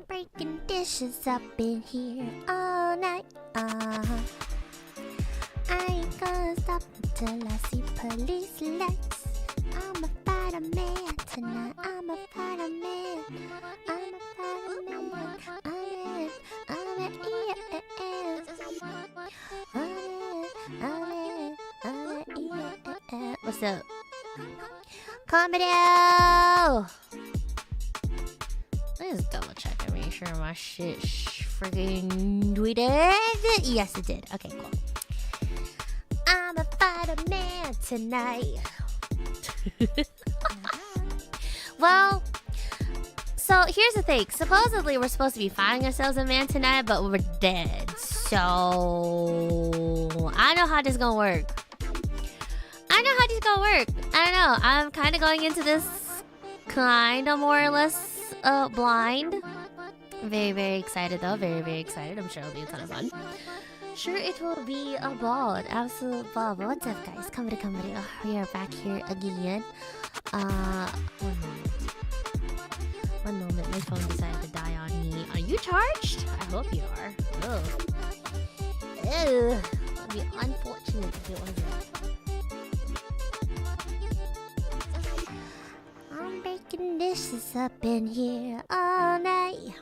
Breaking dishes up in here all night. I ain't gonna stop until I see police lights. I'm a fighter man tonight. I'm a fighter man. I'm a fighter man. I'm an EVE.EXE. What's up? Konberu! Let's double check and make sure my shit friggin' tweeted. Yes, it did. Okay, cool. I'm a fighter man tonight. Well, So here's the thing. Supposedly we're supposed to be finding ourselves a man tonight, but we're dead. So I know how this gonna work. I don't know. I'm kind of going into this kind of more or less blind. Very, very excited though. Very, very excited. I'm sure it'll be a ton of fun. Sure, it will be a ball, an absolute ball. But what's up, guys? Konberu. Oh, we are back here again. One moment. My phone decided to die on me. Are you charged? I hope you are. Oh. Ew. It would be unfortunate if it wasn't. I'm making dishes up in here all night.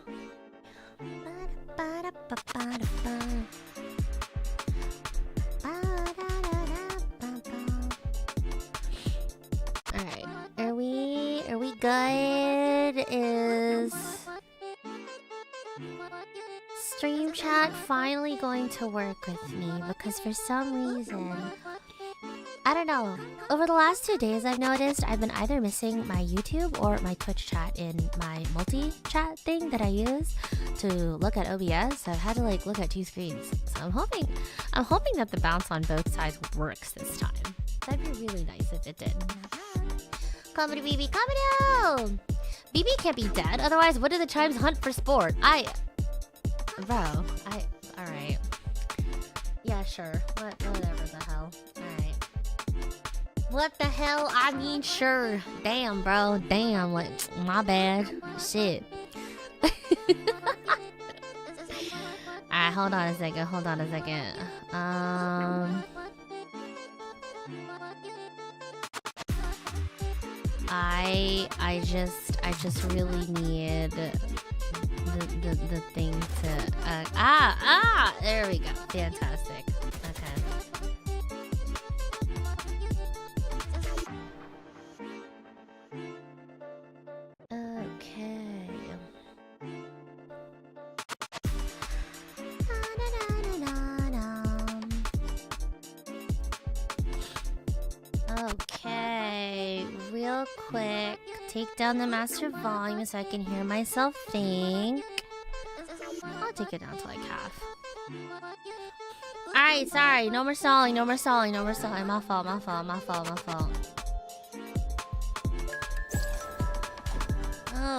Alright, are we good? Is stream chat finally going to work with me? Because for some reason, I don't know. Over the last 2 days, I've noticed I've been either missing my YouTube or my Twitch chat in my multi-chat thing that I use to look at OBS. So I've had to like look at 2 screens. So I'm hoping that the bounce on both sides works this time. That'd be really nice if it did. Comedy BB, comedy! BB can't be dead. Otherwise, what do the chimes hunt for sport? Alright. Yeah, sure. Whatever the hell. Alright. What the hell? I mean, sure. Damn, bro. Damn. Like, my bad. Shit. Alright, hold on a second. I just really need the thing to there we go. Fantastic. Okay. Okay, real quick, take down the master volume so I can hear myself think. I'll take it down to like half. Alright, sorry, no more stalling. My fault.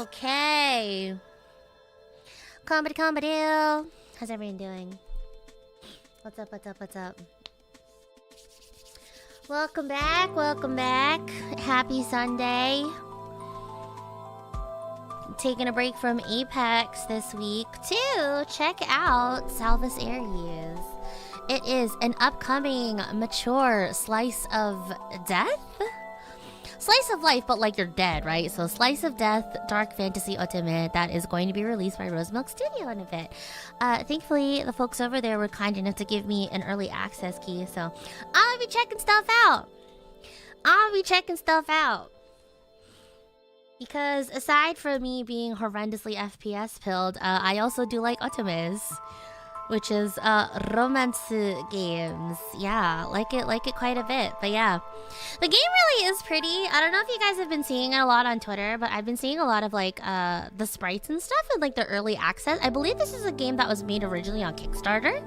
Okay. Konberu. How's everyone doing? What's up? Welcome back. Happy Sunday. Taking a break from Apex this week to check out Salvus Aries. It is an upcoming mature slice of death? Slice of life, but like you're dead, right? So Slice of Death, Dark Fantasy Otome, that is going to be released by Rosemilk Studio in a bit. Thankfully, the folks over there were kind enough to give me an early access key, so I'll be checking stuff out. Because aside from me being horrendously FPS pilled, I also do like otomes, which is romance games. Yeah, like it quite a bit. But yeah, the game really is pretty. I don't know if you guys have been seeing it a lot on Twitter, but I've been seeing a lot of like the sprites and stuff and like the early access. I believe this is a game that was made originally on Kickstarter.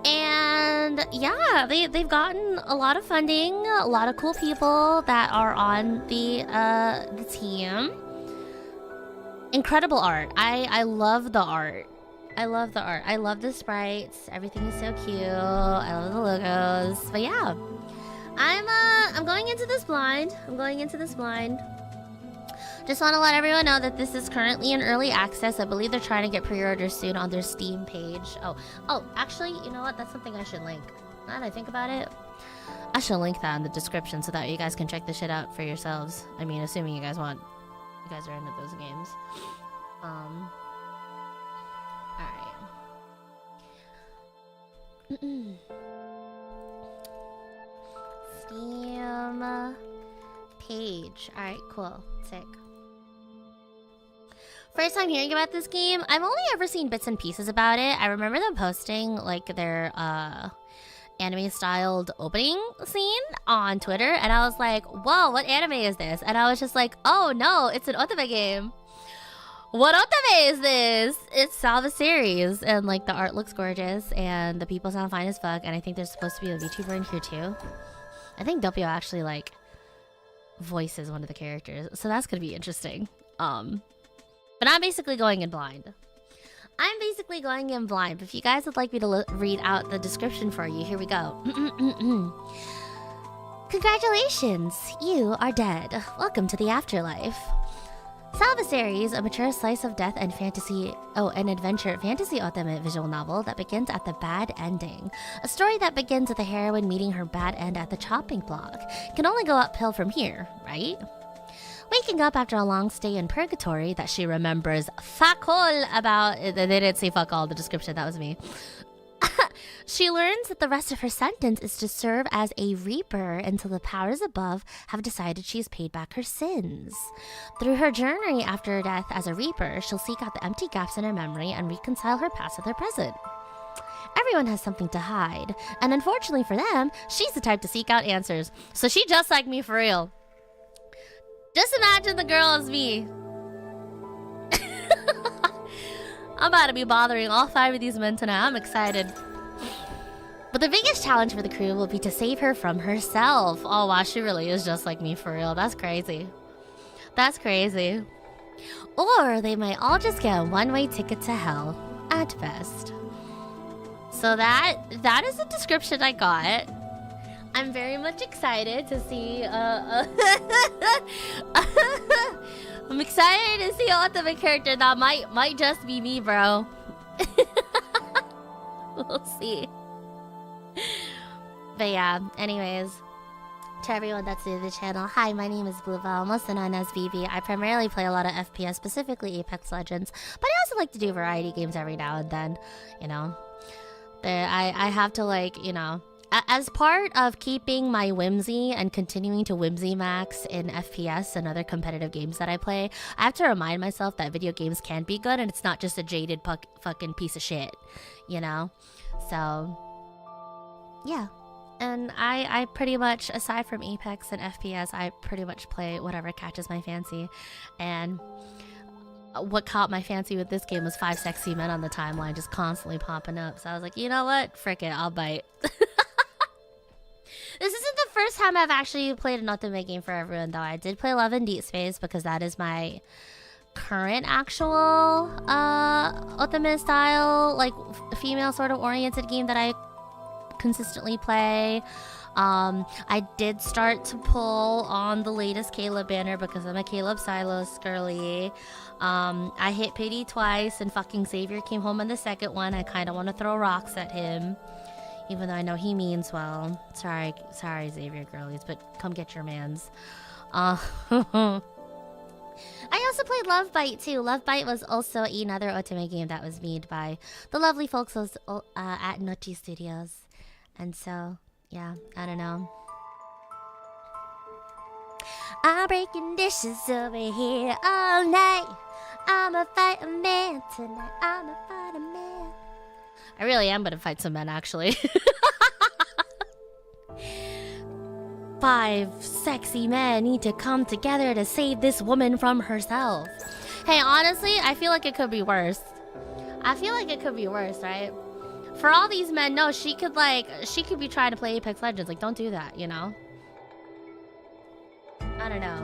And yeah, they've gotten a lot of funding, a lot of cool people that are on the team. Incredible art. I love the art. I love the sprites. Everything is so cute. I love the logos. But yeah, I'm going into this blind. Just want to let everyone know that this is currently in early access. I believe they're trying to get pre-orders soon on their Steam page. Oh, actually, you know what? That's something I should link. Now that I think about it, I should link that in the description so that you guys can check this shit out for yourselves. I mean, assuming you guys are into those games. Alright. Steam page. Alright, cool. Sick. First time hearing about this game. I've only ever seen bits and pieces about it. I remember them posting like their anime styled opening scene on Twitter, and I was like, whoa, what anime is this? And I was just like, oh no, it's an otome game. What otome is this? It's Salvus Aries, and like the art looks gorgeous, and the people sound fine as fuck, and I think there's supposed to be a VTuber in here too. I think Doppio actually like voices one of the characters, so that's gonna be interesting. But I'm basically going in blind. But if you guys would like me to read out the description for you, here we go. Congratulations, you are dead. Welcome to the afterlife. Salvus Aries, a mature slice of death and fantasy, an adventure fantasy otome visual novel that begins at the bad ending. A story that begins with the heroine meeting her bad end at the chopping block. Can only go uphill from here, right? Waking up after a long stay in purgatory that she remembers fuck all about. They didn't say fuck all, the description, that was me. She learns that the rest of her sentence is to serve as a reaper until the powers above have decided she's paid back her sins. Through her journey after death as a reaper, she'll seek out the empty gaps in her memory and reconcile her past with her present. Everyone has something to hide, and unfortunately for them, she's the type to seek out answers. So she just like me for real. Just imagine the girl as me. I'm about to be bothering all 5 of these men tonight. I'm excited. But the biggest challenge for the crew will be to save her from herself. Oh wow, she really is just like me for real. That's crazy. That's crazy. Or they might all just get a one-way ticket to hell, at best. So that is the description I got. I'm very much excited to see I'm excited to see an ultimate character that might just be me, bro. We'll see. But yeah, anyways, to everyone that's new to the channel, hi, my name is Bluebell, mostly known as BB. I primarily play a lot of FPS, specifically Apex Legends, but I also like to do variety games every now and then, you know. I have to, like, you know, as part of keeping my whimsy and continuing to whimsy max in FPS and other competitive games that I play, I have to remind myself that video games can be good and it's not just a jaded fucking piece of shit, you know? So, yeah. And I pretty much, aside from Apex and FPS, I pretty much play whatever catches my fancy. And what caught my fancy with this game was 5 sexy men on the timeline just constantly popping up. So I was like, you know what? Frick it, I'll bite. This isn't the first time I've actually played an otome game for everyone, though. I did play Love and Deep Space because that is my current actual otome style, like female sort of oriented game that I consistently play. I did start to pull on the latest Caleb banner because I'm a Caleb Silos girly. I hit pity twice and fucking Xavier came home in the second one. I kind of want to throw rocks at him, even though I know he means well. Sorry Xavier girlies, but come get your mans. I also played Love Bite too. Love Bite was also another otome game that was made by the lovely folks at Nochi Studios. And so, yeah, I don't know. I'm breaking dishes over here all night. I'ma fight a man tonight. I'ma fight a man. I really am gonna fight some men, actually. 5 sexy men need to come together to save this woman from herself. Hey, honestly, I feel like it could be worse. I feel like it could be worse, right? For all these men, no, she could be trying to play Apex Legends. Like, don't do that, you know? I don't know.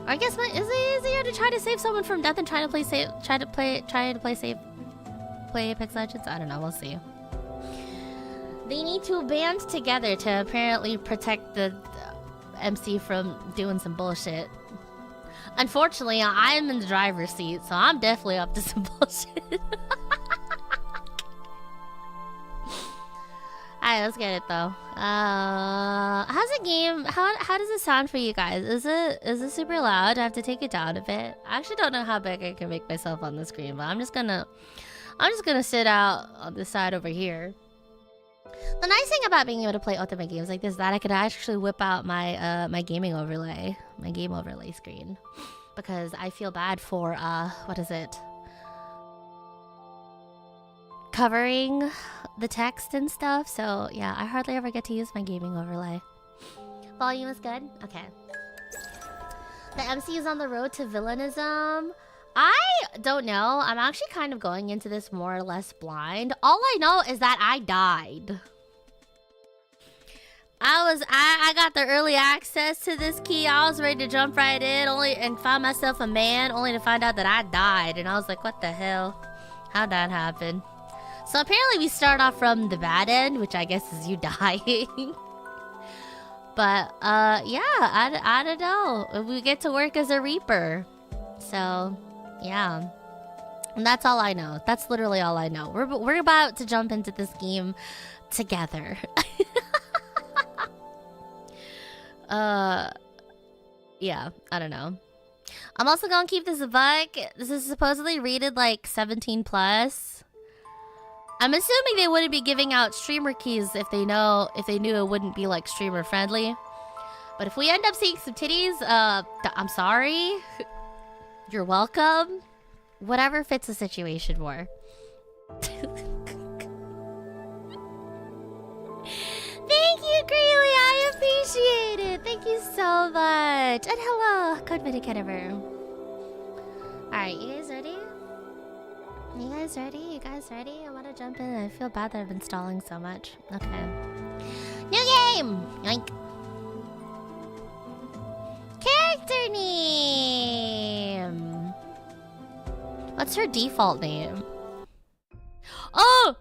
Or I guess what is it easier to try to save someone from death and try to play Apex Legends? I don't know, we'll see. They need to band together to apparently protect the MC from doing some bullshit. Unfortunately, I'm in the driver's seat, so I'm definitely up to some bullshit. Alright, let's get it though. How's the game? How does it sound for you guys? Is it super loud? Do I have to take it down a bit? I actually don't know how big I can make myself on the screen, but I'm just gonna sit out on the side over here. The nice thing about being able to play otome games like this is that I could actually whip out my my gaming overlay, my game overlay screen, because I feel bad for what is it? Covering the text and stuff. So yeah, I hardly ever get to use my gaming overlay. Volume is good? Okay. The MC is on the road to villainism. I don't know. I'm actually kind of going into this more or less blind. All I know is that I died. I got the early access to this key. I was ready to jump right in and find myself a man, only to find out that I died. And I was like, what the hell? How'd that happen? So apparently we start off from the bad end, which I guess is you dying. But yeah, I don't know. We get to work as a reaper. So yeah. And that's all I know. That's literally all I know. We're about to jump into this game together. Yeah, I don't know. I'm also gonna keep this a buck. This is supposedly rated like 17 plus. I'm assuming they wouldn't be giving out streamer keys if they knew it wouldn't be like streamer friendly. But if we end up seeing some titties, I'm sorry. You're welcome. Whatever fits the situation more. Thank you, Greeley. I appreciate it. Thank you so much. And hello, Konberu. Alright, you guys ready? You guys ready? You guys ready? I want to jump in. I feel bad that I've been stalling so much. Okay. New game! Yoink. Character name! What's her default name? Oh!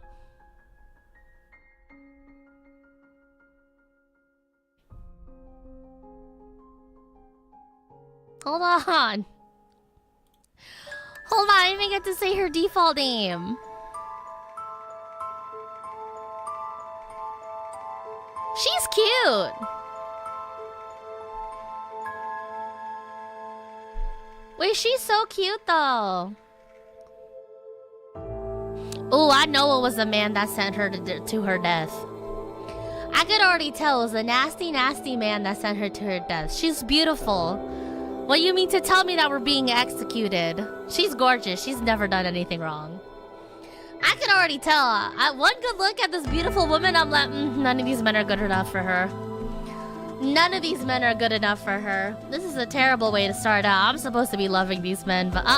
Hold on. Hold on, I didn't even get to say her default name. She's cute. Wait, she's so cute though. Oh, I know it was the man that sent her to her death. I could already tell it was a nasty, nasty man that sent her to her death. She's beautiful. What do you mean to tell me that we're being executed? She's gorgeous. She's never done anything wrong. I can already tell. One good look at this beautiful woman, I'm like, none of these men are good enough for her. None of these men are good enough for her. This is a terrible way to start out. I'm supposed to be loving these men, but we're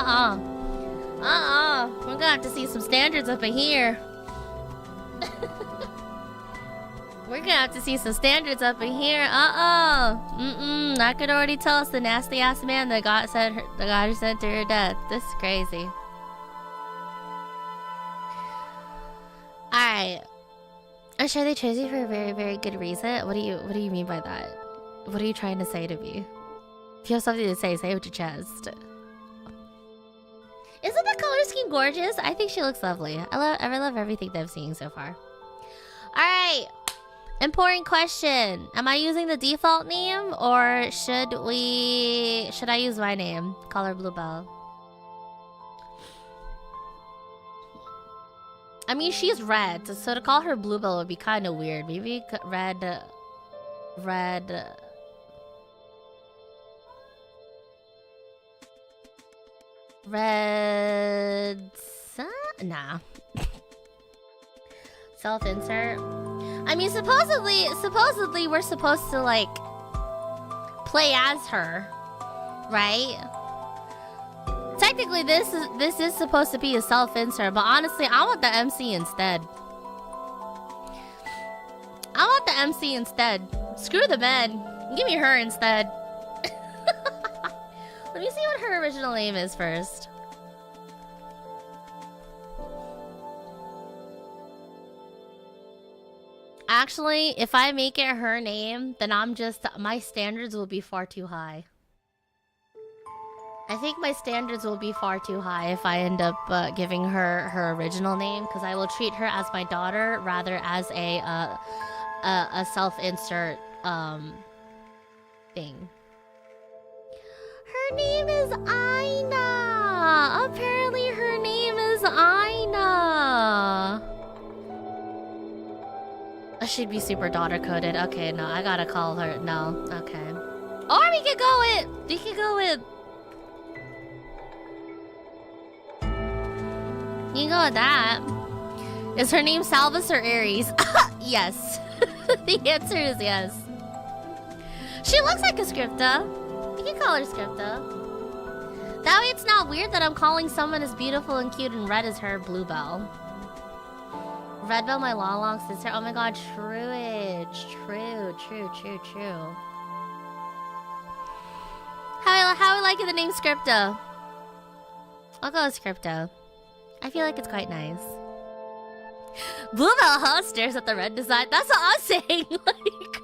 gonna have to see some standards up in here. We're gonna have to see some standards up in here. I could already tell it's the nasty ass man that got her sent to her death. This is crazy. Alright. I'm sure they chose you for a very, very good reason. What do you mean by that? What are you trying to say to me? If you have something to say, say it with your chest. Isn't the color scheme gorgeous? I think she looks lovely. I love everything that I've seen so far. Alright. Important question. Am I using the default name or should I use my name? Call her Bluebell. I mean, she's red, so to call her Bluebell would be kind of weird. Maybe red. Nah. Self-insert. I mean, supposedly we're supposed to like play as her, right? Technically, this is supposed to be a self-insert, but honestly, I want the MC instead. I want the MC instead. Screw the men. Give me her instead. Let me see what her original name is first. Actually, if I make it her name, then my standards will be far too high. I think my standards will be far too high if I end up giving her her original name, because I will treat her as my daughter rather as a self-insert thing. Her name is Aina. Apparently, her name is Aina. She'd be super daughter coded. Okay, no, I gotta call her. No, okay. Or we could go with. You can go with that. Is her name Salvus or Aries? Yes. The answer is yes. She looks like a Scripta. You can call her Scripta. That way it's not weird that I'm calling someone as beautiful and cute and red as her Bluebell. Redbell, my long sister. Oh my god, truage. True. How I liking the name Scripto? I'll go with Scripto. I feel like it's quite nice. Bluebell, huh? Stares at the red design. That's what I'm saying. Like,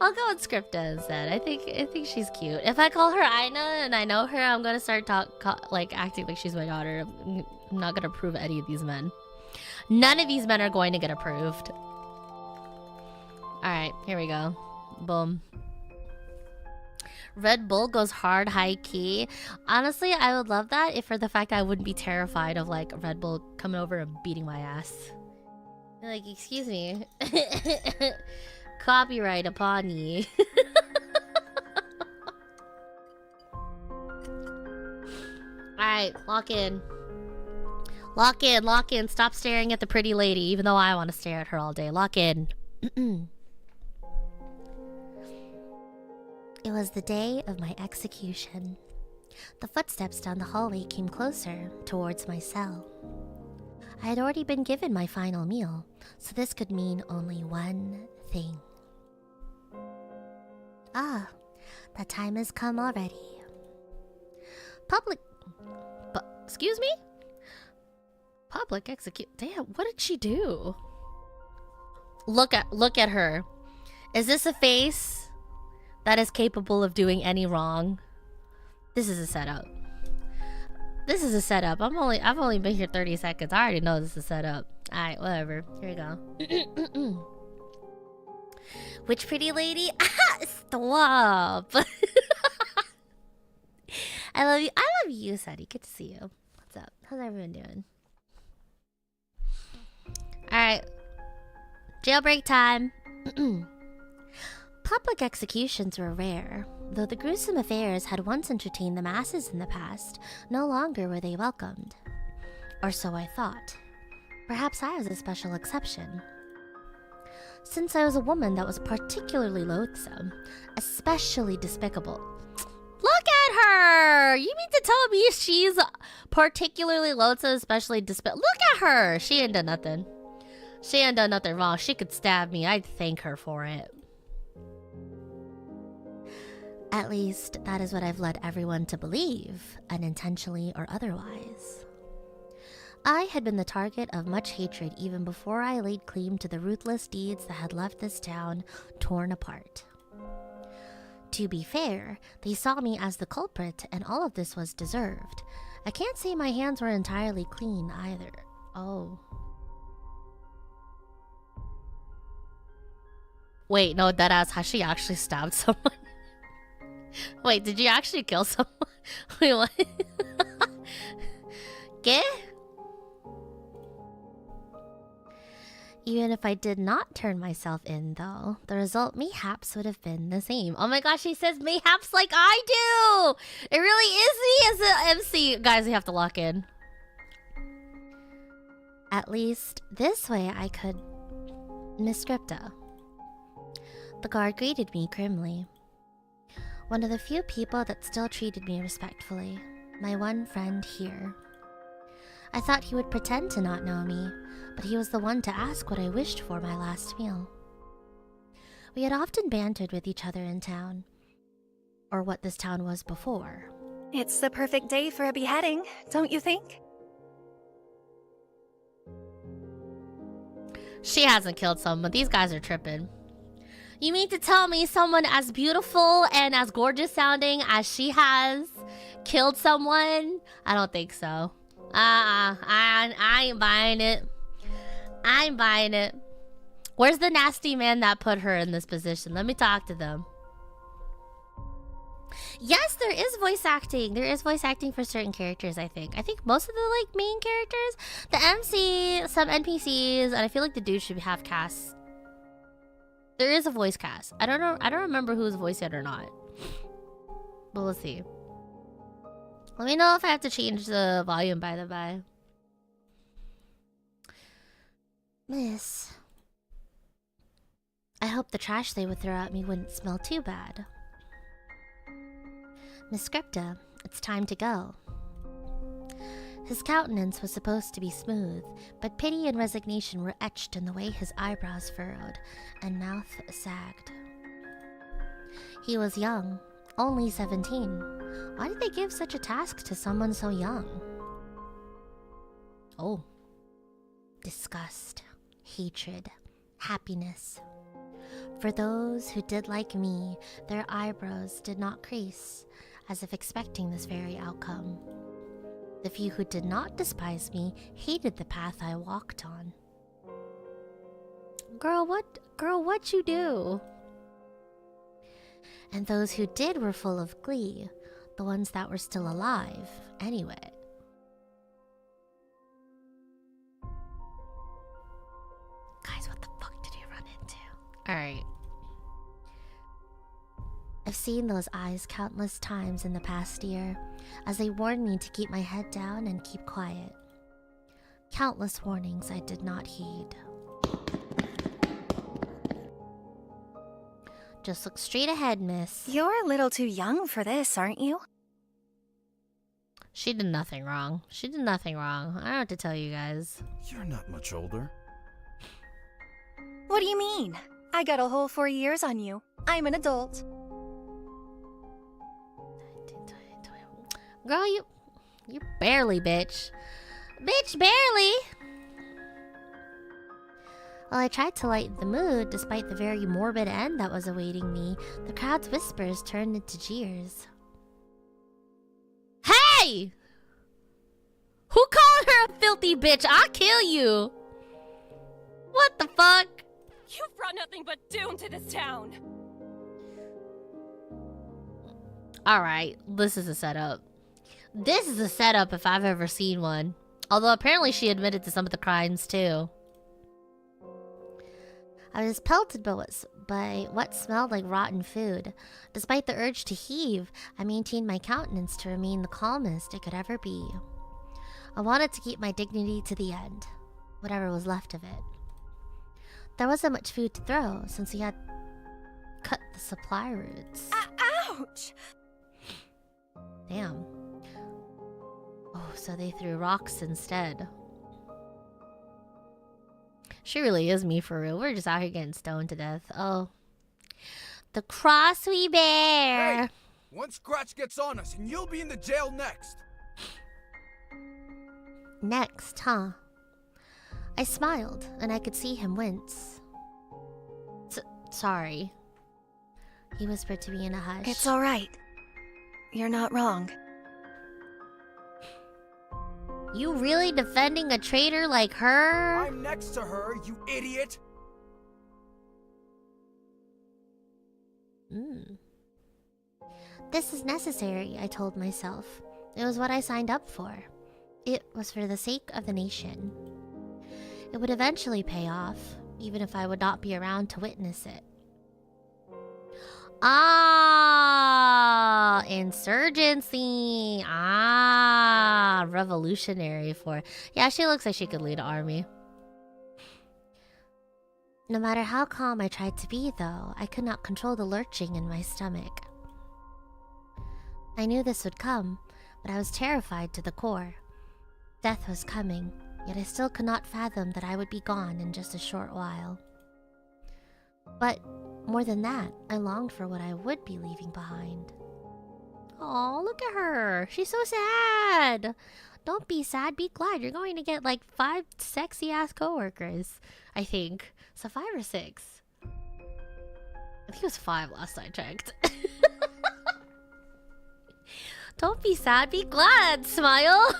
I'll go with Scripta instead. I think she's cute. If I call her Aina and I know her, I'm gonna start acting like she's my daughter. I'm not gonna approve any of these men. None of these men are going to get approved. All right, here we go. Boom. Red Bull goes hard, high key. Honestly, I would love that if for the fact that I wouldn't be terrified of like Red Bull coming over and beating my ass. Like, excuse me. Copyright upon ye. Alright, lock in. Lock in. Stop staring at the pretty lady, even though I want to stare at her all day. Lock in. It was the day of my execution. The footsteps down the hallway came closer, towards my cell. I had already been given my final meal, so this could mean only one thing. Ah, that time has come already. Excuse me? Public execute. Damn, what did she do? Look at her. Is this a face that is capable of doing any wrong? This is a setup. This is a setup. I've only been here 30 seconds. I already know this is a setup. Alright, whatever. Here we go. Which pretty lady? Stop. I love you. I love you, Sadie. Good to see you. What's up? How's everyone doing? Alright. Jailbreak time. Public executions were rare. Though the gruesome affairs had once entertained the masses in the past, no longer were they welcomed. Or so I thought. Perhaps I was a special exception. Since I was a woman that was particularly loathsome, especially despicable. Look at her! You mean to tell me she's particularly loathsome, especially despicable? Look at her! She ain't done nothing. She ain't done nothing wrong. She could stab me. I'd thank her for it. At least, that is what I've led everyone to believe, unintentionally or otherwise. I had been the target of much hatred even before I laid claim to the ruthless deeds that had left this town torn apart. To be fair, they saw me as the culprit, and all of this was deserved. I can't say my hands were entirely clean either. Oh. Wait, no, deadass, has she actually stabbed someone? Wait, did you actually kill someone? Wait, what? ¿Qué? Even if I did not turn myself in, though, the result mayhaps would have been the same. Oh my gosh, she says mayhaps like I do! It really is me as an MC. Guys, we have to lock in. At least, this way I could... Miss Scripta. The guard greeted me grimly. One of the few people that still treated me respectfully. My one friend here. I thought he would pretend to not know me, but he was the one to ask what I wished for my last meal. We had often bantered with each other in town. Or what this town was before. It's the perfect day for a beheading, don't you think? She hasn't killed someone. These guys are tripping. You mean to tell me someone as beautiful and as gorgeous sounding as she has killed someone? I don't think so. I ain't buying it. I ain't buying it. Where's the nasty man that put her in this position? Let me talk to them. Yes, there is voice acting. There is voice acting for certain characters, I think. I think most of the like main characters, the MC, some NPCs, and I feel like the dude should have casts. There is a voice cast. I don't know. I don't remember who's voiced it or not. But let's see. Let me know if I have to change the volume, by the by. Miss. I hope the trash they would throw at me wouldn't smell too bad. Miss Scripta, it's time to go. His countenance was supposed to be smooth, but pity and resignation were etched in the way his eyebrows furrowed and mouth sagged. He was young, only 17. Why did they give such a task to someone so young? Oh. Disgust, hatred, happiness. For those who did like me, their eyebrows did not crease, as if expecting this very outcome. The few who did not despise me hated the path I walked on. Girl, what'd you do? And those who did were full of glee, the ones that were still alive, anyway. Guys, what the fuck did you run into? Alright. I've seen those eyes countless times in the past year, as they warned me to keep my head down and keep quiet. Countless warnings I did not heed. Just look straight ahead, miss. You're a little too young for this, aren't you? She did nothing wrong. She did nothing wrong. I don't have to tell you guys. You're not much older. What do you mean? I got a whole 4 years on you. I'm an adult. Girl, you barely, bitch. Bitch, barely! While I tried to lighten the mood, despite the very morbid end that was awaiting me, the crowd's whispers turned into jeers. Hey! Who called her a filthy bitch? I'll kill you! What the fuck? You've brought nothing but doom to this town! Alright, this is a setup. This is a setup if I've ever seen one. Although apparently she admitted to some of the crimes too. I was pelted by what smelled like rotten food. Despite the urge to heave, I maintained my countenance to remain the calmest it could ever be. I wanted to keep my dignity to the end, whatever was left of it. There wasn't much food to throw, since we had cut the supply routes. Ouch! Damn. Oh, so they threw rocks instead. She really is me for real. We're just out here getting stoned to death. Oh. The Crosswee Bear! Hey! One scratch gets on us and you'll be in the jail next! Next, huh? I smiled, and I could see him wince. Sorry. He whispered to me in a hush. It's alright. You're not wrong. You really defending a traitor like her? I'm next to her, you idiot! This is necessary, I told myself. It was what I signed up for. It was for the sake of the nation. It would eventually pay off, even if I would not be around to witness it. Ah, insurgency. Ah, revolutionary for... Yeah, she looks like she could lead an army. No matter how calm I tried to be, though, I could not control the lurching in my stomach. I knew this would come, but I was terrified to the core. Death was coming, yet I still could not fathom that I would be gone in just a short while. But more than that, I longed for what I would be leaving behind. Oh, look at her. She's so sad. Don't be sad, be glad. You're going to get like 5 sexy-ass coworkers, I think. So 5 or 6. I think it was 5 last I checked. Don't be sad, be glad. Smile.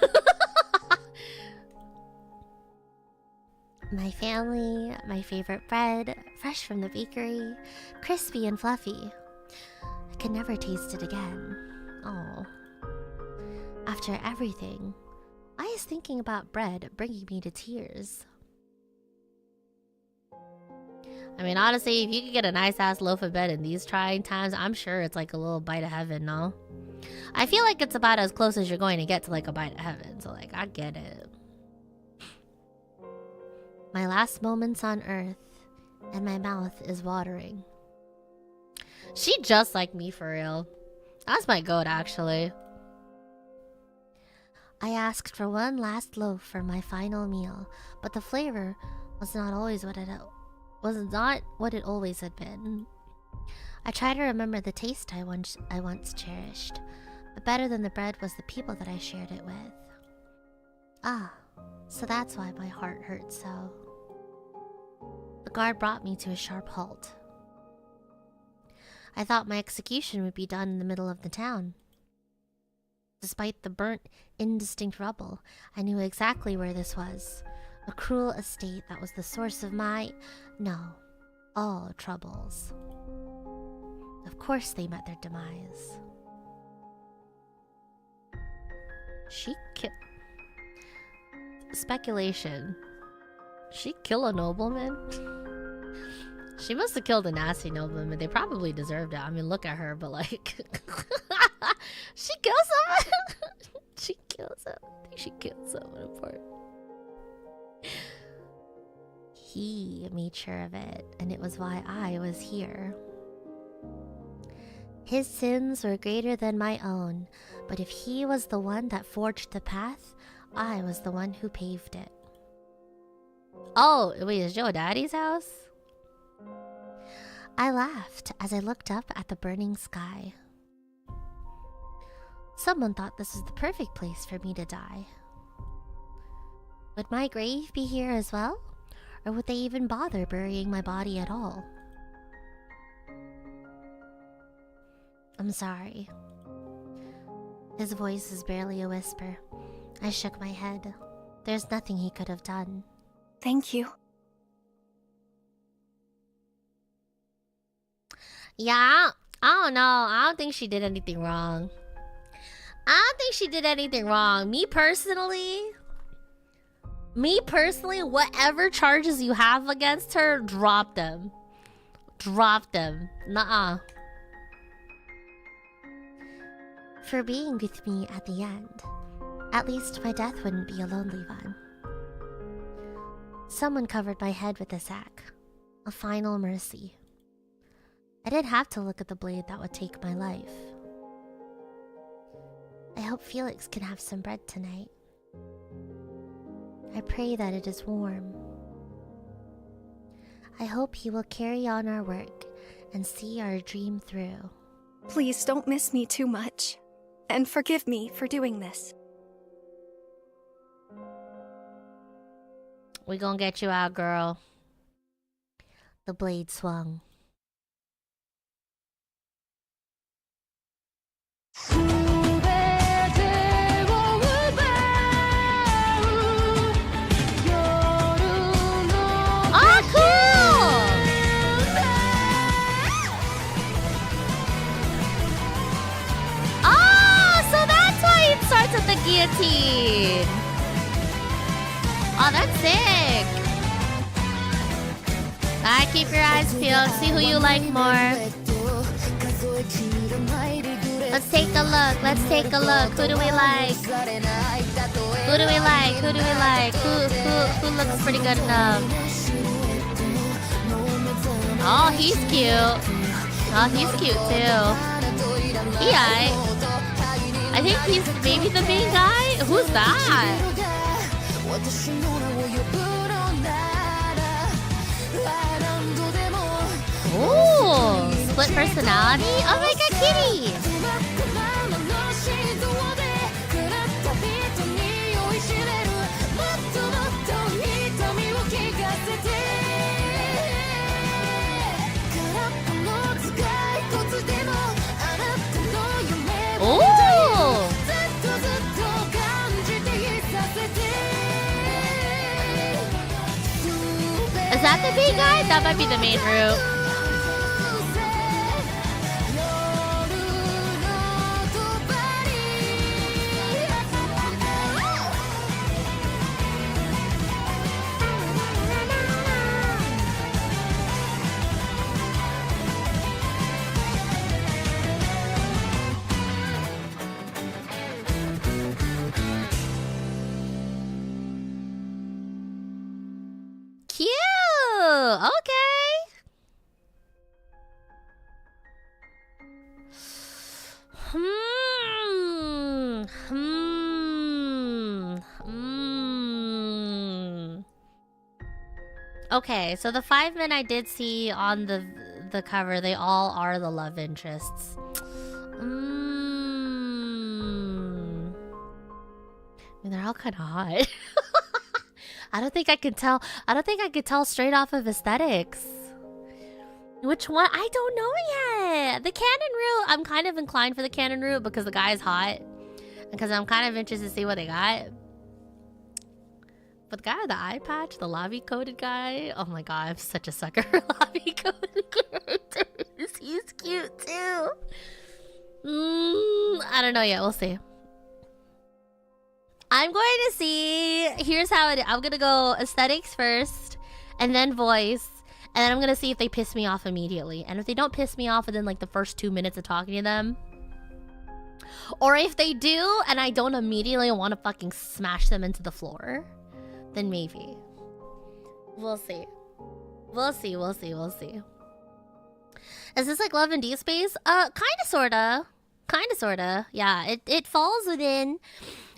My family, my favorite bread, fresh from the bakery, crispy and fluffy. I could never taste it again. Oh. After everything, why is thinking about bread bringing me to tears? I mean, honestly, if you could get a nice-ass loaf of bread in these trying times, I'm sure it's like a little bite of heaven, no? I feel like it's about as close as you're going to get to like a bite of heaven, so like, I get it. My last moments on Earth, and my mouth is watering. She just like me for real. That's my goat, actually. I asked for one last loaf for my final meal, but the flavor was not always what it always had been. I try to remember the taste I once cherished, but better than the bread was the people that I shared it with. Ah, so that's why my heart hurt so. The guard brought me to a sharp halt. I thought my execution would be done in the middle of the town. Despite the burnt, indistinct rubble, I knew exactly where this was. A cruel estate that was the source of all troubles. Of course they met their demise. Speculation. She kill a nobleman? She must have killed a nasty nobleman. They probably deserved it. I mean, look at her, but like... She kills someone? She kills him. I think she killed someone important. He made sure of it, and it was why I was here. His sins were greater than my own, but if he was the one that forged the path, I was the one who paved it. Oh, wait, is Joe at Daddy's house? I laughed as I looked up at the burning sky. Someone thought this was the perfect place for me to die. Would my grave be here as well? Or would they even bother burying my body at all? I'm sorry. His voice was barely a whisper. I shook my head. There's nothing he could have done. Thank you. Yeah, I don't know. I don't think she did anything wrong. Me personally, whatever charges you have against her, drop them. Nuh-uh. For being with me at the end. At least my death wouldn't be a lonely one. Someone covered my head with a sack. A final mercy. I didn't have to look at the blade that would take my life. I hope Felix can have some bread tonight. I pray that it is warm. I hope he will carry on our work and see our dream through. Please don't miss me too much. And forgive me for doing this. We gonna get you out, girl. The blade swung. At the guillotine. Oh, that's sick. Alright, keep your eyes peeled. See who you like more. Let's take a look. Who do we like? Who looks pretty good enough? Oh, he's cute. He's cute too. Yeah. I think he's maybe the main guy. Who's that? Ooh, split personality? Oh my god, kitty! Is that the big guy? That might be the main route. Okay, so the 5 men I did see on the cover, they all are the love interests. I mean, they're all kind of hot. I don't think I could tell. I don't think I could tell straight off of aesthetics. Which one? I don't know yet. The canon route, I'm kind of inclined for the canon route because the guy's hot. Because I'm kind of interested to see what they got. But the guy with the eye patch, the lobby-coated guy, oh my god, I'm such a sucker for lobby-coated characters. He's cute too. I don't know yet, we'll see. I'm going to see, here's how I'm gonna go aesthetics first, and then voice, and then I'm gonna see if they piss me off immediately. And if they don't piss me off within like the first 2 minutes of talking to them, or if they do, and I don't immediately want to fucking smash them into the floor, then maybe. We'll see. We'll see, we'll see, we'll see. Is this like Love and D Space? Kinda sorta. Kinda sorta. Yeah, it falls within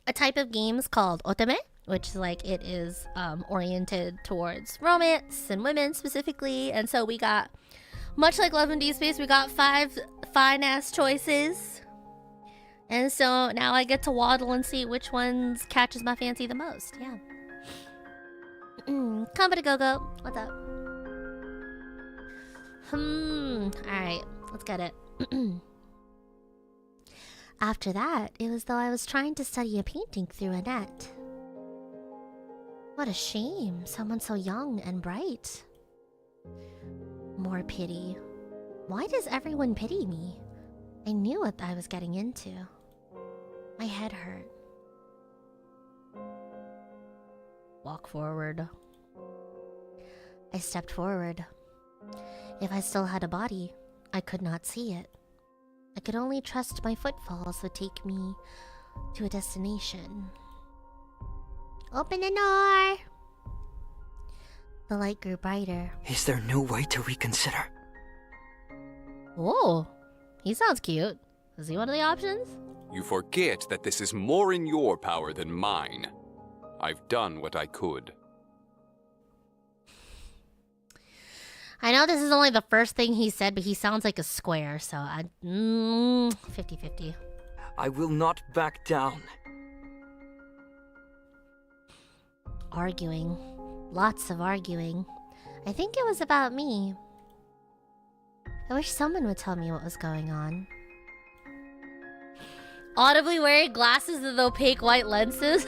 a type of games called otome, which is like it is oriented towards romance and women specifically. And so we got, much like Love and D Space, we got 5 fine-ass choices. And so now I get to waddle and see which ones catches my fancy the most. Yeah. Konberu Go-Go, what's up? Alright, let's get it. After that, it was though I was trying to study a painting through a net. What a shame, someone so young and bright. More pity. Why does everyone pity me? I knew what I was getting into. My head hurt. Walk forward. I stepped forward. If I still had a body, I could not see it. I could only trust my footfalls would take me to a destination. Open the door! The light grew brighter. Is there no way to reconsider? Whoa, he sounds cute. Is he one of the options? You forget that this is more in your power than mine. I've done what I could. I know this is only the first thing he said, but he sounds like a square, so I... 50-50. I will not back down. Arguing. Lots of arguing. I think it was about me. I wish someone would tell me what was going on. Audibly wearing glasses with opaque white lenses?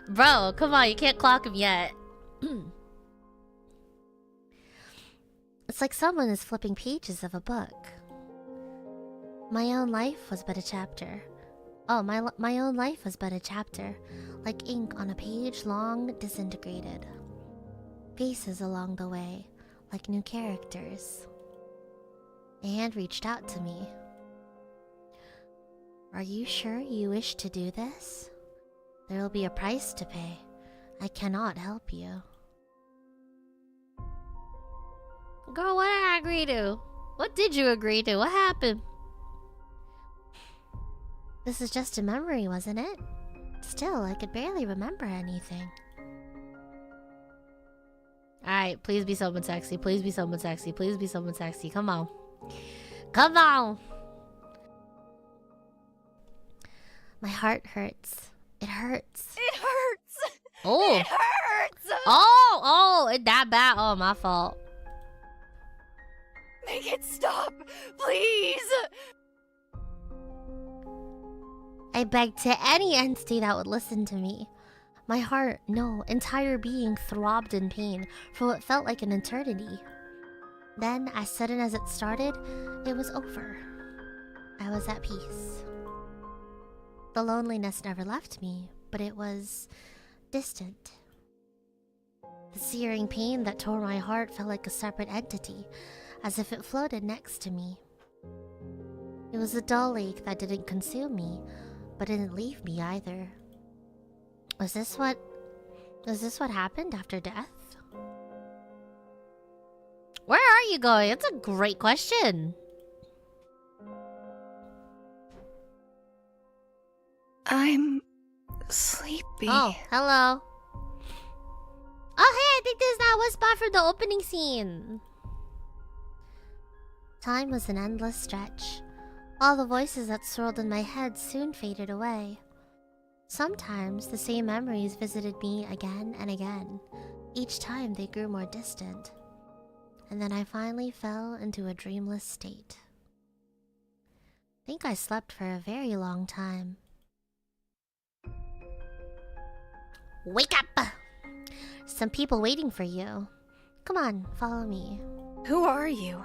Bro, come on, you can't clock him yet. It's like someone is flipping pages of a book. My own life was but a chapter. Oh, my own life was but a chapter, like ink on a page long disintegrated. Faces along the way, like new characters. A hand reached out to me. Are you sure you wish to do this? There will be a price to pay. I cannot help you. Girl, what did I agree to? What did you agree to? What happened? This is just a memory, wasn't it? Still, I could barely remember anything. Alright, please be someone sexy. Please be someone sexy. Please be someone sexy. Come on. Come on! My heart hurts. It hurts. It hurts! Oh! It hurts! Oh! It that bad. Oh, my fault. Make it stop, please! I begged to any entity that would listen to me. My heart, no, entire being throbbed in pain for what felt like an eternity. Then, as sudden as it started, it was over. I was at peace. The loneliness never left me, but it was distant. The searing pain that tore my heart felt like a separate entity, as if it floated next to me. It was a dull ache that didn't consume me, but didn't leave me either. Was this what happened after death? Where are you going? That's a great question. I'm sleepy. Oh, hello. Oh, hey, I think this is was bad for the opening scene. Time was an endless stretch. All the voices that swirled in my head soon faded away. Sometimes the same memories visited me again and again. Each time they grew more distant. And then I finally fell into a dreamless state. I think I slept for a very long time. Wake up! Some people waiting for you. Come on, follow me. Who are you?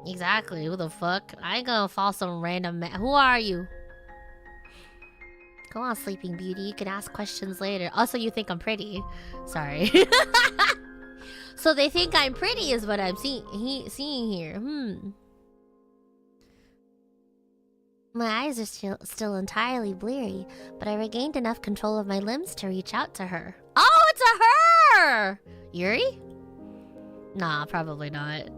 Exactly, who the fuck? I ain't gonna follow some random man. Who are you? Go on, Sleeping Beauty. You can ask questions later. Also, you think I'm pretty. Sorry. So they think I'm pretty is what I'm seeing here. My eyes are still entirely bleary, but I regained enough control of my limbs to reach out to her. Oh, it's a her! Yuri? Nah, probably not.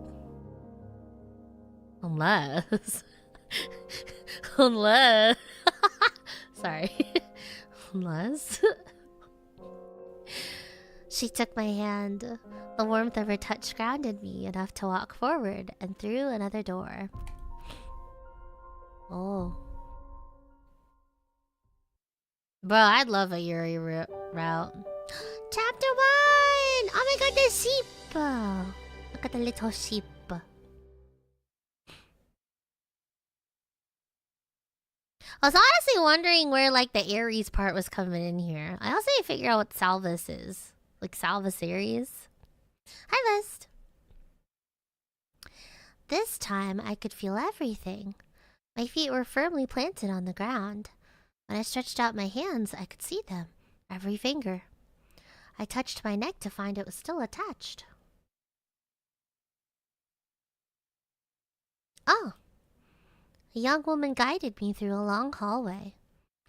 Unless... Unless... Sorry. Unless... She took my hand. The warmth of her touch grounded me enough to walk forward and through another door. Oh. Bro, I'd love a Yuri route. Chapter 1! Oh my god, the sheep! Look at the little sheep. I was honestly wondering where, like, the Aries part was coming in here. I also need to figure out what Salvus is. Like, Salvus Aries. Hi, List. This time, I could feel everything. My feet were firmly planted on the ground. When I stretched out my hands, I could see them. Every finger. I touched my neck to find it was still attached. Oh. A young woman guided me through a long hallway.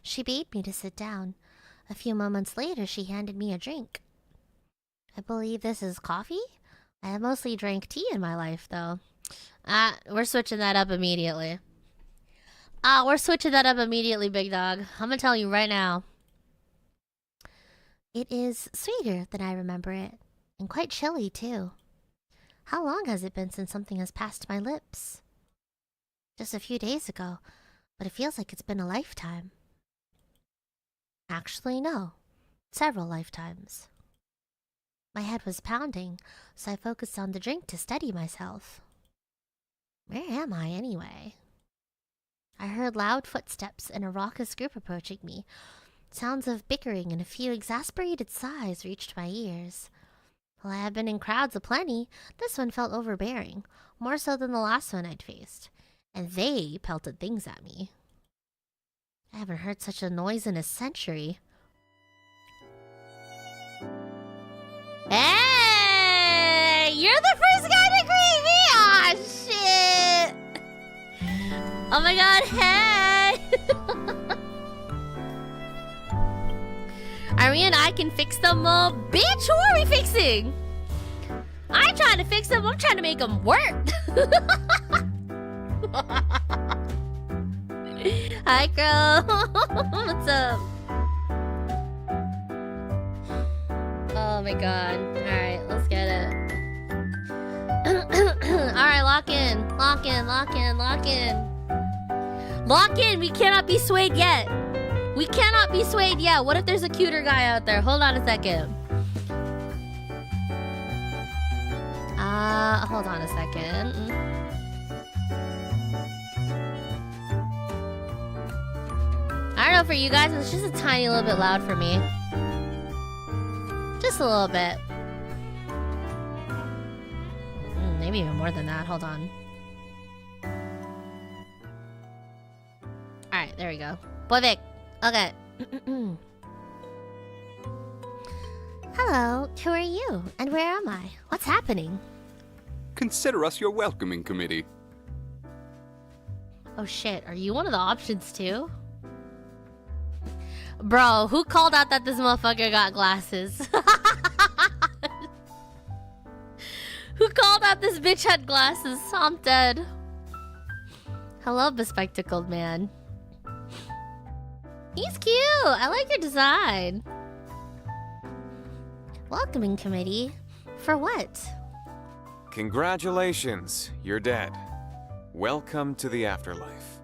She bade me to sit down. A few moments later, she handed me a drink. I believe this is coffee? I have mostly drank tea in my life, though. We're switching that up immediately. We're switching that up immediately, big dog. I'm gonna tell you right now. It is sweeter than I remember it. And quite chilly, too. How long has it been since something has passed my lips? Just a few days ago, but it feels like it's been a lifetime. Actually, no. Several lifetimes. My head was pounding, so I focused on the drink to steady myself. Where am I, anyway? I heard loud footsteps and a raucous group approaching me. Sounds of bickering and a few exasperated sighs reached my ears. While I have been in crowds aplenty, this one felt overbearing, more so than the last one I'd faced. And they pelted things at me. I haven't heard such a noise in a century. Hey! You're the first guy to greet me! Aw, shit! Oh my god, hey! Ari and I can fix them, bitch! Who are we fixing? I ain't trying to fix them, I'm trying to make them work! Hi, girl. What's up? Oh my god. Alright, let's get it. Alright, lock in. Lock in, lock in, lock in. Lock in! We cannot be swayed yet. We cannot be swayed yet. What if there's a cuter guy out there? Hold on a second. Hold on a second. I don't know for you guys, it's just a tiny little bit loud for me. Just a little bit. Maybe even more than that. Hold on. Alright, there we go. Boy Vic. Okay. Hello, who are you? And where am I? What's happening? Consider us your welcoming committee. Oh shit, are you one of the options too? Bro, who called out that this motherfucker got glasses? Who called out this bitch had glasses? I'm dead. Hello, bespectacled man. He's cute. I like your design. Welcoming committee. For what? Congratulations, you're dead. Welcome to the afterlife.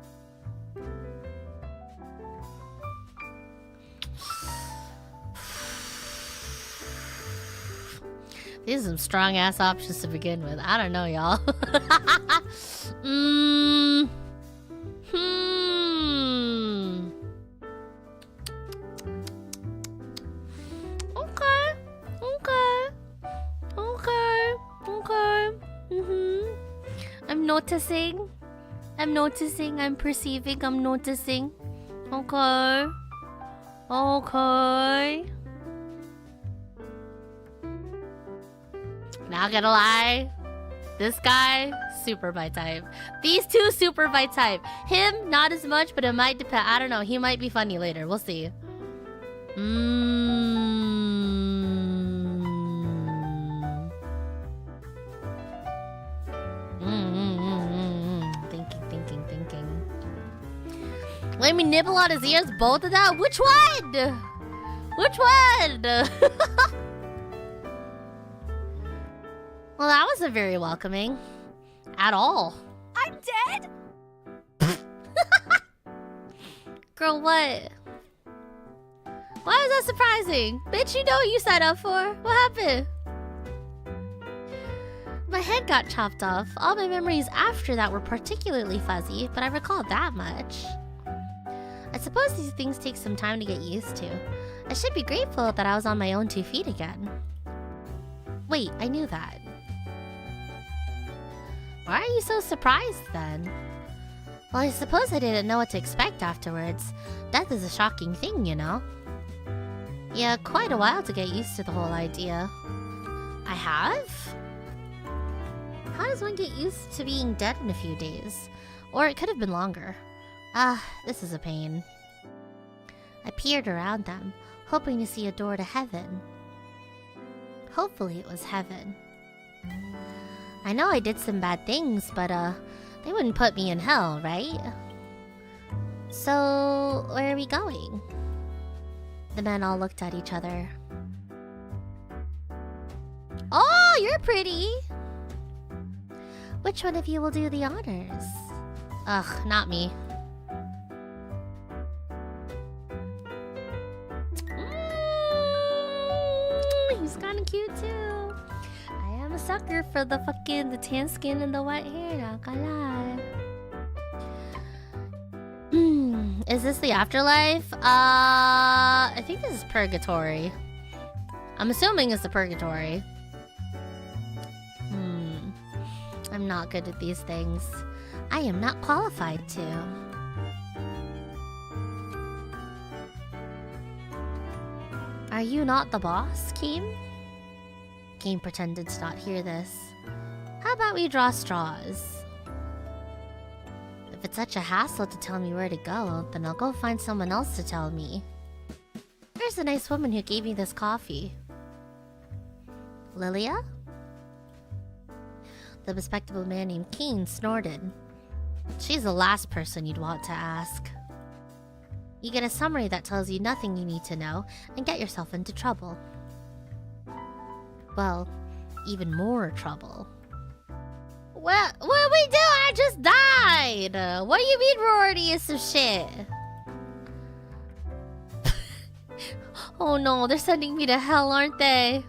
These are some strong ass options to begin with. I don't know, y'all. Okay. I'm noticing. I'm perceiving. I'm noticing. Okay. Not gonna lie, this guy, super my type. These two, super my type. Him, not as much, but it might depend. I don't know. He might be funny later. We'll see. Thinking. Let me nibble on his ears, both of that? Which one? Well, that wasn't very welcoming. At all. I'm dead? Girl, what? Why is that surprising? Bitch, you know what you signed up for. What happened? My head got chopped off. All my memories after that were particularly fuzzy, but I recall that much. I suppose these things take some time to get used to. I should be grateful that I was on my own 2 feet again. Wait, I knew that. Why are you so surprised, then? Well, I suppose I didn't know what to expect afterwards. Death is a shocking thing, you know? Yeah, quite a while to get used to the whole idea. I have? How does one get used to being dead in a few days? Or it could have been longer. This is a pain. I peered around them, hoping to see a door to heaven. Hopefully it was heaven. I know I did some bad things, but they wouldn't put me in hell, right? So, where are we going? The men all looked at each other. Oh, you're pretty! Which one of you will do the honors? Ugh, not me. He's kinda cute too. I am a sucker for the tan skin and the white hair, not gonna lie. Is this the afterlife? I think this is purgatory. I'm assuming it's the purgatory. I'm not good at these things. I am not qualified to. Are you not the boss, Keem? Keem pretended to not hear this. How about we draw straws? If it's such a hassle to tell me where to go, then I'll go find someone else to tell me. There's a nice woman who gave me this coffee. Lilia? The respectable man named Keen snorted. She's the last person you'd want to ask. You get a summary that tells you nothing you need to know and get yourself into trouble. Well, even more trouble. What we do? I just died! What do you mean we're already in some shit? Oh no, they're sending me to hell, aren't they?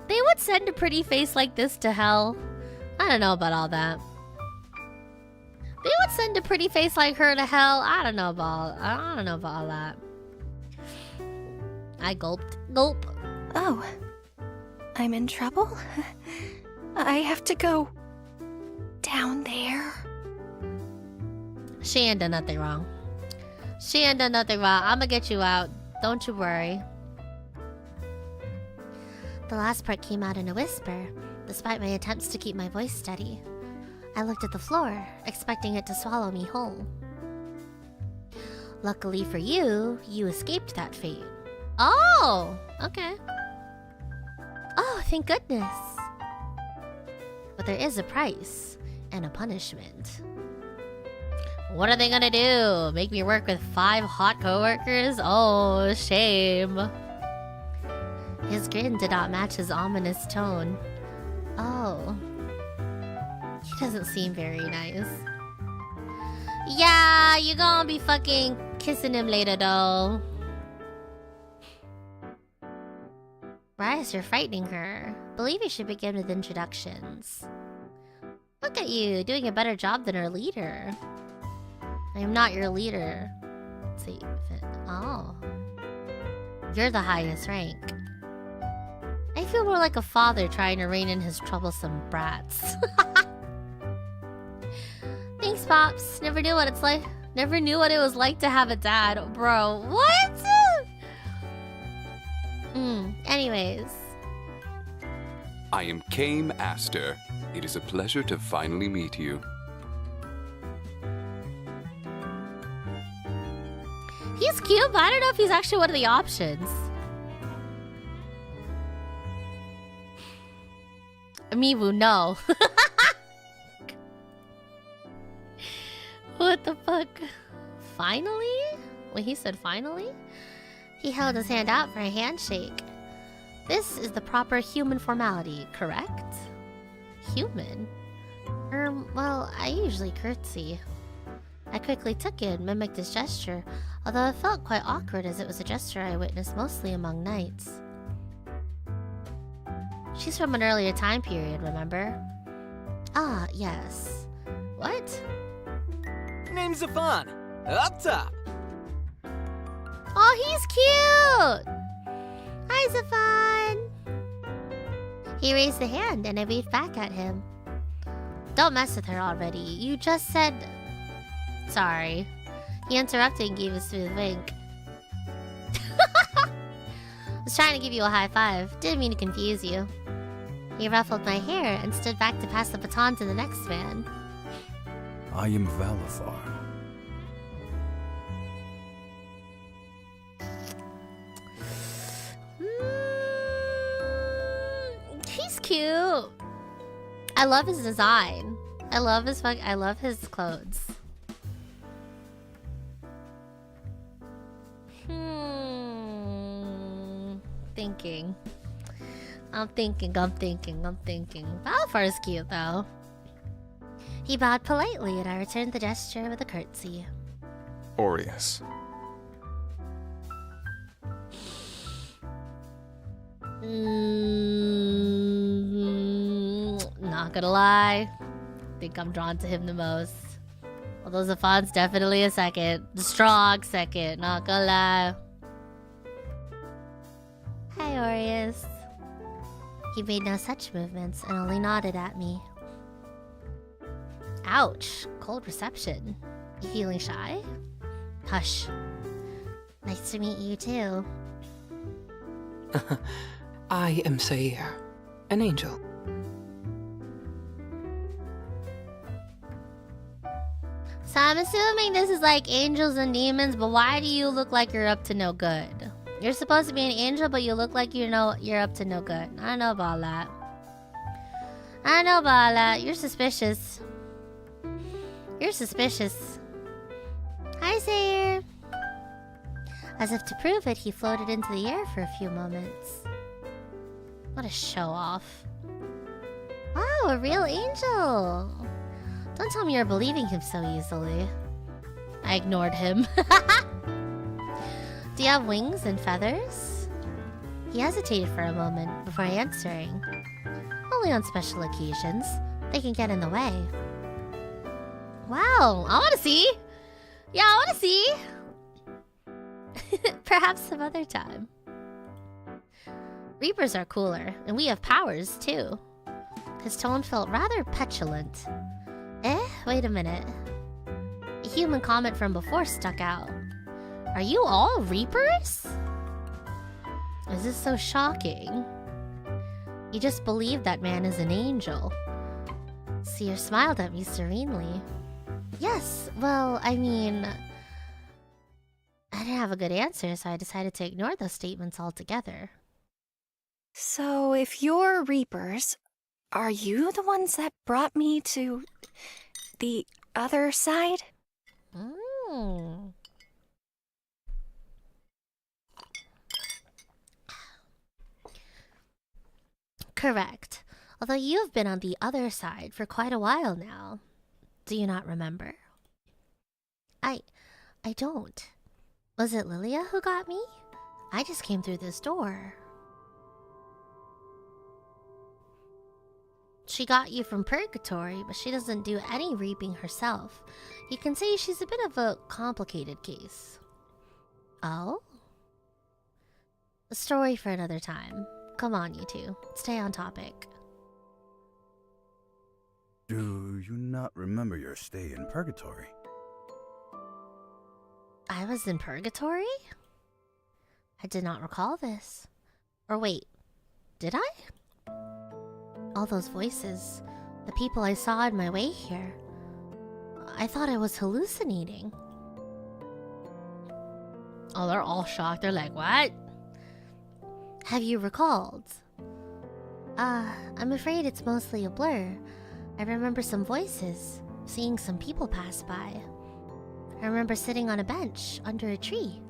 They would send a pretty face like this to hell. I don't know about all that. They would send a pretty face like her to hell. I don't know about all that. I gulped. Gulp. Oh. I'm in trouble? I have to go down there. She ain't done nothing wrong. I'ma get you out. Don't you worry. The last part came out in a whisper, despite my attempts to keep my voice steady. I looked at the floor, expecting it to swallow me whole. Luckily for you, you escaped that fate. Oh! Okay. Oh, thank goodness. But there is a price, and a punishment. What are they gonna do? Make me work with 5 hot coworkers? Oh, shame. His grin did not match his ominous tone. Oh. He doesn't seem very nice. Yeah, you gonna be fucking kissing him later though. Rise, you're frightening her. Believe you should begin with introductions. Look at you, doing a better job than our leader. I am not your leader. Let's see if it... Oh. You're the highest rank. I feel more like a father trying to rein in his troublesome brats. Thanks, Pops. Never knew what it's like. Never knew what it was like to have a dad. Bro, what? Anyways. I am Kame Aster. It is a pleasure to finally meet you. He's cute, but I don't know if he's actually one of the options. Amiibo, no. What the fuck? Finally? When he said finally? He held his hand out for a handshake. This is the proper human formality, correct? Human? Well, I usually curtsy. I quickly took it and mimicked his gesture, although it felt quite awkward as it was a gesture I witnessed mostly among knights. She's from an earlier time period, remember? Ah, yes. What? Name's Zafan. Up top. Oh, he's cute! Hi, Zafan! He raised a hand and I waved back at him. Don't mess with her already. You just said... Sorry. He interrupted and gave a smooth wink. I was trying to give you a high five. Didn't mean to confuse you. He ruffled my hair and stood back to pass the baton to the next man. I am Valafar. He's cute. I love his design. I love his clothes. Thinking. I'm thinking. Valafar is cute though. He bowed politely and I returned the gesture with a curtsy. Aureus. Not gonna lie. Think I'm drawn to him the most. Although Zafan's definitely a second. Strong second, not gonna lie. Hi, Aureus. He made no such movements and only nodded at me. Ouch. Cold reception. You feeling shy? Hush. Nice to meet you too. I am Sair, an angel. So I'm assuming this is like angels and demons, but why do you look like you're up to no good? You're supposed to be an angel, but you look like you're up to no good. I don't know about that. You're suspicious. Hi, Sayer. As if to prove it, he floated into the air for a few moments. What a show-off. Wow, a real angel. Don't tell me you're believing him so easily. I ignored him. Do you have wings and feathers? He hesitated for a moment before answering. Only on special occasions. They can get in the way. Wow, I want to see. Yeah, I want to see. Perhaps some other time. Reapers are cooler, and we have powers too. His tone felt rather petulant. Wait a minute. A human comment from before stuck out. Are you all Reapers? Is this so shocking? You just believe that man is an angel. Seer smiled at me serenely. Yes, well, I mean... I didn't have a good answer, so I decided to ignore those statements altogether. So, if you're Reapers, are you the ones that brought me to the other side? Correct. Although you've been on the other side for quite a while now. Do you not remember? I don't. Was it Lilia who got me? I just came through this door. She got you from purgatory, but she doesn't do any reaping herself. You can say she's a bit of a complicated case. Oh? A story for another time. Come on, you two. Stay on topic. Do you not remember your stay in purgatory? I was in purgatory? I did not recall this. Or wait, did I? All those voices, the people I saw on my way here. I thought I was hallucinating. Oh, they're all shocked. They're like, what? Have you recalled? I'm afraid it's mostly a blur. I remember some voices, seeing some people pass by. I remember sitting on a bench under a tree.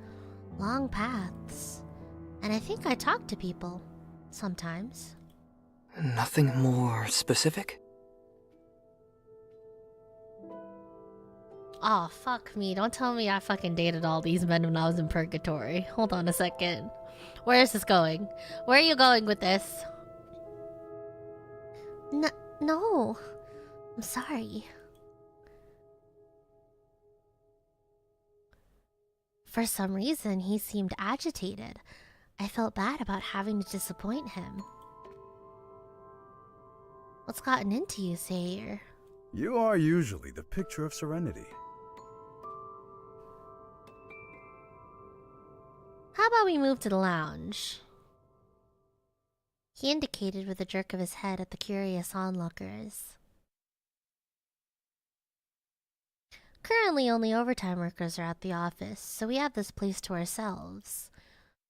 Long paths. And I think I talked to people. Sometimes. Nothing more specific? Oh, fuck me. Don't tell me I fucking dated all these men when I was in purgatory. Hold on a second. Where is this going? Where are you going with this? No. I'm sorry. For some reason, he seemed agitated. I felt bad about having to disappoint him. What's gotten into you, Sayer? You are usually the picture of serenity. How about we move to the lounge? He indicated with a jerk of his head at the curious onlookers. Currently, only overtime workers are at the office, so we have this place to ourselves.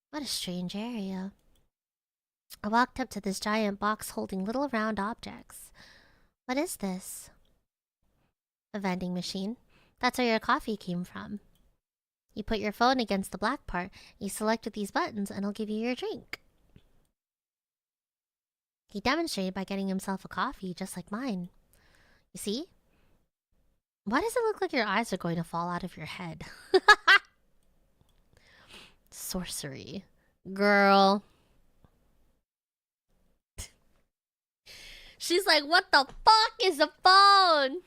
What a strange area. I walked up to this giant box holding little round objects. What is this? A vending machine. That's where your coffee came from. You put your phone against the black part, you select with these buttons, and it'll give you your drink. He demonstrated by getting himself a coffee just like mine. You see? Why does it look like your eyes are going to fall out of your head? Sorcery. Girl. She's like, what the fuck is a phone?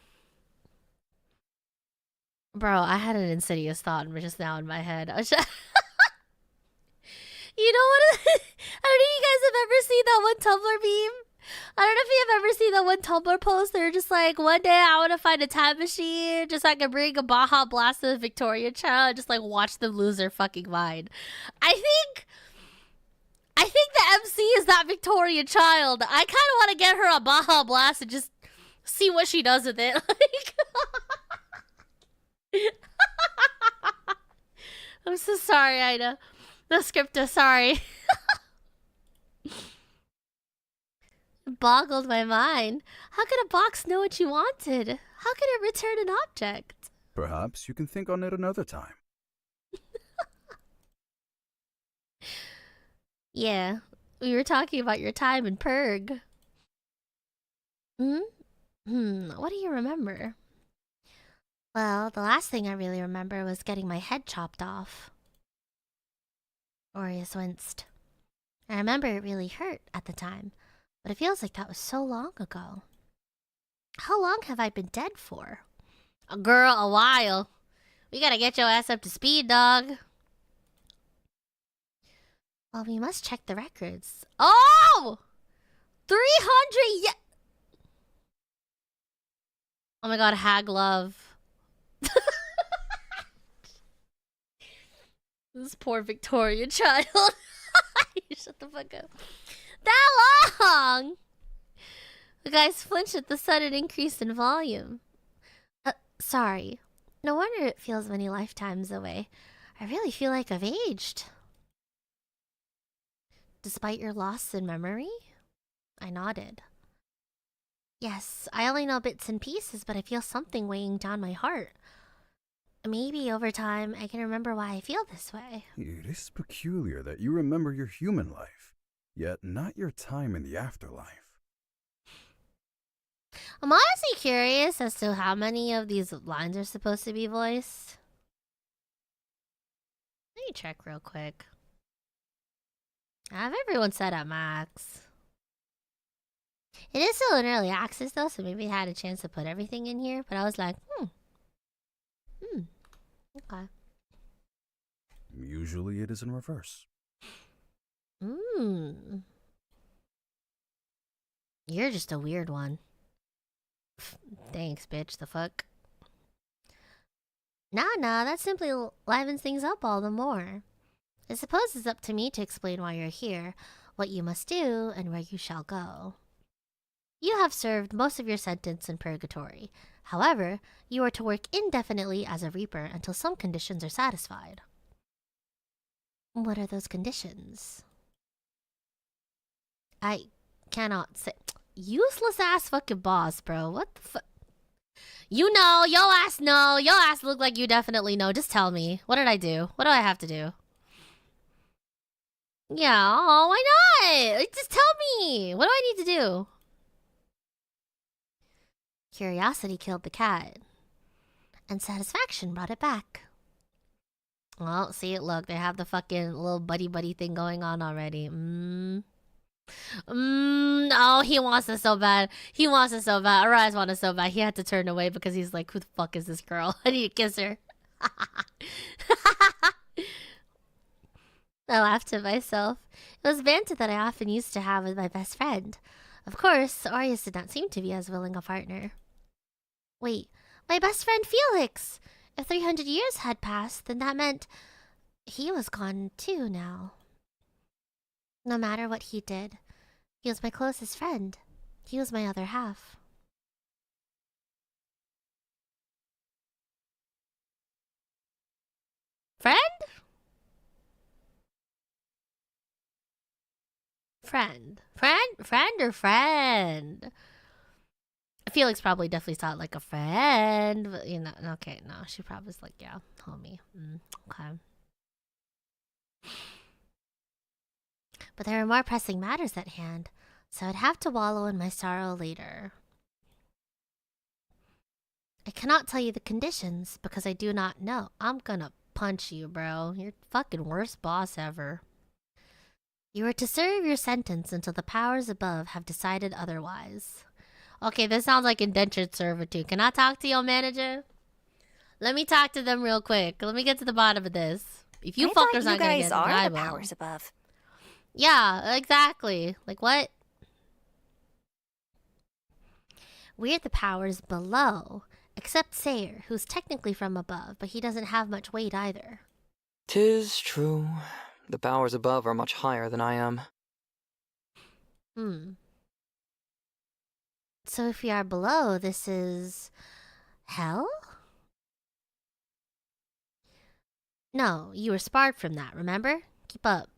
Bro, I had an insidious thought just now in my head. I was just you know what? I don't know if you guys have ever seen that one Tumblr meme. I don't know if you have ever seen that one Tumblr post. They're just like, one day I want to find a time machine just so I can bring a Baja Blast to the Victorian child and just like watch them lose their fucking mind. I think the MC is that Victorian child. I kind of want to get her a Baja Blast and just see what she does with it. Like, I'm so sorry, Ida. The scripter, sorry. It boggled my mind. How could a box know what you wanted? How could it return an object? Perhaps you can think on it another time. Yeah, we were talking about your time in Purg. What do you remember? Well, the last thing I really remember was getting my head chopped off. Aureus winced. I remember it really hurt at the time, but it feels like that was so long ago. How long have I been dead for? A girl, a while. We gotta get your ass up to speed, dog. Well, we must check the records. Oh! 300 Oh my god, hag love. This poor Victorian child. You shut the fuck up. That long! The guys flinched at the sudden increase in volume. Sorry. No wonder it feels many lifetimes away. I really feel like I've aged. Despite your loss in memory? I nodded. Yes, I only know bits and pieces, but I feel something weighing down my heart. Maybe over time, I can remember why I feel this way. It is peculiar that you remember your human life, yet not your time in the afterlife. I'm honestly curious as to how many of these lines are supposed to be voiced. Let me check real quick. I have everyone set at max. It is still in early access though, so maybe I had a chance to put everything in here, but I was like, okay. Usually it is in reverse. You're just a weird one. Thanks, bitch. The fuck? Nah, that simply livens things up all the more. I suppose it's up to me to explain why you're here, what you must do, and where you shall go. You have served most of your sentence in purgatory. However, you are to work indefinitely as a reaper until some conditions are satisfied. What are those conditions? I cannot say. Useless ass fucking boss, bro. What the fuck? You know, yo ass know. Yo ass look like you definitely know. Just tell me. What did I do? What do I have to do? Yeah, oh, why not? Like, just tell me. What do I need to do? Curiosity killed the cat. And satisfaction brought it back. Well, see it, look. They have the fucking little buddy thing going on already. Oh, he wants it so bad. He wants it so bad. Aries wanted it so bad. He had to turn away because he's like, who the fuck is this girl? I need to kiss her. I laughed to myself. It was banter that I often used to have with my best friend. Of course, Aries did not seem to be as willing a partner. Wait, my best friend Felix! If 300 years had passed, then that meant he was gone too now. No matter what he did, he was my closest friend. He was my other half. Friend? Friend or friend? Felix probably definitely saw it like a friend, but you know, okay, no, she probably was like, yeah, homie. Okay. But there are more pressing matters at hand, so I'd have to wallow in my sorrow later. I cannot tell you the conditions because I do not know. I'm gonna punch you, bro. You're fucking worst boss ever. You are to serve your sentence until the powers above have decided otherwise. Okay, this sounds like indentured servitude. Can I talk to your manager? Let me talk to them real quick. Let me get to the bottom of this. If you fuckers aren't gonna get it, I will. Powers above. Yeah, exactly. Like what? We're the powers below. Except Sayer, who's technically from above, but he doesn't have much weight either. 'Tis true. The powers above are much higher than I am. So if we are below, this is... hell? No, you were sparred from that, remember? Keep up.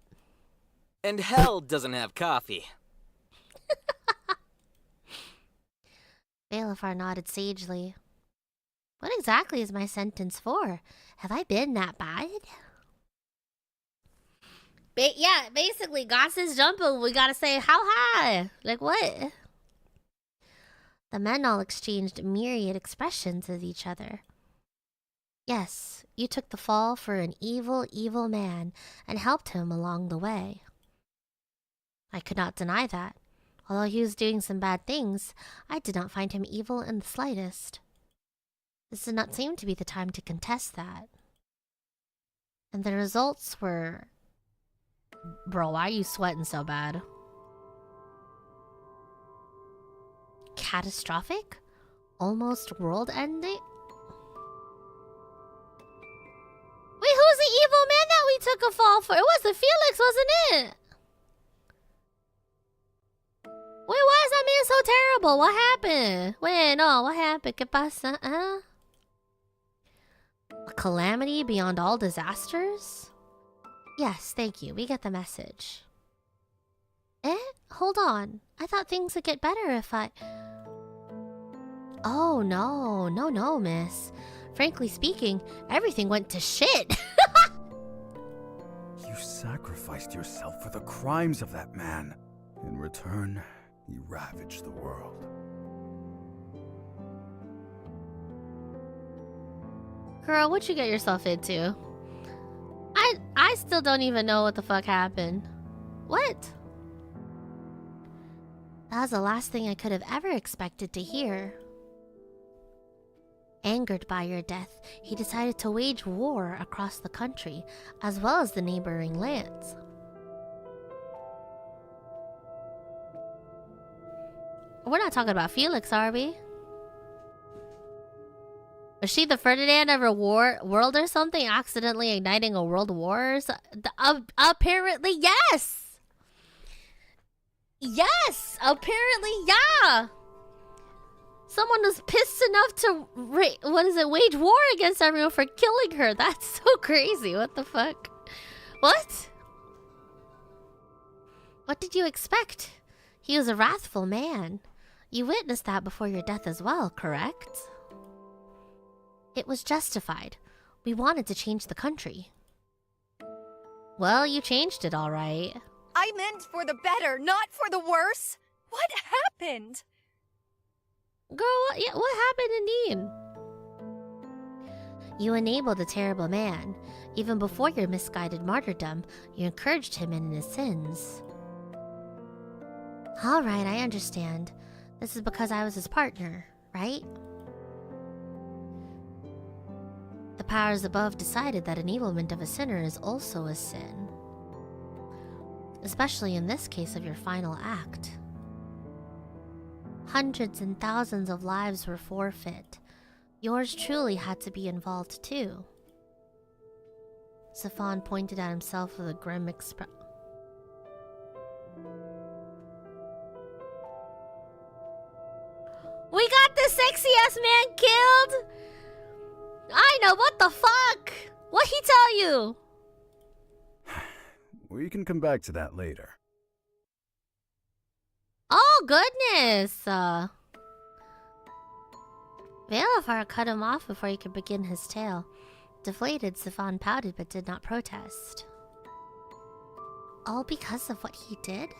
And hell doesn't have coffee. Bailiffar nodded sagely. What exactly is my sentence for? Have I been that bad? Yeah, basically, Goss is jumping. We gotta say, how high? Like, what? The men all exchanged myriad expressions of each other. Yes, you took the fall for an evil, evil man and helped him along the way. I could not deny that. Although he was doing some bad things, I did not find him evil in the slightest. This did not seem to be the time to contest that. And the results were... Bro, why are you sweating so bad? Catastrophic? Almost world-ending? Wait, who's the evil man that we took a fall for? It was the Felix, wasn't it? Wait, why is that man so terrible? What happened? Wait, no, what happened? ¿Qué pasa? A calamity beyond all disasters? Yes, thank you. We get the message. Hold on. I thought things would get better if I... Oh, no, miss. Frankly speaking, everything went to shit. You You sacrificed yourself for the crimes of that man. In return, he ravaged the world. Girl, what you get yourself into? I still don't even know what the fuck happened. What? That was the last thing I could have ever expected to hear. Angered by your death, he decided to wage war across the country, as well as the neighboring lands. We're not talking about Felix, are we? Was she the Ferdinand of a world or something, accidentally igniting a world war? Apparently, yes! Yes! Apparently, yeah! Someone was pissed enough to, wage war against everyone for killing her. That's so crazy. What the fuck? What? What did you expect? He was a wrathful man. You witnessed that before your death as well, correct? It was justified. We wanted to change the country. Well, you changed it all right. I meant for the better, not for the worse. What happened? Girl, what happened indeed? You enabled a terrible man. Even before your misguided martyrdom, you encouraged him in his sins. Alright, I understand. This is because I was his partner, right? The powers above decided that enablement of a sinner is also a sin. Especially in this case of your final act. Hundreds and thousands of lives were forfeit. Yours truly had to be involved too. Stefan pointed at himself with a grim expression. We got the sexiest man killed! I know, what the fuck? What'd he tell you? We can come back to that later. Oh, goodness! Valafar cut him off before he could begin his tale. Deflated, Stefan pouted but did not protest. All because of what he did?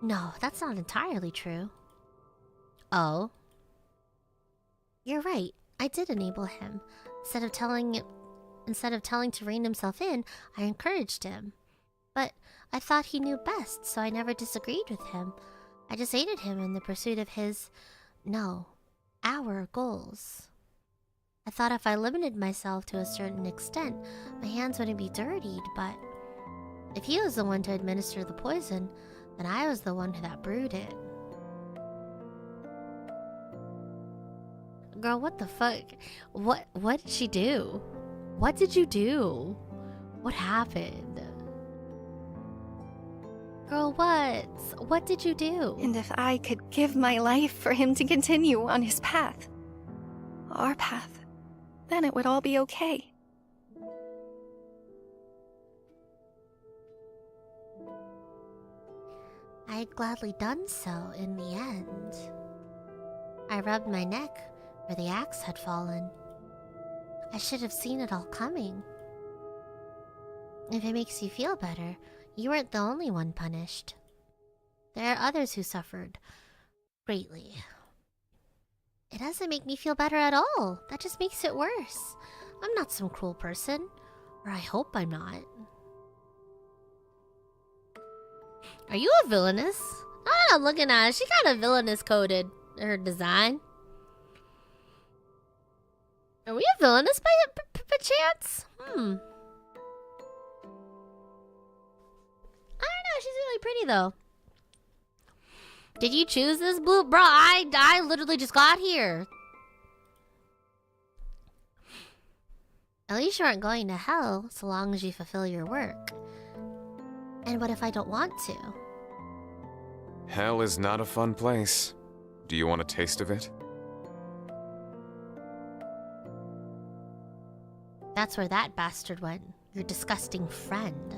No, that's not entirely true. Oh? You're right. I did enable him. Instead of telling to rein himself in, I encouraged him. But I thought he knew best, so I never disagreed with him. I just aided him in the pursuit of our goals. I thought if I limited myself to a certain extent, my hands wouldn't be dirtied, but if he was the one to administer the poison, then I was the one that brewed it. Girl, what the fuck? What did she do? What did you do? What happened? Girl, what did you do? And if I could give my life for him to continue on his path, our path, then it would all be okay. I had gladly done so in the end. I rubbed my neck where the axe had fallen. I should have seen it all coming. If it makes you feel better, you weren't the only one punished. There are others who suffered greatly. It doesn't make me feel better at all. That just makes it worse. I'm not some cruel person. Or I hope I'm not. Are you a villainous? I'm looking at her. She kind of villainous coded. Her design. Are we a villainous by chance? I don't know. She's really pretty though. Did you choose this blue? Bro, I literally just got here. At least you aren't going to hell so long as you fulfill your work. And what if I don't want to? Hell is not a fun place. Do you want a taste of it? That's where that bastard went. Your disgusting friend.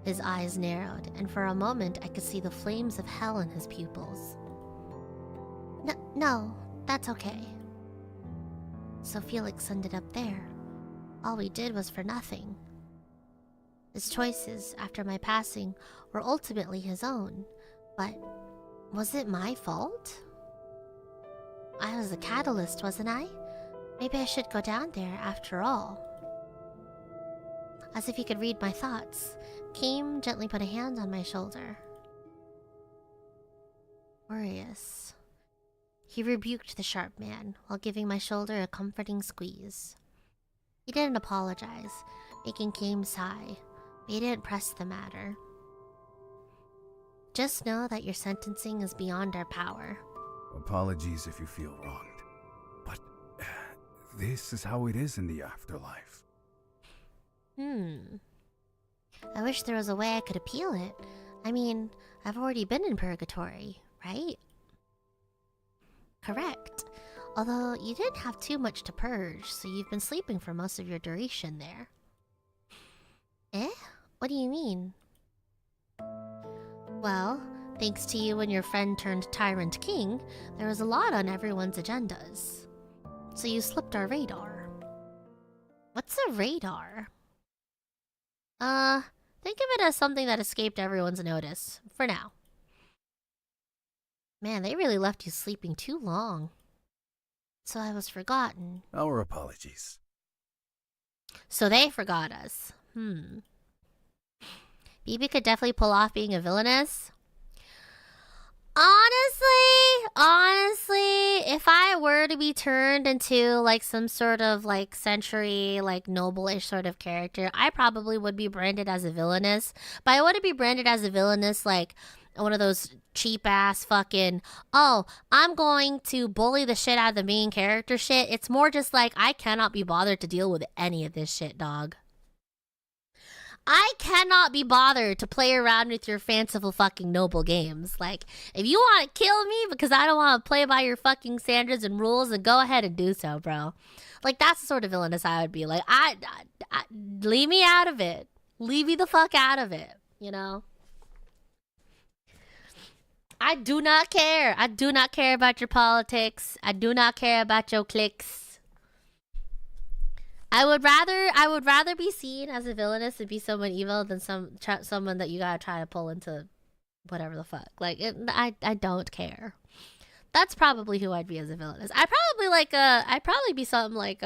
His eyes narrowed, and for a moment I could see the flames of hell in his pupils. No, that's okay. So Felix ended up there. All we did was for nothing. His choices after my passing were ultimately his own, but was it my fault? I was the catalyst, wasn't I? Maybe I should go down there after all. As if he could read my thoughts, Kim gently put a hand on my shoulder. Worrious. He rebuked the sharp man while giving my shoulder a comforting squeeze. He didn't apologize, making Kim sigh, but he didn't press the matter. Just know that your sentencing is beyond our power. Apologies if you feel wronged. But this is how it is in the afterlife. I wish there was a way I could appeal it. I mean, I've already been in purgatory, right? Correct. Although you didn't have too much to purge, so you've been sleeping for most of your duration there. Eh? What do you mean? Well, thanks to you and your friend turned tyrant king, there was a lot on everyone's agendas. So you slipped our radar. What's a radar? Think of it as something that escaped everyone's notice, for now. Man, they really left you sleeping too long. So I was forgotten. Our apologies. So they forgot us. BB could definitely pull off being a villainess. Honestly, if I were to be turned into like some sort of like century, like noble-ish sort of character, I probably would be branded as a villainess. But I wouldn't be branded as a villainess like one of those cheap-ass fucking, oh, I'm going to bully the shit out of the main character shit. It's more just like, I cannot be bothered to deal with any of this shit, dog. I cannot be bothered to play around with your fanciful fucking noble games. Like, if you want to kill me because I don't want to play by your fucking standards and rules, then go ahead and do so, bro. Like, that's the sort of villainess I would be. Like, I leave me out of it. Leave me the fuck out of it, you know? I do not care. I do not care about your politics. I do not care about your cliques. I would rather be seen as a villainess and be someone evil than someone that you gotta try to pull into whatever the fuck. Like, I don't care. That's probably who I'd be as a villainess. I'd probably be something like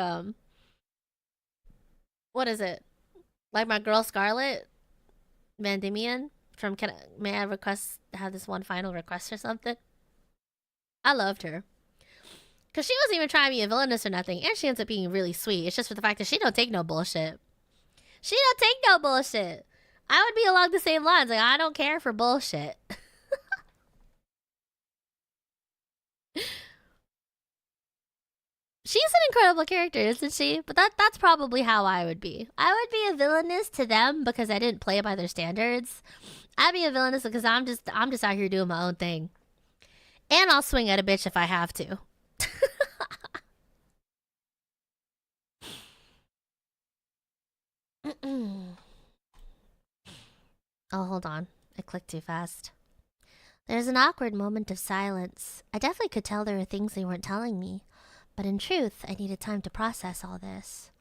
what is it? Like my girl Scarlet Mandimian from May I have this one final request or something? I loved her. Because she wasn't even trying to be a villainess or nothing. And she ends up being really sweet. It's just for the fact that she don't take no bullshit. She don't take no bullshit. I would be along the same lines. Like, I don't care for bullshit. She's an incredible character, isn't she? But that's probably how I would be. I would be a villainess to them because I didn't play by their standards. I'd be a villainess because I'm just out here doing my own thing. And I'll swing at a bitch if I have to. Oh, hold on. I clicked too fast. There's an awkward moment of silence. I definitely could tell there were things they weren't telling me, but in truth, I needed time to process all this.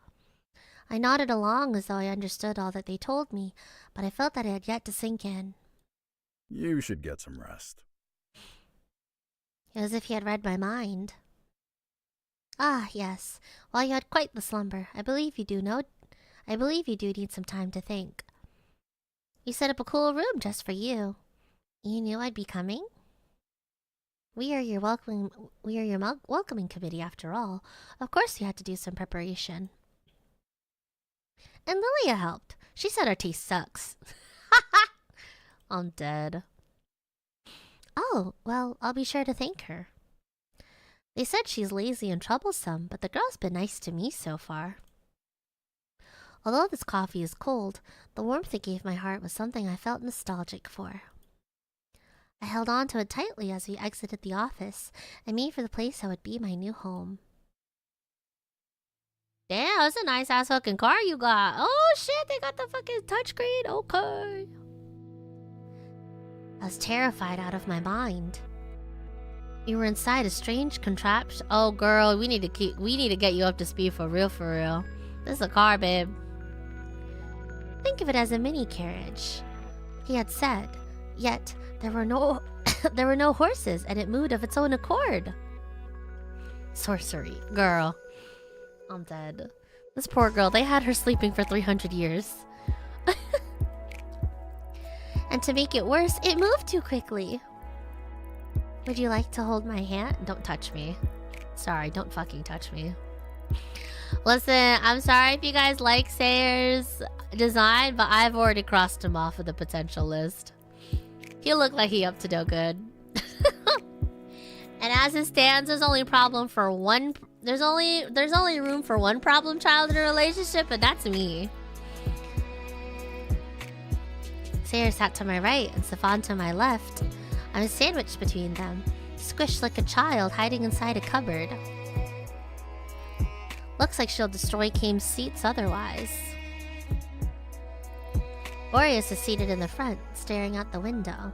I nodded along as though I understood all that they told me, but I felt that it had yet to sink in. You should get some rest. It was as if he had read my mind. Ah, yes. Well, you had quite the slumber. I believe you do need some time to think. You set up a cool room just for you. You knew I'd be coming? We are your welcoming committee after all. Of course you had to do some preparation. And Lilia helped. She said our taste sucks. I'm dead. Oh, well, I'll be sure to thank her. They said she's lazy and troublesome, but the girl's been nice to me so far. Although this coffee is cold, the warmth it gave my heart was something I felt nostalgic for. I held on to it tightly as we exited the office and made for the place that would be my new home. Damn, that's a nice ass fucking car you got. Oh shit, they got the fucking touchscreen. Okay. I was terrified out of my mind. We were inside a strange contraption. Oh girl, we need to get you up to speed for real, for real. This is a car, babe. Think of it as a mini carriage, he had said. Yet there were no there were no horses, and it moved of its own accord. Sorcery, girl. I'm dead. This poor girl, they had her sleeping for 300 years. And to make it worse, it moved too quickly. Would you like to hold my hand? Don't touch me. Sorry, don't fucking touch me. Listen, I'm sorry if you guys like Sayer's design, but I've already crossed him off of the potential list. He looked like he up to no good. And as it stands, there's only problem for one. There's only room for one problem child in a relationship, and that's me. Sayer sat to my right and Stefan to my left. I was sandwiched between them, squished like a child hiding inside a cupboard. Looks like she'll destroy Kame's seats otherwise. Boreas is seated in the front, staring out the window.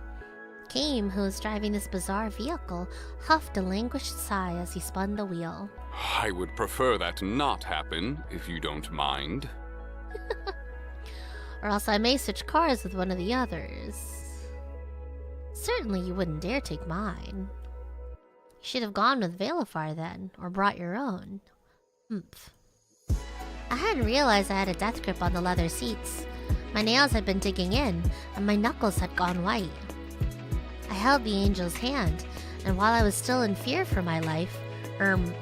Kame, who was driving this bizarre vehicle, huffed a languished sigh as he spun the wheel. I would prefer that not happen, if you don't mind. Or else I may switch cars with one of the others. Certainly you wouldn't dare take mine. You should have gone with Valifar then, or brought your own. Humph. I hadn't realized I had a death grip on the leather seats. My nails had been digging in, and my knuckles had gone white. I held the angel's hand, and while I was still in fear for my life,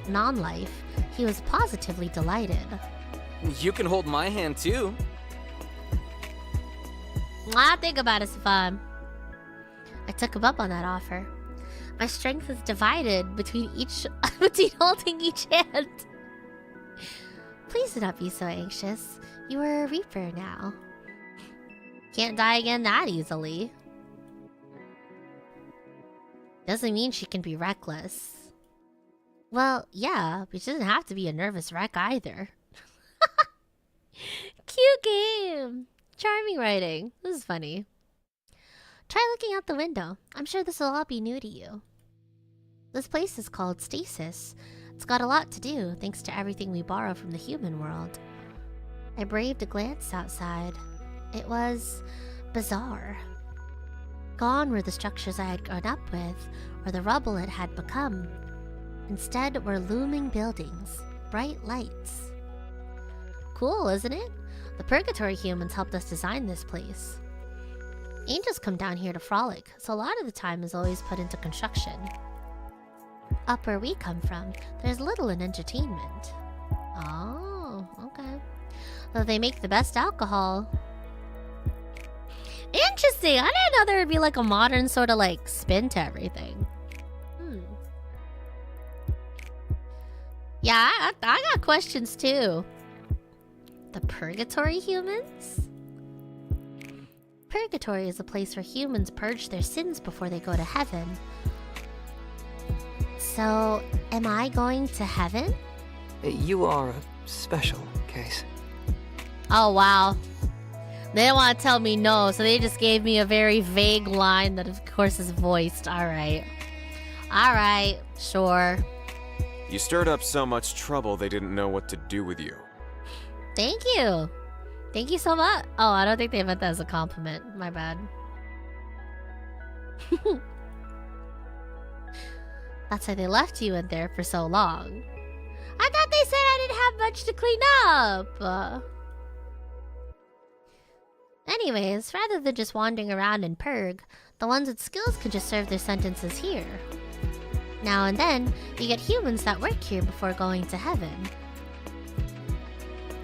non-life, he was positively delighted. You can hold my hand too. Think about it, Stefan. I took him up on that offer. My strength is divided between holding each hand. Please do not be so anxious. You are a Reaper now. Can't die again that easily. Doesn't mean she can be reckless. Well, yeah, but she doesn't have to be a nervous wreck either. Cute game! Charming writing. This is funny. Try looking out the window. I'm sure this will all be new to you. This place is called Stasis. It's got a lot to do, thanks to everything we borrow from the human world. I braved a glance outside. It was bizarre. Gone were the structures I had grown up with, or the rubble it had become. Instead were looming buildings, bright lights. Cool, isn't it? The Purgatory humans helped us design this place. Angels come down here to frolic, so a lot of the time is always put into construction. Up where we come from, there's little in entertainment. Oh, okay. Though they make the best alcohol. Interesting! I didn't know there would be like a modern sort of like spin to everything. Yeah, I got questions too. The Purgatory humans? Purgatory is a place where humans purge their sins before they go to heaven. So, am I going to heaven? You are a special case. Oh, wow. They didn't want to tell me no, so they just gave me a very vague line that of course is voiced. Alright. Alright, sure. You stirred up so much trouble they didn't know what to do with you. Thank you. Thank you so much. Oh, I don't think they meant that as a compliment. My bad. That's why they left you in there for so long. I thought they said I didn't have much to clean up. Anyways, rather than just wandering around in Purg, the ones with skills can just serve their sentences here. Now and then, you get humans that work here before going to heaven.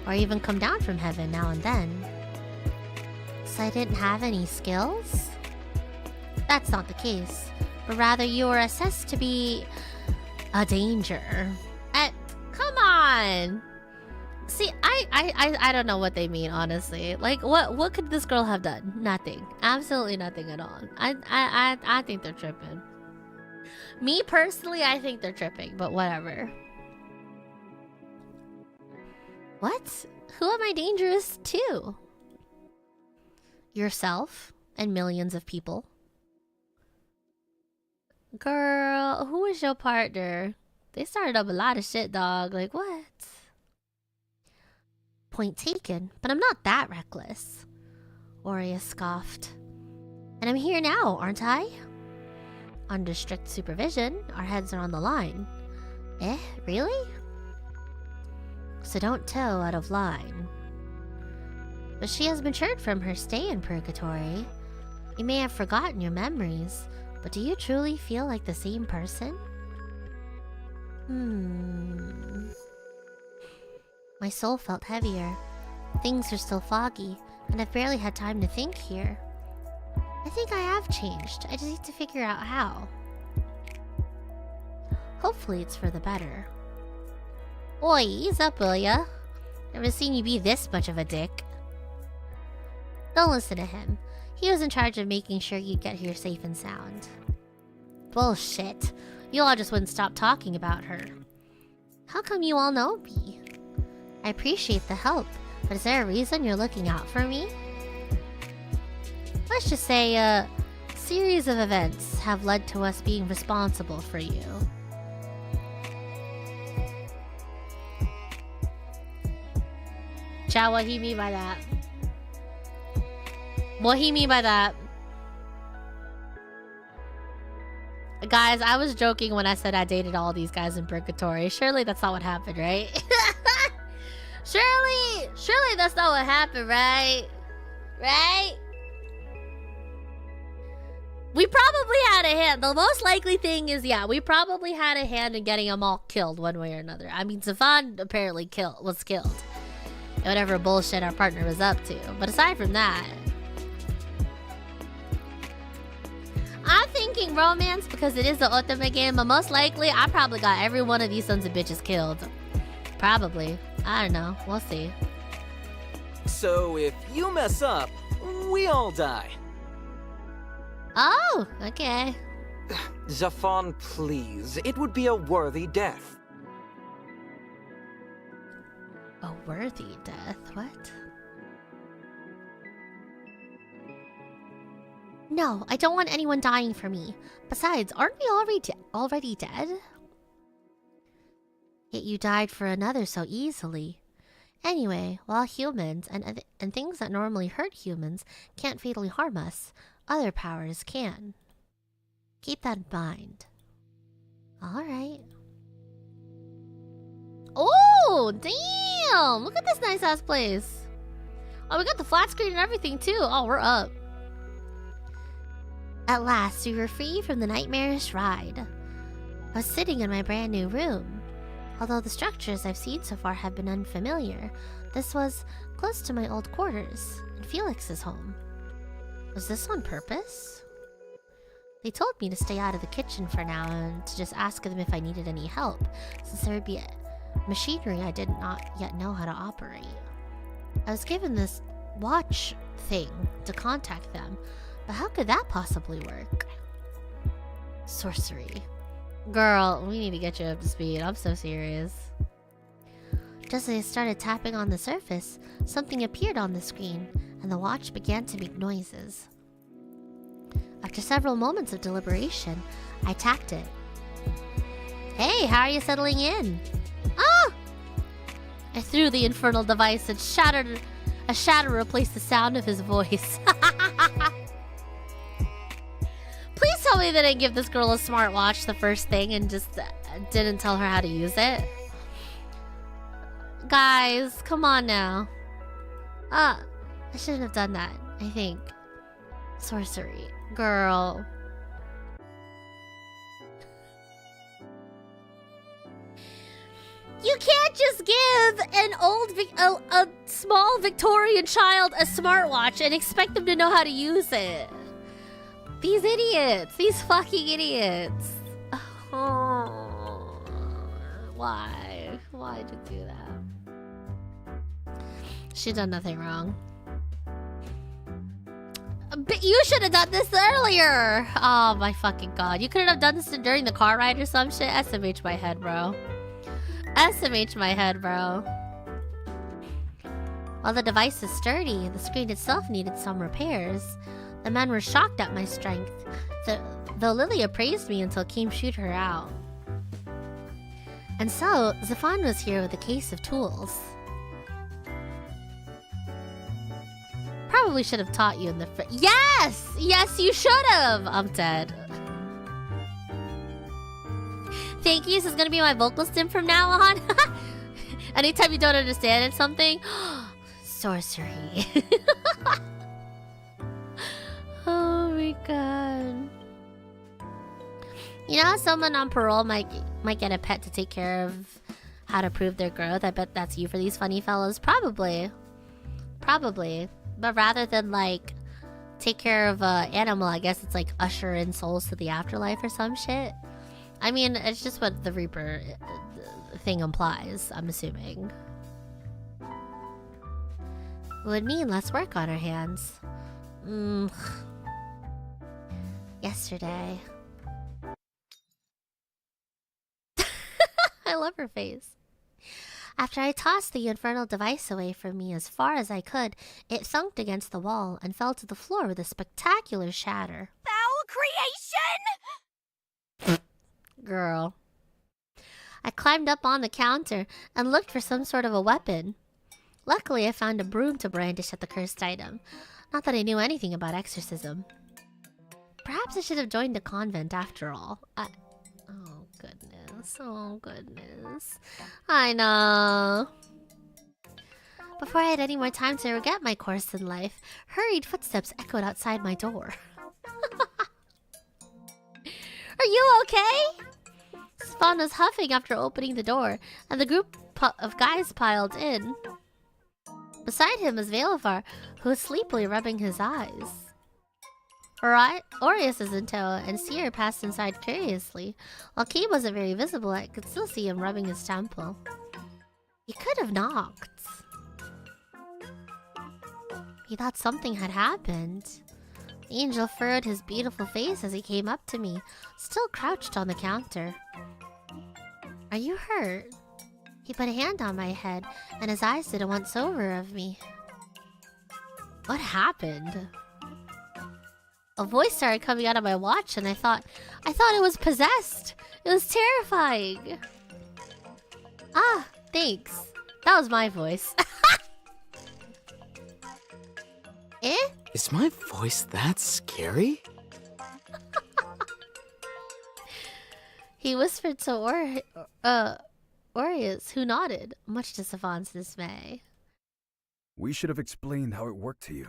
Or even come down from heaven now and then. So I didn't have any skills? That's not the case, but rather you were assessed to be a danger. Come on! See, I don't know what they mean, honestly. Like, what could this girl have done? Nothing. Absolutely nothing at all. I think they're tripping. Me personally, I think they're tripping, but whatever. What? Who am I dangerous to? Yourself and millions of people. Girl, who is your partner? They started up a lot of shit, dog. Like, what? Point taken, but I'm not that reckless. Aurea scoffed. And I'm here now, aren't I? Under strict supervision, our heads are on the line. Eh, really? So don't tell out of line. But she has matured from her stay in purgatory. You may have forgotten your memories, but do you truly feel like the same person? My soul felt heavier. Things are still foggy, and I've barely had time to think here. I think I have changed. I just need to figure out how. Hopefully it's for the better. Oi, ease up, will ya? Never seen you be this much of a dick. Don't listen to him. He was in charge of making sure you'd get here safe and sound. Bullshit. You all just wouldn't stop talking about her. How come you all know me? I appreciate the help, but is there a reason you're looking out for me? Let's just say a series of events have led to us being responsible for you. Chow, what he mean by that? What he mean by that? Guys, I was joking when I said I dated all these guys in purgatory. Surely that's not what happened, right? Surely that's not what happened, right? Right? We probably had a hand. The most likely thing is, yeah, we probably had a hand in getting them all killed one way or another. I mean, Stefan apparently was killed. Whatever bullshit our partner was up to. But aside from that, I'm thinking romance because it is the otome game, but most likely I probably got every one of these sons of bitches killed. Probably. I don't know. We'll see. So if you mess up, we all die. Oh, okay. Zafan, please. It would be a worthy death. A worthy death? What? No, I don't want anyone dying for me. Besides, aren't we already dead? Yet you died for another so easily. Anyway, while humans and things that normally hurt humans can't fatally harm us, other powers can. Keep that in mind. Alright. Oh, damn! Look at this nice ass place. Oh, we got the flat screen and everything too. Oh, we're up. At last, we were free from the nightmarish ride. I was sitting in my brand new room. Although the structures I've seen so far have been unfamiliar, this was close to my old quarters and Felix's home. Was this on purpose? They told me to stay out of the kitchen for now and to just ask them if I needed any help, since there would be machinery I did not yet know how to operate. I was given this watch thing to contact them, but how could that possibly work? Sorcery. Girl, we need to get you up to speed. I'm so serious. Just as I started tapping on the surface, something appeared on the screen, and the watch began to make noises. After several moments of deliberation, I tapped it. Hey, how are you settling in? Ah! I threw the infernal device and a shatter replaced the sound of his voice. Please tell me they didn't give this girl a smartwatch the first thing and just didn't tell her how to use it. Guys, come on now. I shouldn't have done that, I think. Sorcery. Girl. You can't just give a small Victorian child a smartwatch and expect them to know how to use it. These idiots. These fucking idiots. Oh, why? Why'd you do that? She done nothing wrong. But you should have done this earlier. Oh my fucking god. You couldn't have done this during the car ride or some shit. SMH my head, bro. SMH my head, bro. While the device is sturdy, the screen itself needed some repairs. The men were shocked at my strength, though Lilia praised me until Keem shooed her out. And so, Zafan was here with a case of tools. probably should have taught you in the Yes! Yes, you should have! I'm dead. Thank you. This is gonna be my vocal stim from now on. Anytime you don't understand something. Sorcery. Oh my god. You know how someone on parole might get a pet to take care of how to prove their growth? I bet that's you for these funny fellows. Probably. Probably. But rather than like take care of an animal, I guess it's like usher in souls to the afterlife or some shit. I mean, it's just what the Reaper thing implies, I'm assuming. It would mean less work on our hands. Yesterday. I love her face. After I tossed the infernal device away from me as far as I could, it thunked against the wall and fell to the floor with a spectacular shatter. Foul creation! Girl. I climbed up on the counter and looked for some sort of a weapon. Luckily, I found a broom to brandish at the cursed item. Not that I knew anything about exorcism. Perhaps I should have joined a convent after all. Oh, goodness. Oh, goodness. I know. Before I had any more time to regret my course in life, hurried footsteps echoed outside my door. Are you okay? Spawn was huffing after opening the door, and the group of guys piled in. Beside him was Velafar, who was sleepily rubbing his eyes. Aureus is in tow, and Seer passed inside curiously. While Key wasn't very visible, I could still see him rubbing his temple. He could have knocked. He thought something had happened. The angel furrowed his beautiful face as he came up to me, still crouched on the counter. Are you hurt? He put a hand on my head, and his eyes did a once-over of me. What happened? A voice started coming out of my watch, and I thought it was possessed. It was terrifying. Ah, thanks. That was my voice. Eh? Is my voice that scary? He whispered to Aureus, who nodded, much to Savant's dismay. We should have explained how it worked to you.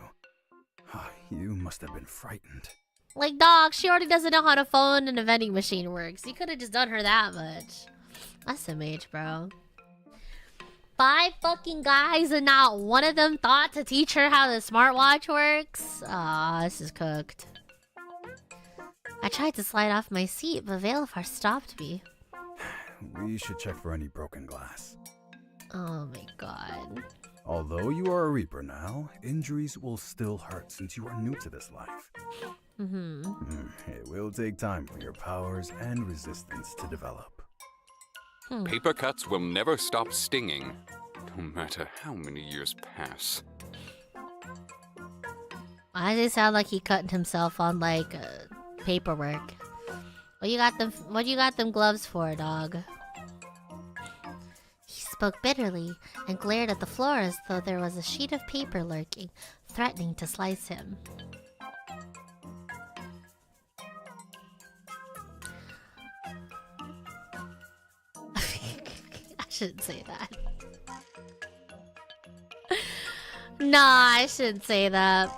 You must have been frightened. Like, dog, she already doesn't know how to phone and a vending machine works. You could have just done her that much. That's some age, bro. 5 fucking guys and not one of them thought to teach her how the smartwatch works? Aw, this is cooked. I tried to slide off my seat, but Velafar stopped me. We should check for any broken glass. Oh my god. Although you are a Reaper now, injuries will still hurt since you are new to this life. It will take time for your powers and resistance to develop. Paper cuts will never stop stinging, no matter how many years pass. Why does it sound like he cut himself on, like, paperwork? What you got them gloves for, dog? He spoke bitterly and glared at the floor as though there was a sheet of paper lurking, threatening to slice him. I shouldn't say that. Nah, I shouldn't say that.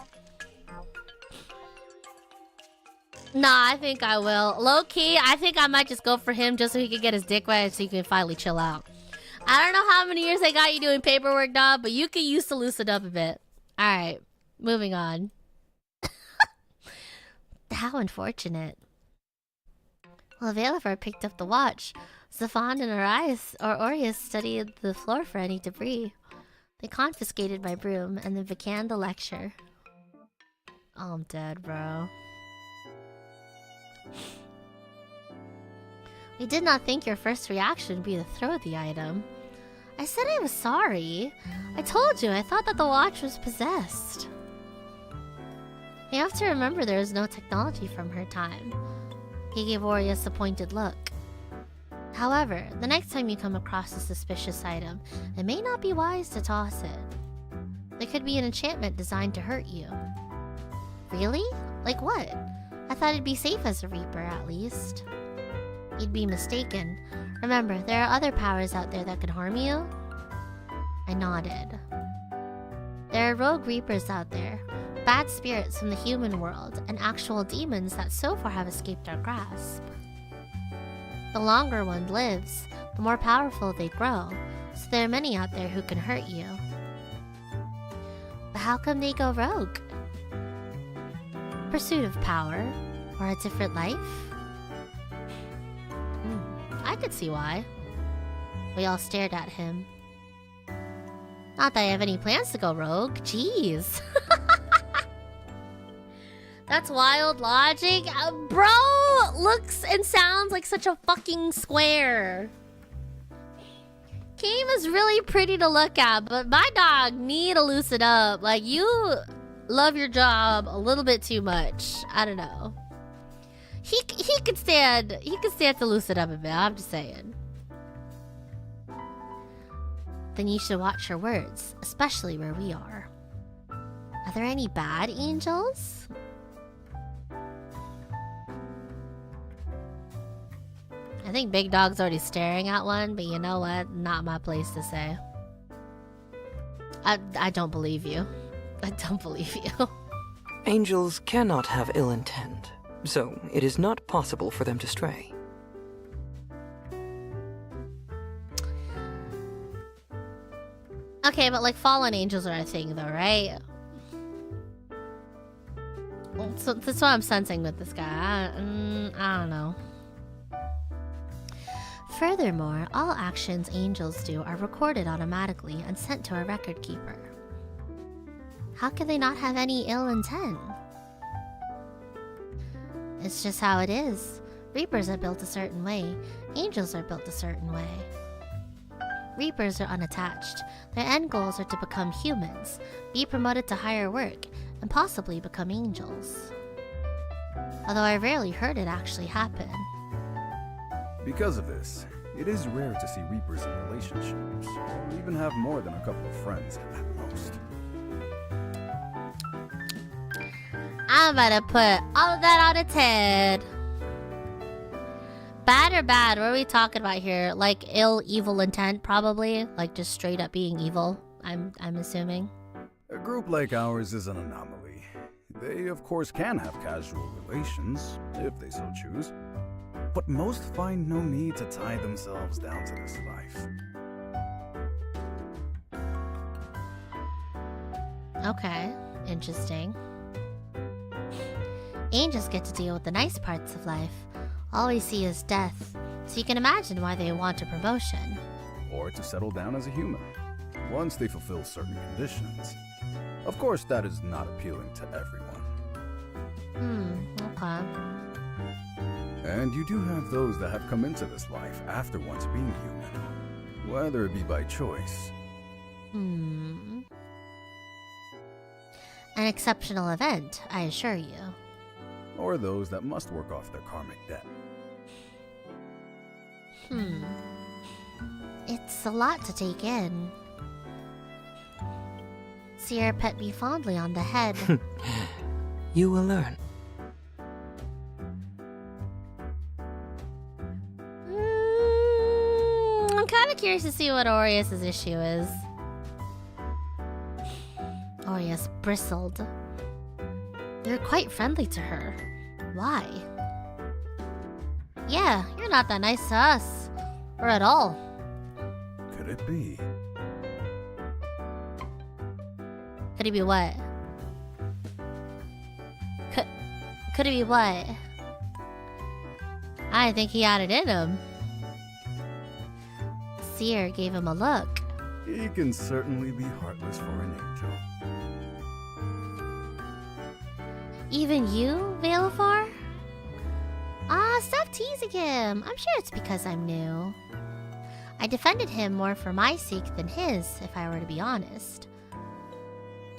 Nah, I think I will. Low-key, I think I might just go for him just so he can get his dick wet so he can finally chill out. I don't know how many years they got you doing paperwork, dog, but you could use to loosen up a bit. Alright, moving on. How unfortunate. While Velafar picked up the watch, Zafan and Aureus studied the floor for any debris. They confiscated my broom and then began the lecture. Oh, I'm dead, bro. We did not think your first reaction would be to throw the item. I said I was sorry. I told you I thought that the watch was possessed. You have to remember there is no technology from her time. He gave Aureus a pointed look. However, the next time you come across a suspicious item, it may not be wise to toss it. They could be an enchantment designed to hurt you. Really? Like what? I thought it'd be safe as a Reaper, at least. You'd be mistaken. Remember, there are other powers out there that can harm you? I nodded. There are rogue Reapers out there, bad spirits from the human world, and actual demons that so far have escaped our grasp. The longer one lives, the more powerful they grow, so there are many out there who can hurt you. But how come they go rogue? Pursuit of power, or a different life? I could see why. We all stared at him. Not that I have any plans to go rogue. Jeez. That's wild logic. Bro looks and sounds like such a fucking square. Game is really pretty to look at, but my dog need to loosen up. Like, you love your job a little bit too much. I don't know. He could stand to loosen up a bit. I'm just saying. Then you should watch your words, especially where we are. Are there any bad angels? I think Big Dog's already staring at one, but you know what? Not my place to say. I don't believe you. I don't believe you. Angels cannot have ill intent, so it is not possible for them to stray. Okay, but like fallen angels are a thing though, right? So that's what I'm sensing with this guy. I don't know. Furthermore, all actions angels do are recorded automatically and sent to a record keeper. How can they not have any ill intent? It's just how it is. Reapers are built a certain way. Angels are built a certain way. Reapers are unattached. Their end goals are to become humans, be promoted to higher work, and possibly become angels. Although I rarely heard it actually happen. Because of this, it is rare to see Reapers in relationships, or even have more than a couple of friends at most. I'm about to put all of that on its head. Bad or bad? What are we talking about here? Like evil intent, probably? Like just straight up being evil, I'm assuming. A group like ours is an anomaly. They, of course, can have casual relations, if they so choose. But most find no need to tie themselves down to this life. Okay, interesting. Angels get to deal with the nice parts of life. All we see is death, so you can imagine why they want a promotion. Or to settle down as a human, once they fulfill certain conditions. Of course, that is not appealing to everyone. Okay. And you do have those that have come into this life after once being human, whether it be by choice. An exceptional event, I assure you. Or those that must work off their karmic debt. It's a lot to take in. Sierra pet me fondly on the head. You will learn. I'm kind of curious to see what Aureus' issue is. Aureus bristled. You're quite friendly to her. Why? Yeah, you're not that nice to us. Or at all. Could it be? Could it be what? Could it be what? I think he had it in him. Seer gave him a look. He can certainly be heartless for an angel. Even you, Veilafar? Stop teasing him. I'm sure it's because I'm new. I defended him more for my sake than his, if I were to be honest.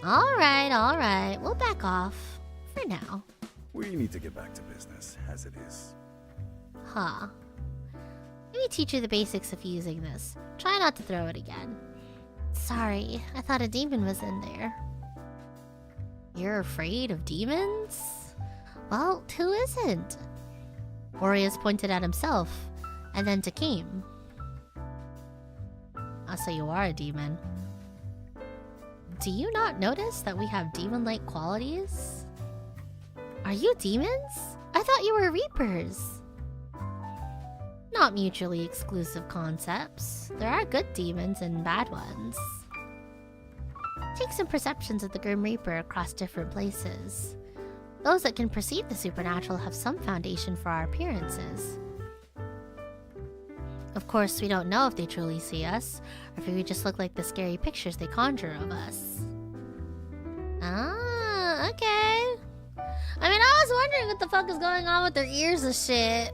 Alright. We'll back off. For now. We need to get back to business, as it is. Huh. Let me teach you the basics of using this. Try not to throw it again. Sorry, I thought a demon was in there. You're afraid of demons? Well, who isn't? Aureus pointed at himself, and then to Kim. Oh, so you are a demon. Do you not notice that we have demon-like qualities? Are you demons? I thought you were reapers. Not mutually exclusive concepts. There are good demons and bad ones. Take some perceptions of the Grim Reaper across different places. Those that can perceive the supernatural have some foundation for our appearances. Of course, we don't know if they truly see us, or if we just look like the scary pictures they conjure of us. Ah, okay. I mean, I was wondering what the fuck is going on with their ears and shit.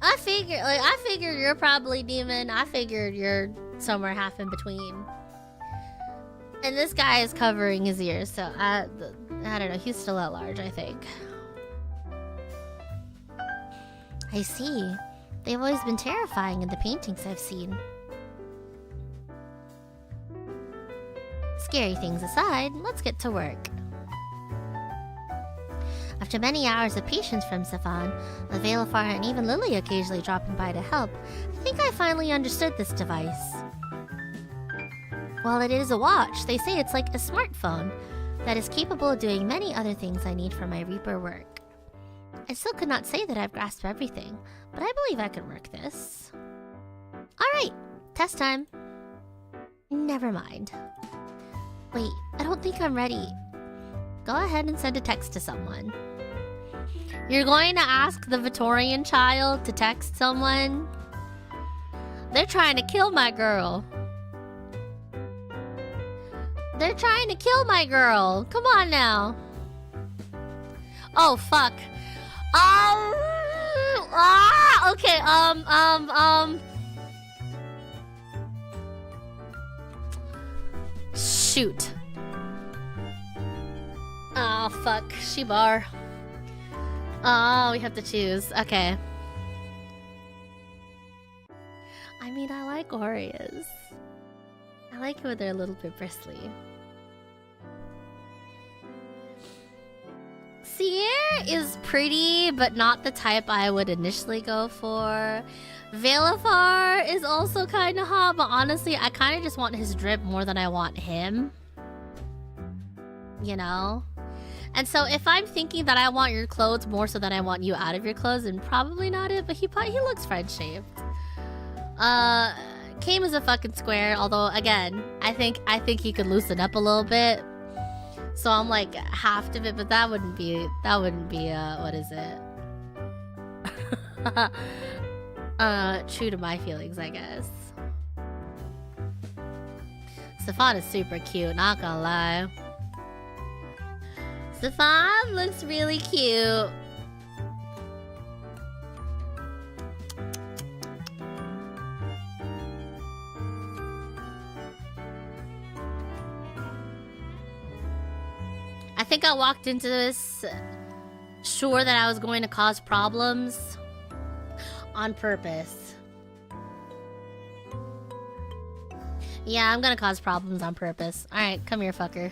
I figured you're probably demon. I figured you're somewhere half in between. And this guy is covering his ears, so I don't know. He's still at large, I think. I see. They've always been terrifying in the paintings I've seen. Scary things aside, let's get to work. After many hours of patience from Stefan, with Valafar and even Lily occasionally dropping by to help, I think I finally understood this device. While it is a watch, they say it's like a smartphone that is capable of doing many other things I need for my Reaper work. I still could not say that I've grasped everything, but I believe I could work this. Alright, test time. Never mind. Wait, I don't think I'm ready. Go ahead and send a text to someone. You're going to ask the Victorian child to text someone? They're trying to kill my girl. They're trying to kill my girl. Come on now. Oh, fuck. Okay, shoot. Oh, fuck. Shibar. Oh, we have to choose. Okay. I mean, I like Oreos. I like it when they're a little bit bristly. Sierra is pretty, but not the type I would initially go for. Valafar is also kind of hot, but honestly, I kind of just want his drip more than I want him. You know? And so if I'm thinking that I want your clothes more so than I want you out of your clothes, then probably not it, but he looks friend-shaped. Kame is a fucking square, although again, I think he could loosen up a little bit. So I'm like half of it, but that wouldn't be what is it? True to my feelings, I guess. Stefan is super cute, not gonna lie. Stefan looks really cute. I think I walked into this sure that I was going to cause problems on purpose. Yeah, I'm gonna cause problems on purpose. Alright, come here, fucker.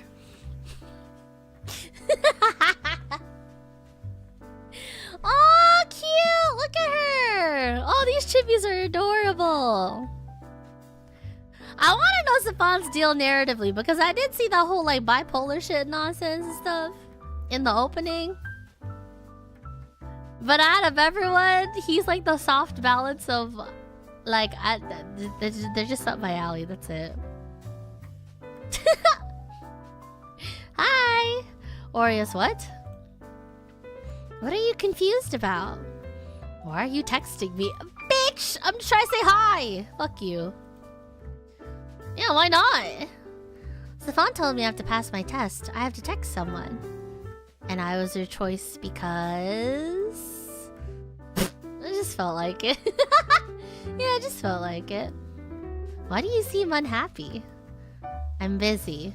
Oh, cute! Look at her! Oh, these chippies are adorable. I want to know Stefan's deal narratively, because I did see that whole like bipolar shit nonsense and stuff in the opening. But out of everyone, he's like the soft balance of like they're just up my alley. That's it. Hi, Aureus. What? What are you confused about? Why are you texting me, bitch? I'm just trying to say hi. Fuck you. Yeah, why not? Stefan told me I have to pass my test. I have to text someone. And I was your choice because... I just felt like it. Yeah, I just felt like it. Why do you seem unhappy? I'm busy.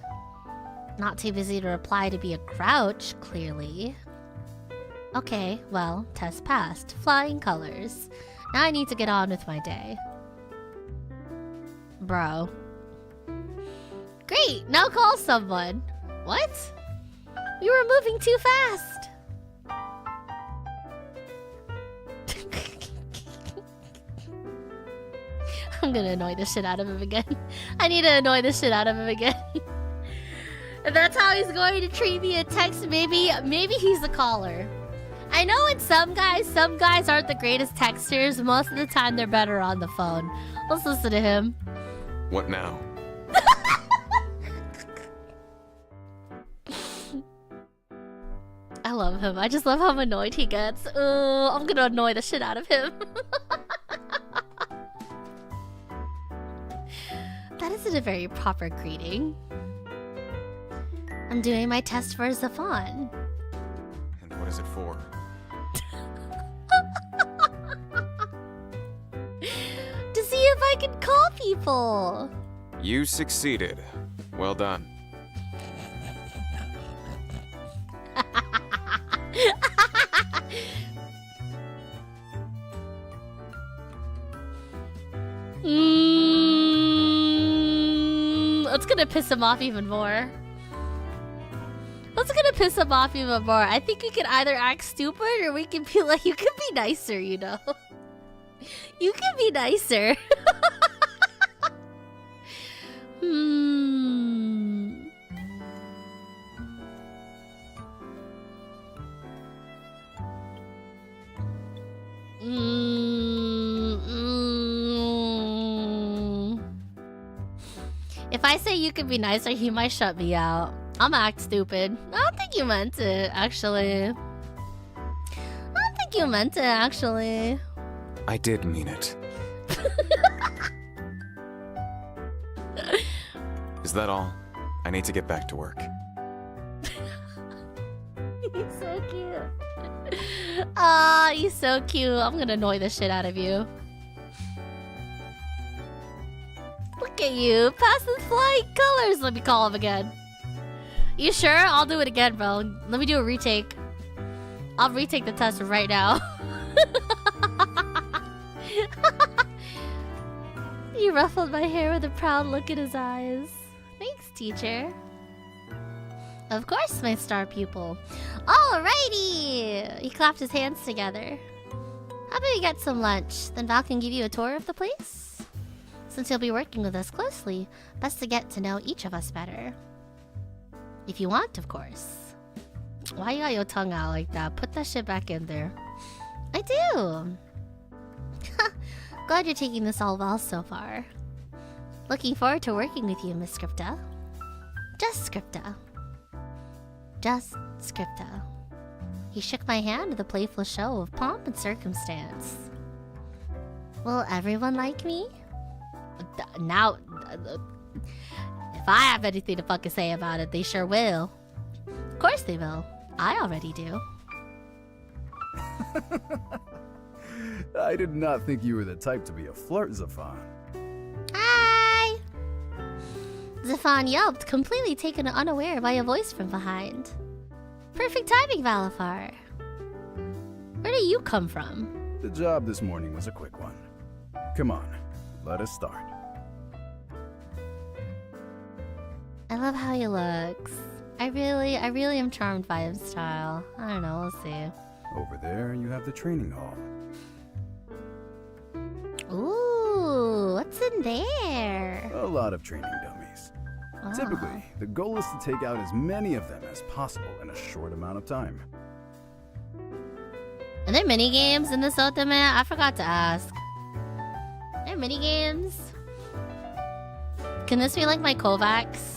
Not too busy to reply to be a grouch, clearly. Okay, well, test passed. Flying colors. Now I need to get on with my day. Bro. Great, now call someone. What? We were moving too fast. I'm gonna annoy the shit out of him again. I need to annoy the shit out of him again. If that's how he's going to treat me in text, maybe he's a caller. I know in some guys aren't the greatest texters. Most of the time they're better on the phone. Let's listen to him. What now? I love him. I just love how annoyed he gets. I'm gonna annoy the shit out of him. That isn't a very proper greeting. I'm doing my test for Zafan. And what is it for? To see if I can call people. You succeeded. Well done. It's gonna piss him off even more. What's gonna piss him off even more? I think we can either act stupid or we can be like, you can be nicer, you know? You can be nicer. If I say you can be nicer, he might shut me out. I'm gonna act stupid. I don't think you meant it, actually. I did mean it. Is that all? I need to get back to work. He's so cute. Ah, he's so cute. I'm gonna annoy the shit out of you. Look at you, passing flying colors. Let me call him again. You sure? I'll do it again, bro. Let me do a retake. I'll retake the test right now. He ruffled my hair with a proud look in his eyes. Thanks, teacher. Of course, my star pupil. Alrighty! He clapped his hands together. How about we get some lunch? Then Val can give you a tour of the place? Since you'll be working with us closely, best to get to know each of us better. If you want, of course. Why you got your tongue out like that? Put that shit back in there. I do! Glad you're taking this all well so far. Looking forward to working with you, Miss Scripta. Just Scripta. Just Scripta. He shook my hand with a playful show of pomp and circumstance. Will everyone like me? Now, if I have anything to fucking say about it, they sure will. Of course they will. I already do. I did not think you were the type to be a flirt, Zafan. Hi! Zafan yelped, completely taken unaware by a voice from behind. Perfect timing, Valafar. Where do you come from? The job this morning was a quick one. Come on, let us start. I love how he looks. I really am charmed by his style. I don't know, we'll see. Over there, you have the training hall. Ooh, what's in there? A lot of training dummies. Oh. Typically, the goal is to take out as many of them as possible in a short amount of time. Are there mini games in this otome? I forgot to ask. Are there mini games? Can this be like my Kovacs?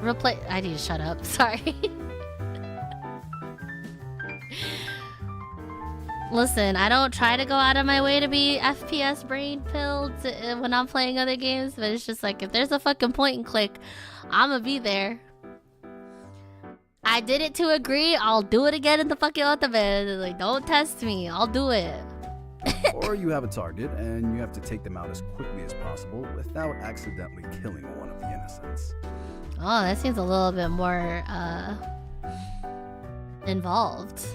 I need to shut up. Sorry. Listen, I don't try to go out of my way to be FPS brain pilled when I'm playing other games, but it's just like if there's a fucking point and click, I'ma be there. I did it to agree. I'll do it again in the fucking otome. Like, don't test me. I'll do it. Or you have a target and you have to take them out as quickly as possible without accidentally killing one of the innocents. Oh, that seems a little bit more involved.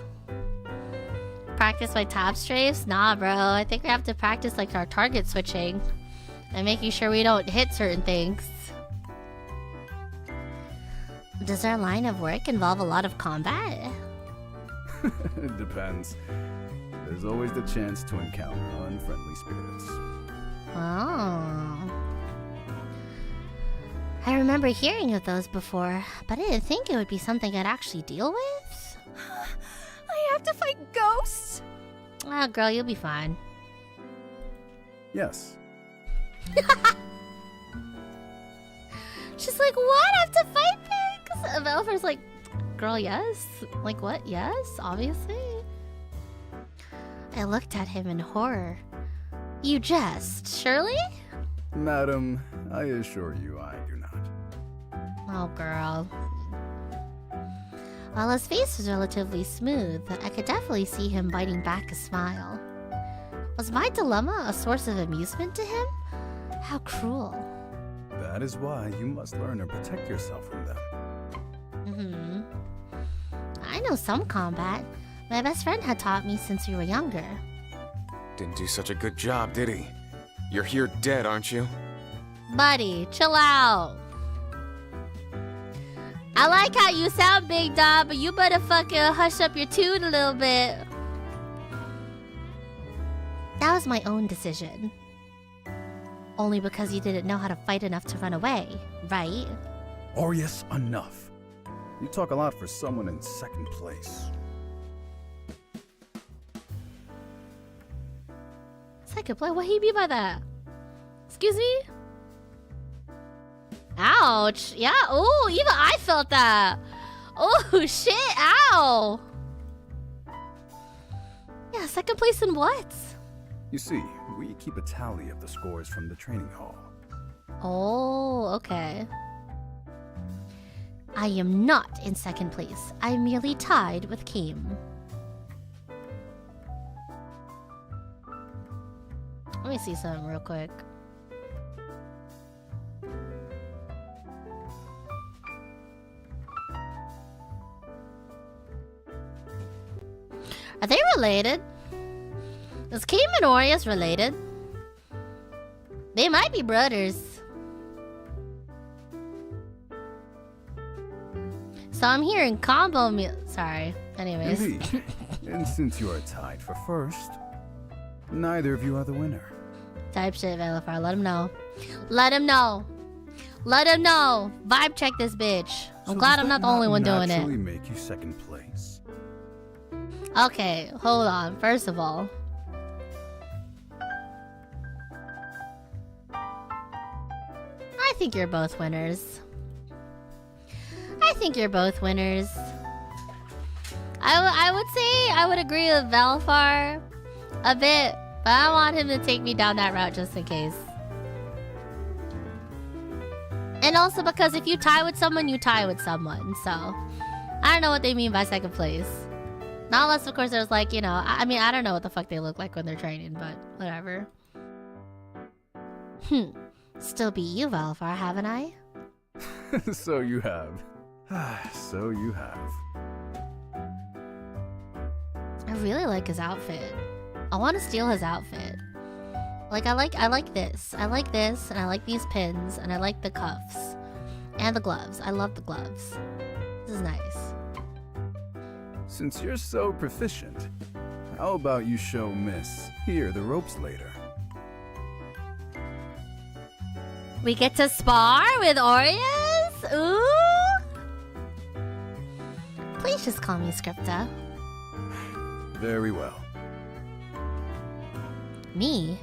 Practice my tab strafes? Nah, bro. I think we have to practice like our target switching and making sure we don't hit certain things. Does our line of work involve a lot of combat? It depends. There's always the chance to encounter unfriendly spirits. Oh. I remember hearing of those before, but I didn't think it would be something I'd actually deal with. I have to fight ghosts? Ah, girl, you'll be fine. Yes. She's like, what? I have to fight pigs? Velfer's like, girl, yes? Like, what? Yes, obviously. I looked at him in horror. You jest, surely? Madam, I assure you I do not. Oh, girl. While his face was relatively smooth, I could definitely see him biting back a smile. Was my dilemma a source of amusement to him? How cruel. That is why you must learn to protect yourself from them. I know some combat. My best friend had taught me since we were younger. Didn't do such a good job, did he? You're here dead, aren't you? Buddy, chill out. I like how you sound, big dog, but you better fucking hush up your tune a little bit. That was my own decision. Only because you didn't know how to fight enough to run away, right? Aureus, enough. You talk a lot for someone in second place. Second play? What do you mean by that? Excuse me? Ouch. Yeah, ooh, even I felt that. Oh, shit, ow. Yeah, second place in what? You see, we keep a tally of the scores from the training hall. Oh, okay. I am not in second place. I'm merely tied with Kim. Let me see something real quick. Are they related? Is Kim and Aureus related? They might be brothers. So I'm hearing combo sorry. Anyways. Indeed. And since you are tied for first, neither of you are the winner. Type shit, Velifar. Let him know. Let him know. Let him know. Vibe check this bitch. I'm glad I'm not the only one doing it. Naturally make you second place. Okay, hold on. First of all, I think you're both winners. I think you're both winners. I would say I would agree with Velifar a bit, but I want him to take me down that route just in case. And also because if you tie with someone, you tie with someone. So, I don't know what they mean by second place. Not unless, of course, there's like, you know, I mean, I don't know what the fuck they look like when they're training, but whatever. Still beat you, Velifar, haven't I? So you have. So you have. I really like his outfit. I want to steal his outfit. Like, I like this. I like this, and I like these pins, and I like the cuffs. And the gloves. I love the gloves. This is nice. Since you're so proficient, how about you show Miss here the ropes later? We get to spar with Aureus? Ooh! Please just call me Scripta. Very well. Me?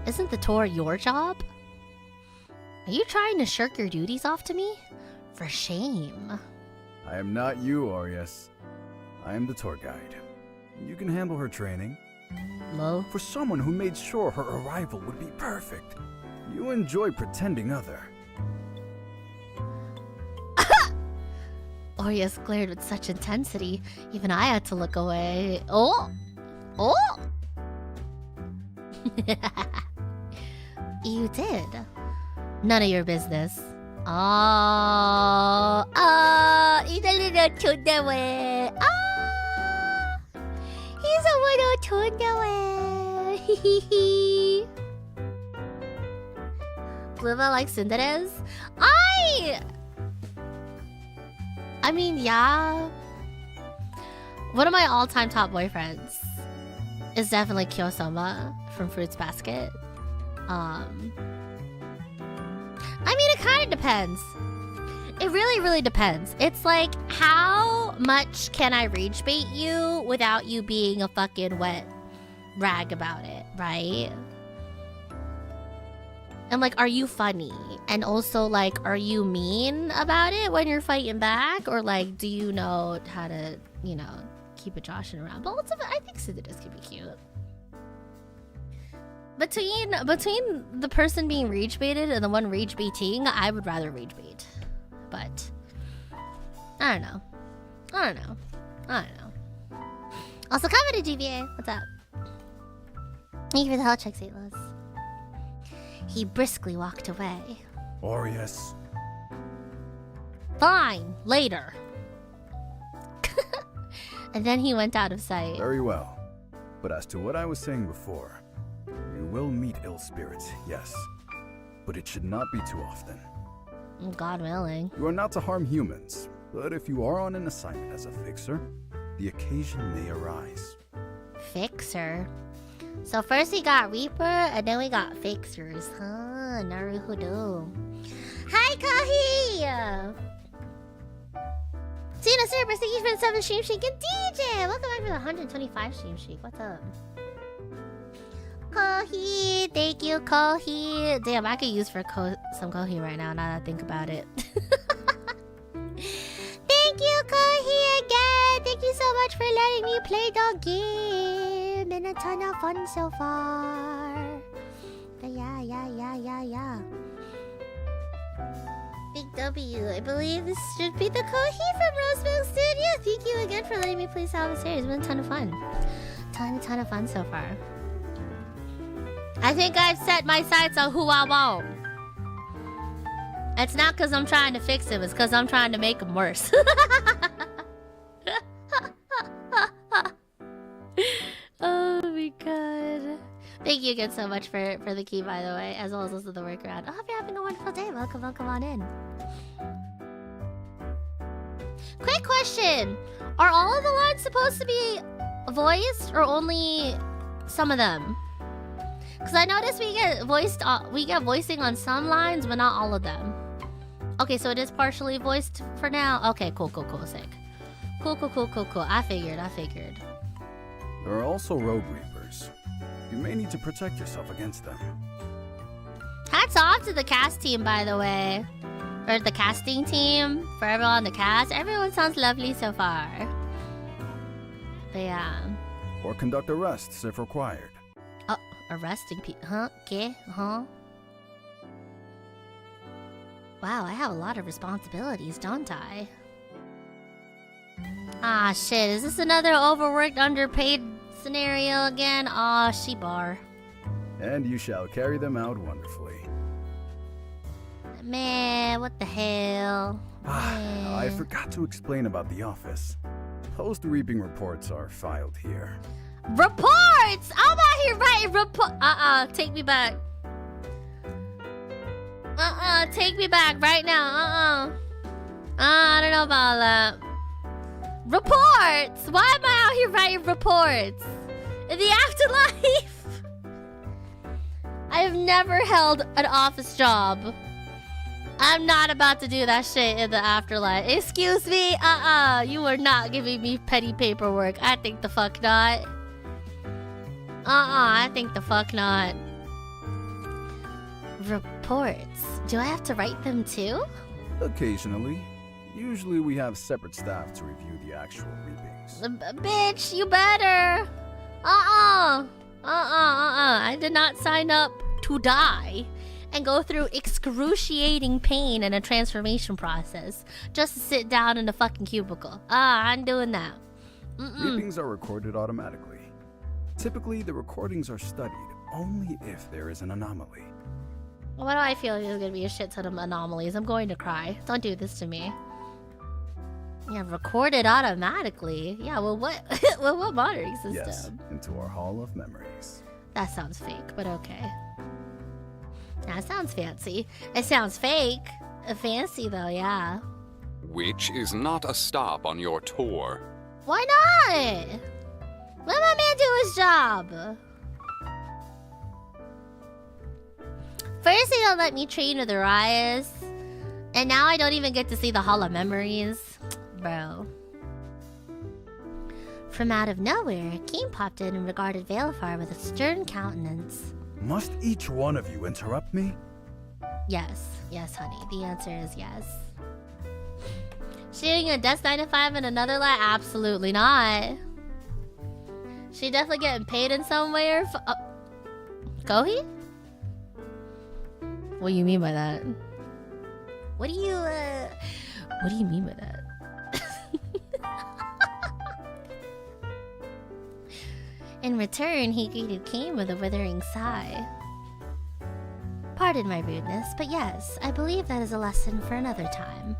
Isn't the tour your job? Are you trying to shirk your duties off to me? For shame. I am not you, Aureus. I am the tour guide. You can handle her training. Low. For someone who made sure her arrival would be perfect, you enjoy pretending other. Aureus glared with such intensity, even I had to look away. Oh! Oh! You did. None of your business. Oh, he's a little turned away. He's a little turned away. Bluebell like Cinderes? I mean, yeah. One of my all-time top boyfriends is definitely Kyosoma from Fruits Basket. I mean, it kind of depends. It really, really depends. It's like, how much can I rage bait you without you being a fucking wet rag about it, right? And like, are you funny? And also like, are you mean about it when you're fighting back? Or like, do you know how to, you know, keep it joshing around? But ultimately, I think Sudokus can be cute. Between the person being rage baited and the one rage baiting, I would rather rage bait. But I don't know. Also, coming to GBA. What's up? Thank you for the hell check, St. Louis. He briskly walked away. Aureus. Fine, later. And then he went out of sight. Very well. But as to what I was saying before, you will meet ill spirits, yes. But it should not be too often. God willing. You are not to harm humans, but if you are on an assignment as a fixer, the occasion may arise. Fixer? So first we got Reaper, and then we got Fixers. Huh, naruhodo. Hi, Kahi! Tina Cerberus, thank you for the 7 stream streak. And DJ! Welcome back to the 125 stream streak. What's up? Kohi! Thank you, Kohi! Damn, I could use for some Kohi right now that I think about it. Thank you, Kohi, again! Thank you so much for letting me play the game! Been a ton of fun so far. But yeah. Big W, I believe this should be the Kohi from Rosemilk Studio. Thank you again for letting me play Salvus here. It's been a ton of fun. Ton of fun so far. I think I've set my sights on who I want. It's not because I'm trying to fix him, it's because I'm trying to make him worse. Oh my god. Thank you again so much for the key, by the way, as well as also the workaround. I hope you're having a wonderful day. Welcome on in. Quick question. Are all of the lines supposed to be voiced or only some of them? Because I noticed we get voicing on some lines, but not all of them. Okay, so it is partially voiced for now. Okay, cool, sick. Cool. I figured. There are also rogue reapers. You may need to protect yourself against them. Hats off to the cast team, by the way. Or the casting team. For everyone on the cast. Everyone sounds lovely so far. But yeah. Or conduct arrests if required. Oh, arresting people. Huh? Okay, Wow, I have a lot of responsibilities, don't I? Ah, shit. Is this another overworked, underpaid scenario again? Aw, she-bar. And you shall carry them out wonderfully. Man, what the hell? I forgot to explain about the office. Post-reaping reports are filed here. Reports! I'm out here writing take me back. Take me back right now. I don't know about that. Reports! Why am I out here writing reports? In the afterlife? I have never held an office job. I'm not about to do that shit in the afterlife. Excuse me? You are not giving me petty paperwork. I think the fuck not. I think the fuck not. Reports. Do I have to write them too? Occasionally. Usually we have separate staff to review the actual reapings. Bitch, you better. I did not sign up to die and go through excruciating pain and a transformation process just to sit down in a fucking cubicle. I'm doing that. Reapings are recorded automatically. Typically, the recordings are studied only if there is an anomaly. Why do I feel there's gonna be a shit ton of anomalies? I'm going to cry. Don't do this to me. Yeah, recorded automatically. Yeah, well, what monitoring system? Yes, into our Hall of Memories. That sounds fake, but okay. That sounds fancy. It sounds fake. Fancy, though, yeah. which is not a stop on your tour. Why not? Let my man do his job. First they don't let me train with Arias, and now I don't even get to see the Hall of Memories. Bro. From out of nowhere, Keen popped in and regarded Veilfire with a stern countenance. Must each one of you interrupt me? Yes. Yes, honey. The answer is yes. She doing a Desk 9 to 5 in another life? Absolutely not. She definitely getting paid in some way or... Gohi? What do you mean by that? What do you mean by that? In return, he greeted Kane with a withering sigh. Pardon my rudeness, but yes, I believe that is a lesson for another time.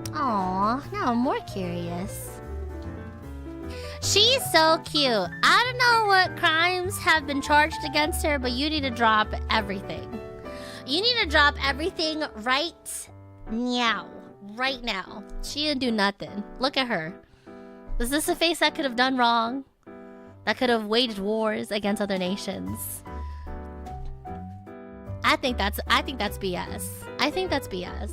Aww, now I'm more curious. She's so cute. I don't know what crimes have been charged against her, but you need to drop everything. You need to drop everything right now. Right now. She didn't do nothing. Look at her. Is this a face that could have done wrong? That could have waged wars against other nations? I think that's BS. I think that's BS.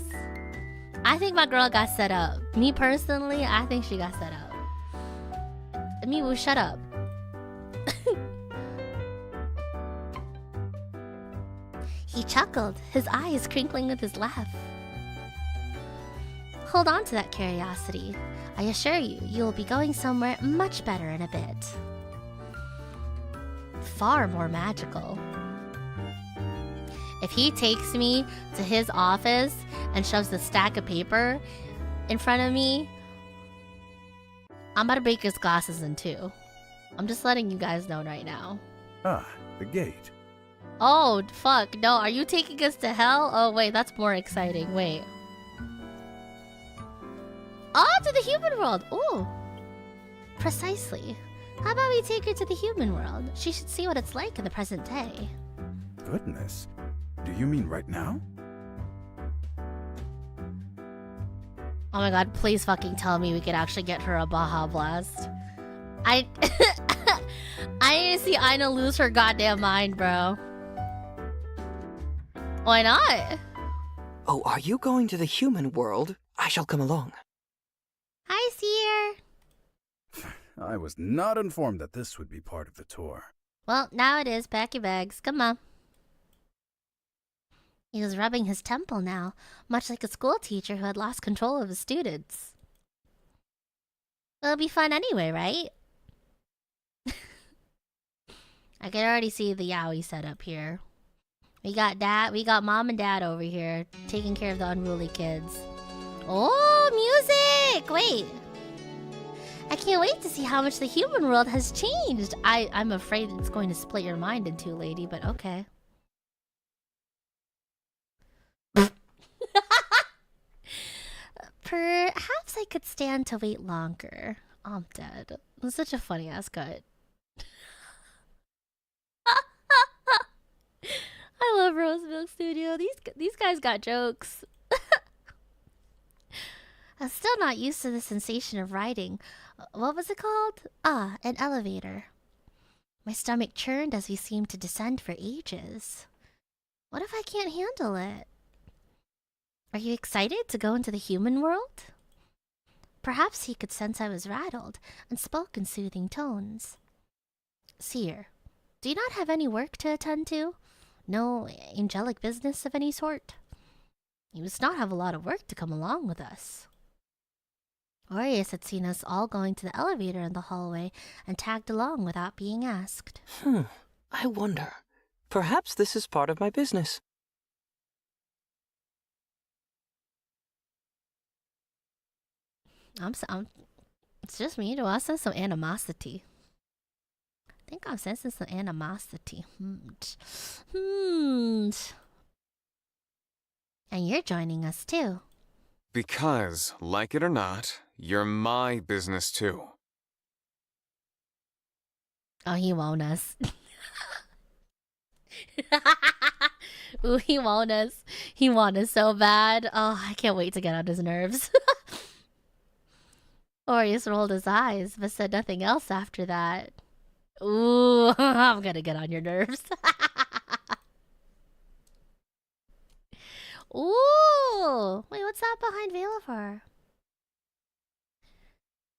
I think my girl got set up. Me personally, I think she got set up. Miwu, shut up. He chuckled, his eyes crinkling with his laugh. Hold on to that curiosity. I assure you, you'll be going somewhere much better in a bit. Far more magical. If he takes me to his office and shoves a stack of paper in front of me, I'm about to break his glasses in two. I'm just letting you guys know right now. Ah, the gate. Oh, fuck. No, are you taking us to hell? Oh, wait, that's more exciting. Wait. Oh, to the human world. Ooh. Precisely. How about we take her to the human world? She should see what it's like in the present day. Goodness. Do you mean right now? Oh my god, please fucking tell me we could actually get her a Baja Blast. I need to see Aina lose her goddamn mind, bro. Why not? Oh, are you going to the human world? I shall come along. Hi, Seer. I was not informed that this would be part of the tour. Well, now it is. Pack your bags. Come on. He was rubbing his temple now, much like a school teacher who had lost control of his students. It'll be fun anyway, right? I can already see the yaoi setup here. We got mom and dad over here taking care of the unruly kids. Oh, music! Wait. I can't wait to see how much the human world has changed. I'm afraid it's going to split your mind in two, lady, but okay. Perhaps I could stand to wait longer. I'm dead. That's such a funny ass cut. I love Rose Milk Studio. These guys got jokes. I'm still not used to the sensation of riding. What was it called? Ah, an elevator. My stomach churned as we seemed to descend for ages. What if I can't handle it? Are you excited to go into the human world? Perhaps he could sense I was rattled and spoke in soothing tones. Seer, do you not have any work to attend to? No angelic business of any sort? You must not have a lot of work to come along with us. Arius had seen us all going to the elevator in the hallway and tagged along without being asked. I wonder. Perhaps this is part of my business. It's just me. Do I sense some animosity? I think I'm sensing some animosity. And you're joining us too. Because, like it or not, you're my business too. Oh, he won't us. Ooh, he want us. He want us so bad. Oh, I can't wait to get on his nerves. Orius rolled his eyes, but said nothing else after that. Ooh, I'm gonna get on your nerves. Ooh! Wait, what's that behind Veilovar?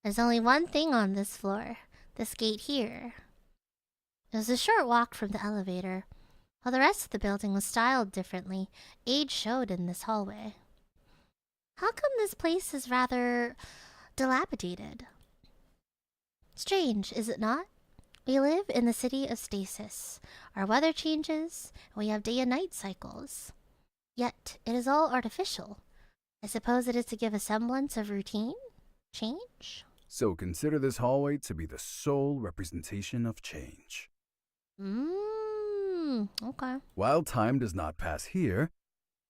There's only one thing on this floor. This gate here. It was a short walk from the elevator. While the rest of the building was styled differently, age showed in this hallway. How come this place is rather dilapidated? Strange, is it not? We live in the city of stasis. Our weather changes, and we have day and night cycles. Yet, it is all artificial. I suppose it is to give a semblance of routine? Change? So consider this hallway to be the sole representation of change. Okay. While time does not pass here,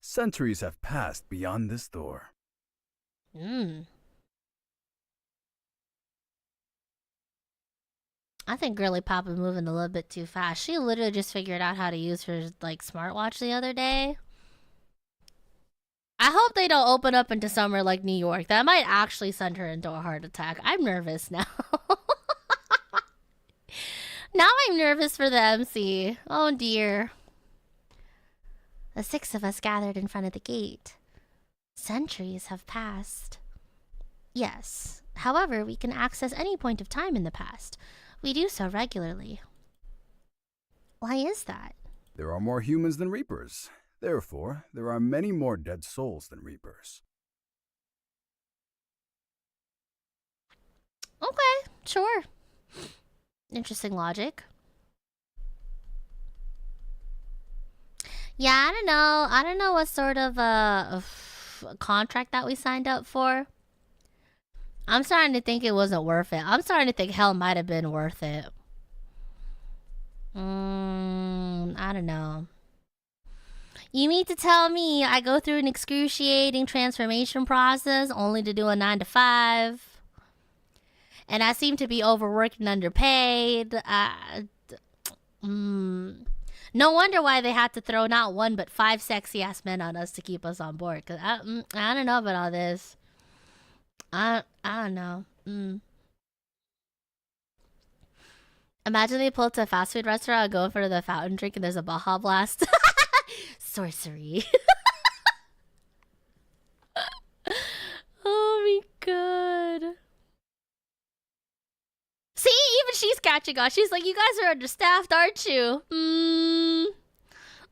centuries have passed beyond this door. I think Girly Pop is moving a little bit too fast. She literally just figured out how to use her, like, smartwatch the other day. I hope they don't open up into somewhere like New York. That might actually send her into a heart attack. I'm nervous now. Now I'm nervous for the MC. Oh dear. The 6 of us gathered in front of the gate. Centuries have passed. Yes. However, we can access any point of time in the past. We do so regularly. Why is that? There are more humans than Reapers. Therefore, there are many more dead souls than Reapers. Okay, sure. Interesting logic. Yeah, I don't know. I don't know what sort of contract that we signed up for. I'm starting to think it wasn't worth it. I'm starting to think hell might have been worth it. I don't know. You mean to tell me I go through an excruciating transformation process only to do a 9 to 5? And I seem to be overworked and underpaid. No wonder why they had to throw not 1 but 5 sexy-ass men on us to keep us on board. Cause I don't know about all this. I don't know. Imagine they pull up to a fast food restaurant and go in front of the fountain drink and there's a Baja Blast. Sorcery. Oh my god. See, even she's catching on. She's like, you guys are understaffed, aren't you?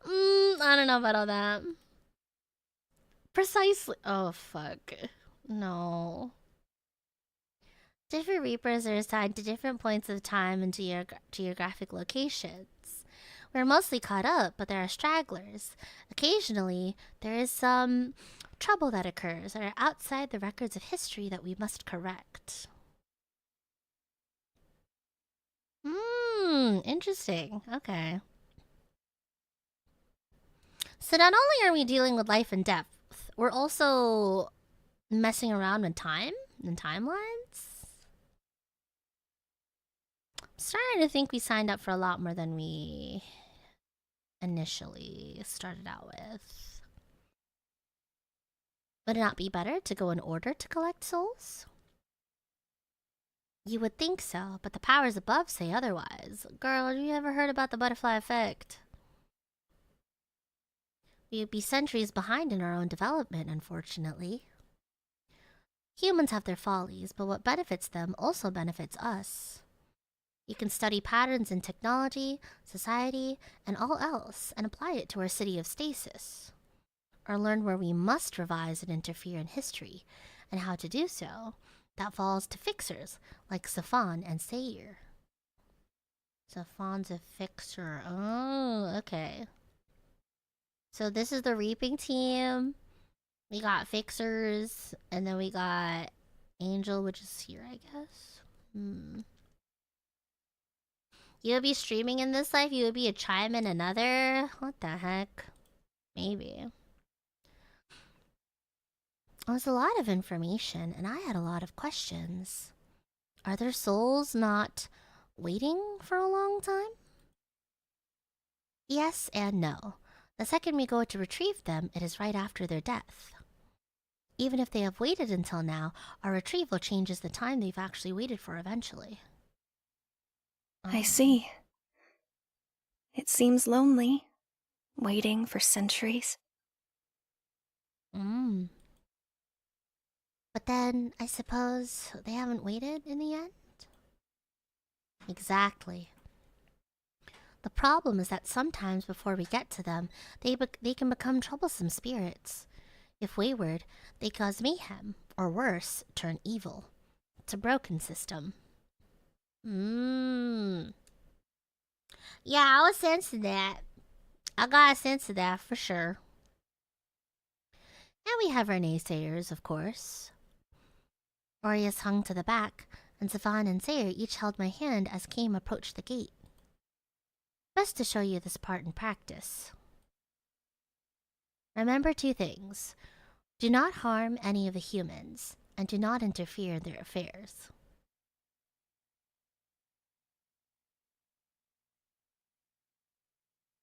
I don't know about all that. Precisely. Oh, fuck. No. Different Reapers are assigned to different points of time and geographic locations. We're mostly caught up, but there are stragglers. Occasionally, there is some trouble that occurs that are outside the records of history that we must correct. Interesting. Okay. So not only are we dealing with life and death, we're also messing around with time and timelines. I'm starting to think we signed up for a lot more than we initially started out with. Would it not be better to go in order to collect souls? You would think so, but the powers above say otherwise. Girl, have you ever heard about the butterfly effect? We would be centuries behind in our own development, unfortunately. Humans have their follies, but what benefits them also benefits us. You can study patterns in technology, society, and all else, and apply it to our city of stasis. Or learn where we must revise and interfere in history, and how to do so. That falls to fixers, like Safan and Sayir. Safan's a fixer. Oh, okay. So this is the reaping team. We got fixers, and then we got Angel, which is here, I guess. You would be streaming in this life? You would be a chime in another? What the heck? Maybe. It was a lot of information, and I had a lot of questions. Are their souls not waiting for a long time? Yes and no. The second we go to retrieve them, it is right after their death. Even if they have waited until now, our retrieval changes the time they've actually waited for eventually. I see. It seems lonely, waiting for centuries. But then, I suppose they haven't waited in the end? Exactly. The problem is that sometimes before we get to them, they can become troublesome spirits. If wayward, they cause mayhem, or worse, turn evil. It's a broken system. Yeah, I was sensing that. I got a sense of that for sure. And we have our naysayers, of course. Orius hung to the back, and Savon and Sayer each held my hand as Kame approached the gate. Best to show you this part in practice. Remember 2 things. Do not harm any of the humans, and do not interfere in their affairs.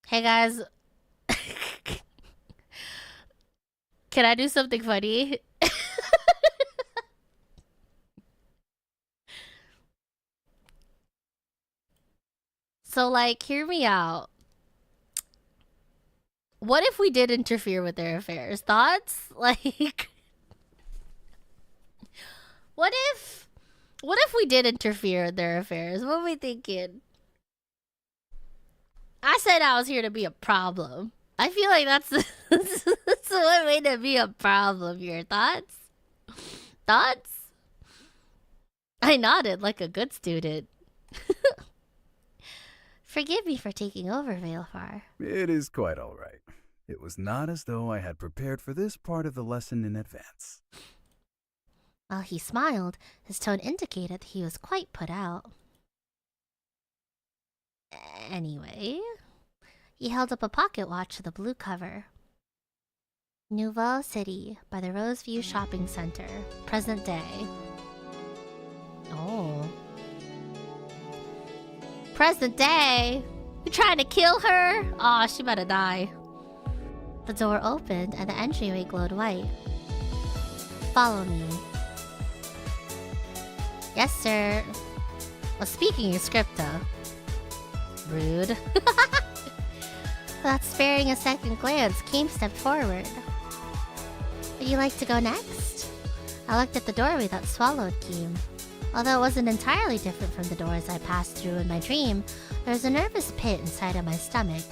Hey guys. Can I do something funny? So, like, hear me out. What if we did interfere with their affairs? Thoughts? Like, what if we did interfere in their affairs? What are we thinking? I said I was here to be a problem. I feel like that's one way to be a problem here. Thoughts? Thoughts? I nodded like a good student. Forgive me for taking over, Veilfar. It is quite all right. It was not as though I had prepared for this part of the lesson in advance. While he smiled, his tone indicated that he was quite put out. Anyway, he held up a pocket watch with a blue cover. Nouveau City by the Roseview Shopping Center, present day. Oh. Present day? You trying to kill her? Aw, she better die. The door opened and the entryway glowed white. Follow me. Yes, sir. Well, speaking your script, though. Rude. Without sparing a second glance, Kame stepped forward. Would you like to go next? I looked at the doorway that swallowed Kame. Although it wasn't entirely different from the doors I passed through in my dream, there was a nervous pit inside of my stomach.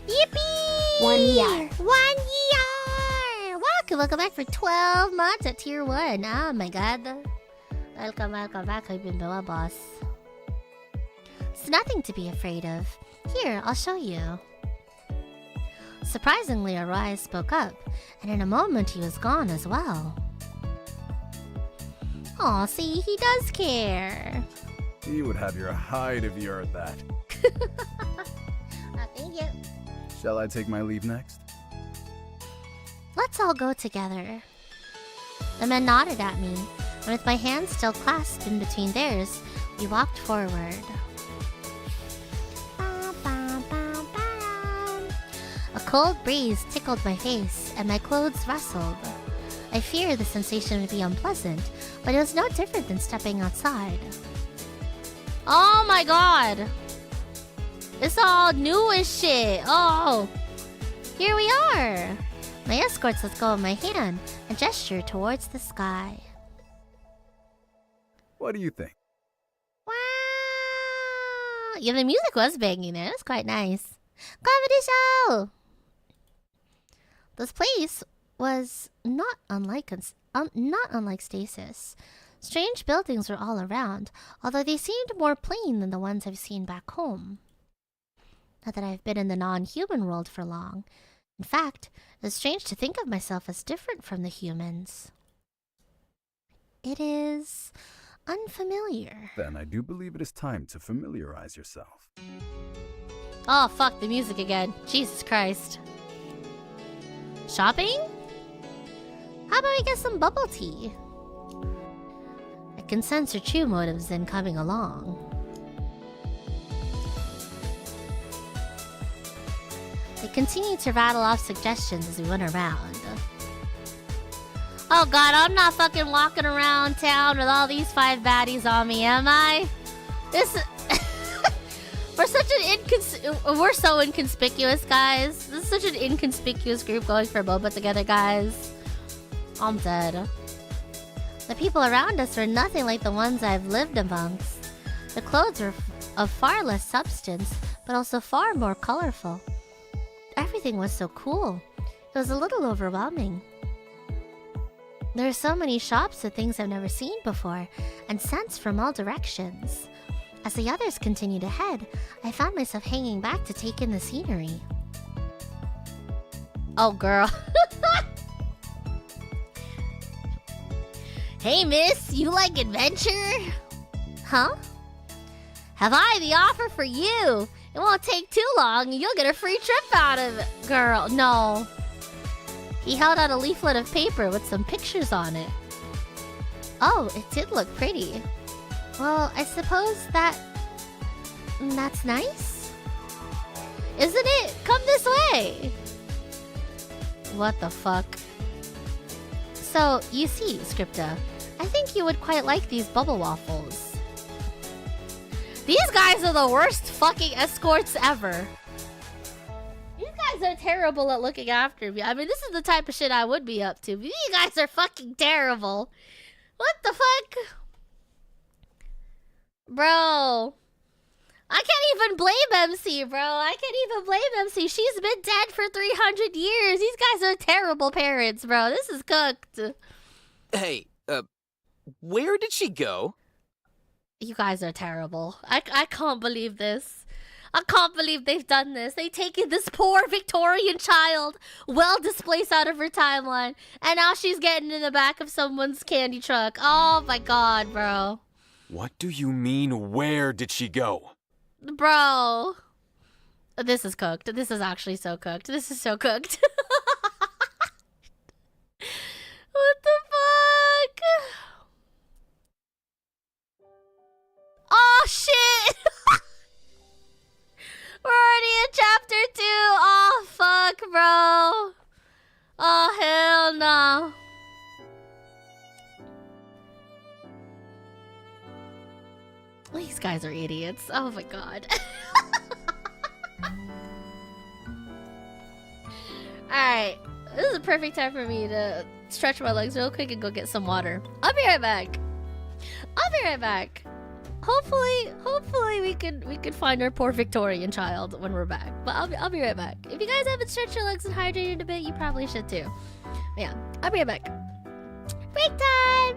Yippee! 1 year. 1 year! Welcome back for 12 months at Tier 1. Oh my god. Welcome back. I've been Boa Boss. It's nothing to be afraid of. Here, I'll show you. Surprisingly, Aries spoke up, and in a moment he was gone as well. Aw, see, he does care. He would have your hide if you heard that. Thank you. Shall I take my leave next? Let's all go together. The men nodded at me, and with my hands still clasped in between theirs, we walked forward. A cold breeze tickled my face, and my clothes rustled. I feared the sensation would be unpleasant, but it was no different than stepping outside. Oh my god! It's all new as shit! Oh! Here we are! My escorts let go of my hand and gestured towards the sky. What do you think? Wow! Yeah, the music was banging there. It was quite nice. Comedy show! This place was not unlike Stasis. Strange buildings were all around, although they seemed more plain than the ones I've seen back home. Not that I've been in the non-human world for long. In fact, it's strange to think of myself as different from the humans. It is unfamiliar. Then I do believe it is time to familiarize yourself. Oh, fuck the music again. Jesus Christ. Shopping? How about we get some bubble tea? I can sense her true motives in coming along. They continued to rattle off suggestions as we went around. Oh god, I'm not fucking walking around town with all these 5 baddies on me, am I? This... We're so inconspicuous, guys. This is such an inconspicuous group going for boba together, guys. I'm dead. The people around us were nothing like the ones I've lived amongst. The clothes were of far less substance, but also far more colorful. Everything was so cool. It was a little overwhelming. There are so many shops with things I've never seen before, and scents from all directions. As the others continued ahead, I found myself hanging back to take in the scenery. Oh, girl. Hey, miss, you like adventure? Huh? Have I the offer for you? It won't take too long, and you'll get a free trip out of it. Girl, no. He held out a leaflet of paper with some pictures on it. Oh, it did look pretty. Well, I suppose that's nice? Isn't it? Come this way! What the fuck? So, you see, Scripta, I think you would quite like these bubble waffles. These guys are the worst fucking escorts ever. You guys are terrible at looking after me. I mean, this is the type of shit I would be up to. But you guys are fucking terrible. What the fuck? Bro. I can't even blame MC, bro. I can't even blame MC. She's been dead for 300 years. These guys are terrible parents, bro. This is cooked. Hey, where did she go? You guys are terrible. I can't believe this. I can't believe they've done this. They've taken this poor Victorian child, well displaced out of her timeline, and now she's getting in the back of someone's candy truck. Oh my god, bro. What do you mean, where did she go? Bro. This is cooked. This is actually so cooked. This is so cooked. What the fuck? Oh shit! We're already in chapter 2. Oh fuck, bro. Oh hell no. These guys are idiots. Oh my god. Alright. This is a perfect time for me to stretch my legs real quick and go get some water. I'll be right back. I'll be right back. Hopefully we could find our poor Victorian child when we're back. But I'll be right back. If you guys haven't stretched your legs and hydrated a bit, you probably should too. But yeah, I'll be right back. Break time!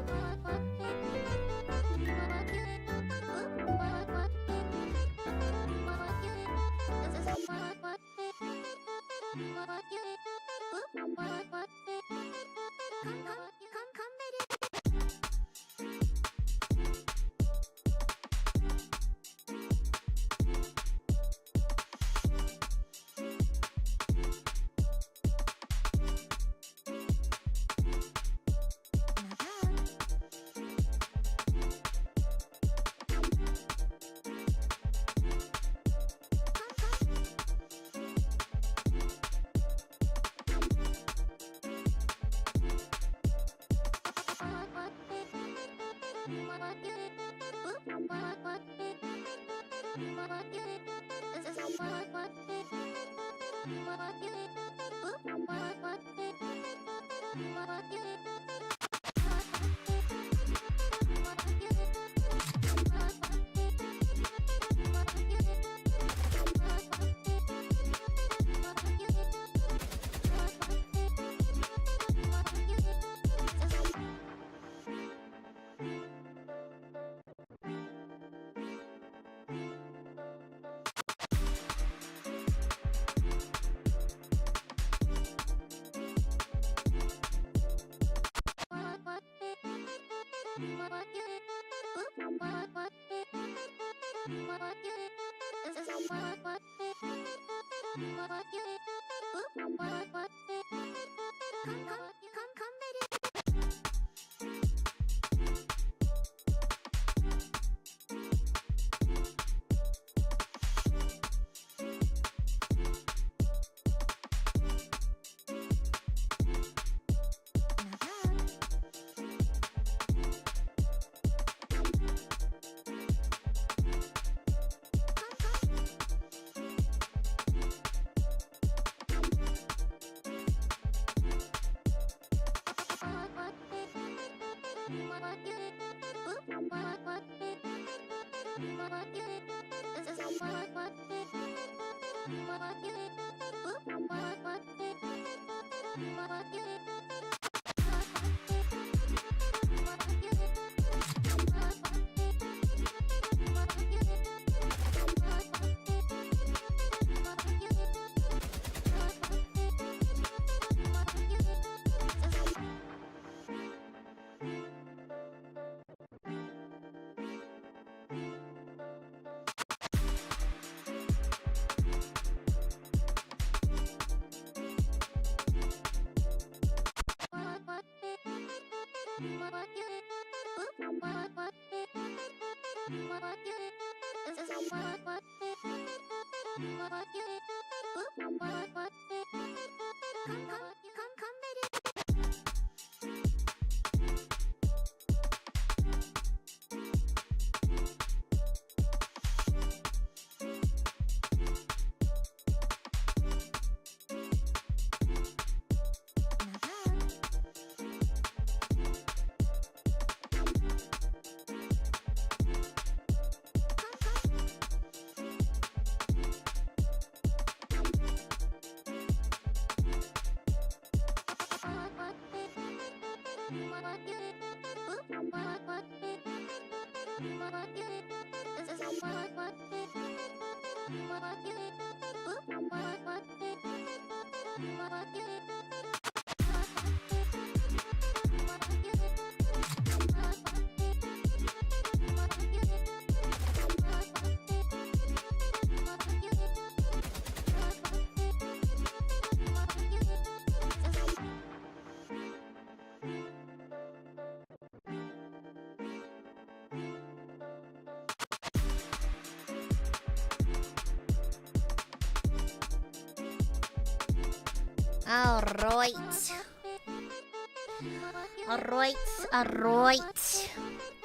Alright.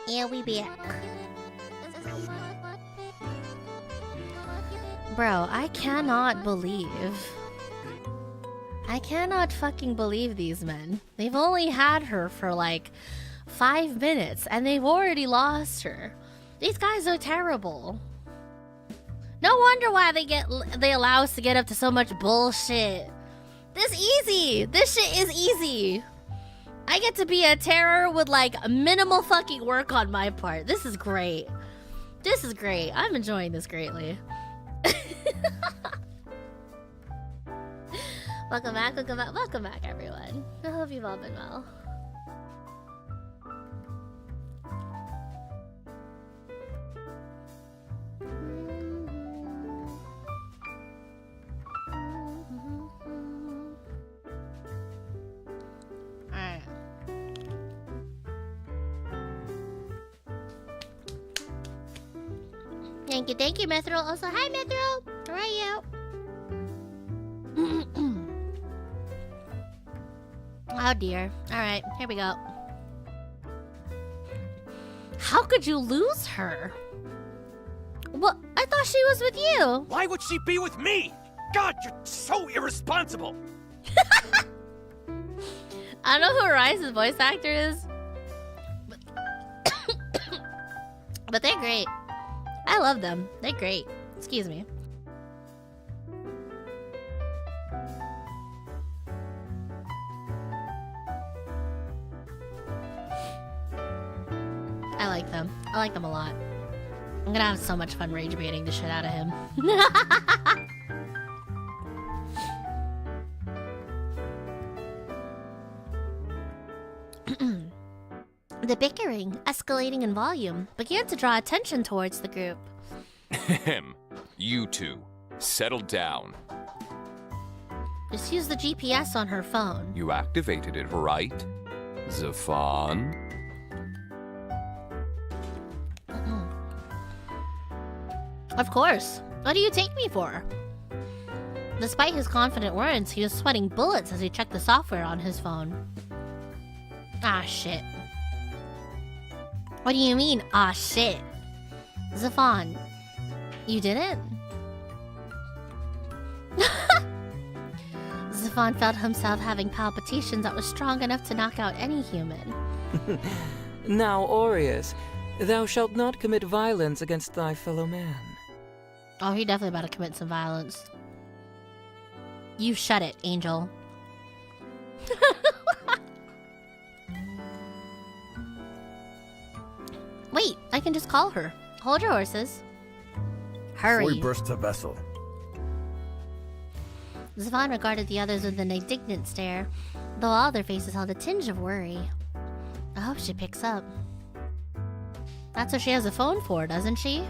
Yeah, we back. Bro, I cannot fucking believe these men. They've only had her for like 5 minutes and they've already lost her. These guys are terrible. No wonder why they allow us to get up to so much bullshit. This shit is easy. I get to be a terror with like minimal fucking work on my part. This is great. I'm enjoying this greatly. Welcome back, everyone. I hope you've all been well. Alright. Thank you, Mithril. Also, hi, Mithril. How are you? Oh dear. Alright, here we go. How could you lose her? What? I thought she was with you. Why would she be with me? God, you're so irresponsible. I don't know who Rice's voice actor is. But they're great. I love them. They're great. Excuse me. I like them. I like them a lot. I'm gonna have so much fun rage baiting the shit out of him. The bickering, escalating in volume, began to draw attention towards the group. You two, settle down. Just use the GPS on her phone. You activated it, right? Zafan? Of course. What do you take me for? Despite his confident words, he was sweating bullets as he checked the software on his phone. Ah, shit. What do you mean, ah, shit? Zafan, you didn't? Zafan felt himself having palpitations that was strong enough to knock out any human. Now, Aureus, thou shalt not commit violence against thy fellow man. Oh, he definitely about to commit some violence. You shut it, Angel. Wait, I can just call her. Hold your horses. Hurry. Before we burst the vessel. Zavon regarded the others with an indignant stare, though all their faces held a tinge of worry. I hope she picks up. That's what she has a phone for, doesn't she?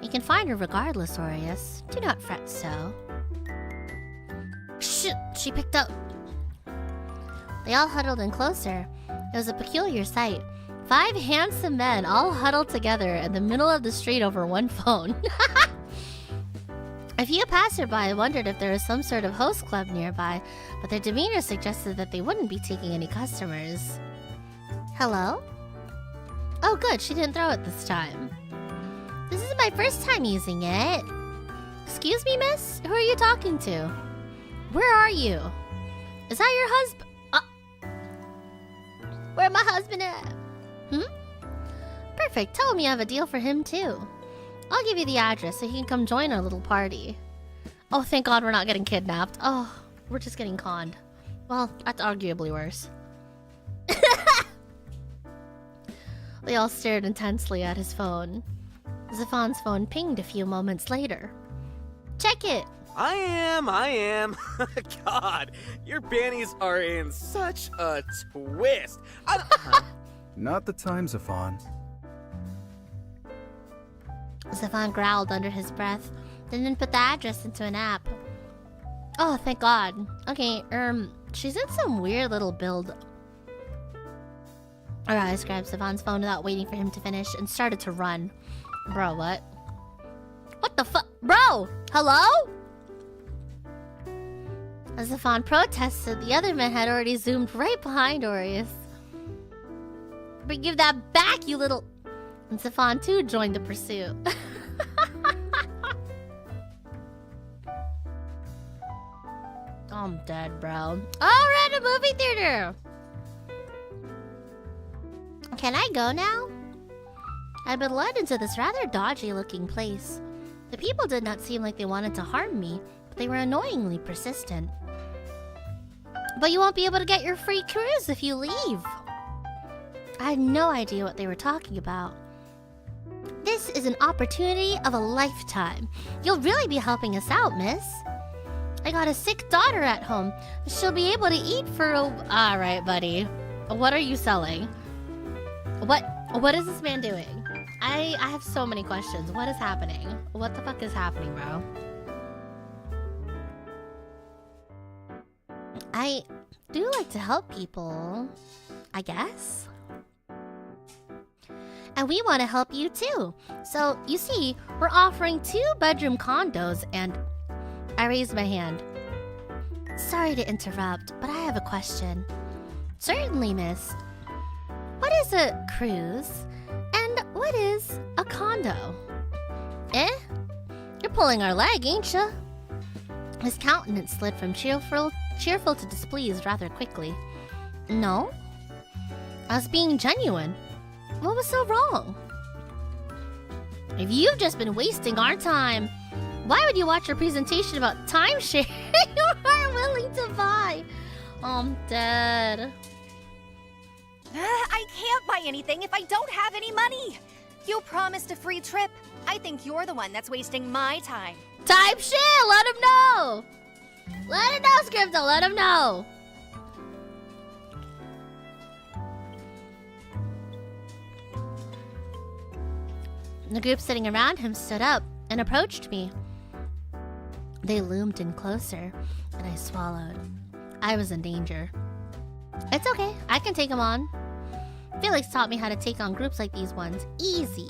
You can find her regardless, Aureus. Do not fret so. Shh! She picked up. They all huddled in closer. It was a peculiar sight. 5 handsome men all huddled together in the middle of the street over one phone. A few passerby wondered if there was some sort of host club nearby, but their demeanor suggested that they wouldn't be taking any customers. Hello? Oh good, she didn't throw it this time. This is my first time using it. Excuse me, miss? Who are you talking to? Where are you? Is that your husband? Where my husband at? Perfect, tell him you have a deal for him too. I'll give you the address so he can come join our little party. Oh, thank God we're not getting kidnapped. Oh, we're just getting conned. Well, that's arguably worse. They all stared intensely at his phone. Zafon's phone pinged a few moments later. Check it! I am. God, your bannies are in such a twist. Not the time, Zafon. Zafon growled under his breath, then put the address into an app. Oh, thank God. Okay, she's in some weird little build. Aries grabbed Zafon's phone without waiting for him to finish and started to run. Bro, what? What the fuck? Bro! Hello? As Zafon protested, the other men had already zoomed right behind Aureus. But give that back, you little... And Zafon too joined the pursuit. I'm dead, bro. Alright, a movie theater! Can I go now? I'd been led into this rather dodgy-looking place. The people did not seem like they wanted to harm me, but they were annoyingly persistent. But you won't be able to get your free cruise if you leave. I had no idea what they were talking about. This is an opportunity of a lifetime. You'll really be helping us out, miss. I got a sick daughter at home. She'll be able to eat for a... Alright, buddy. What are you selling? What is this man doing? I have so many questions. What is happening? What the fuck is happening, bro? I do like to help people, I guess. And we want to help you too. So, you see, we're offering 2-bedroom condos and... I raised my hand. Sorry to interrupt, but I have a question. Certainly, miss. What is a cruise? And what is a condo? Eh? You're pulling our leg, ain't ya? His countenance slid from cheerful to displeased rather quickly. No? I was being genuine. What was so wrong? If you've just been wasting our time, why would you watch your presentation about timeshare you aren't willing to buy? I'm dead. I can't buy anything if I don't have any money. You promised a free trip. I think you're the one that's wasting my time. Timeshare! Let him know! Let him know, Scripto! Let him know! The group sitting around him stood up and approached me. They loomed in closer, and I swallowed. I was in danger. It's okay, I can take him on. Felix taught me how to take on groups like these ones. Easy.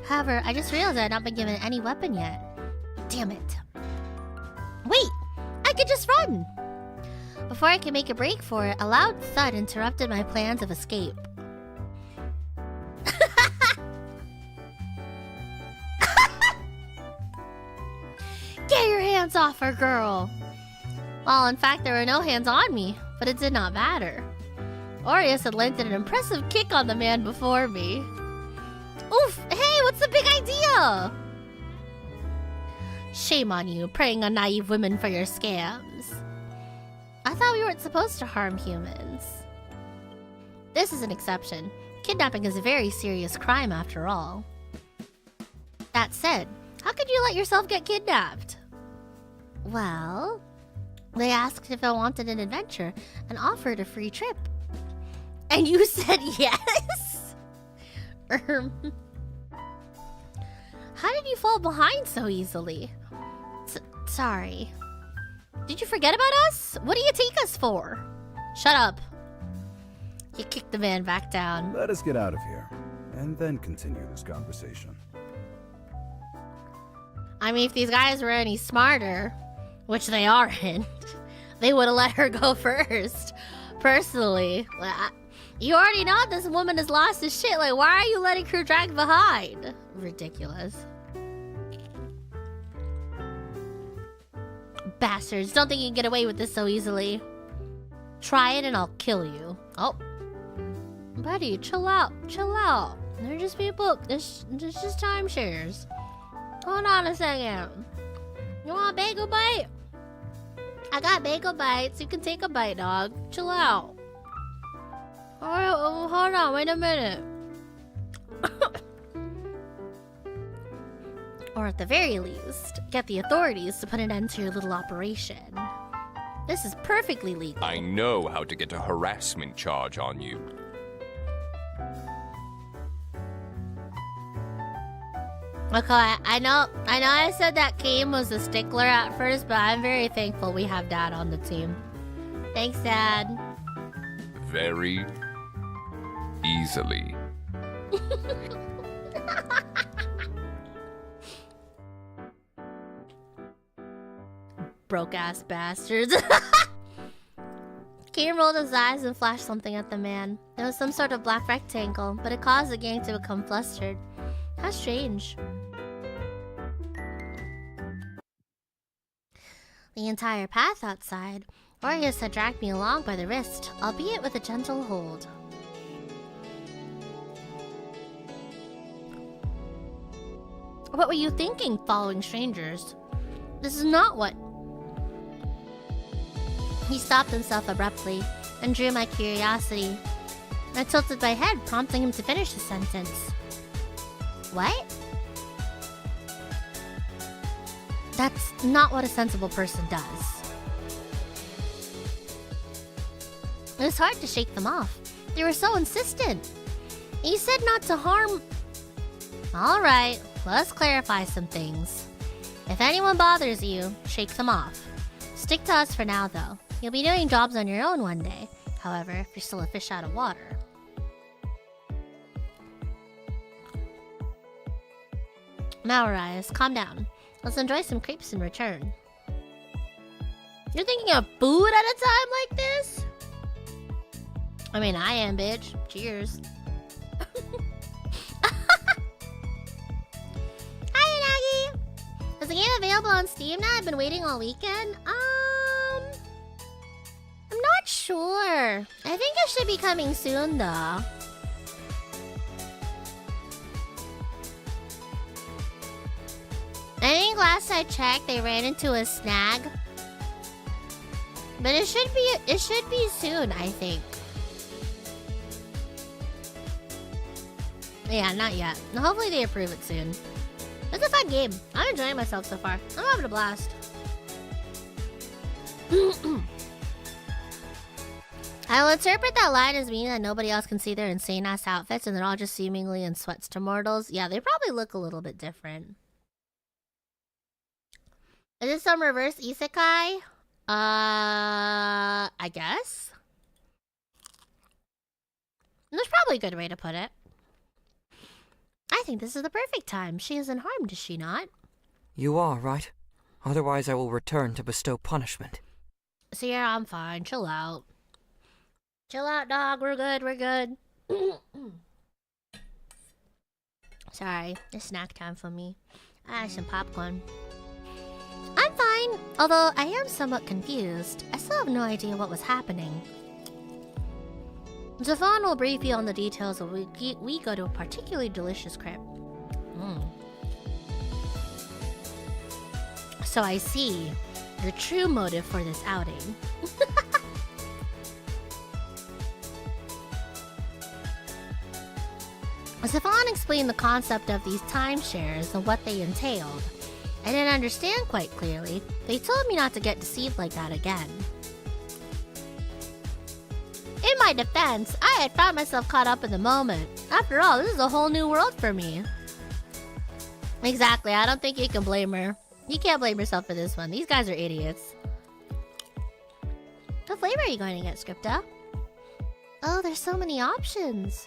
However, I just realized I had not been given any weapon yet. Damn it. Wait! I could just run! Before I could make a break for it, a loud thud interrupted my plans of escape. Get your hands off her, girl! Well, in fact, there were no hands on me, but it did not matter. Aureus had landed an impressive kick on the man before me. Oof! Hey, what's the big idea? Shame on you, preying on naive women for your scams. I thought we weren't supposed to harm humans. This is an exception. Kidnapping is a very serious crime after all. That said, how could you let yourself get kidnapped? Well, they asked if I wanted an adventure and offered a free trip. And you said yes? How did you fall behind so easily? Sorry. Did you forget about us? What do you take us for? Shut up. You kicked the man back down. Let us get out of here, and then continue this conversation. I mean, if these guys were any smarter, which they aren't, they would have let her go first. Personally. You already know this woman has lost his shit. Like, why are you letting her drag behind? Ridiculous. Bastards, don't think you can get away with this so easily. Try it and I'll kill you. Oh. Buddy, chill out. Chill out. They're just people. It's just timeshares. Hold on a second. You want a bagel bite? I got bagel bites. You can take a bite, dog. Chill out. Oh, hold on. Wait a minute. Or at the very least, get the authorities to put an end to your little operation. This is perfectly legal. I know how to get a harassment charge on you. Okay, I know I said that Kane was a stickler at first, but I'm very thankful we have Dad on the team. Thanks, Dad. Very easily. Broke-ass bastards. Kane rolled his eyes and flashed something at the man. It was some sort of black rectangle, but it caused the gang to become flustered. How strange. The entire path outside, Aureus had dragged me along by the wrist, albeit with a gentle hold. What were you thinking, following strangers? This is not what... He stopped himself abruptly and drew my curiosity. I tilted my head, prompting him to finish the sentence. What? That's not what a sensible person does. It was hard to shake them off. They were so insistent. He said not to harm... Alright, let's clarify some things. If anyone bothers you, shake them off. Stick to us for now, though. You'll be doing jobs on your own one day. However, if you're still a fish out of water. Now, Arias, calm down. Let's enjoy some crepes in return. You're thinking of food at a time like this? I mean, I am, bitch. Cheers. Hi, Unagi! Is the game available on Steam now? I've been waiting all weekend. I'm not sure. I think it should be coming soon, though. I think last I checked, they ran into a snag. But it should be soon, I think. Yeah, not yet. Hopefully they approve it soon. It's a fun game. I'm enjoying myself so far. I'm having a blast. I'll interpret that line as meaning that nobody else can see their insane-ass outfits and they're all just seemingly in sweats to mortals. Yeah, they probably look a little bit different. Is this some reverse isekai? I guess? That's probably a good way to put it. I think this is the perfect time. She isn't harmed, is she not? You are, right? Otherwise I will return to bestow punishment. Sierra, I'm fine. Chill out. Chill out, dog. We're good. We're good. Sorry. It's snack time for me. I had some popcorn. I'm fine, although I am somewhat confused. I still have no idea what was happening. Zafon will brief you on the details of we go to a particularly delicious crepe. So I see your true motive for this outing. Stefan explained the concept of these timeshares and what they entailed. I didn't understand quite clearly. They told me not to get deceived like that again. In my defense, I had found myself caught up in the moment. After all, this is a whole new world for me. Exactly, I don't think you can blame her. You can't blame yourself for this one. These guys are idiots. What flavor are you going to get, Scripta? Oh, there's so many options.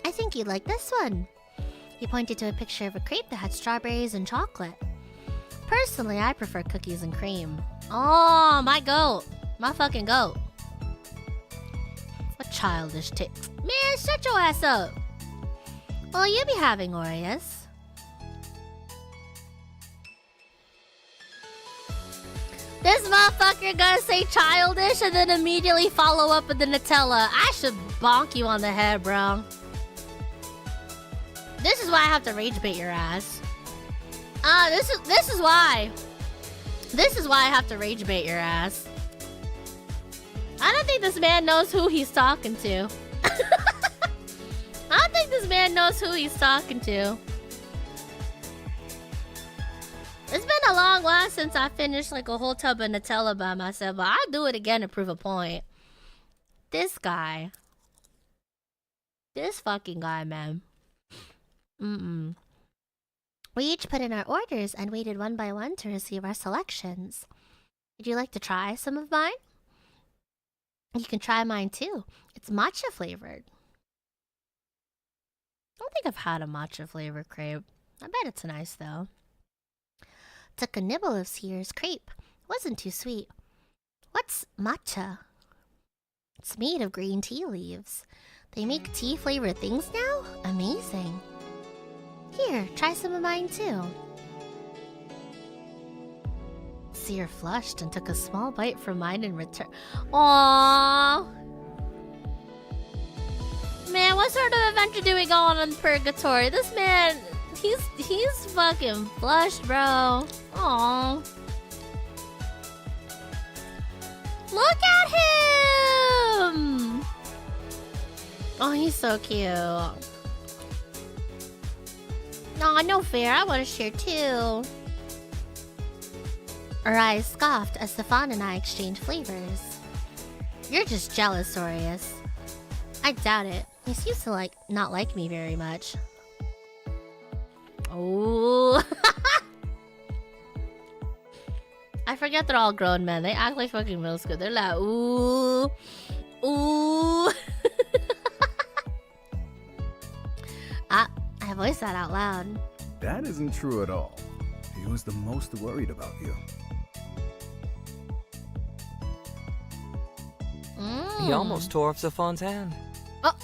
I think you'd like this one. He pointed to a picture of a crepe that had strawberries and chocolate. Personally, I prefer cookies and cream. Oh, my goat. My fucking goat. A childish tip. Man, shut your ass up. Well, you be having Oreos. This motherfucker gonna say childish and then immediately follow up with the Nutella. I should bonk you on the head, bro. This is why I have to rage bait your ass. This is why. This is why I have to rage bait your ass. I don't think this man knows who he's talking to. I don't think this man knows who he's talking to. It's been a long while since I finished like a whole tub of Nutella by myself, but I'll do it again to prove a point. This guy. This fucking guy, man. We each put in our orders and waited one by one to receive our selections. Would you like to try some of mine? You can try mine too. It's matcha flavored. I don't think I've had a matcha flavored crepe. I bet it's nice though. Took a nibble of Sears crepe. Wasn't too sweet. What's matcha? It's made of green tea leaves. They make tea flavored things now? Amazing. Here, try some of mine too. Sear flushed and took a small bite from mine in return. Aww. Man, what sort of adventure do we go on in Purgatory? This man, he's fucking flushed, bro. Aww. Look at him! Oh, he's so cute. Aw, no fair. I want to share too. Aries scoffed as Stefan and I exchanged flavors. You're just jealous, Aureus. I doubt it. He seems to not like me very much. Oh. I forget they're all grown men. They act like fucking middle school. They're like, ooh. Ooh. I voiced that out loud. That isn't true at all. He was the most worried about you. He almost tore off Stefan's hand. Oh!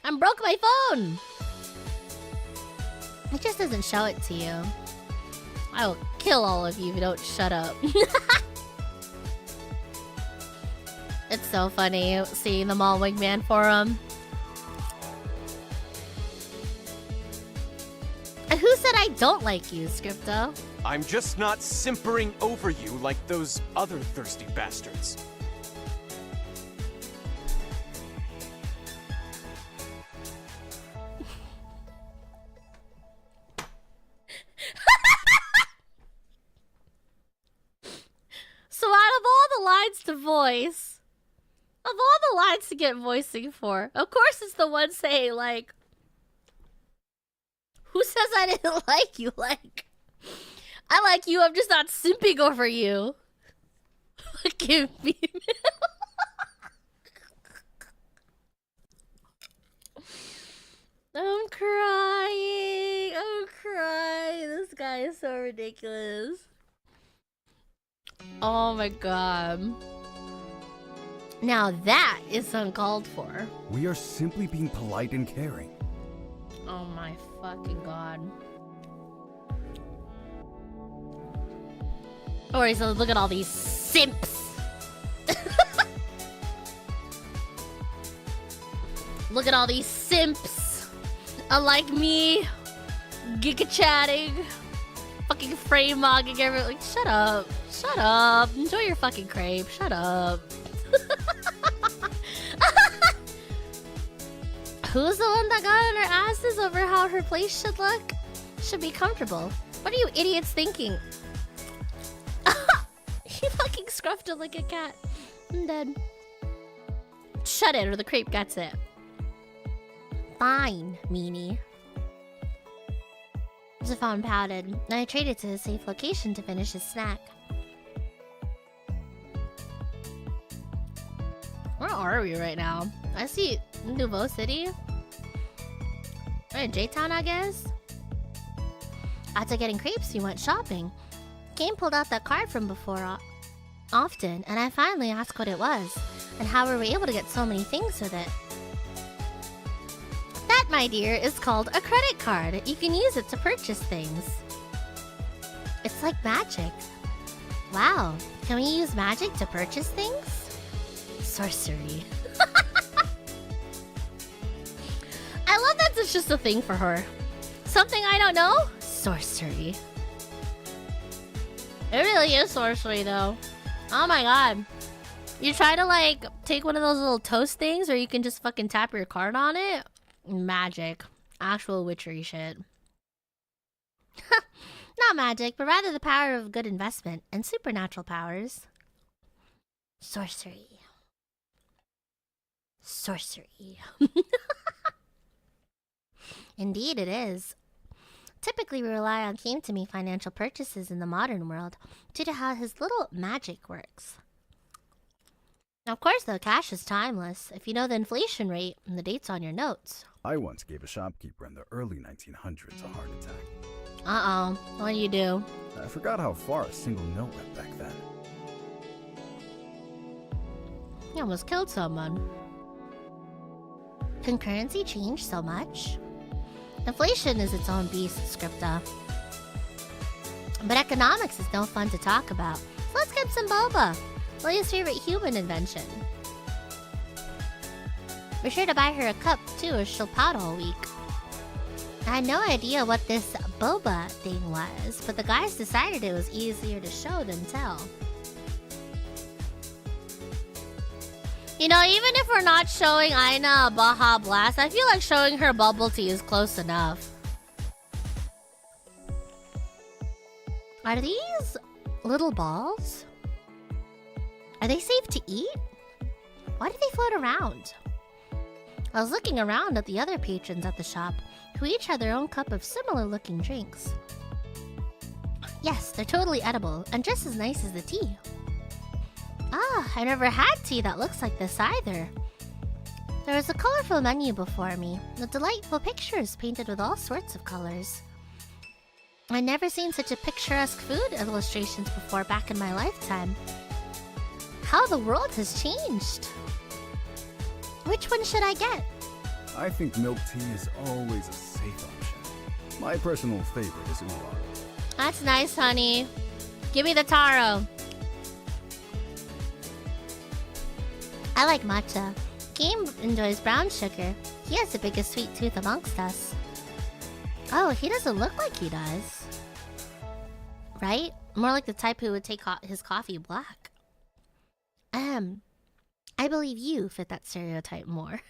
I broke my phone! It just doesn't show it to you. I will kill all of you if you don't shut up. It's so funny seeing them all wingman for him. And who said I don't like you, Scripto? I'm just not simpering over you like those other thirsty bastards. So out of all the lines to voice, of all the lines to get voicing for, of course it's the one saying, like, who says I didn't like you? Like, I like you, I'm just not simping over you. Fucking female. I'm crying. I'm crying. This guy is so ridiculous. Oh my god. Now that is uncalled for. We are simply being polite and caring. Oh my fucking god. Alright, so look at all these simps. Look at all these simps. Unlike me, giga chatting, fucking frame mugging everyone. Like, shut up. Shut up. Enjoy your fucking crepe. Shut up. Who's the one that got on her asses over how her place should look? Should be comfortable. What are you idiots thinking? He fucking scruffed it like a cat. I'm dead. Shut it or the crepe gets it. Fine, meanie. Zafon pouted, and I traded to a safe location to finish his snack. Where are we right now? I see Nouveau City. We're in J-Town, I guess? After getting crepes, we went shopping. Game pulled out that card from before often, and I finally asked what it was, and how we were able to get so many things with it. That, my dear, is called a credit card. You can use it to purchase things. It's like magic. Wow, can we use magic to purchase things? Sorcery. I love that it's just a thing for her. Something I don't know? Sorcery. It really is sorcery, though. Oh my god. You try to, like, take one of those little toast things where you can just fucking tap your card on it? Magic. Actual witchery shit. Not magic, but rather the power of good investment and supernatural powers. Sorcery. Sorcery. Indeed it is. Typically we rely on came-to-me financial purchases in the modern world due to how his little magic works. Now, of course, though, cash is timeless if you know the inflation rate and the dates on your notes. I once gave a shopkeeper in the early 1900s a heart attack. Uh-oh. What do you do? I forgot how far a single note went back then. You almost killed someone. Can currency change so much? Inflation is its own beast, Scripta. But economics is no fun to talk about. So let's get some boba. Lily's favorite human invention. Be sure to buy her a cup, too, or she'll pout all week. I had no idea what this boba thing was, but the guys decided it was easier to show than tell. You know, even if we're not showing Aina a Baja Blast, I feel like showing her bubble tea is close enough. Are these little balls? Are they safe to eat? Why do they float around? I was looking around at the other patrons at the shop, who each had their own cup of similar looking drinks. Yes, they're totally edible, and just as nice as the tea. Ah, I never had tea that looks like this either. There was a colorful menu before me, with delightful pictures painted with all sorts of colors. I'd never seen such a picturesque food illustrations before back in my lifetime. How the world has changed. Which one should I get? I think milk tea is always a safe option. My personal favorite is oolong. That's nice, honey. Give me the taro. I like matcha. Game enjoys brown sugar. He has the biggest sweet tooth amongst us. Oh, he doesn't look like he does. Right? More like the type who would take his coffee black. I believe you fit that stereotype more.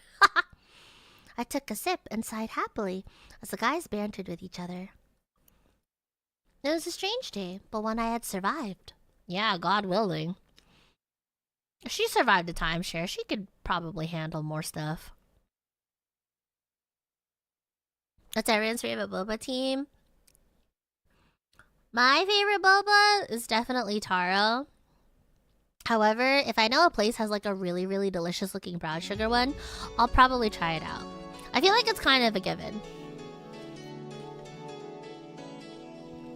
I took a sip and sighed happily as the guys bantered with each other. It was a strange day, but one I had survived. Yeah, God willing. If she survived a timeshare, she could probably handle more stuff. That's everyone's favorite boba team. My favorite boba is definitely taro. However, if I know a place has like a really, really delicious looking brown sugar one, I'll probably try it out. I feel like it's kind of a given.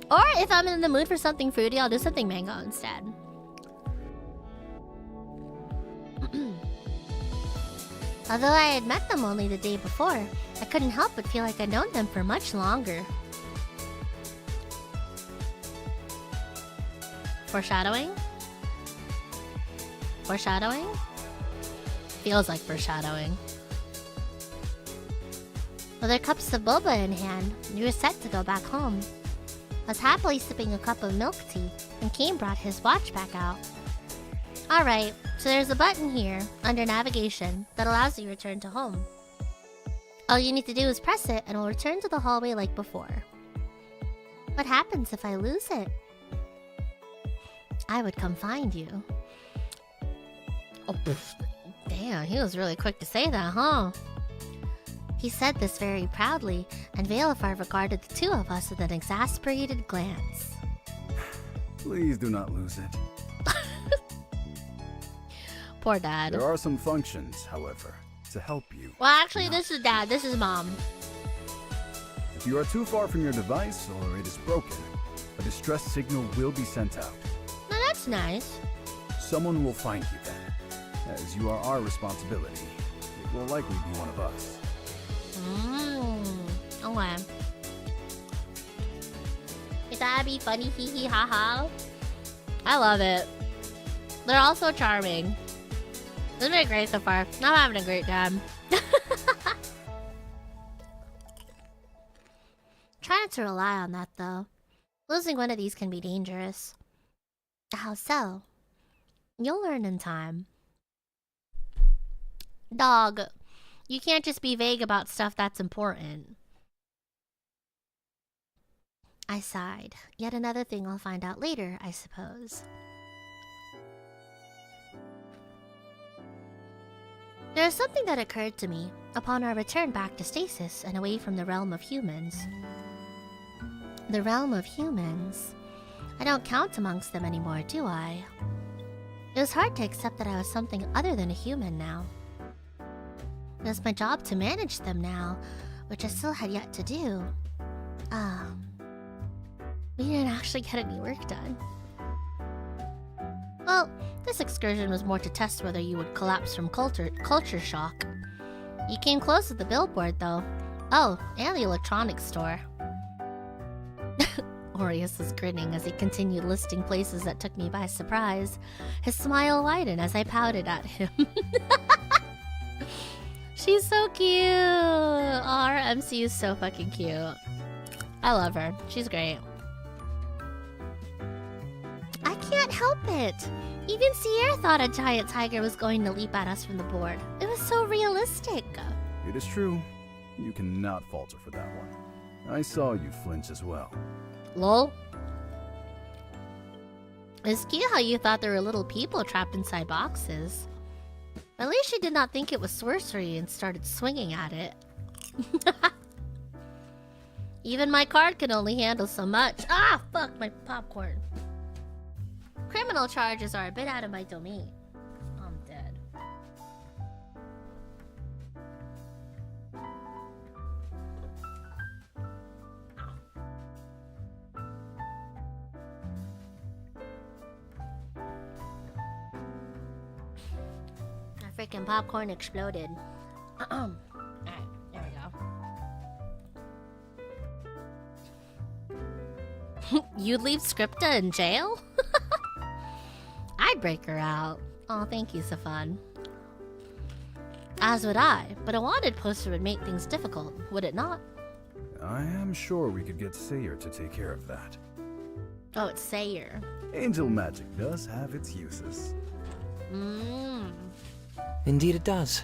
Or if I'm in the mood for something fruity, I'll do something mango instead. Although I had met them only the day before, I couldn't help but feel like I'd known them for much longer. Foreshadowing? Foreshadowing? Feels like foreshadowing. With their cups of boba in hand, we were set to go back home. was happily sipping a cup of milk tea when Kane brought his watch back out. Alright, so there's a button here, under navigation, that allows you to return to home. All you need to do is press it and we'll return to the hallway like before. What happens if I lose it? I would come find you. Oh, damn, he was really quick to say that, huh? He said this very proudly, and Valeifar regarded the two of us with an exasperated glance. Please do not lose it. Poor Dad. There are some functions, however, to help you. Well, actually, this is Dad. This is Mom. If you are too far from your device or it is broken, a distress signal will be sent out. Now that's nice. Someone will find you then. As you are our responsibility, it will likely be one of us. Okay. Is that be funny? Hee hee ha ha. I love it. They're all so charming. This has been great so far. I'm having a great time. Try not to rely on that though. Losing one of these can be dangerous. How so? You'll learn in time. Dog, you can't just be vague about stuff that's important. I sighed. Yet another thing I'll find out later, I suppose. There is something that occurred to me upon our return back to stasis and away from the realm of humans. The realm of humans? I don't count amongst them anymore, do I? It was hard to accept that I was something other than a human now. It was my job to manage them now, which I still had yet to do. We didn't actually get any work done. Well, this excursion was more to test whether you would collapse from culture shock. You came close with the billboard, though. Oh, and the electronics store. Aureus was grinning as he continued listing places that took me by surprise. His smile widened as I pouted at him. She's so cute! Aw, her MC is so fucking cute. I love her. She's great. I can't help it! Even Sierra thought a giant tiger was going to leap at us from the board. It was so realistic. It is true. You cannot falter for that one. I saw you flinch as well. Lol. It's cute how you thought there were little people trapped inside boxes. At least she did not think it was sorcery and started swinging at it. Even my card can only handle so much. Ah, fuck, my popcorn. Criminal charges are a bit out of my domain. I'm dead. My freaking popcorn exploded. Alright, there we go. You'd leave Scripta in jail? I'd break her out. Oh, thank you, Safan. As would I, but a wanted poster would make things difficult, would it not? I am sure we could get Sayer to take care of that. Oh, it's Sayer. Angel magic does have its uses. Indeed it does.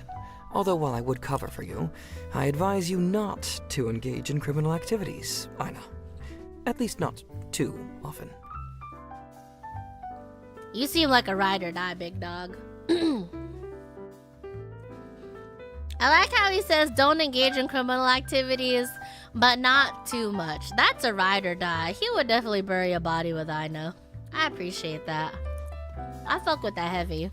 Although while I would cover for you, I advise you not to engage in criminal activities, Aina. At least not too often. You seem like a ride or die, big dog. I like how he says don't engage in criminal activities, but not too much. That's a ride or die. He would definitely bury a body with Aina. I appreciate that. I fuck with that heavy.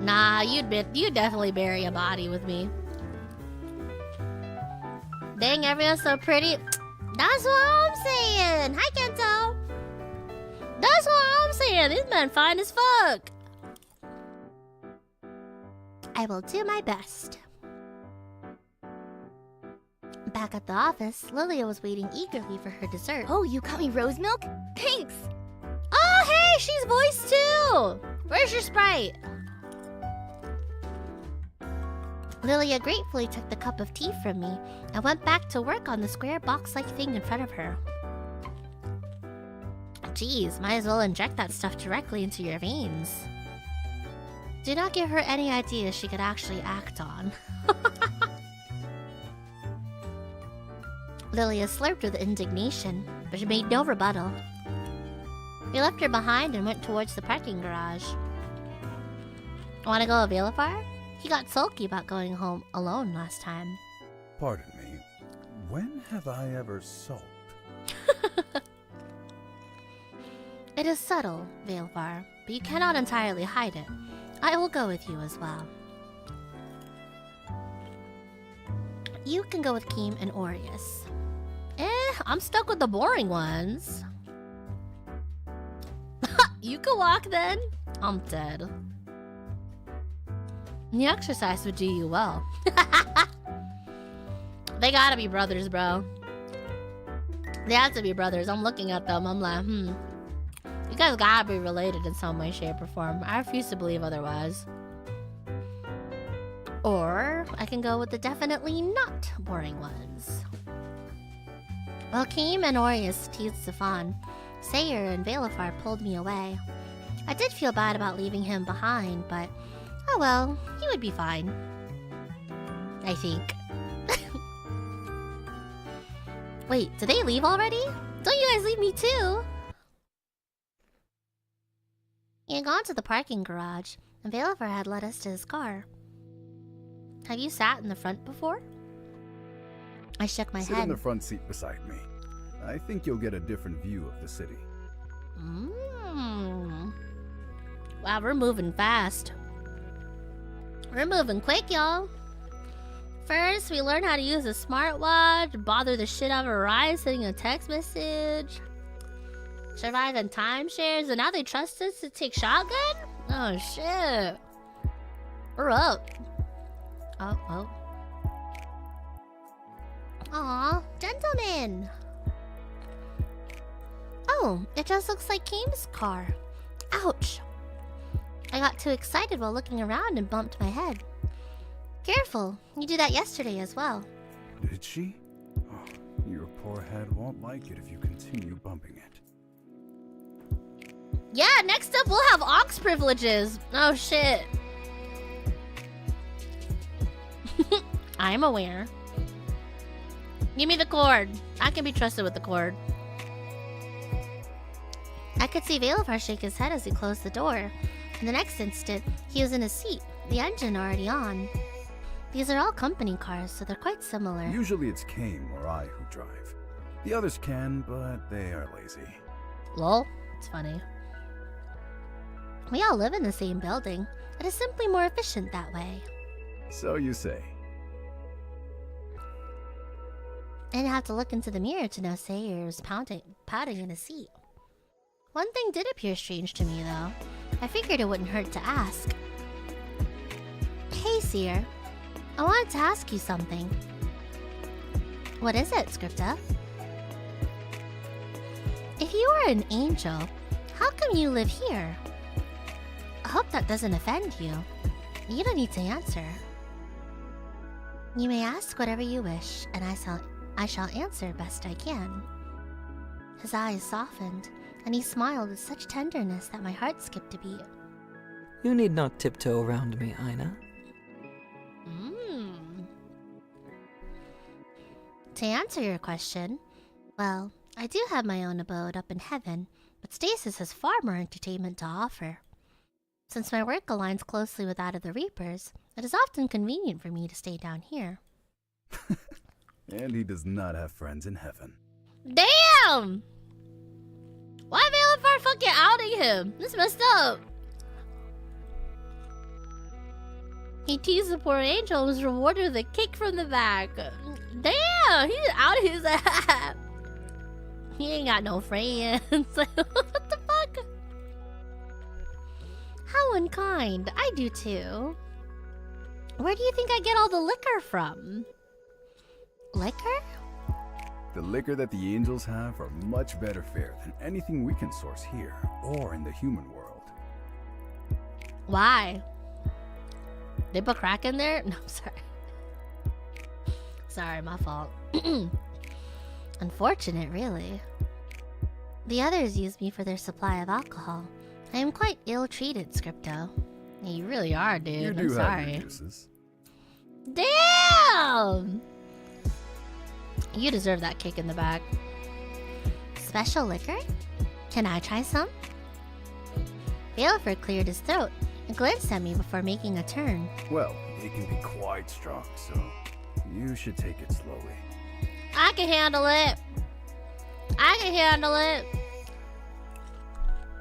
Nah, you'd definitely bury a body with me. Dang, everyone's so pretty. That's what I'm saying. Hi, Kento. That's what I'm saying. These men fine as fuck. I will do my best. Back at the office, Lilia was waiting eagerly for her dessert. Oh, you got me rose milk? Thanks! Oh, hey, she's voiced too! Where's your Sprite? Lilia gratefully took the cup of tea from me and went back to work on the square box-like thing in front of her. Geez, might as well inject that stuff directly into your veins. Do not give her any ideas she could actually act on. Lilia slurped with indignation, but she made no rebuttal. We left her behind and went towards the parking garage. Wanna go with Velafar? He got sulky about going home alone last time. Pardon me, when have I ever sulked? It is subtle, Velafar, but you cannot entirely hide it. I will go with you as well. You can go with Keem and Aureus. I'm stuck with the boring ones. You can walk then. I'm dead. The exercise would do you well. They gotta be brothers, bro. They have to be brothers. I'm looking at them. I'm like, You guys gotta be related in some way, shape, or form. I refuse to believe otherwise. Or I can go with the definitely not boring ones. While Keem and Aureus teased Stefan, Sayer and Velafar pulled me away. I did feel bad about leaving him behind, but oh well, he would be fine. I think. Wait, did they leave already? Don't you guys leave me too? He had gone to the parking garage, and Velafar had led us to his car. Have you sat in the front before? I shook my head. Sit in the front seat beside me. I think you'll get a different view of the city. Wow, we're moving fast. We're moving quick, y'all. First, we learned how to use a smartwatch, bother the shit out of a ride, sending a text message, survive in timeshares, and now they trust us to take shotgun? Oh, shit. We're up. Oh. Aw, gentlemen. Oh, it just looks like Keem's car. Ouch. I got too excited while looking around and bumped my head. Careful, you did that yesterday as well. Did she? Oh, your poor head won't like it if you continue bumping it. Yeah, next up we'll have aux privileges. Oh shit. I'm aware. Give me the cord. I can be trusted with the cord. I could see Velafar shake his head as he closed the door. In the next instant, he was in his seat, the engine already on. These are all company cars, so they're quite similar. Usually it's Kane or I who drive. The others can, but they are lazy. Lol, it's funny. We all live in the same building. It is simply more efficient that way. So you say. I didn't have to look into the mirror to know Sayer was pouting in his seat. One thing did appear strange to me, though. I figured it wouldn't hurt to ask. Hey, Seer. I wanted to ask you something. What is it, Scripta? If you were an angel, how come you live here? I hope that doesn't offend you. You don't need to answer. You may ask whatever you wish, and I shall answer best I can. His eyes softened, and he smiled with such tenderness that my heart skipped a beat. You need not tiptoe around me, Aina. To answer your question, well, I do have my own abode up in heaven, but Stasis has far more entertainment to offer. Since my work aligns closely with that of the Reapers, it is often convenient for me to stay down here. And he does not have friends in heaven. Damn! Why Velafar fucking outing him? This messed up. He teased the poor angel and was rewarded with a kick from the back. Damn, he just outed his ass. He ain't got no friends. What the fuck? How unkind. I do too. Where do you think I get all the liquor from? Liquor? The liquor that the angels have are much better fare than anything we can source here or in the human world. Why? They put crack in there? No, I'm sorry. sorry, my fault. Unfortunate, really. The others use me for their supply of alcohol. I am quite ill-treated, Scripto. Yeah, you really are, dude. You do I'm have sorry. your uses. Damn! You deserve that kick in the back. Special liquor? Can I try some? Aelfred cleared his throat and glanced at me before making a turn. Well, it can be quite strong, so you should take it slowly. I can handle it. I can handle it.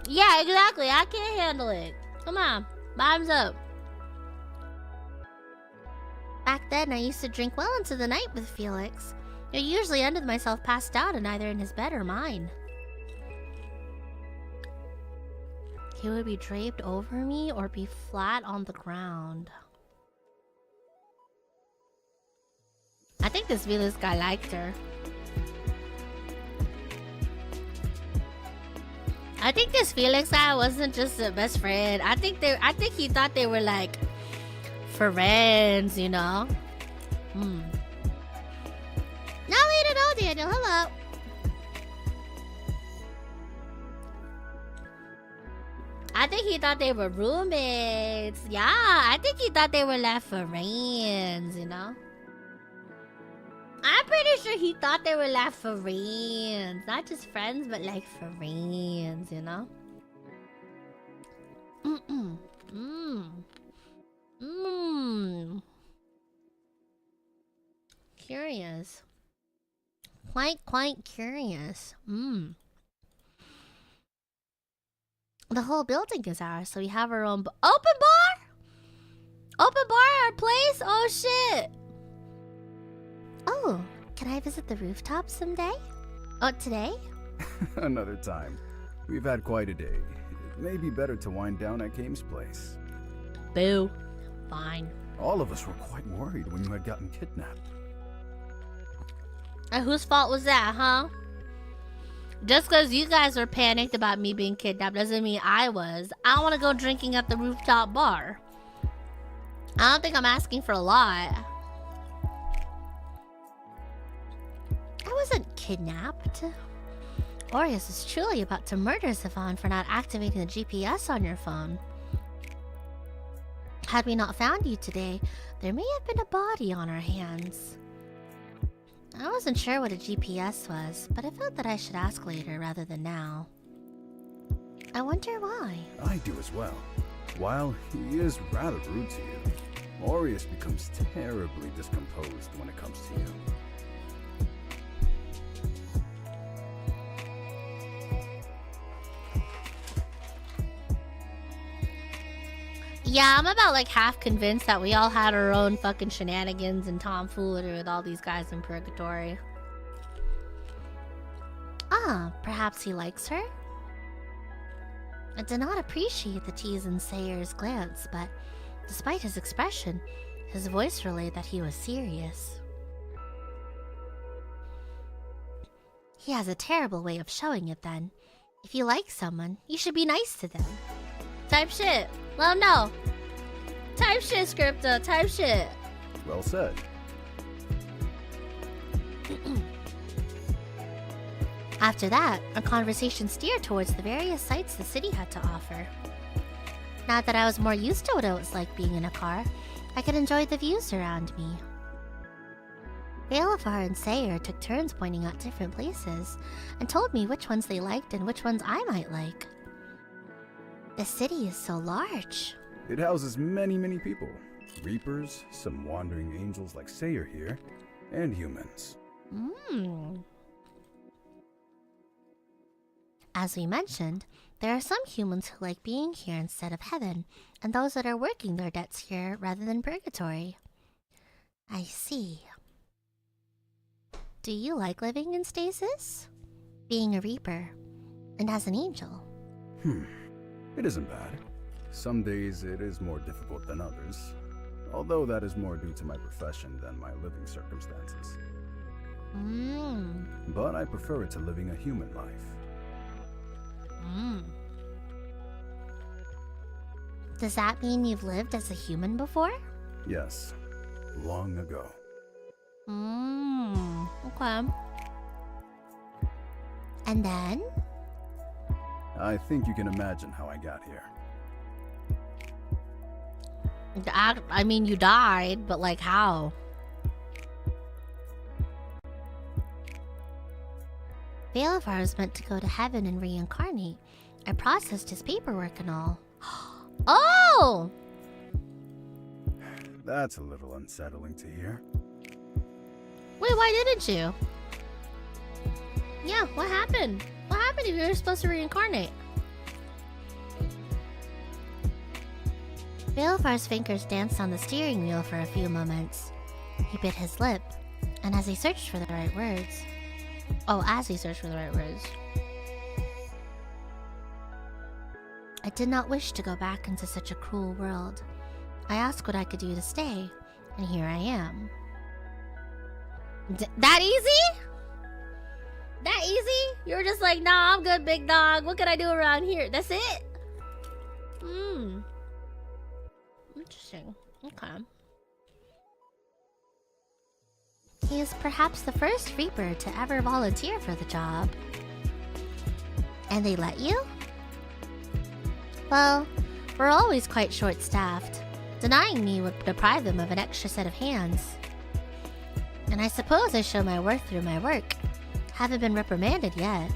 Yeah, exactly. I can handle it. Come on. Bottoms up. Back then, I used to drink well into the night with Felix. I usually ended myself passed out in either in his bed or mine. He would be draped over me or be flat on the ground. I think this Felix guy liked her. I think this Felix guy wasn't just a best friend. I think he thought they were like friends, you know? Now we don't know, Daniel. Hello. I think he thought they were roommates. Yeah, I think he thought they were like friends, you know? I'm pretty sure he thought they were like friends. Not just friends, but like friends, you know? Curious. Quite curious. The whole building is ours, so we have our own open bar? Open bar at our place? Oh shit. Oh, can I visit the rooftop someday? Oh, today? Another time. We've had quite a day. It may be better to wind down at Game's place. Boo. Fine. All of us were quite worried when you had gotten kidnapped. And whose fault was that, huh? Just because you guys were panicked about me being kidnapped doesn't mean I was. I want to go drinking at the rooftop bar. I don't think I'm asking for a lot. I wasn't kidnapped. Aureus is truly about to murder Savon for not activating the GPS on your phone. Had we not found you today, there may have been a body on our hands. I wasn't sure what a GPS was, but I felt that I should ask later rather than now. I wonder why. I do as well. While he is rather rude to you, Aureus becomes terribly discomposed when it comes to you. Yeah, I'm about like half convinced that we all had our own fucking shenanigans and tomfoolery with all these guys in purgatory. Ah, perhaps he likes her? I did not appreciate the tease in Sayer's glance, but despite his expression, his voice relayed that he was serious. He has a terrible way of showing it then. If you like someone, you should be nice to them. Type shit. Let him know. Type shit, Scripta. Type shit. Well said. After that, our conversation steered towards the various sights the city had to offer. Now that I was more used to what it was like being in a car, I could enjoy the views around me. Balefar and Sayer took turns pointing out different places, and told me which ones they liked and which ones I might like. The city is so large. It houses many people. Reapers, some wandering angels like Sayer here, and humans. As we mentioned, there are some humans who like being here instead of heaven, and those that are working their debts here rather than purgatory. I see. Do you like living in stasis? Being a Reaper, and as an angel? It isn't bad. Some days it is more difficult than others, although that is more due to my profession than my living circumstances. But I prefer it to living a human life. Does that mean you've lived as a human before? Yes, long ago. Okay. And then? I think you can imagine how I got here. I mean, you died, but like how? Veilifar was meant to go to heaven and reincarnate. I processed his paperwork and all. Oh! That's a little unsettling to hear. Wait, why didn't you? Yeah, what happened? What happened if you were supposed to reincarnate? Veilifar's fingers danced on the steering wheel for a few moments. He bit his lip, and as he searched for the right words... Oh, as he searched for the right words. I did not wish to go back into such a cruel world. I asked what I could do to stay, and here I am. That easy? That easy? You were just like, nah, I'm good, big dog. What can I do around here? That's it? Interesting. Okay. He is perhaps the first Reaper to ever volunteer for the job. And they let you? Well, we're always quite short-staffed. Denying me would deprive them of an extra set of hands. And I suppose I show my worth through my work. Haven't been reprimanded yet.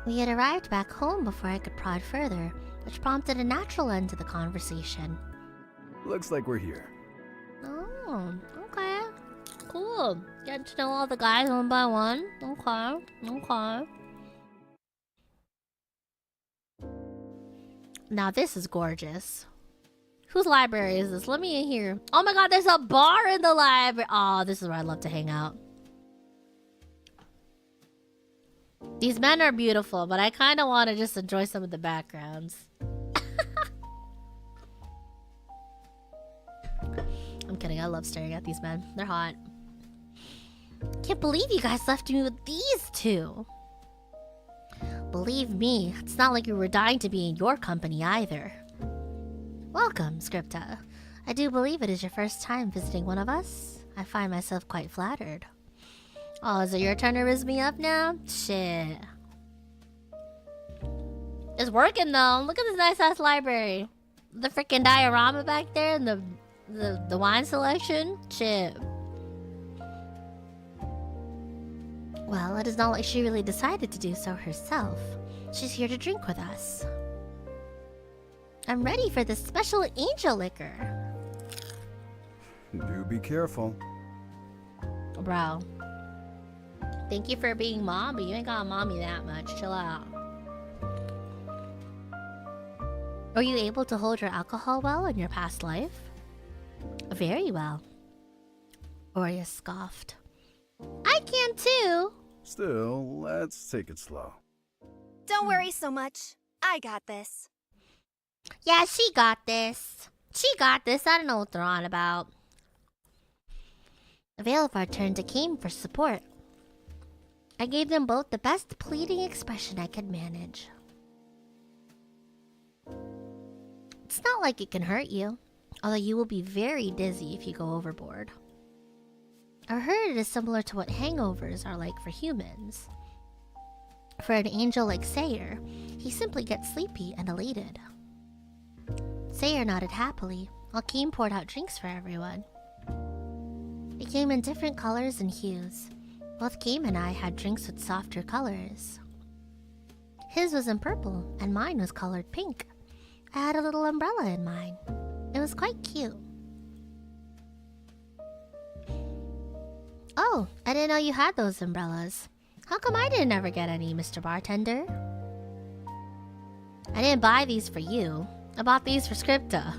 We had arrived back home before I could prod further, which prompted a natural end to the conversation. Looks like we're here. Oh, okay. Cool. Getting to know all the guys one by one. Okay, okay. Now this is gorgeous. Whose library is this? Let me in here. Oh my god, there's a bar in the library. Oh, this is where I love to hang out. These men are beautiful, but I kind of want to just enjoy some of the backgrounds. I'm kidding, I love staring at these men. They're hot. Can't believe you guys left me with these two. Believe me, it's not like you were dying to be in your company either. Welcome, Scripta. I do believe it is your first time visiting one of us. I find myself quite flattered. Oh, is it your turn to riz me up now? Shit. It's working though. Look at this nice ass library. The freaking diorama back there and the wine selection. Shit. Well, it is not like she really decided to do so herself. She's here to drink with us. I'm ready for this special angel liquor. Do be careful. Bro. Thank you for being mom, but you ain't got mommy that much. Chill out. Were you able to hold your alcohol well in your past life? Very well. Oria scoffed. I can too. Still, let's take it slow. Don't worry so much. I got this. Yeah, she got this. She got this. I don't know what they're on about. Veilifar turned to Kame for support. I gave them both the best pleading expression I could manage. It's not like it can hurt you, although you will be very dizzy if you go overboard. I heard it is similar to what hangovers are like for humans. For an angel like Sayer, he simply gets sleepy and elated. Sayer nodded happily, while Kame poured out drinks for everyone. They came in different colors and hues. Both Kame and I had drinks with softer colors. His was in purple, and mine was colored pink. I had a little umbrella in mine. It was quite cute. Oh, I didn't know you had those umbrellas. How come I didn't ever get any, Mr. Bartender? I didn't buy these for you. I bought these for Scripta.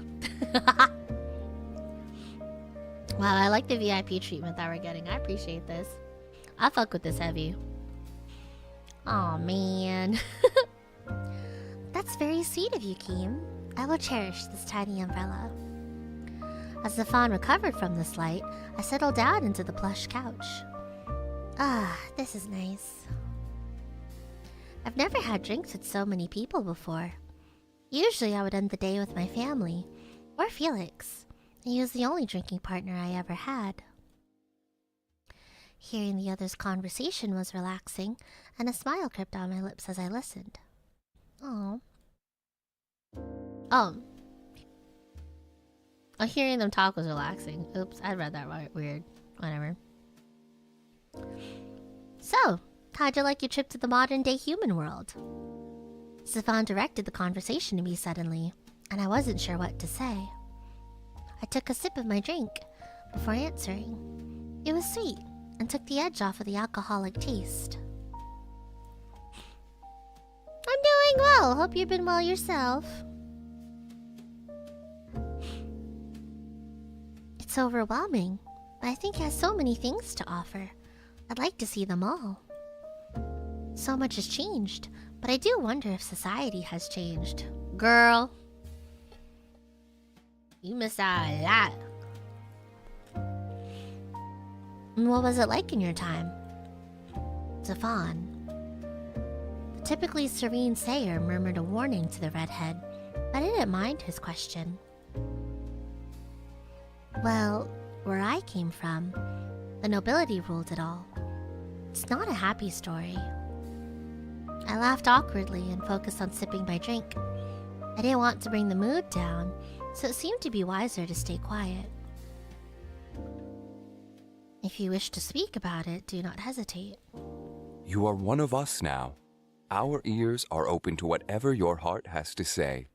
Wow, I like the VIP treatment that we're getting. I appreciate this. I fuck with this heavy. Aw, man. That's very sweet of you, Kame. I will cherish this tiny umbrella. As the fawn recovered from the slight, I settled down into the plush couch. Ah, this is nice. I've never had drinks with so many people before. Usually I would end the day with my family, or Felix. He was the only drinking partner I ever had. Hearing the others' conversation was relaxing, and a smile crept on my lips as I listened. Oh. Hearing them talk was relaxing. Oops, I read that right. Weird. Whatever. So, how'd you like your trip to the modern-day human world? Stefan directed the conversation to me suddenly, and I wasn't sure what to say. I took a sip of my drink before answering. It was sweet, and took the edge off of the alcoholic taste. I'm doing well. Hope you've been well yourself. It's overwhelming, but I think it has so many things to offer. I'd like to see them all. So much has changed, but I do wonder if society has changed. Girl, you missed out a lot. And what was it like in your time? Stefan. The typically serene Sayer murmured a warning to the redhead, but I didn't mind his question. Well, where I came from, the nobility ruled it all. It's not a happy story. I laughed awkwardly and focused on sipping my drink. I didn't want to bring the mood down, so it seemed to be wiser to stay quiet. If you wish to speak about it, do not hesitate. You are one of us now. Our ears are open to whatever your heart has to say.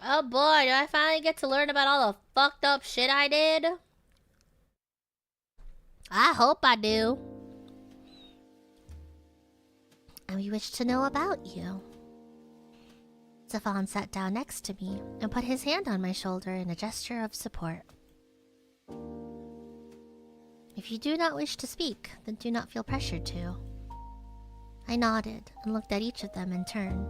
Oh boy, do I finally get to learn about all the fucked up shit I did? I hope I do. And we wish to know about you. Stefan sat down next to me and put his hand on my shoulder in a gesture of support. If you do not wish to speak, then do not feel pressured to. I nodded and looked at each of them in turn.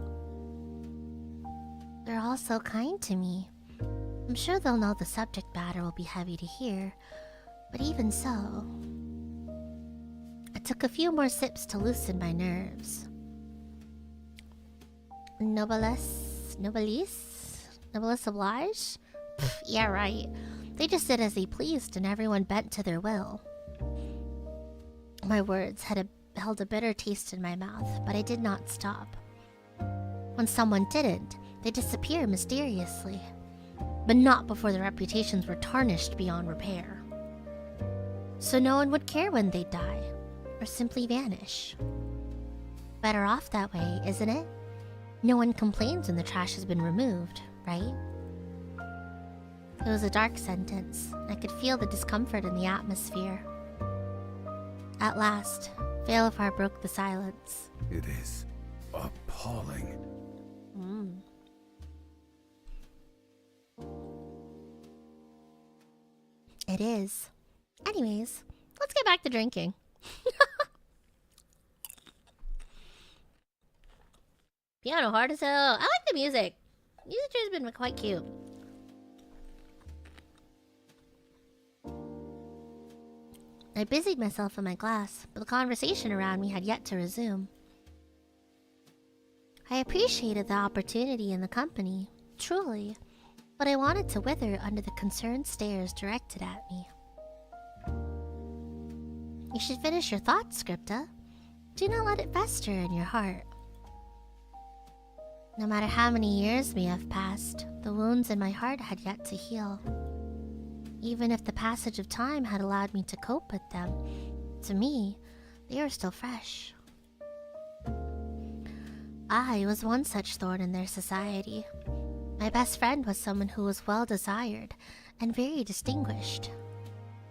They're all so kind to me. I'm sure they'll know the subject matter will be heavy to hear, but even so... I took a few more sips to loosen my nerves. Noblesse oblige? Pff, yeah, right. They just did as they pleased and everyone bent to their will. My words held a bitter taste in my mouth, but I did not stop. When someone didn't, they disappear mysteriously. But not before their reputations were tarnished beyond repair. So no one would care when they die, or simply vanish. Better off that way, isn't it? No one complains when the trash has been removed, right? It was a dark sentence. I could feel the discomfort in the atmosphere. At last, Veilafar broke the silence. It is appalling. It is. Anyways, let's get back to drinking. Piano hard as hell. I like the music. Music has been quite cute. I busied myself in my glass, but the conversation around me had yet to resume. I appreciated the opportunity and the company, truly, but I wanted to wither under the concerned stares directed at me. You should finish your thoughts, Scripta. Do not let it fester in your heart. No matter how many years may have passed, the wounds in my heart had yet to heal. Even if the passage of time had allowed me to cope with them, to me, they were still fresh. I was one such thorn in their society. My best friend was someone who was well desired and very distinguished.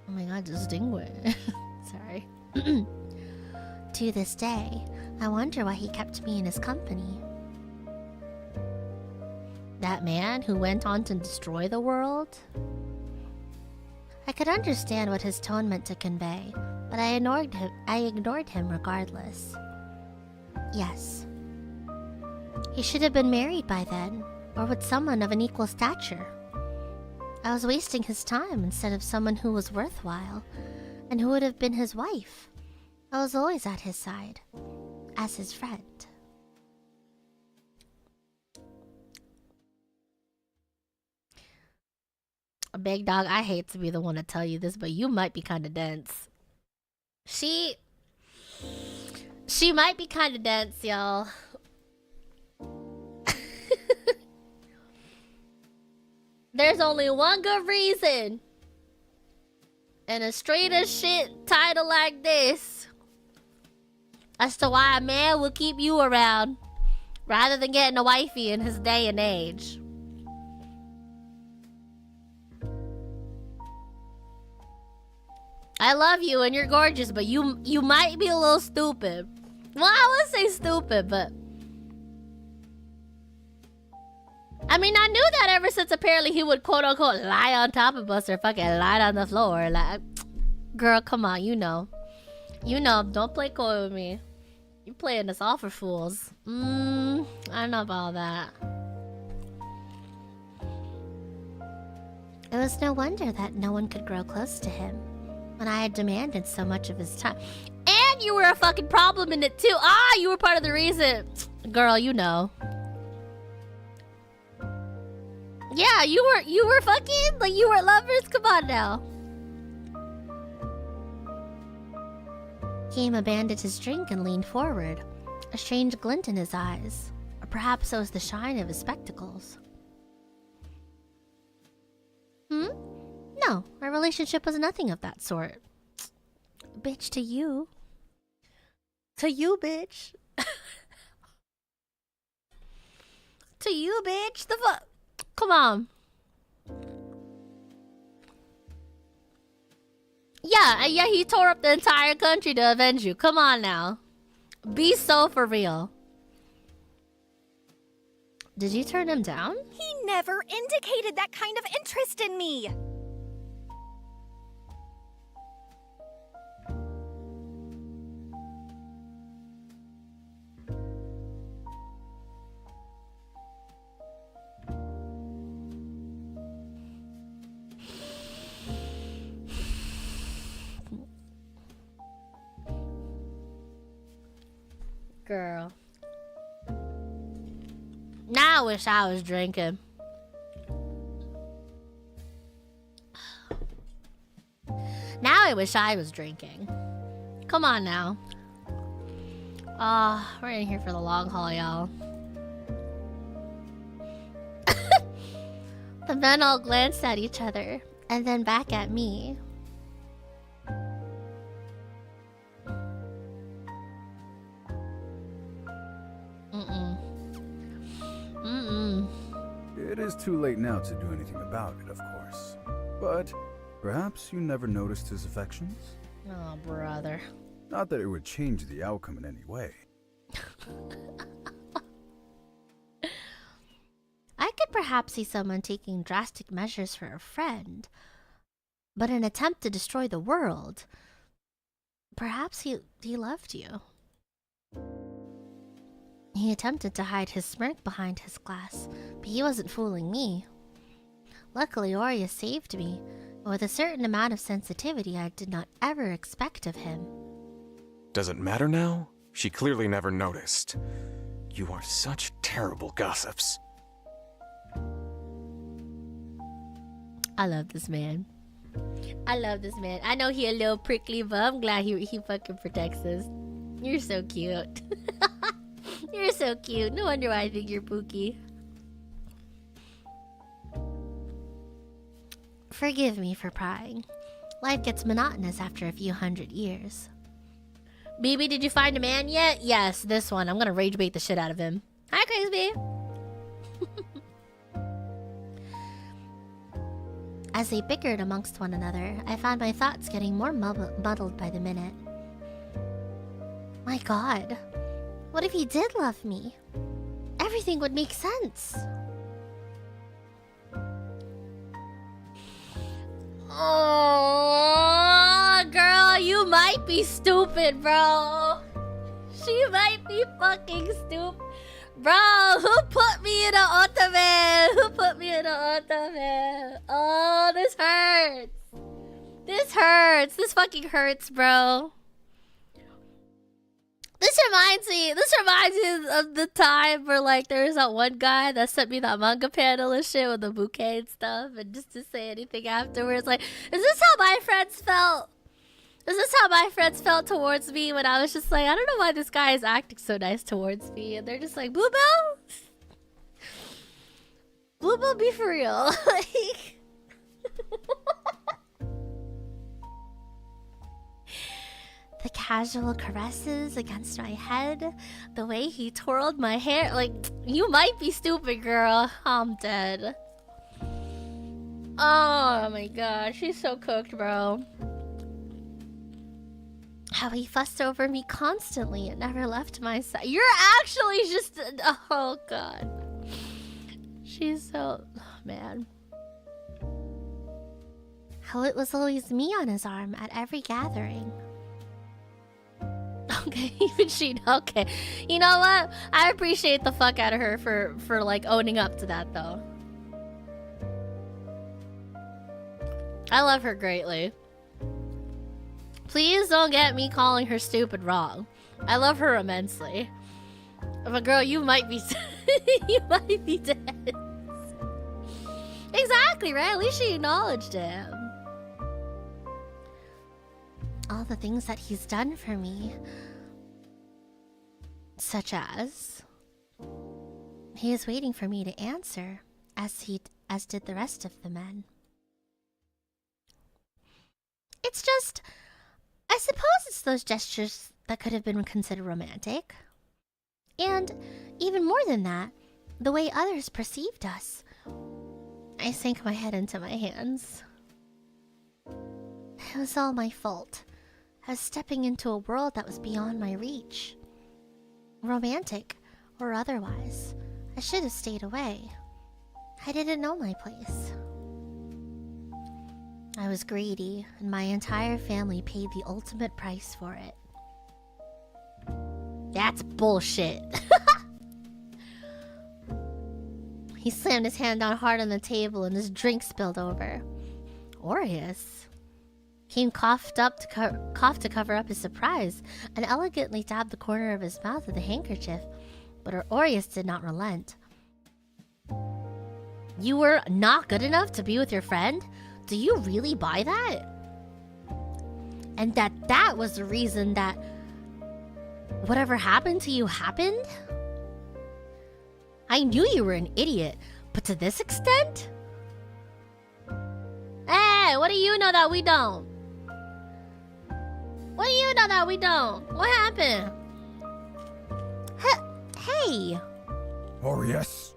Oh my god, distinguished. Sorry. To this day, I wonder why he kept me in his company. That man who went on to destroy the world? I could understand what his tone meant to convey, but I ignored him regardless. Yes. He should have been married by then, or with someone of an equal stature. I was wasting his time instead of someone who was worthwhile, and who would have been his wife. I was always at his side, as his friend. Big dog, I hate to be the one to tell you this, but you might be kind of dense. She might be kind of dense, y'all. There's only one good reason. And a straight as shit title like this as to why a man will keep you around rather than getting a wifey in his day and age. I love you and you're gorgeous, but you might be a little stupid. Well, I would say stupid, but I mean, I knew that ever since apparently he would quote unquote lie on top of us or fucking lie on the floor. Like, girl, come on, you know, don't play coy with me. You playing us all for fools. I don't know about all that. It was no wonder that no one could grow close to him when I had demanded so much of his time. And you were a fucking problem in it too. Ah, you were part of the reason. Girl, you know. Yeah, you were fucking, like, you were lovers. Come on now. He abandoned his drink and leaned forward, a strange glint in his eyes, or perhaps it was the shine of his spectacles. No, our relationship was nothing of that sort. Bitch, to you. To you, bitch. To you, bitch. The fuck? Come on. Yeah, he tore up the entire country to avenge you. Come on now. Be so for real. Did you turn him down? He never indicated that kind of interest in me. Girl. Now I wish I was drinking. Now I wish I was drinking. Come on now. We're in here for the long haul, y'all. The men all glanced at each other and then back at me. It is too late now to do anything about it, of course. But perhaps you never noticed his affections? Oh, brother. Not that it would change the outcome in any way. I could perhaps see someone taking drastic measures for a friend, but an attempt to destroy the world. Perhaps he loved you. He attempted to hide his smirk behind his glass, but he wasn't fooling me. Luckily, Aurea saved me, with a certain amount of sensitivity I did not ever expect of him. Does it matter now? She clearly never noticed. You are such terrible gossips. I love this man. I love this man. I know he a little prickly, but I'm glad he fucking protects us. You're so cute. You're so cute. No wonder why I think you're Pookie. Forgive me for prying. Life gets monotonous after a few 100 years. BB, did you find a man yet? Yes, this one. I'm gonna rage bait the shit out of him. Hi, Crazy. As they bickered amongst one another, I found my thoughts getting more muddled by the minute. My God. What if he did love me? Everything would make sense. Oh, girl, you might be stupid, bro. She might be fucking stupid. Bro, who put me in an otome? Who put me in an otome? Oh, this hurts. This hurts. This fucking hurts, bro. This reminds me of the time where like there was that one guy that sent me that manga panel and shit with the bouquet and stuff, and just to say anything afterwards, like, is this how my friends felt? Is this how my friends felt towards me when I was just like, I don't know why this guy is acting so nice towards me, and they're just like, Bluebell? Bluebell, be for real. Like, the casual caresses against my head, the way he twirled my hair, like, you might be stupid, girl. I'm dead. Oh my god, she's so cooked, bro. How he fussed over me constantly and never left my side. You're actually just... Oh, God. She's so... Oh, man. How it was always me on his arm at every gathering. Okay, even she... Okay. You know what? I appreciate the fuck out of her for like, owning up to that, though. I love her greatly. Please don't get me calling her stupid wrong. I love her immensely. But girl, you might be you might be dead. Exactly, right? At least she acknowledged him. All the things that he's done for me. Such as... He is waiting for me to answer, as did the rest of the men. It's just... I suppose it's those gestures that could have been considered romantic. And even more than that, the way others perceived us. I sank my head into my hands. It was all my fault. I was stepping into a world that was beyond my reach. Romantic or otherwise, I should have stayed away. I didn't know my place. I was greedy, and my entire family paid the ultimate price for it. That's bullshit. He slammed his hand down hard on the table and his drink spilled over. Aureus. He coughed to cover up his surprise and elegantly dabbed the corner of his mouth with a handkerchief, but Aureus did not relent. You were not good enough to be with your friend? Do you really buy that? And that was the reason that whatever happened to you happened? I knew you were an idiot, but to this extent? Hey, what do you know that we don't? What do you know that we don't? What happened? Hey! Aureus?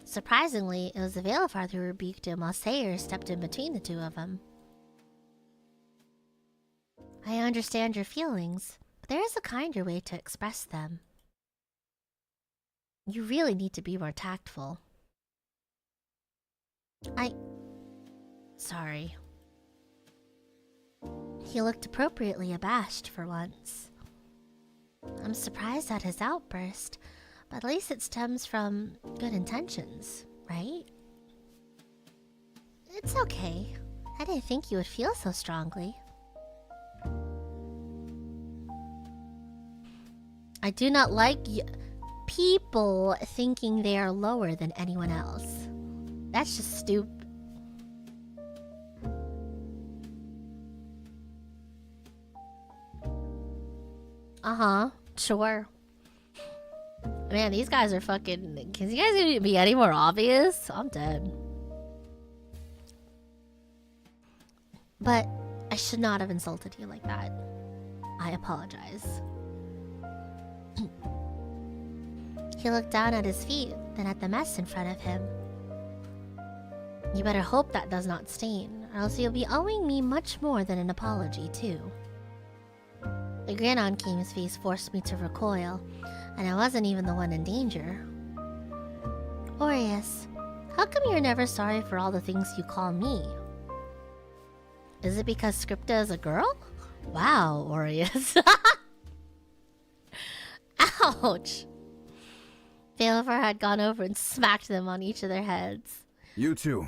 Surprisingly, it was the Veilifar who rebuked him while Sayer stepped in between the two of them. I understand your feelings, but there is a kinder way to express them. You really need to be more tactful. Sorry. He looked appropriately abashed for once. I'm surprised at his outburst, but at least it stems from good intentions, right? It's okay. I didn't think you would feel so strongly. I do not like people thinking they are lower than anyone else. That's just stupid. Uh-huh, sure. Man, these guys are fucking... Can you guys be any more obvious? I'm dead. But I should not have insulted you like that. I apologize. He looked down at his feet, then at the mess in front of him. You better hope that does not stain, or else you'll be owing me much more than an apology, too. The grin on Kim's face forced me to recoil, and I wasn't even the one in danger. Aureus, how come you're never sorry for all the things you call me? Is it because Scripta is a girl? Wow, Aureus. Ouch! Veilifar had gone over and smacked them on each of their heads. You two,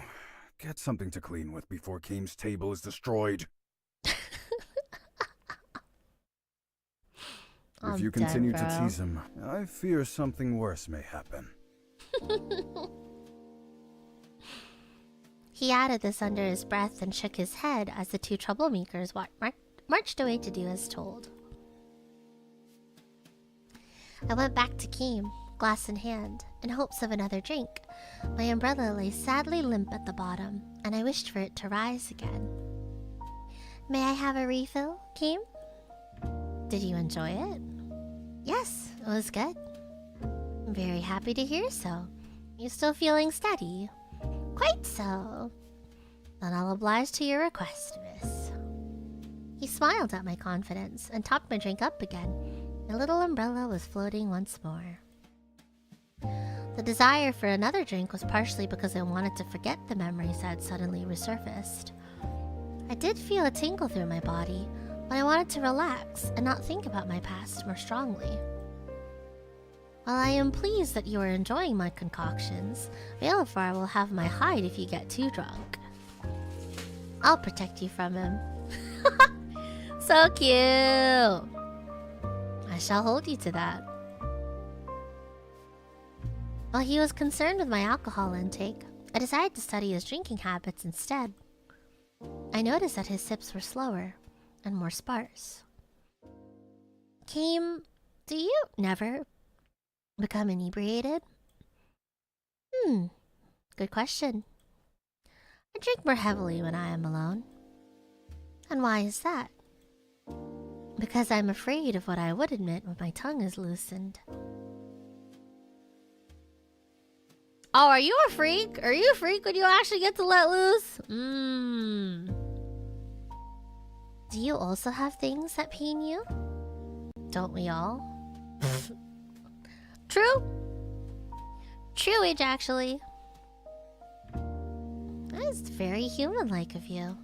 get something to clean with before Kame's table is destroyed. If you continue to tease him, I fear something worse may happen. He added this under his breath and shook his head as the two troublemakers marched away to do as told. I went back to Keem, glass in hand, in hopes of another drink. My umbrella lay sadly limp at the bottom, and I wished for it to rise again. May I have a refill, Keem? Did you enjoy it? Yes, it was good. I'm very happy to hear so. You still feeling steady? Quite so. Then I'll oblige to your request, miss. He smiled at my confidence and topped my drink up again. My little umbrella was floating once more. The desire for another drink was partially because I wanted to forget the memories that had suddenly resurfaced. I did feel a tingle through my body, but I wanted to relax and not think about my past more strongly. While I am pleased that you are enjoying my concoctions, Valafar will have my hide if you get too drunk. I'll protect you from him. So cute! I shall hold you to that. While he was concerned with my alcohol intake, I decided to study his drinking habits instead. I noticed that his sips were slower and more sparse. Keem, do you never become inebriated? Good question. I drink more heavily when I am alone. And why is that? Because I'm afraid of what I would admit when my tongue is loosened. Oh, are you a freak? Are you a freak when you actually get to let loose? Do you also have things that pain you? Don't we all? True. True age, actually. That's very human-like of you.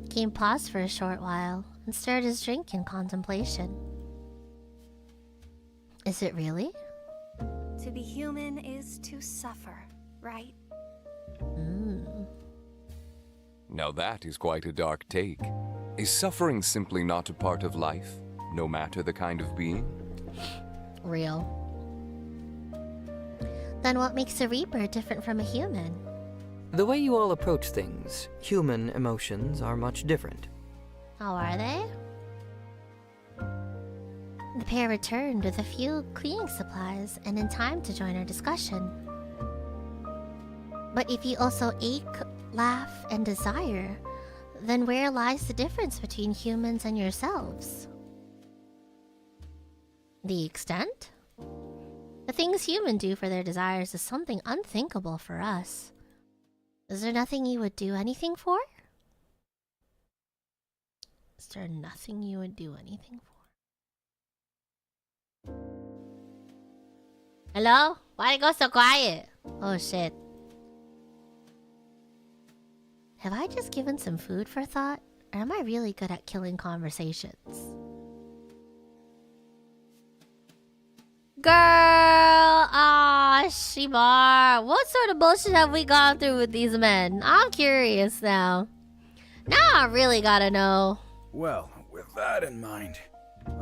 Keem paused for a short while and stirred his drink in contemplation. Is it really? To be human is to suffer, right? Now that is quite a dark take. Is suffering simply not a part of life, no matter the kind of being? Real. Then what makes a Reaper different from a human? The way you all approach things, human emotions are much different. How are they? The pair returned with a few cleaning supplies and in time to join our discussion. But if you also ache, laugh, and desire, then where lies the difference between humans and yourselves? The extent? The things humans do for their desires is something unthinkable for us. Is there nothing you would do anything for? Is there nothing you would do anything for? Hello? Why did it go so quiet? Oh shit. Have I just given some food for thought? Or am I really good at killing conversations? Girl! Ah, Shibar. What sort of bullshit have we gone through with these men? I'm curious now. Now I really gotta know. Well, with that in mind,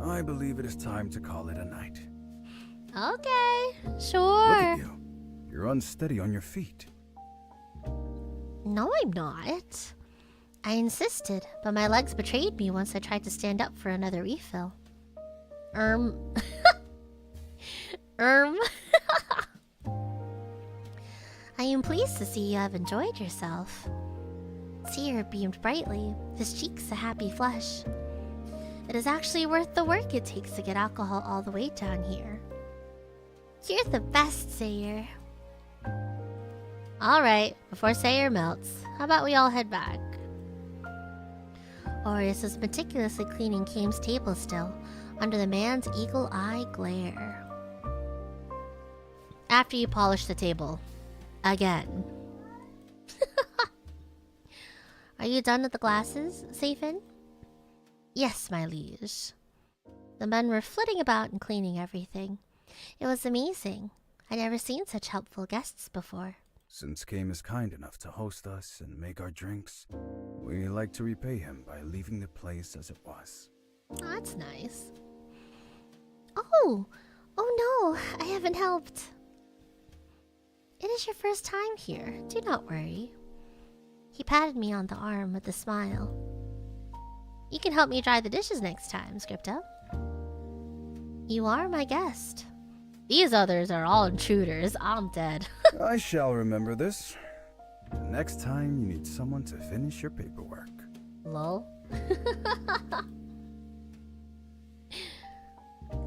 I believe it is time to call it a night. Okay, sure. Look at you. You're unsteady on your feet. No, I'm not. I insisted, but my legs betrayed me once I tried to stand up for another refill. I am pleased to see you have enjoyed yourself. Seer beamed brightly, his cheeks a happy flush. It is actually worth the work it takes to get alcohol all the way down here. You're the best, Sayer. Alright, before Sayer melts, how about we all head back? Orius was meticulously cleaning Keem's table still, under the man's eagle-eye glare. After you polish the table. Again. Are you done with the glasses, Safin? Yes, my liege. The men were flitting about and cleaning everything. It was amazing. I'd never seen such helpful guests before. Since Keem is kind enough to host us and make our drinks, we like to repay him by leaving the place as it was. Oh, that's nice. Oh! Oh no, I haven't helped. It is your first time here. Do not worry. He patted me on the arm with a smile. You can help me dry the dishes next time, Scripto. You are my guest. These others are all intruders. I'm dead. I shall remember this. The next time you need someone to finish your paperwork. Lol.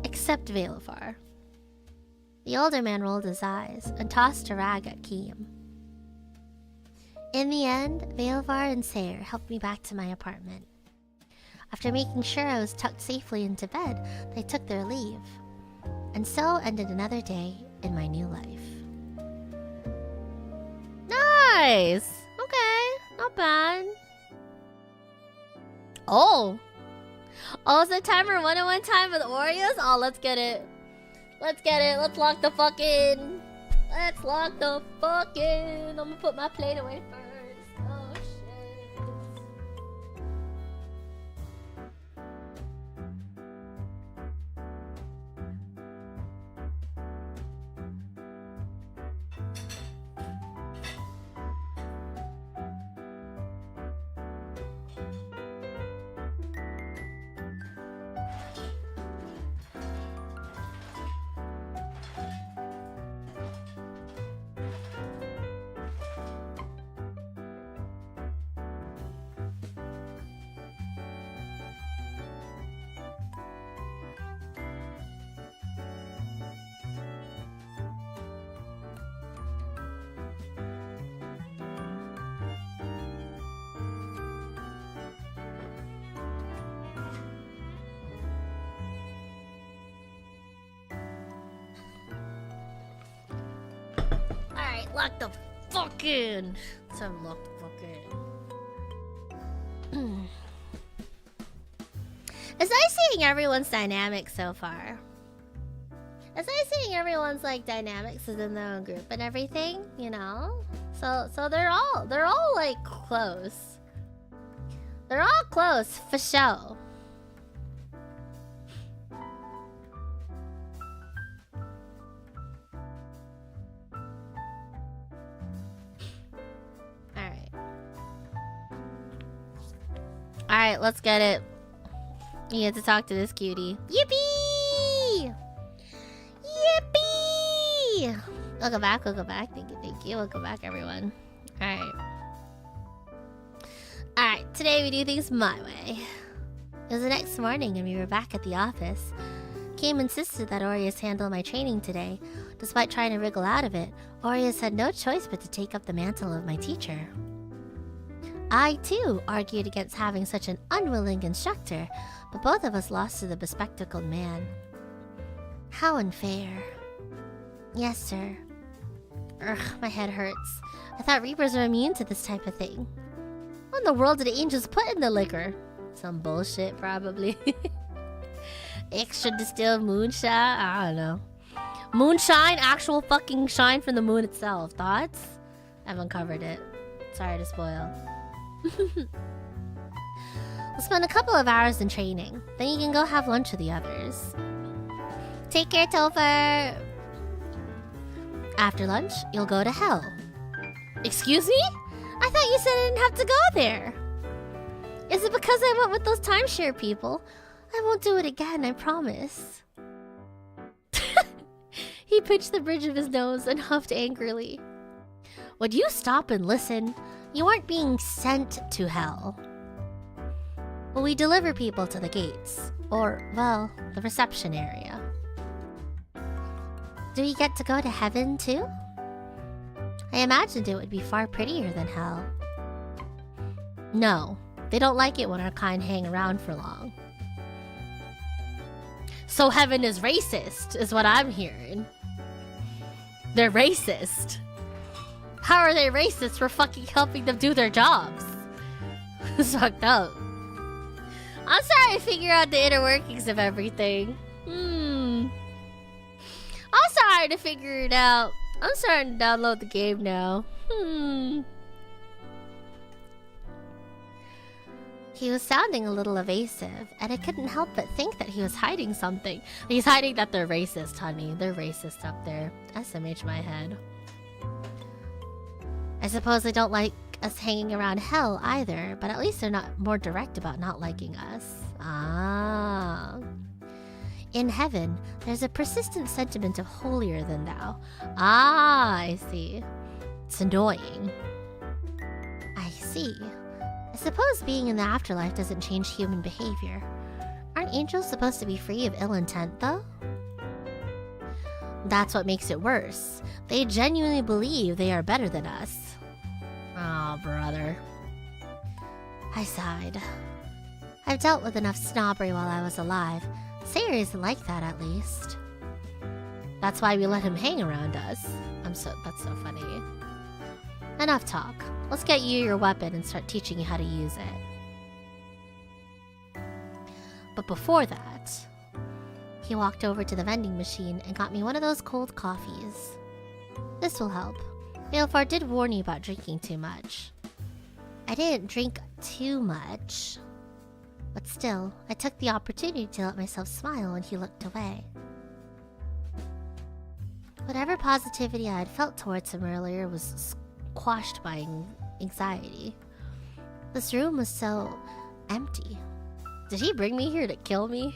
Except Velafar. The older man rolled his eyes and tossed a rag at Keem. In the end, Velafar and Sayer helped me back to my apartment. After making sure I was tucked safely into bed, they took their leave. And so ended another day in my new life. Nice! Okay, not bad. Oh! Oh, it's the timer 101 time with Oreos? Oh, let's get it. Let's get it. Let's lock the fuck in. Let's lock the fuck in. I'm gonna put my plate away first. Oh, shit. Lock the fuck in. Let's have lock the fuck in. It's nice seeing everyone's dynamics so far. It's nice seeing everyone's like dynamics within their own group and everything, you know? So they're all like close. They're all close for show. Alright, let's get it. You get to talk to this cutie. Yippee! Yippee! Welcome back, welcome back. Thank you. Welcome back, everyone. Alright. Alright, today we do things my way. It was the next morning and we were back at the office. Kim insisted that Aureus handle my training today. Despite trying to wriggle out of it, Aureus had no choice but to take up the mantle of my teacher. I, too, argued against having such an unwilling instructor, but both of us lost to the bespectacled man. How unfair. Yes, sir. Ugh, my head hurts. I thought Reapers were immune to this type of thing. What in the world did the angels put in the liquor? Some bullshit, probably. Extra distilled moonshine? I don't know. Moonshine? Actual fucking shine from the moon itself. Thoughts? I haven't covered it. Sorry to spoil. We'll spend a couple of hours in training. Then you can go have lunch with the others. Take care, Topher! After lunch, you'll go to hell. Excuse me? I thought you said I didn't have to go there. Is it because I went with those timeshare people? I won't do it again, I promise. He pinched the bridge of his nose and huffed angrily. Would you stop and listen? You aren't being sent to hell. Well, we deliver people to the gates. Or, well, the reception area. Do we get to go to heaven, too? I imagined it would be far prettier than hell. No, they don't like it when our kind hang around for long. So heaven is racist, is what I'm hearing. They're racist. How are they racist for fucking helping them do their jobs? It's fucked up. I'm starting to figure out the inner workings of everything. I'm starting to figure it out. I'm starting to download the game now. He was sounding a little evasive, and I couldn't help but think that he was hiding something. He's hiding that they're racist, honey. They're racist up there. SMH my head. I suppose they don't like us hanging around hell either, but at least they're not more direct about not liking us. Ah. In heaven, there's a persistent sentiment of holier than thou. Ah, I see. It's annoying. I see. I suppose being in the afterlife doesn't change human behavior. Aren't angels supposed to be free of ill intent, though? That's what makes it worse. They genuinely believe they are better than us. Oh, brother. I sighed. I've dealt with enough snobbery while I was alive. Sayre isn't like that, at least. That's why we let him hang around us. That's so funny. Enough talk. Let's get you your weapon and start teaching you how to use it. But before that, he walked over to the vending machine and got me one of those cold coffees. This will help. Balefar did warn you about drinking too much. I didn't drink too much. But still, I took the opportunity to let myself smile when he looked away. Whatever positivity I had felt towards him earlier was squashed by anxiety. This room was so empty. Did he bring me here to kill me?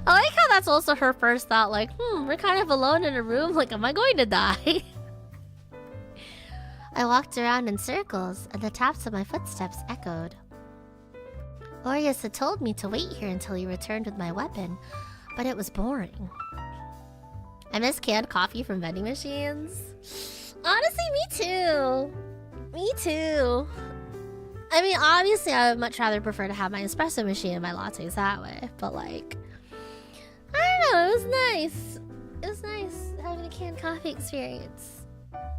I like how that's also her first thought, like, we're kind of alone in a room, like, am I going to die? I walked around in circles, and the taps of my footsteps echoed. Aureus had told me to wait here until he returned with my weapon, but it was boring. I miss canned coffee from vending machines. Honestly, me too. Me too. I mean, obviously, I would much rather prefer to have my espresso machine and my lattes that way, but like, I don't know, it was nice. It was nice having a canned coffee experience.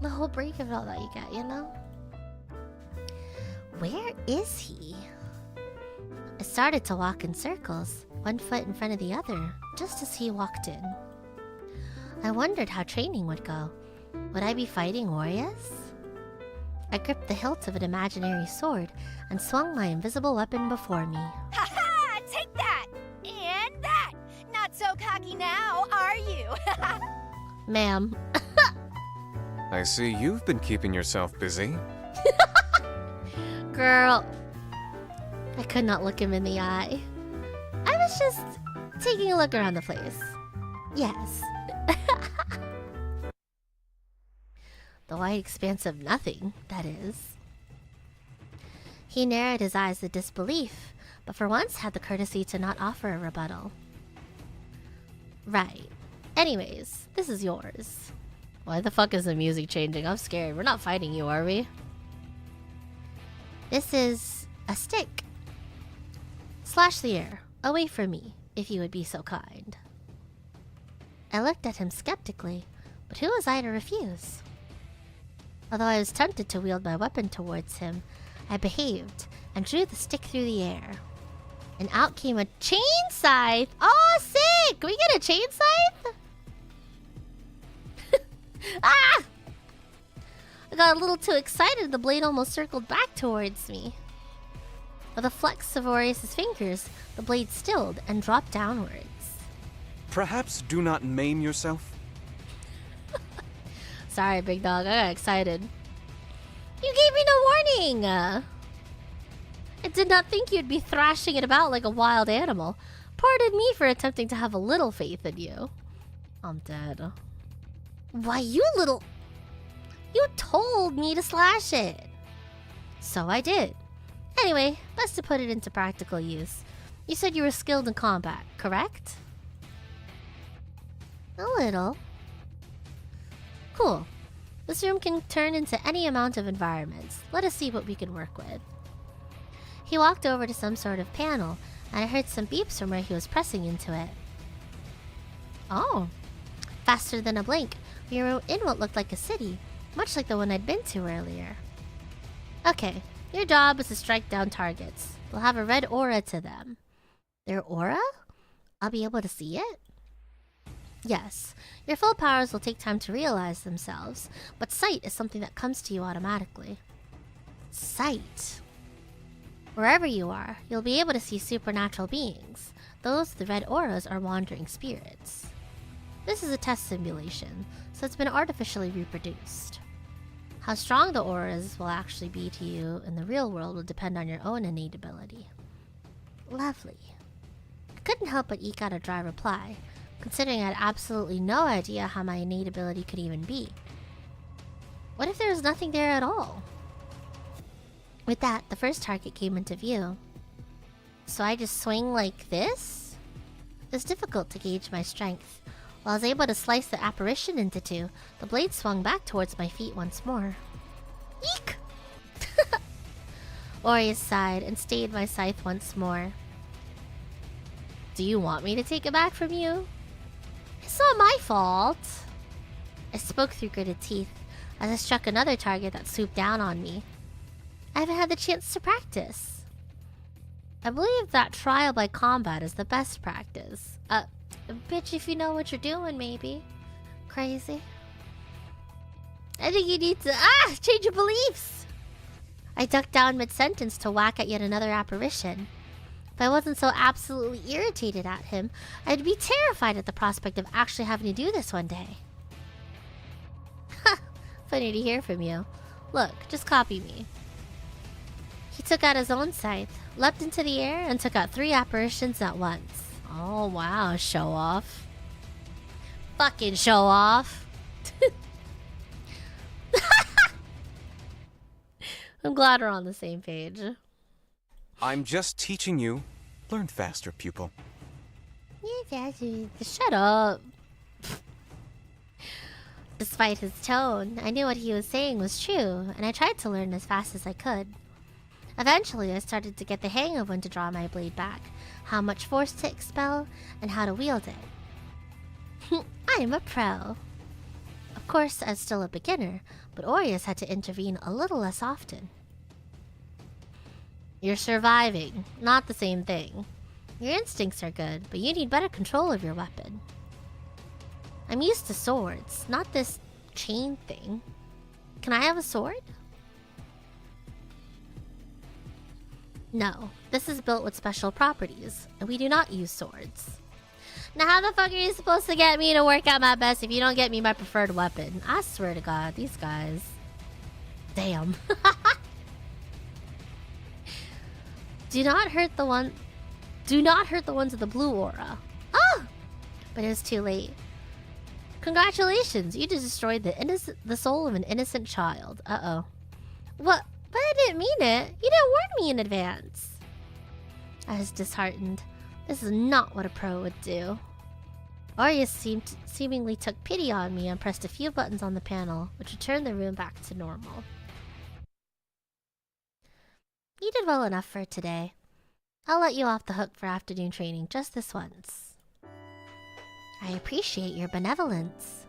The whole break of it all that you get, you know? Where is he? I started to walk in circles, one foot in front of the other, just as he walked in. I wondered how training would go. Would I be fighting Aureus? I gripped the hilt of an imaginary sword and swung my invisible weapon before me. Ha ha! Take that! And that! Not so cocky now, are you? Ma'am. I see you've been keeping yourself busy. Girl. I could not look him in the eye. I was just taking a look around the place. Yes. The white expanse of nothing, that is. He narrowed his eyes with disbelief, but for once had the courtesy to not offer a rebuttal. Right. Anyways, this is yours. Why the fuck is the music changing? I'm scared. We're not fighting you, are we? This is a stick. Slash the air, away from me, if you would be so kind. I looked at him skeptically, but who was I to refuse? Although I was tempted to wield my weapon towards him, I behaved and drew the stick through the air. And out came a chain scythe! Oh, sick! Can we get a chain scythe? Ah! I got a little too excited, the blade almost circled back towards me. With a flex of Aureus' fingers, the blade stilled and dropped downwards. Perhaps do not maim yourself? Sorry, big dog, I got excited. You gave me no warning! I did not think you'd be thrashing it about like a wild animal. Pardon me for attempting to have a little faith in you. I'm dead. Why, you little... You told me to slash it. So I did. Anyway, best to put it into practical use. You said you were skilled in combat, correct? A little. Cool. This room can turn into any amount of environments. Let us see what we can work with. He walked over to some sort of panel, and I heard some beeps from where he was pressing into it. Oh. Faster than a blink, we were in what looked like a city, much like the one I'd been to earlier. Okay, your job is to strike down targets. They'll have a red aura to them. Their aura? I'll be able to see it? Yes, your full powers will take time to realize themselves, but sight is something that comes to you automatically. Sight. Wherever you are, you'll be able to see supernatural beings. Those with the red auras are wandering spirits. This is a test simulation, so it's been artificially reproduced. How strong the auras will actually be to you in the real world will depend on your own innate ability. Lovely. I couldn't help but eke out a dry reply, considering I had absolutely no idea how my innate ability could even be. What if there was nothing there at all? With that, the first target came into view. So I just swing like this? It's difficult to gauge my strength. While I was able to slice the apparition into two, the blade swung back towards my feet once more. Eek! Aries sighed and stayed my scythe once more. Do you want me to take it back from you? It's not my fault. I spoke through gritted teeth as I struck another target that swooped down on me. I haven't had the chance to practice. I believe that trial by combat is the best practice. Bitch, if you know what you're doing, maybe. Crazy. I think you need to, change your beliefs! I ducked down mid-sentence to whack at yet another apparition. If I wasn't so absolutely irritated at him, I'd be terrified at the prospect of actually having to do this one day. Ha! Funny to hear from you. Look, just copy me. He took out his own scythe, leapt into the air, and took out 3 apparitions at once. Oh wow, show off. Fucking show off. I'm glad we're on the same page. I'm just teaching you. Learn faster, pupil. Shut up. Despite his tone, I knew what he was saying was true, and I tried to learn as fast as I could. Eventually, I started to get the hang of when to draw my blade back, how much force to expel, and how to wield it. I am a pro. Of course, I was still a beginner, but Aries had to intervene a little less often. You're surviving, not the same thing. Your instincts are good, but you need better control of your weapon. I'm used to swords, not this chain thing. Can I have a sword? No, this is built with special properties, and we do not use swords. Now how the fuck are you supposed to get me to work out my best if you don't get me my preferred weapon? I swear to God, these guys. Damn. Do not hurt the ones with the blue aura. Ah! But it was too late. Congratulations, you just destroyed the soul of an innocent child. Uh-oh. What? But I didn't mean it. You didn't warn me in advance. I was disheartened. This is not what a pro would do. Aries seemingly took pity on me and pressed a few buttons on the panel, which returned the room back to normal. You did well enough for today. I'll let you off the hook for afternoon training just this once. I appreciate your benevolence.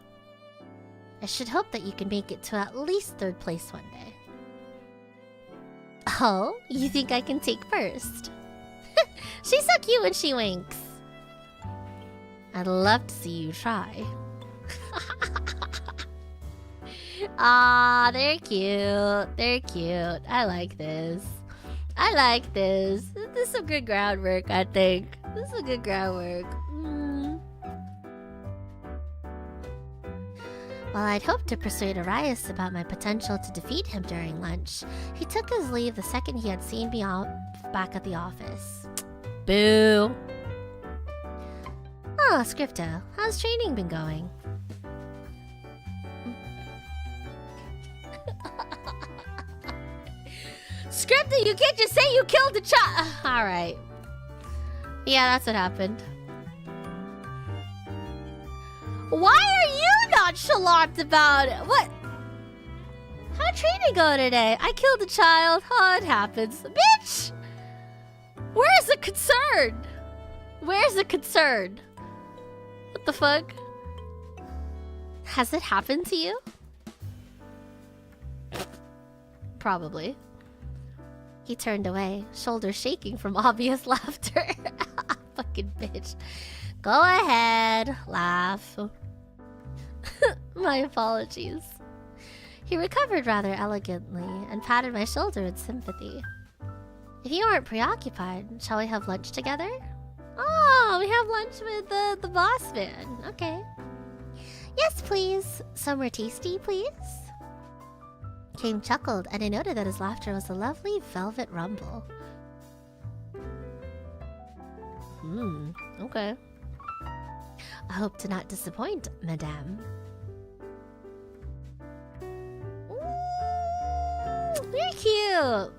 I should hope that you can make it to at least 3rd place one day. Oh, you think I can take first? She's so cute when she winks. I'd love to see you try. Ah, they're cute. They're cute. I like this. I like this. This is some good groundwork, I think. This is some good groundwork. While I'd hoped to persuade Arias about my potential to defeat him during lunch, he took his leave the second he had seen me out back at the office. Boo! Oh, Scripto, how's training been going? Scripto, you can't just say you killed the child! Alright. Yeah, that's what happened. Why are you nonchalant about it? What? How'd training go today? I killed a child. Oh, it happens. Bitch! Where's the concern? Where's the concern? What the fuck? Has it happened to you? Probably. He turned away, shoulders shaking from obvious laughter. Fucking bitch. Go ahead, laugh. My apologies. He recovered rather elegantly and patted my shoulder with sympathy. If you aren't preoccupied, shall we have lunch together? Oh, we have lunch with the boss man. Okay. Yes, please. Somewhere tasty, please. Kame chuckled, and I noted that his laughter was a lovely velvet rumble. Okay. I hope to not disappoint, madame. You're cute.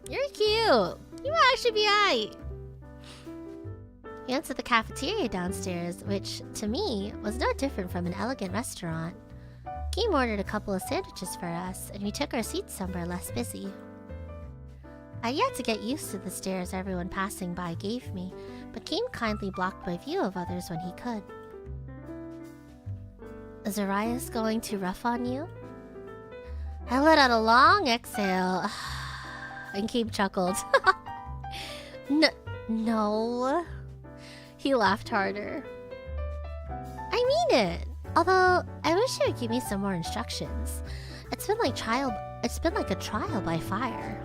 You're cute. You might actually be aight. We went to the cafeteria downstairs, which, to me, was no different from an elegant restaurant. Kim ordered a couple of sandwiches for us, and we took our seats somewhere less busy. I had yet to get used to the stares everyone passing by gave me, but Kim kindly blocked my view of others when he could. Is Arias going too rough on you? I let out a long exhale, and Kim chuckled. No. He laughed harder. I mean it. Although, I wish you would give me some more instructions. It's been like a trial by fire.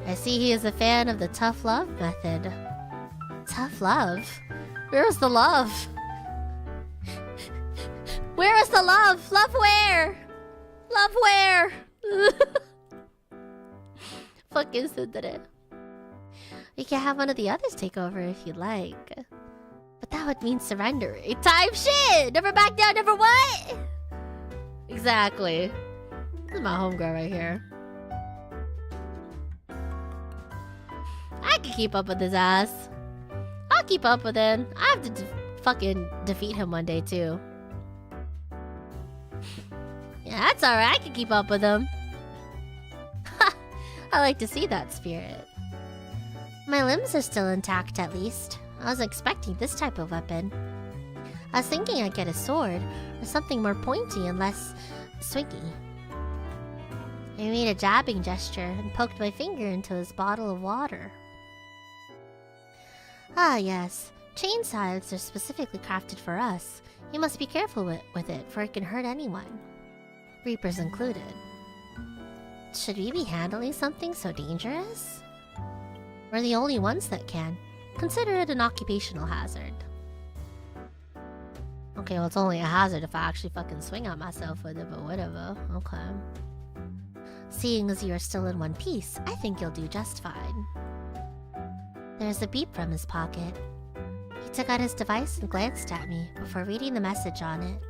I see he is a fan of the tough love method. Tough love? Where was the love? Where is the love? Love where? Love where? Fucking sundere. We can have one of the others take over if you'd like. But that would mean surrendering. Time shit! Never back down, never what? Exactly. This is my homegirl right here. I can keep up with his ass. I'll keep up with him. I have to fucking defeat him one day too. Yeah, that's alright. I can keep up with him. I like to see that spirit. My limbs are still intact, at least. I was expecting this type of weapon. I was thinking I'd get a sword, or something more pointy and less swingy. I made a jabbing gesture and poked my finger into his bottle of water. Ah yes, chain scythes are specifically crafted for us. You must be careful with it, for it can hurt anyone. Reapers included. Should we be handling something so dangerous? We're the only ones that can. Consider it an occupational hazard. Okay, well it's only a hazard if I actually fucking swing at myself with it, but whatever. Okay. Seeing as you are still in one piece, I think you'll do just fine. There's a beep from his pocket. He took out his device and glanced at me before reading the message on it.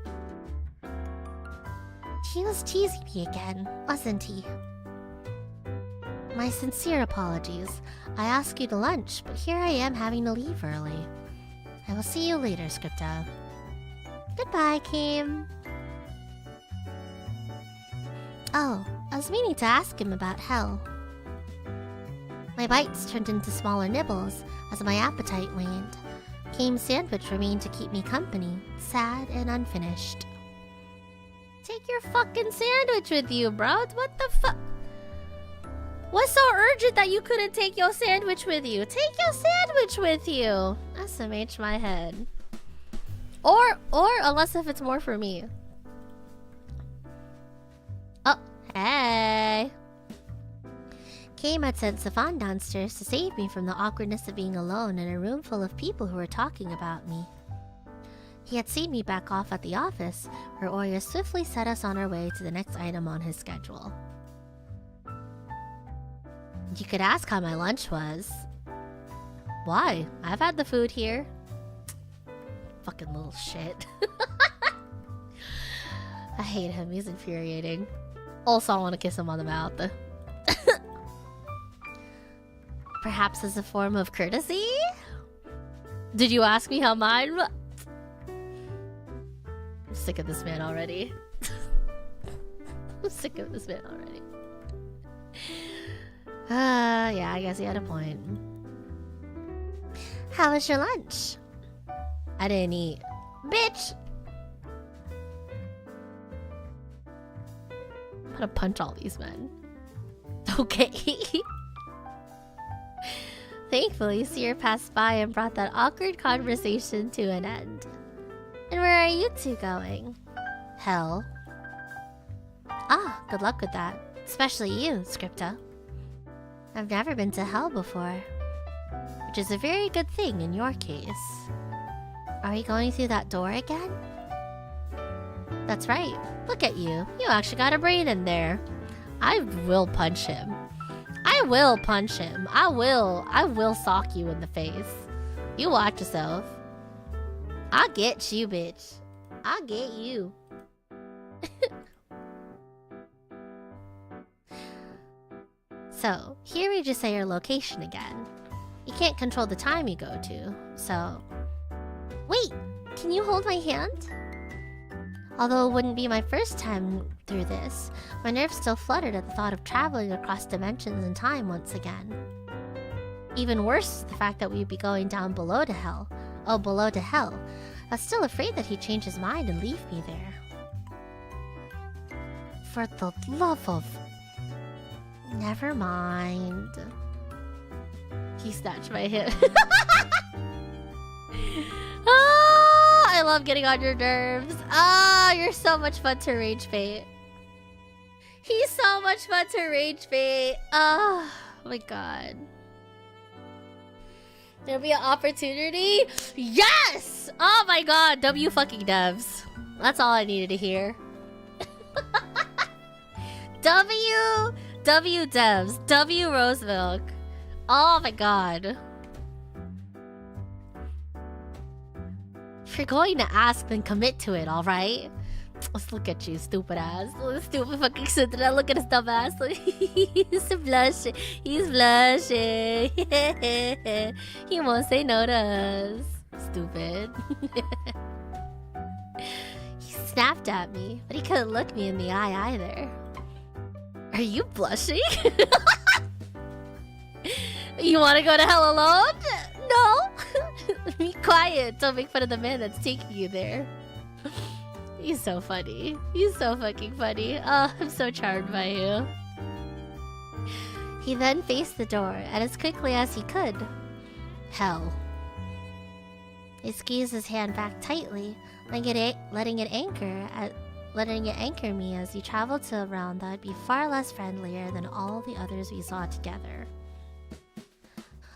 He was teasing me again, wasn't he? My sincere apologies. I asked you to lunch, but here I am having to leave early. I will see you later, Scripta. Goodbye, Kim. Oh, I was meaning to ask him about hell. My bites turned into smaller nibbles as my appetite waned. Kim's sandwich remained to keep me company, sad and unfinished. Take your fucking sandwich with you, bro. What the fuck? What's so urgent that you couldn't take your sandwich with you? Take your sandwich with you. SMH my head. Or unless if it's more for me. Oh, hey. Kame had sent Safan downstairs to save me from the awkwardness of being alone in a room full of people who were talking about me. He had seen me back off at the office, where Oya swiftly set us on our way to the next item on his schedule. You could ask how my lunch was. Why? I've had the food here. Fucking little shit. I hate him, he's infuriating. Also, I want to kiss him on the mouth. Perhaps as a form of courtesy? Did you ask me how mine was? I'm sick of this man already. I'm sick of this man already. Yeah, I guess he had a point. How was your lunch? I didn't eat. Bitch! I'm gonna punch all these men. Okay. Thankfully, Seer passed by and brought that awkward conversation to an end. And where are you two going? Hell. Ah, Good luck with that. Especially you, Scripta. I've never been to hell before. Which is a very good thing in your case. Are we going through that door again? That's right. Look at you. You actually got a brain in there. I will punch him. I will punch him. I will sock you in the face. You watch yourself. I'll get you, bitch. I'll get you. So, here we just say your location again. You can't control the time you go to, so... Wait! Can you hold my hand? Although it wouldn't be my first time through this, my nerves still fluttered at the thought of traveling across dimensions and time once again. Even worse is the fact that we'd be going down below to hell. Oh, below to hell. I was still afraid that he'd change his mind and leave me there. For the love of... Never mind. He snatched my hip. Oh, I love getting on your nerves. Ah, you're so much fun to rage bait. He's so much fun to rage bait. Oh my god. There'll be an opportunity? Yes! Oh my god, W fucking devs. That's all I needed to hear. W devs. W rose milk. Oh my god. If you're going to ask, then commit to it, alright? Let's look at you, stupid ass. Stupid fucking Cinderella. Look at his dumb ass. He's blushing. He's blushing. He won't say no to us. Stupid. He snapped at me, but he couldn't look me in the eye either. Are you blushing? You want to go to hell alone? No. Be quiet. Don't make fun of the man that's taking you there. He's so funny. He's so fucking funny. Oh, I'm so charmed by you. He then faced the door, and as quickly as he could. Hell. He squeezed his hand back tightly, letting it anchor me as he traveled to a realm that would be far less friendlier than all the others we saw together.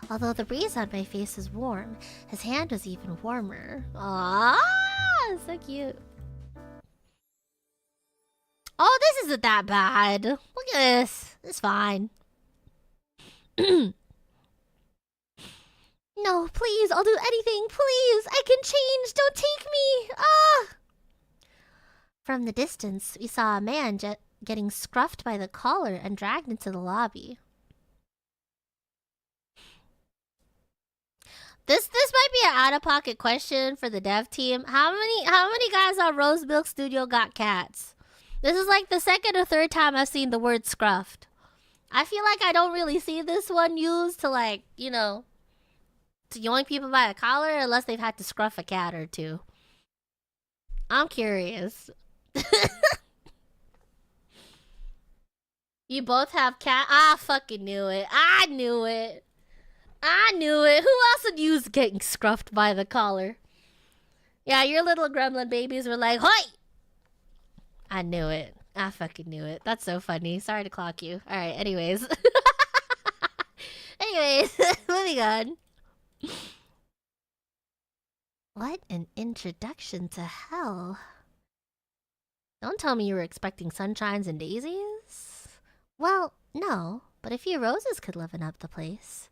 Although the breeze on my face was warm, his hand was even warmer. Aww, so cute. Oh, this isn't that bad. Look at this. It's fine. No, please, I'll do anything. Please, I can change. Don't take me. Ah! From the distance, we saw a man getting scruffed by the collar and dragged into the lobby. This might be an out-of-pocket question for the dev team. How many guys on Rose Milk Studio got cats? This is like the second or third time I've seen the word scruffed. I feel like I don't really see this one used to, like, you know, to yoink people by the collar unless they've had to scruff a cat or two. I'm curious. You both have cat? I fucking knew it. I knew it. I knew it. Who else would use getting scruffed by the collar? Yeah, your little gremlin babies were like, "Hoi!" I knew it. I fucking knew it. That's so funny. Sorry to clock you. Alright, anyways. Moving on. What an introduction to hell. Don't tell me you were expecting sunshines and daisies? Well, no, but a few roses could liven up the place.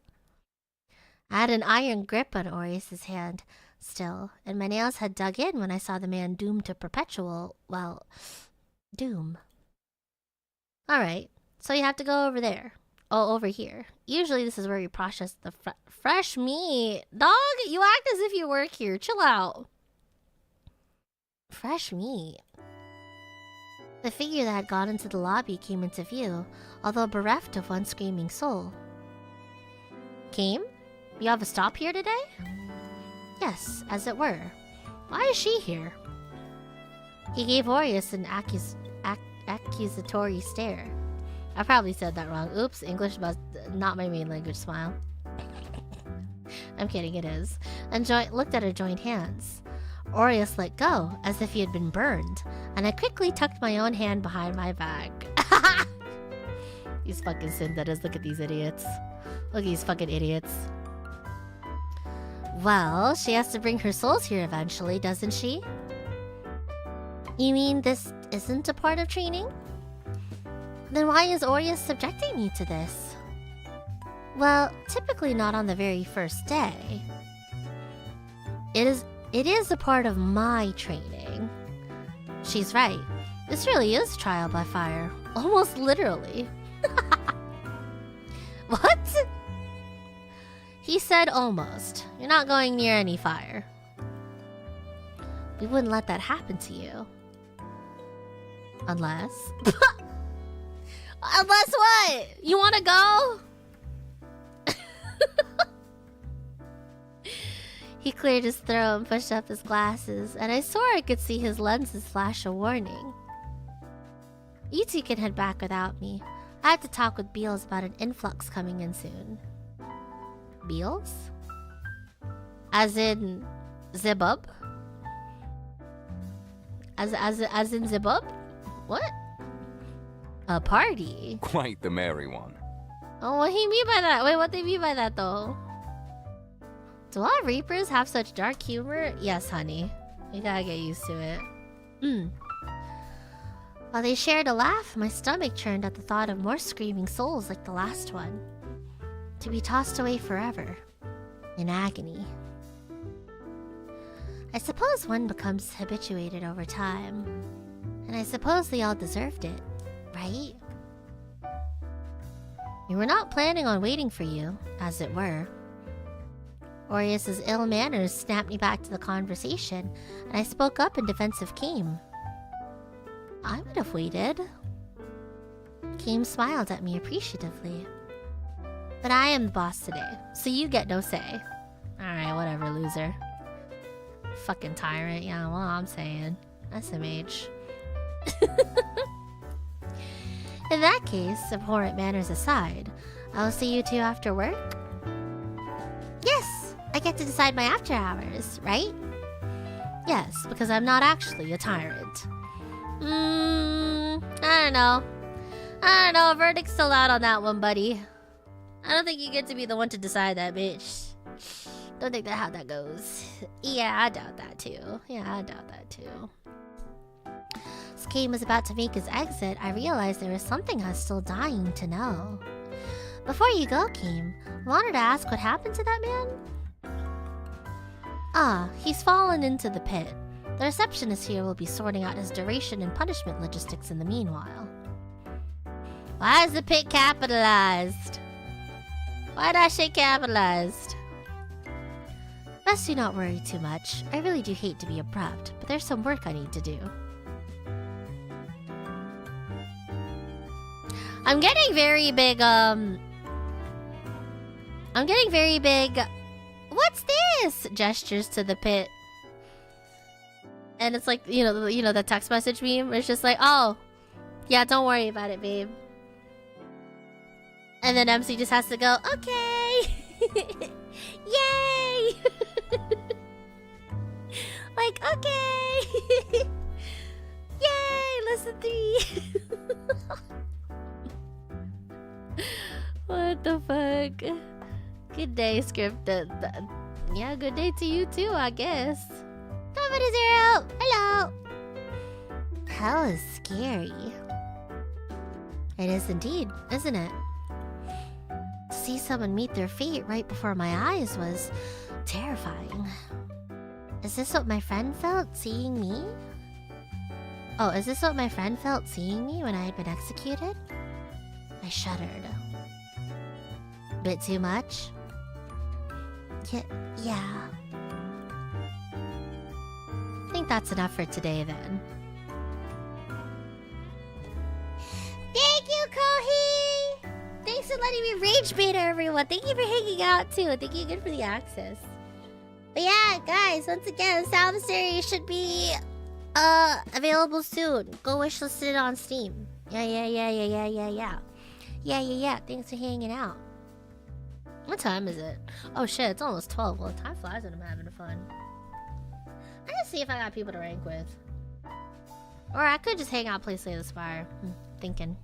I had an iron grip on Aries' hand still, and my nails had dug in when I saw the man doomed to perpetual, well, doom. Alright, so you have to go over there. Oh, over here. Usually this is where you process the fresh meat. Dog, you act as if you work here. Chill out. Fresh meat. The figure that had gone into the lobby came into view, although bereft of one screaming soul. Came? You have a stop here today? Yes, as it were. Why is she here? He gave Aureus an accusatory stare. I probably said that wrong. Oops, English must not my main language. Smile. I'm kidding, it is. And looked at her joined hands. Aureus let go, as if he had been burned, and I quickly tucked my own hand behind my back. These fucking synthetas, look at these idiots. Look at these fucking idiots. Well, she has to bring her souls here eventually, doesn't she? You mean this isn't a part of training? Then why is Aureus subjecting me to this? Well, typically not on the very first day. It is a part of my training. She's right. This really is trial by fire. Almost literally. What? He said almost. You're not going near any fire. We wouldn't let that happen to you. Unless... Unless what? You wanna go? He cleared his throat and pushed up his glasses, and I swore I could see his lenses flash a warning. You two can head back without me. I have to talk with Beals about an influx coming in soon. Beals? As in... Zibub? As in Zibub? What? A party? Quite the merry one. Oh, what do you mean by that? Wait, what do you mean by that, though? Do all Reapers have such dark humor? Yes, honey. You gotta get used to it. While they shared a laugh, my stomach churned at the thought of more screaming souls like the last one. To be tossed away forever. In agony. I suppose one becomes habituated over time. And I suppose they all deserved it, right? We were not planning on waiting for you, as it were. Aureus's ill manners snapped me back to the conversation, and I spoke up in defense of Kame. I would have waited. Kame smiled at me appreciatively. But I am the boss today, so you get no say. Alright, whatever, loser. Fucking tyrant, yeah, well, I'm saying. SMH. In that case, abhorrent manners aside, I'll see you two after work? Yes! I get to decide my after hours, right? Yes, because I'm not actually a tyrant. I don't know. Verdict's still out on that one, buddy. I don't think you get to be the one to decide that, bitch. Don't think that's how that goes. Yeah, I doubt that too. As Kame was about to make his exit, I realized there was something I was still dying to know. Before you go, Kame, I wanted to ask what happened to that man? Ah, he's fallen into the pit. The receptionist here will be sorting out his duration and punishment logistics in the meanwhile. Why is the pit capitalized? Why that shit capitalized? Best do not worry too much. I really do hate to be abrupt, but there's some work I need to do. I'm getting very big, what's this? Gestures to the pit. And it's like, you know the text message meme? It's just like, oh, yeah, don't worry about it, babe. And then MC just has to go, okay. Yay! Like, okay. Yay, lesson 3. What the fuck? Good day, script. Yeah, good day to you too, I guess. Coming to 0. Hello. Hell is scary. It is indeed, isn't it? To see someone meet their fate right before my eyes was terrifying. Is this what my friend felt seeing me? Oh, is this what my friend felt seeing me when I had been executed? I shuddered. Bit too much? Yeah. I think that's enough for today then. Thank you, Kohi! Thanks for letting me rage beta, everyone. Thank you for hanging out too. Thank you again for the access. But yeah, guys, once again, Salvus should be available soon. Go wishlist it on Steam. Yeah. Thanks for hanging out. What time is it? Oh shit, it's almost 12. Well, time flies when I'm having fun. I gotta see if I got people to rank with. Or I could just hang out, play Slay the Spire. thinking.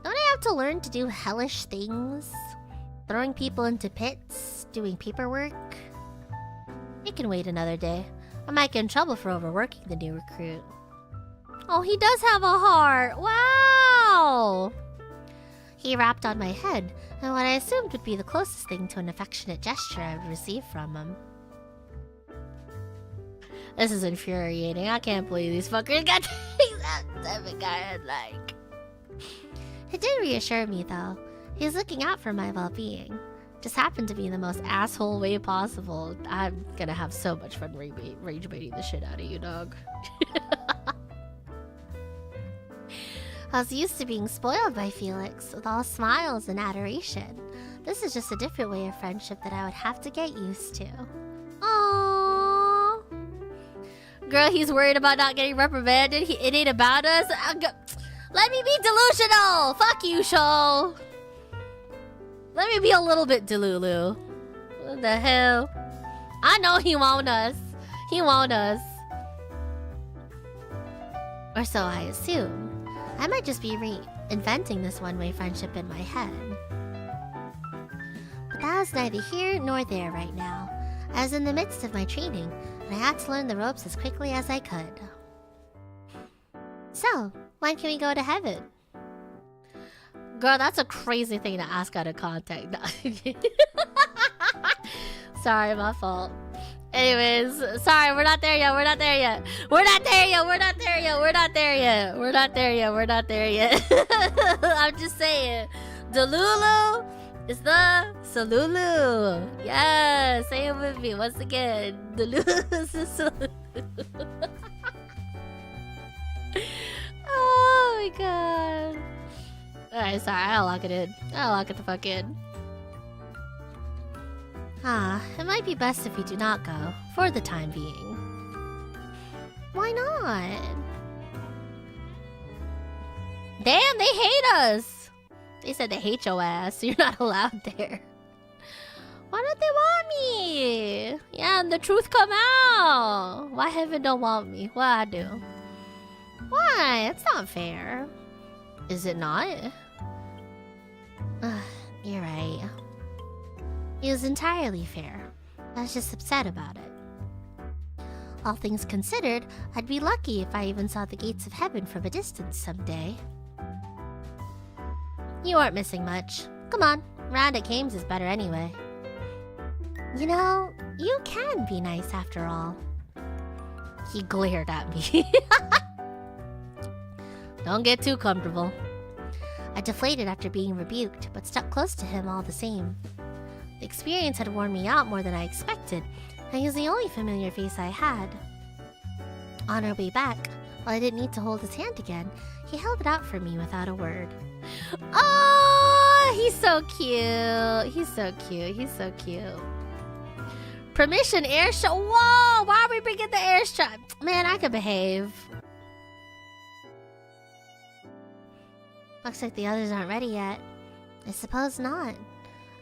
Don't I have to learn to do hellish things? Throwing people into pits? Doing paperwork? It can wait another day. I might get in trouble for overworking the new recruit. Oh, he does have a heart! Wow! He rapped on my head, and what I assumed would be the closest thing to an affectionate gesture I would receive from him. This is infuriating. I can't believe these fuckers got that guy like. It did reassure me, though. He's looking out for my well-being. Just happened to be in the most asshole way possible. I'm gonna have so much fun rage baiting the shit out of you, dog. I was used to being spoiled by Felix, with all smiles and adoration. This is just a different way of friendship that I would have to get used to. Aww. Girl, he's worried about not getting reprimanded. It ain't about us. Let me be delusional! Fuck you, show! Let me be a little bit delulu. What the hell? I know he won't us. He won't us. Or so I assume. I might just be reinventing this one-way friendship in my head. But that was neither here nor there right now. I was in the midst of my training, and I had to learn the ropes as quickly as I could. So, when can we go to heaven? Girl, that's a crazy thing to ask out of context. Sorry, my fault. Anyways, sorry, we're not there yet. We're not there yet. We're not there yet. We're not there yet. We're not there yet. We're not there yet. We're not there yet. I'm just saying. Delulu is the Salulu. Yeah, say it with me once again. Delulu is the Salulu. Oh my god. Alright, sorry, I'll lock it in. I'll lock it the fuck in. It might be best if we do not go, for the time being. Why not? Damn, they hate us! They said they hate your ass, so you're not allowed there. Why don't they want me? Yeah, and the truth come out! Why heaven don't want me? What I do? Why? It's not fair. Is it not? You're right. It was entirely fair. I was just upset about it. All things considered, I'd be lucky if I even saw the gates of heaven from a distance someday. You aren't missing much. Come on, round at Games is better anyway. You know, you can be nice after all. He glared at me. Don't get too comfortable. I deflated after being rebuked, but stuck close to him all the same. The experience had worn me out more than I expected, and he was the only familiar face I had. On our way back, while I didn't need to hold his hand again, he held it out for me without a word. Oh, he's so cute. He's so cute. He's so cute. Permission airshot. Whoa, why are we bringing the airshot? Man, I could behave. Looks like the others aren't ready yet. I suppose not.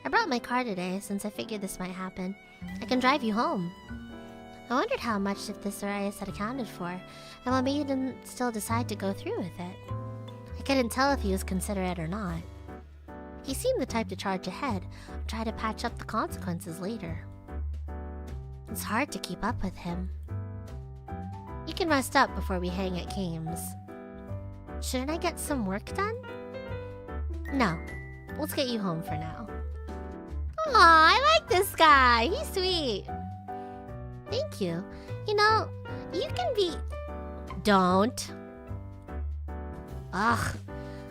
I brought my car today since I figured this might happen. I can drive you home. I wondered how much of this Arias had accounted for, and what made him still decide to go through with it. I couldn't tell if he was considerate or not. He seemed the type to charge ahead, and try to patch up the consequences later. It's hard to keep up with him. You can rest up before we hang at Games. Shouldn't I get some work done? No. Let's get you home for now. Aw, I like this guy. He's sweet. Thank you. You know, you can be... Don't. Ugh.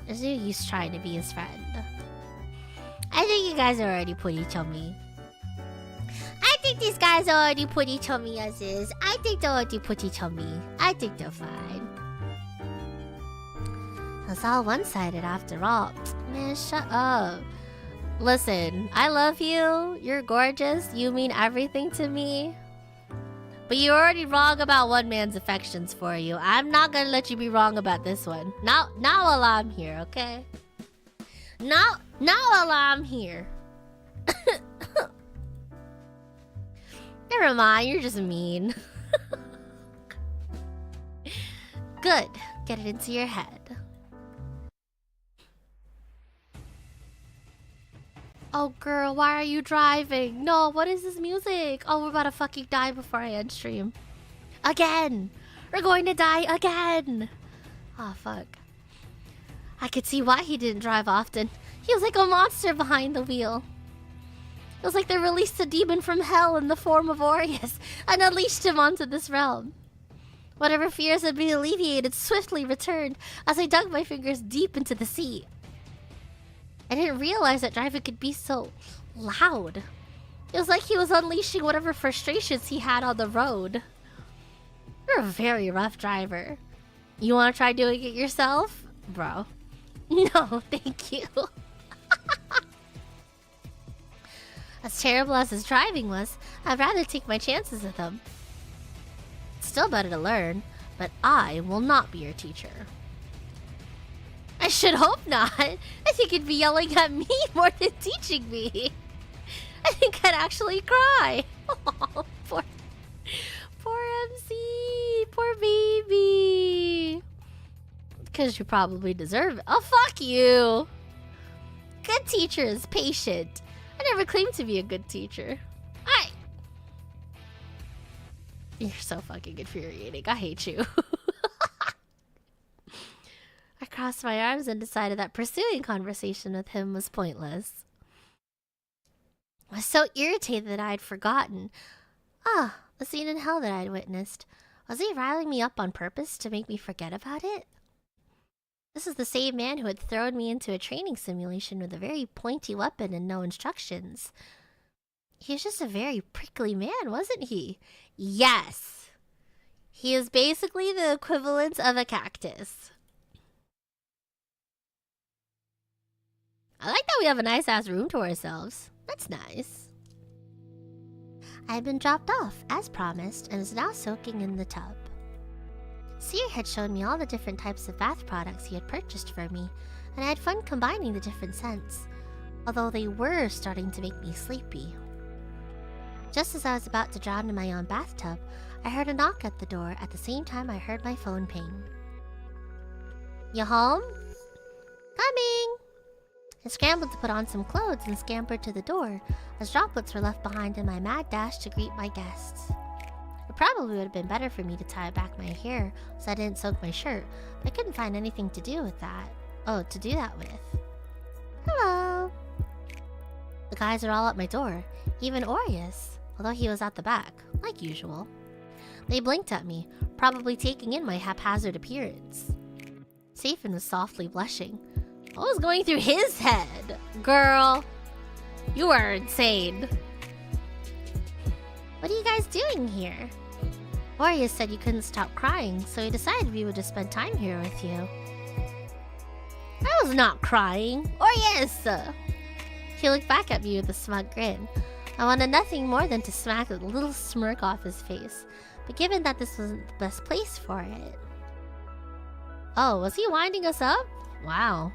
There's no use trying to be his friend. I think you guys are already pretty chummy. I think these guys are already pretty chummy as is. I think they're already pretty chummy. I think they're fine. It's all one-sided after all. Man, shut up. Listen, I love you. You're gorgeous. You mean everything to me. But you're already wrong about one man's affections for you. I'm not gonna let you be wrong about this one. Not while I'm here, okay? Not while I'm here. Never mind, you're just mean. Good. get it into your head. Oh girl, why are you driving? No, what is this music? Oh, we're about to fucking die before I end stream. Again! We're going to die again! Oh fuck. I could see why he didn't drive often. He was like a monster behind the wheel. It was like they released a demon from hell in the form of Aureus and unleashed him onto this realm. Whatever fears had been alleviated swiftly returned as I dug my fingers deep into the seat. I didn't realize that driving could be so loud. It was like he was unleashing whatever frustrations he had on the road. You're a very rough driver. You want to try doing it yourself? Bro. No, thank you. As terrible as his driving was, I'd rather take my chances with him. It's still better to learn, but I will not be your teacher. I should hope not. I think he'd be yelling at me more than teaching me. I think I'd actually cry. Oh, poor MC. Poor baby. Because you probably deserve it. Oh, fuck you. Good teacher is patient. I never claimed to be a good teacher. You're so fucking infuriating. I hate you. I crossed my arms and decided that pursuing conversation with him was pointless. I was so irritated that I had forgotten. The scene in hell that I had witnessed. Was he riling me up on purpose to make me forget about it? This is the same man who had thrown me into a training simulation with a very pointy weapon and no instructions. He was just a very prickly man, wasn't he? Yes! He is basically the equivalent of a cactus. I like that we have a nice-ass room to ourselves. That's nice. I had been dropped off, as promised, and was now soaking in the tub. Seer had shown me all the different types of bath products he had purchased for me, and I had fun combining the different scents, although they were starting to make me sleepy. Just as I was about to drown in my own bathtub, I heard a knock at the door at the same time I heard my phone ping. You home? Coming! I scrambled to put on some clothes and scampered to the door, as droplets were left behind in my mad dash to greet my guests. It probably would have been better for me to tie back my hair so I didn't soak my shirt, but I couldn't find anything to do with that. Oh, to do that with. Hello! The guys are all at my door, even Aureus, although he was at the back, like usual. They blinked at me, probably taking in my haphazard appearance. Safin was softly blushing. What was going through his head? Girl, you are insane. What are you guys doing here? Aureus said you couldn't stop crying, so he decided we would just spend time here with you. I was not crying. Aureus! He looked back at me with a smug grin. I wanted nothing more than to smack a little smirk off his face, but given that this wasn't the best place for it... Oh, was he winding us up? Wow.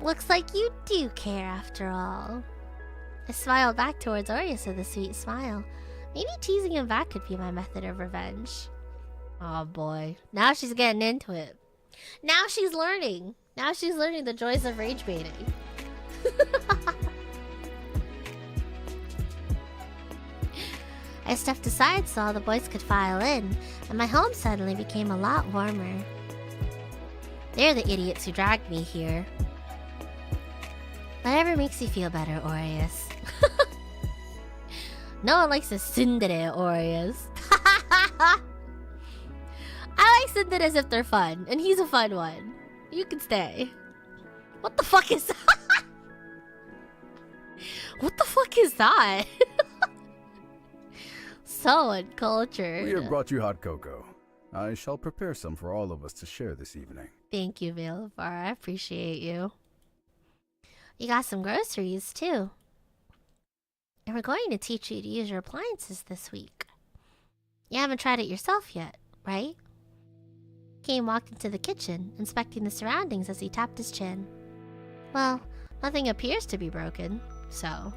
Looks like you do care after all. I smiled back towards Aureus with a sweet smile. Maybe teasing him back could be my method of revenge. Oh boy. Now she's getting into it. Now she's learning. Now she's learning the joys of rage baiting. I stepped aside so all the boys could file in, and my home suddenly became a lot warmer. They're the idiots who dragged me here. Whatever makes you feel better, Aureus. No one likes a tsundere, Aureus. I like tsunderes if they're fun, and he's a fun one. You can stay. What the fuck is that? What the fuck is that? So uncultured. We have brought you hot cocoa. I shall prepare some for all of us to share this evening. Thank you, Veilafar. I appreciate you. You got some groceries, too. And we're going to teach you to use your appliances this week. You haven't tried it yourself yet, right? Kane walked into the kitchen, inspecting the surroundings as he tapped his chin. Well, nothing appears to be broken, so...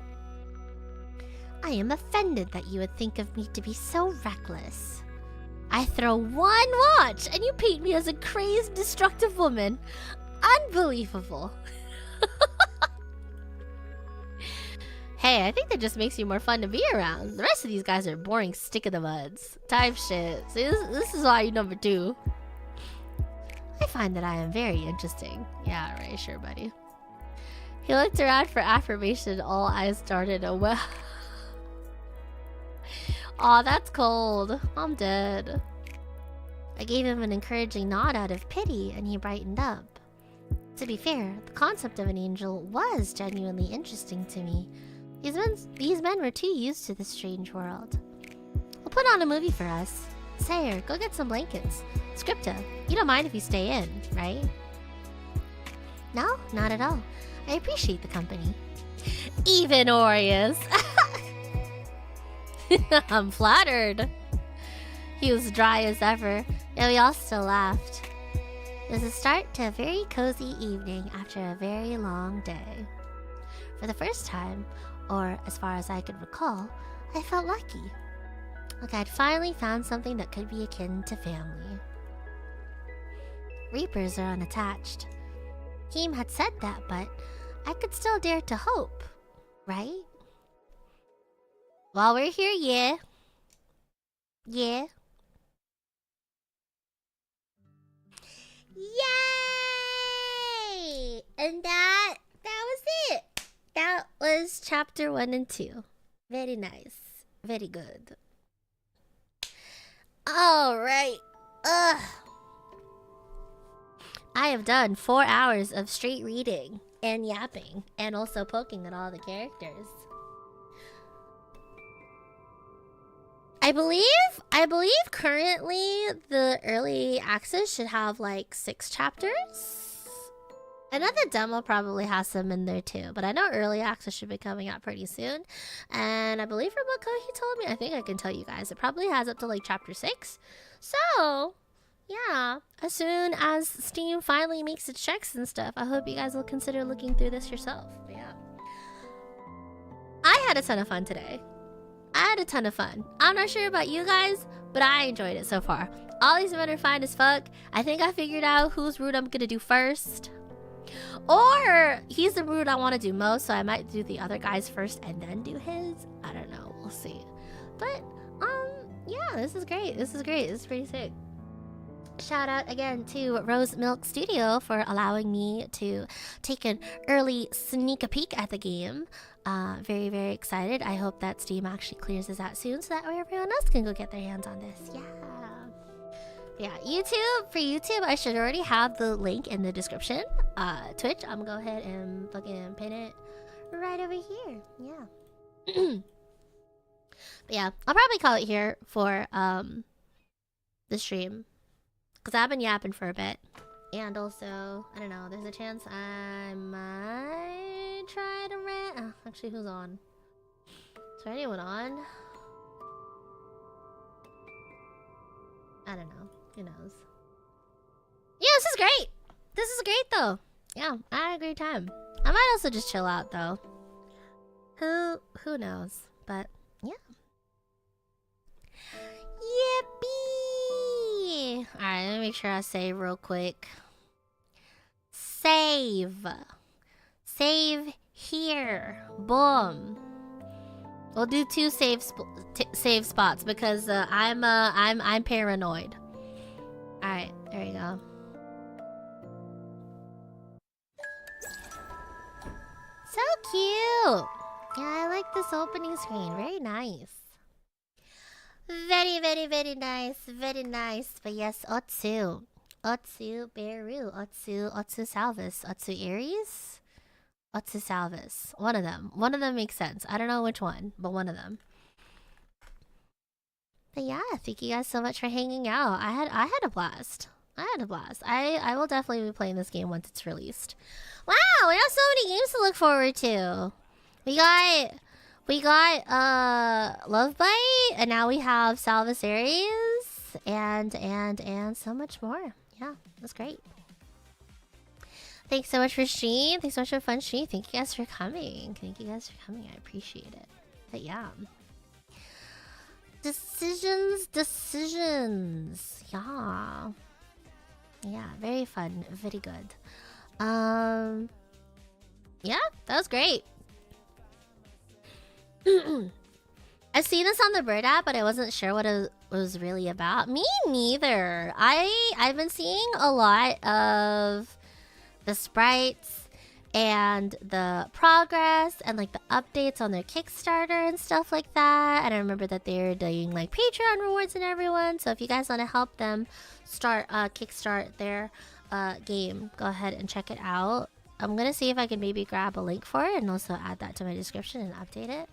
I am offended that you would think of me to be so reckless. I throw one watch and you paint me as a crazed, destructive woman. Unbelievable. Hey, I think that just makes you more fun to be around. The rest of these guys are boring stick in the muds type shit. See, this is why you number 2. I find that I am very interesting. Yeah, right, sure, buddy. He looked around for affirmation. All eyes darted away. Aw, that's cold. I'm dead. I gave him an encouraging nod out of pity, and he brightened up. To be fair, the concept of an angel was genuinely interesting to me. These men were too used to this strange world. We'll put on a movie for us. Sayer, go get some blankets. Scripta, you don't mind if you stay in, right? No, not at all. I appreciate the company. Even Aureus. I'm flattered. He was dry as ever, and we all still laughed. It was a start to a very cozy evening after a very long day. For the first time, or as far as I could recall, I felt lucky. Like I'd finally found something that could be akin to family. Reapers are unattached. Keem had said that, but I could still dare to hope, right? While we're here, yeah. Yeah. Yay! And that was it. That was chapter 1 and 2. Very nice. Very good. Alright. Ugh. I have done 4 hours of straight reading and yapping and also poking at all the characters. I believe currently the early access should have like 6 chapters. Another demo probably has some in there too, but I know early access should be coming out pretty soon. And I believe from what Kohi told me, I think I can tell you guys, it probably has up to like chapter 6. So, yeah, as soon as Steam finally makes its checks and stuff, I hope you guys will consider looking through this yourself. But yeah. I had a ton of fun today. I'm not sure about you guys, but I enjoyed it so far. All these men are fine as fuck. I think I figured out whose route I'm gonna do first. Or he's the route I want to do most, so I might do the other guys first and then do his. I don't know. We'll see. But, yeah, this is great. This is pretty sick. Shout out again to Rose Milk Studio for allowing me to take an early sneak peek at the game. Very, very excited. I hope that Steam actually clears this out soon so that way everyone else can go get their hands on this. Yeah, YouTube, for YouTube, I should already have the link in the description. Twitch, I'm gonna go ahead and fucking pin it right over here. Yeah. But yeah, I'll probably call it here for the stream. Because I've been yapping for a bit. And also, I don't know, there's a chance I might try to rant. Oh, actually, who's on? Is there anyone on? I don't know. Who knows? Yeah, this is great. This is great, though. Yeah, I had a great time. I might also just chill out, though. Who knows? But, yeah. Yippee! Alright, let me make sure I save real quick. Save. Save here. Boom. We'll do 2 save spots because I'm paranoid. All right, there you go. So cute. Yeah, I like this opening screen. Very nice. Very, very, very nice. Very nice. But yes, Otsu. Beru. Otsu Salvus. Otsu Aries. Otsu Salvus. One of them. One of them makes sense. I don't know which one, but one of them. But yeah, thank you guys so much for hanging out. I had a blast. I will definitely be playing this game once it's released. Wow, we have so many games to look forward to. We got Love Bite, and now we have Salvus Aries, and so much more. Yeah, that's great. Thanks so much for stream. Thanks so much for fun stream. Thank you guys for coming. I appreciate it. But yeah. Decisions. Yeah. Yeah, very fun. Very good. Yeah, that was great. I've seen this on the Bird app, but I wasn't sure what it was really about. Me neither. I've been seeing a lot of the sprites and the progress and like the updates on their Kickstarter and stuff like that. And I remember that they're doing like Patreon rewards and everyone. So if you guys want to help them kickstart their game, go ahead and check it out. I'm gonna see if I can maybe grab a link for it and also add that to my description and update it.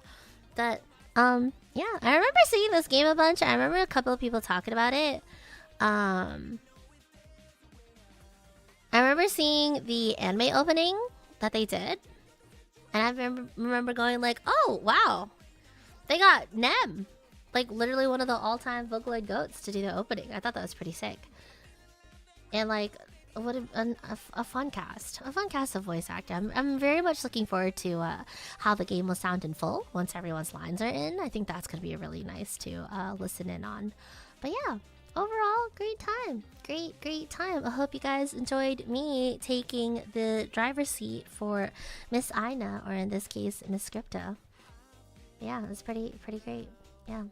But yeah, I remember seeing this game a bunch. I remember a couple of people talking about it. I remember seeing the anime opening that they did, and I remember going like, oh wow, they got Nem, like literally one of the all-time Vocaloid goats, to do the opening. I thought that was pretty sick. And like, what a fun cast of voice actor. I'm very much looking forward to how the game will sound in full once everyone's lines are in. I think that's gonna be really nice to listen in on. But yeah, overall, great time. Great time. I hope you guys enjoyed me taking the driver's seat for Miss Aina, or in this case, Miss Scripta. Yeah, it was pretty great. Yeah.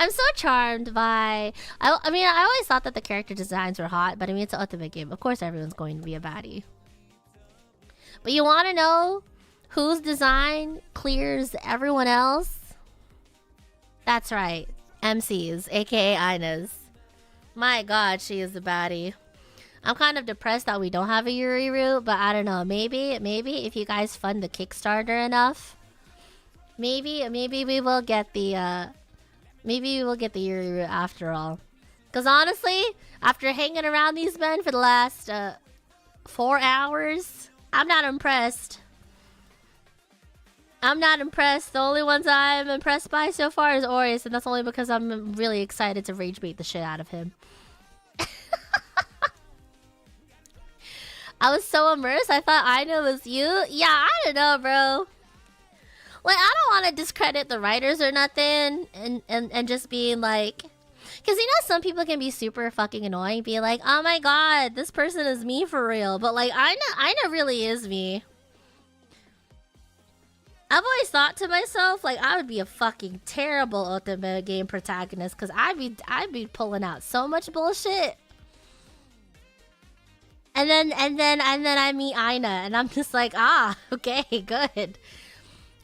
I'm so charmed by... I mean, I always thought that the character designs were hot, but I mean, it's an ultimate game. Of course, everyone's going to be a baddie. But you want to know whose design clears everyone else? That's right. MC's, aka Ina's. My god, she is a baddie. I'm kind of depressed that we don't have a Yuri route, but I don't know. Maybe if you guys fund the Kickstarter enough, maybe we will get the Yuri route after all. Because honestly, after hanging around these men for the last 4 hours, I'm not impressed. The only ones I'm impressed by so far is Aries, and that's only because I'm really excited to rage bait the shit out of him. I was so immersed, I thought I know it was you. Yeah, I don't know, bro. Like, I don't want to discredit the writers or nothing, and just being like... Because, you know, some people can be super fucking annoying, be like, oh my god, this person is me for real. But, like, Aina really is me. I've always thought to myself, like, I would be a fucking terrible otome game protagonist, because I'd be pulling out so much bullshit. And then I meet Aina, and I'm just like, ah, okay, good.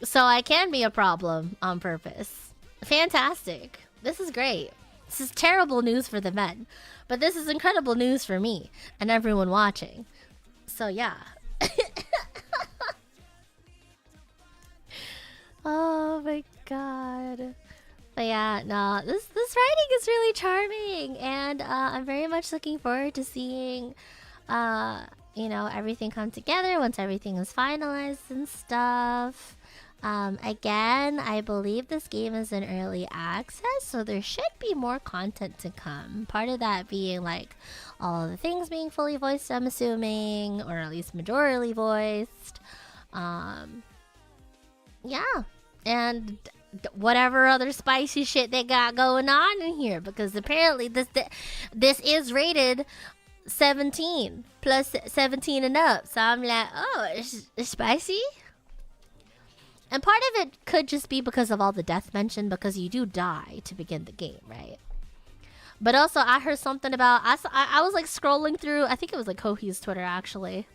So I can be a problem on purpose. Fantastic. This is great. This is terrible news for the men, but this is incredible news for me and everyone watching. So yeah. Oh my god. But yeah, no, this writing is really charming, and I'm very much looking forward to seeing you know, everything come together once everything is finalized and stuff. Again, I believe this game is in early access, so there should be more content to come. Part of that being like all of the things being fully voiced, I'm assuming, or at least majorly voiced. Yeah, and whatever other spicy shit they got going on in here, because apparently this is rated 17 plus 17 and up. So I'm like, oh, it's spicy. And part of it could just be because of all the death mentioned, because you do die to begin the game, right? But also, I heard something about... I was like scrolling through... I think it was like Kohi's Twitter, actually.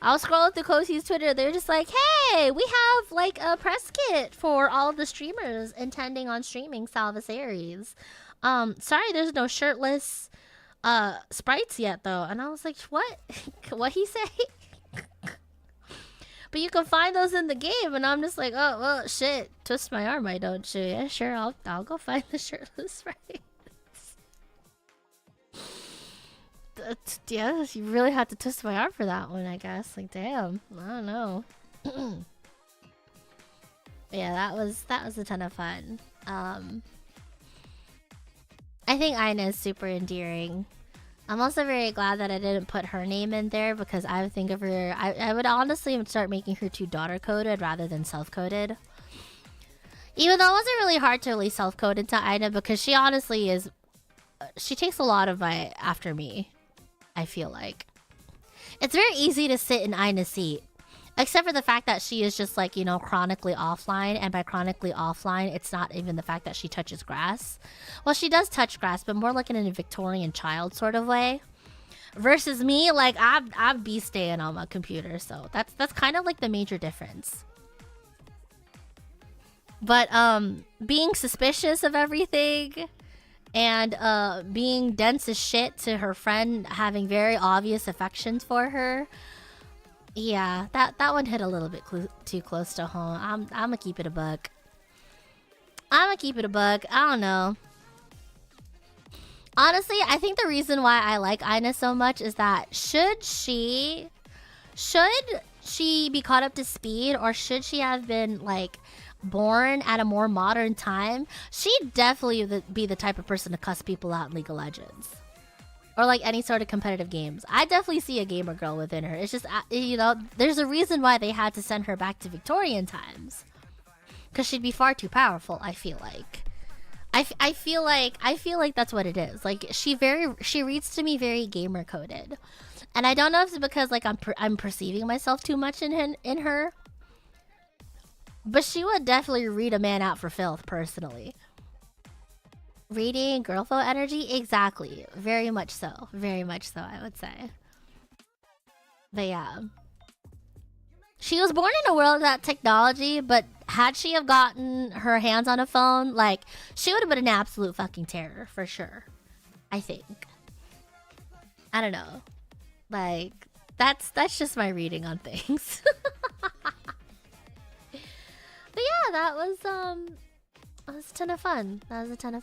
I was scrolling through Kohi's Twitter. They're just like, hey, we have like a press kit for all the streamers intending on streaming Salvus Aries. Sorry, there's no shirtless sprites yet, though. And I was like, what? What he say? But you can find those in the game, and I'm just like, oh, well, shit. Twist my arm, I don't you? Yeah, sure, I'll go find the shirtless sprites. Yeah, you really had to twist my arm for that one, I guess. Like, damn, I don't know. Yeah, that was a ton of fun. I think Aina is super endearing. I'm also very glad that I didn't put her name in there, because I would think of her... I would honestly start making her 2 daughter-coded rather than self-coded. Even though it wasn't really hard to really self-code into Ina because she honestly is... She takes a lot of my after me, I feel like. It's very easy to sit in Ina's seat. Except for the fact that she is just like, you know, chronically offline. And by chronically offline, it's not even the fact that she touches grass. Well, she does touch grass, but more like in a Victorian child sort of way. Versus me, like, I'd be staying on my computer. So that's kind of like the major difference. But being suspicious of everything and being dense as shit to her friend having very obvious affections for her, yeah, that one hit a little bit too close to home. I'm gonna keep it a buck. I don't know. Honestly, I think the reason why I like Ina so much is that should she be caught up to speed, or should she have been like born at a more modern time, she'd definitely be the type of person to cuss people out in League of Legends. Or like any sort of competitive games. I definitely see a gamer girl within her. It's just, you know, there's a reason why they had to send her back to Victorian times. Because she'd be far too powerful, I feel like. I feel like that's what it is. Like, she reads to me very gamer coded. And I don't know if it's because like I'm perceiving myself too much in her. But she would definitely read a man out for filth, personally. Reading girlfo energy? Exactly. Very much so. Very much so, I would say. But yeah. She was born in a world without technology, but had she have gotten her hands on a phone, like, she would have been an absolute fucking terror, for sure. I think. I don't know. Like, that's just my reading on things. But yeah, that was a ton of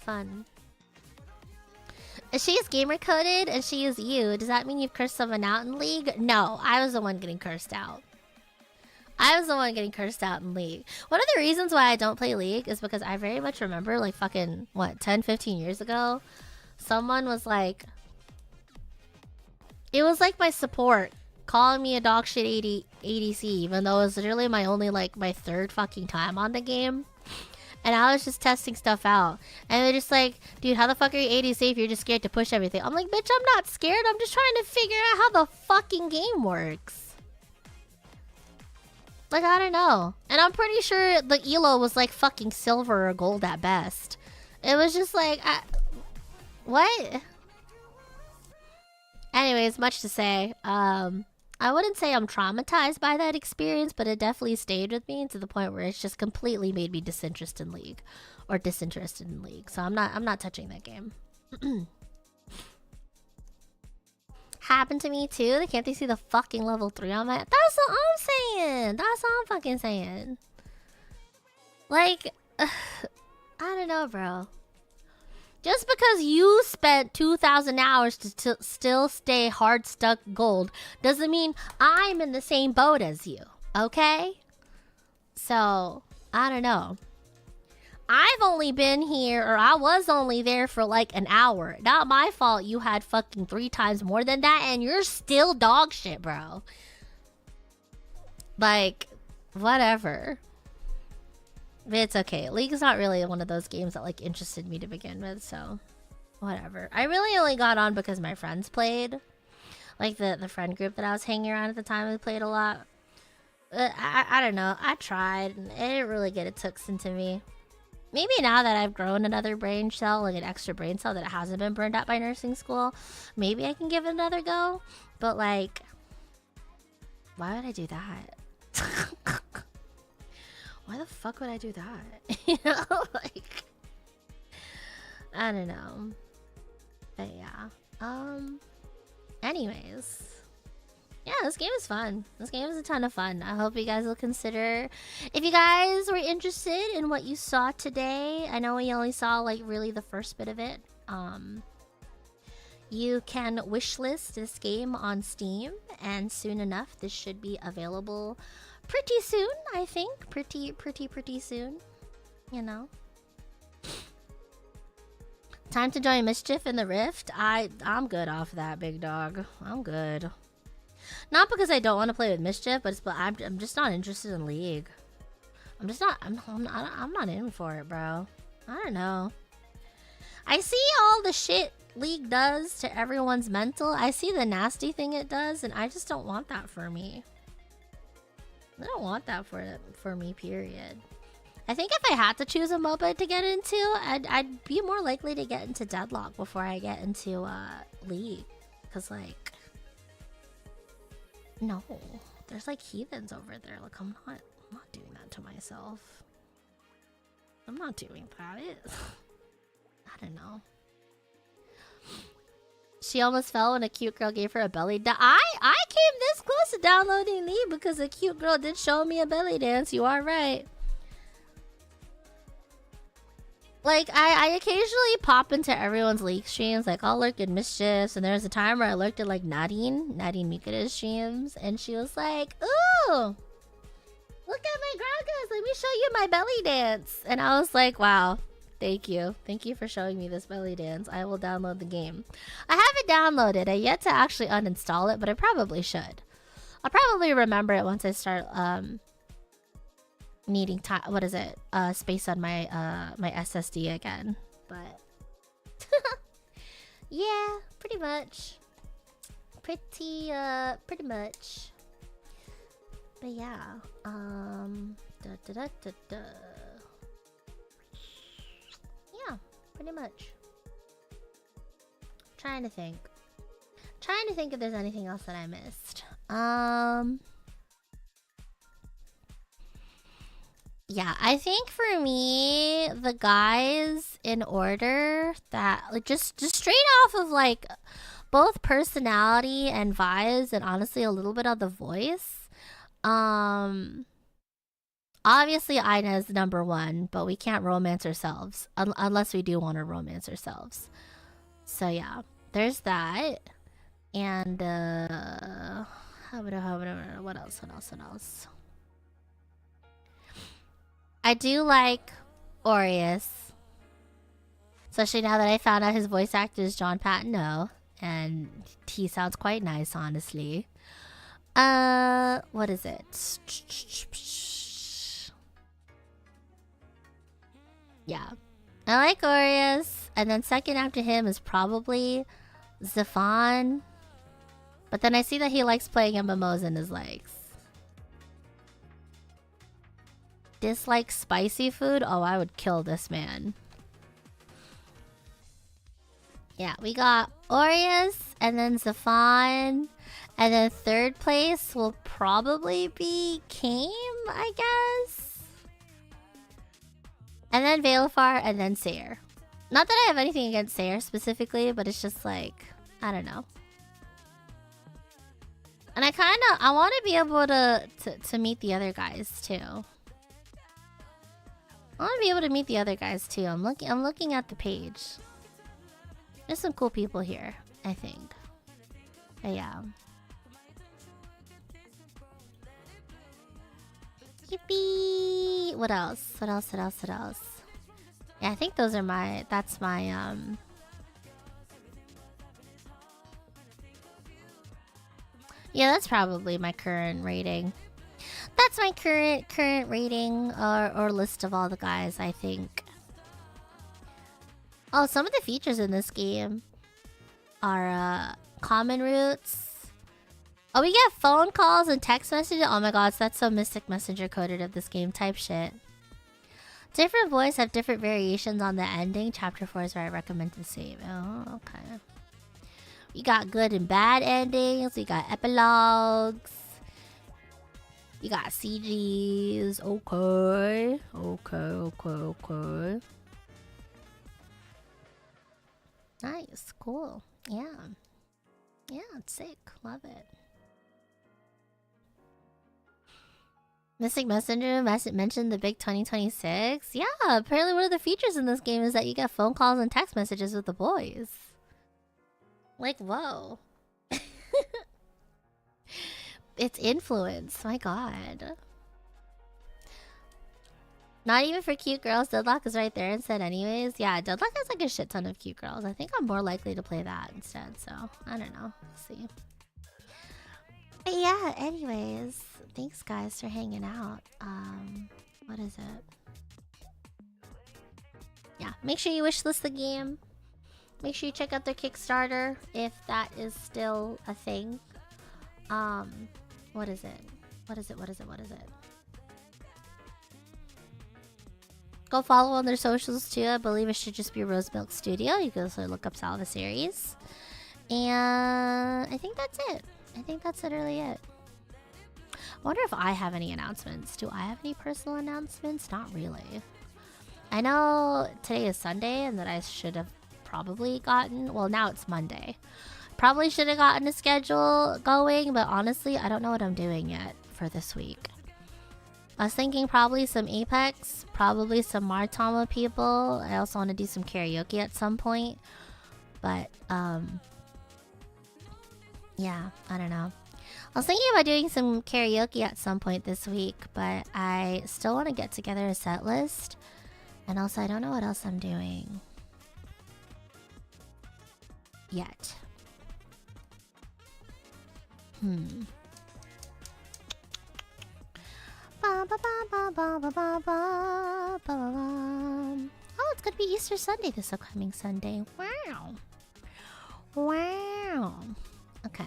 fun. She is gamer coded and she is you. Does that mean you've cursed someone out in League? No, I was the one getting cursed out. In League. One of the reasons why I don't play League is because I very much remember, like, fucking, what, 10, 15 years ago? Someone was like... It was like my support calling me a dog shit ADC, even though it was literally my only, like, my third fucking time on the game. And I was just testing stuff out. And they're just like, dude, how the fuck are you ADC if you're just scared to push everything? I'm like, bitch, I'm not scared. I'm just trying to figure out how the fucking game works. Like, I don't know. And I'm pretty sure the elo was like fucking silver or gold at best. It was just like, what? Anyways, much to say. I wouldn't say I'm traumatized by that experience, but it definitely stayed with me to the point where it's just completely made me disinterested in League. So I'm not touching that game. Happened to me too. Can't they see the fucking level 3 on my... That's what I'm saying. That's what I'm fucking saying. Like, I don't know, bro. Just because you spent 2,000 hours to still stay hard stuck gold doesn't mean I'm in the same boat as you, okay? So, I don't know. I've only been here, or I was only there for like an hour. Not my fault you had fucking 3 times more than that and you're still dog shit, bro. Like, whatever. But it's okay. League is not really one of those games that like interested me to begin with, so whatever. I really only got on because my friends played. Like the friend group that I was hanging around at the time, we played a lot. I don't know. I tried and it didn't really get its hooks into me. Maybe now that I've grown another brain cell, like an extra brain cell that hasn't been burned out by nursing school, maybe I can give it another go. But like, why would I do that? Why the fuck would I do that? You know, like, I don't know. But yeah. Anyways. Yeah, this game is fun. This game is a ton of fun. I hope you guys will consider... If you guys were interested in what you saw today, I know we only saw, like, really the first bit of it. You can wishlist this game on Steam, and soon enough, this should be available pretty soon, I think. Pretty soon. You know? Time to join Mischief in the Rift? I'm good off that, big dog. I'm good. Not because I don't want to play with Mischief, but I'm just not interested in League. I'm just not. I'm not in for it, bro. I don't know. I see all the shit League does to everyone's mental. I see the nasty thing it does, and I just don't want that for me. I don't want that for me, period. I think if I had to choose a MOBA to get into, I'd be more likely to get into Deadlock before I get into League. Cause like, no, there's like heathens over there. Like I'm not doing that to myself. I'm not doing that. I don't know. She almost fell when a cute girl gave her a belly dance. I came this close to downloading League because a cute girl did show me a belly dance. You are right. Like, I occasionally pop into everyone's League streams. Like, I'll lurk in Mischiefs. And there was a time where I lurked at, like, Nadine Mikuta's streams. And she was like, ooh, look at my Gragas. Let me show you my belly dance. And I was like, wow. Thank you. Thank you for showing me this belly dance. I will download the game. I have it downloaded. I yet to actually uninstall it, but I probably should. I'll probably remember it once I start needing time. What is it? Space on my my SSD again. But yeah, pretty much. Pretty much. But yeah. Yeah, pretty much. Trying to think if there's anything else that I missed. Yeah, I think for me, the guys in order that like just straight off of like both personality and vibes and honestly a little bit of the voice. Obviously Aina is number one, but we can't romance ourselves unless we do want to romance ourselves. So yeah, there's that. And what else? I do like Aureus, especially now that I found out his voice actor is John Patino, and he sounds quite nice, honestly. What is it? Yeah, I like Aureus, and then second after him is probably Zafan. But then I see that he likes playing MMOs in his legs. Dislike spicy food? Oh, I would kill this man. Yeah, we got Aureus, and then Zafan, and then third place will probably be Kame, I guess. And then Veilfar, and then Sayer. Not that I have anything against Sayer specifically, but it's just like, I don't know. And I want to be able to meet the other guys too. I want to be able to meet the other guys too. I'm looking at the page. There's some cool people here, I think. But yeah. Yippee! What else? Yeah, I think those are that's my yeah, that's probably my current rating. That's my current rating or list of all the guys, I think. Oh, some of the features in this game are common routes. Oh, we get phone calls and text messages. Oh my god, that's so Mystic Messenger coded of this game type shit. Different voice have different variations on the ending. Chapter 4 is where I recommend to save. Oh, okay. We got good and bad endings. We got epilogues. You got CGs. Okay. Nice. Cool. Yeah. Yeah, it's sick. Love it. Mystic Messenger mentioned the big 2026. Yeah, apparently one of the features in this game is that you get phone calls and text messages with the boys. Like, whoa. It's influence. My god. Not even for cute girls. Deadlock is right there and said anyways. Yeah, Deadlock has like a shit ton of cute girls. I think I'm more likely to play that instead. So, I don't know. We'll see. But yeah, anyways. Thanks guys for hanging out. What is it? Yeah, make sure you wishlist the game. Make sure you check out their Kickstarter if that is still a thing. What is it? What is it? What is it? What is it? Go follow on their socials too. I believe it should just be Rose Milk Studio. You can also look up Salvus Aries. And I think that's it. I think that's literally it. I wonder if I have any announcements. Do I have any personal announcements? Not really. I know today is Sunday and that I should have probably gotten... Well, now it's Monday. Probably should have gotten a schedule going, but honestly, I don't know what I'm doing yet for this week. I was thinking probably some Apex, probably some Martama people. I also want to do some karaoke at some point. But, yeah, I don't know. I was thinking about doing some karaoke at some point this week, but I still want to get together a set list. And also, I don't know what else I'm doing yet. Oh, it's gonna be Easter Sunday this upcoming Sunday. Wow. Wow. Okay.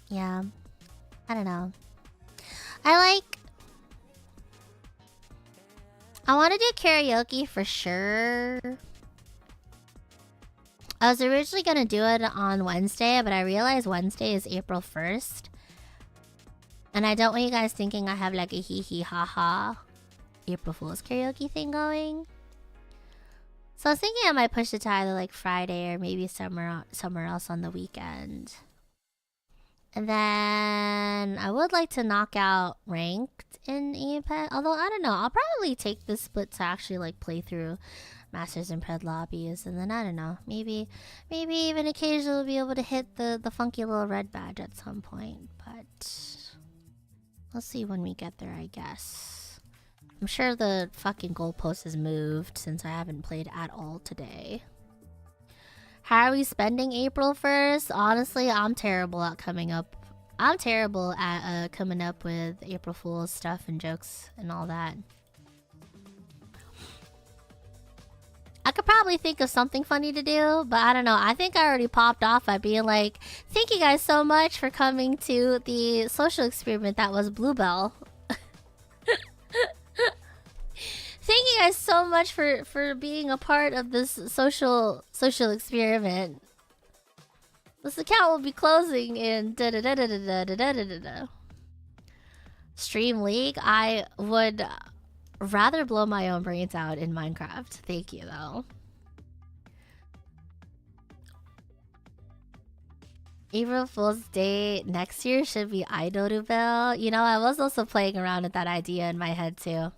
Yeah. I don't know. I want to do karaoke for sure. I was originally gonna do it on Wednesday, but I realized Wednesday is April 1st. And I don't want you guys thinking I have like a hee hee ha ha April Fool's karaoke thing going. So I was thinking I might push it to either like Friday or maybe somewhere else on the weekend. And then I would like to knock out ranked in Apex. Although I don't know, I'll probably take this split to actually like play through Masters and Pred lobbies, and then I don't know, maybe even occasionally be able to hit the funky little red badge at some point. But we'll see when we get there, I guess. I'm sure the fucking goalpost has moved since I haven't played at all today. How are we spending April 1st? Honestly, I'm terrible at coming up with April Fool's stuff and jokes and all that. I could probably think of something funny to do, but I don't know. I think I already popped off by being like, thank you guys so much for coming to the social experiment that was Bluebell. Thank you guys so much for being a part of this social experiment. This account will be closing in Stream League. I would rather blow my own brains out in Minecraft. Thank you, though. April Fool's Day next year should be Bluebell. You know, I was also playing around with that idea in my head, too.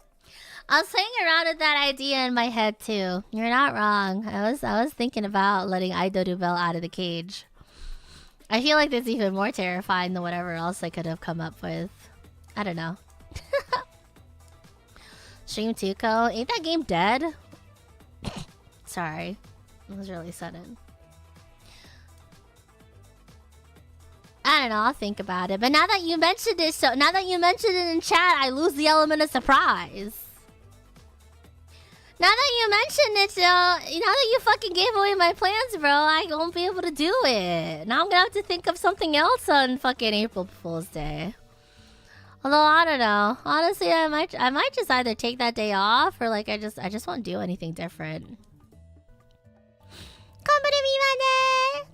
You're not wrong. I was thinking about letting Bluebell out of the cage. I feel like that's even more terrifying than whatever else I could have come up with. I don't know. Stream Tuco. Ain't that game dead? Sorry. It was really sudden. I don't know, I'll think about it. But now that you mentioned it in chat, I lose the element of surprise. Now that you mentioned it, now that you fucking gave away my plans, bro, I won't be able to do it. Now I'm gonna have to think of something else on fucking April Fool's Day. Although I don't know. Honestly, I might just either take that day off or like I just won't do anything different.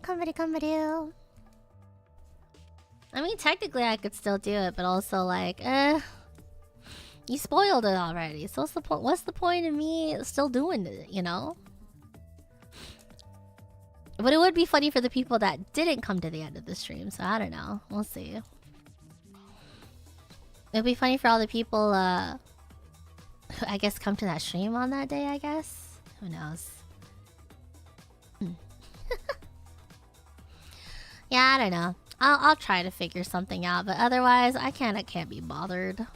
Konberu. I mean, technically I could still do it, but also like, you spoiled it already. So what's the point? What's the point of me still doing it, you know? But it would be funny for the people that didn't come to the end of the stream, so I don't know. We'll see. It'd be funny for all the people, who I guess come to that stream on that day, I guess. Who knows? Yeah, I don't know. I'll try to figure something out, but otherwise, I can't be bothered.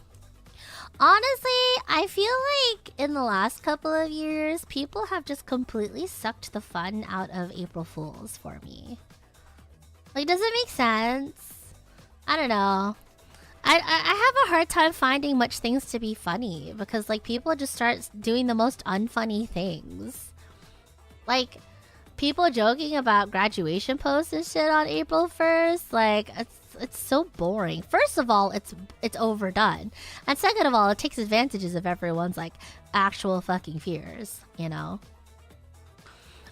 Honestly, I feel like in the last couple of years, people have just completely sucked the fun out of April Fools for me. Like, does it make sense? I don't know. I have a hard time finding much things to be funny because like people just start doing the most unfunny things. Like people joking about graduation posts and shit on April 1st, like it's so boring. First of all, it's overdone. And second of all, it takes advantages of everyone's like actual fucking fears, you know?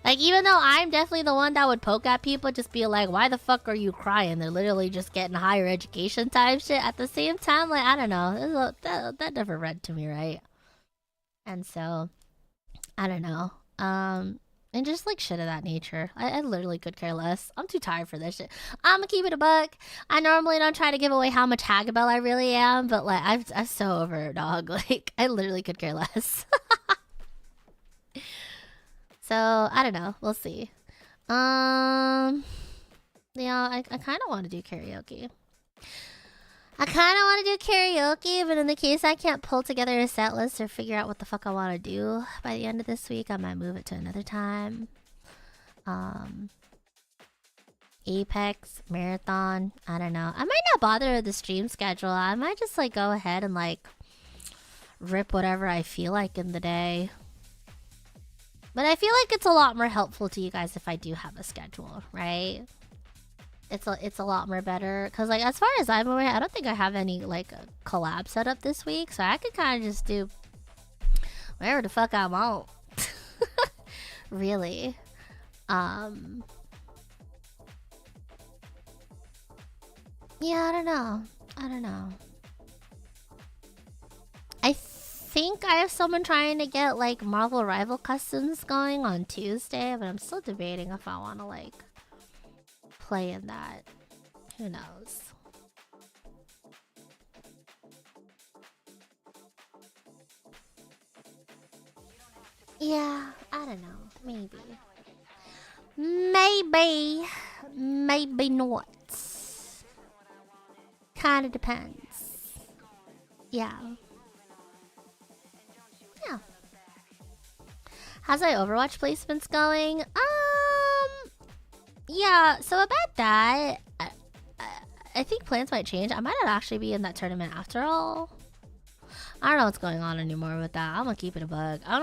Like, even though I'm definitely the one that would poke at people, just be like, why the fuck are you crying? They're literally just getting higher education type shit. At the same time, like, I don't know. That never read to me, right? And so, I don't know. And just like shit of that nature. I literally could care less. I'm too tired for this shit. I'm gonna keep it a buck. I normally don't try to give away how much Haggabell I really am, but like, I'm so over it, dog. Like, I literally could care less. So, I don't know. We'll see. Yeah, I kind of want to do karaoke. But in the case I can't pull together a set list or figure out what the fuck I want to do by the end of this week, I might move it to another time. Apex, Marathon, I don't know. I might not bother with the stream schedule. I might just like go ahead and like rip whatever I feel like in the day. But I feel like it's a lot more helpful to you guys if I do have a schedule, right? It's a lot more better. Because, like, as far as I'm aware, I don't think I have any, like, a collab set up this week. So I could kind of just do whatever the fuck I want. Really. Yeah, I don't know. I think I have someone trying to get like Marvel Rival customs going on Tuesday, but I'm still debating if I want to like play in that. Who knows? Yeah, I don't know. Maybe not. Kind of depends. Yeah. How's my Overwatch placements going? Yeah, so about that, I think plans might change. I might not actually be in that tournament after all. I don't know what's going on anymore with that. I'm gonna keep it a bug. I'm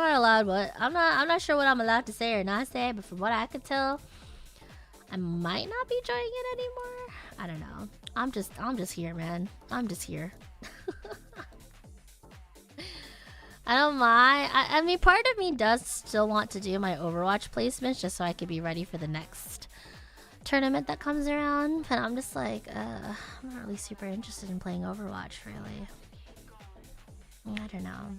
not sure what I'm allowed to say or not say, but from what I could tell, I might not be joining it anymore. I don't know. I'm just here, man. I'm just here. I don't mind. I mean, part of me does still want to do my Overwatch placements just so I could be ready for the next tournament that comes around. But I'm just like, I'm not really super interested in playing Overwatch, really. I don't know.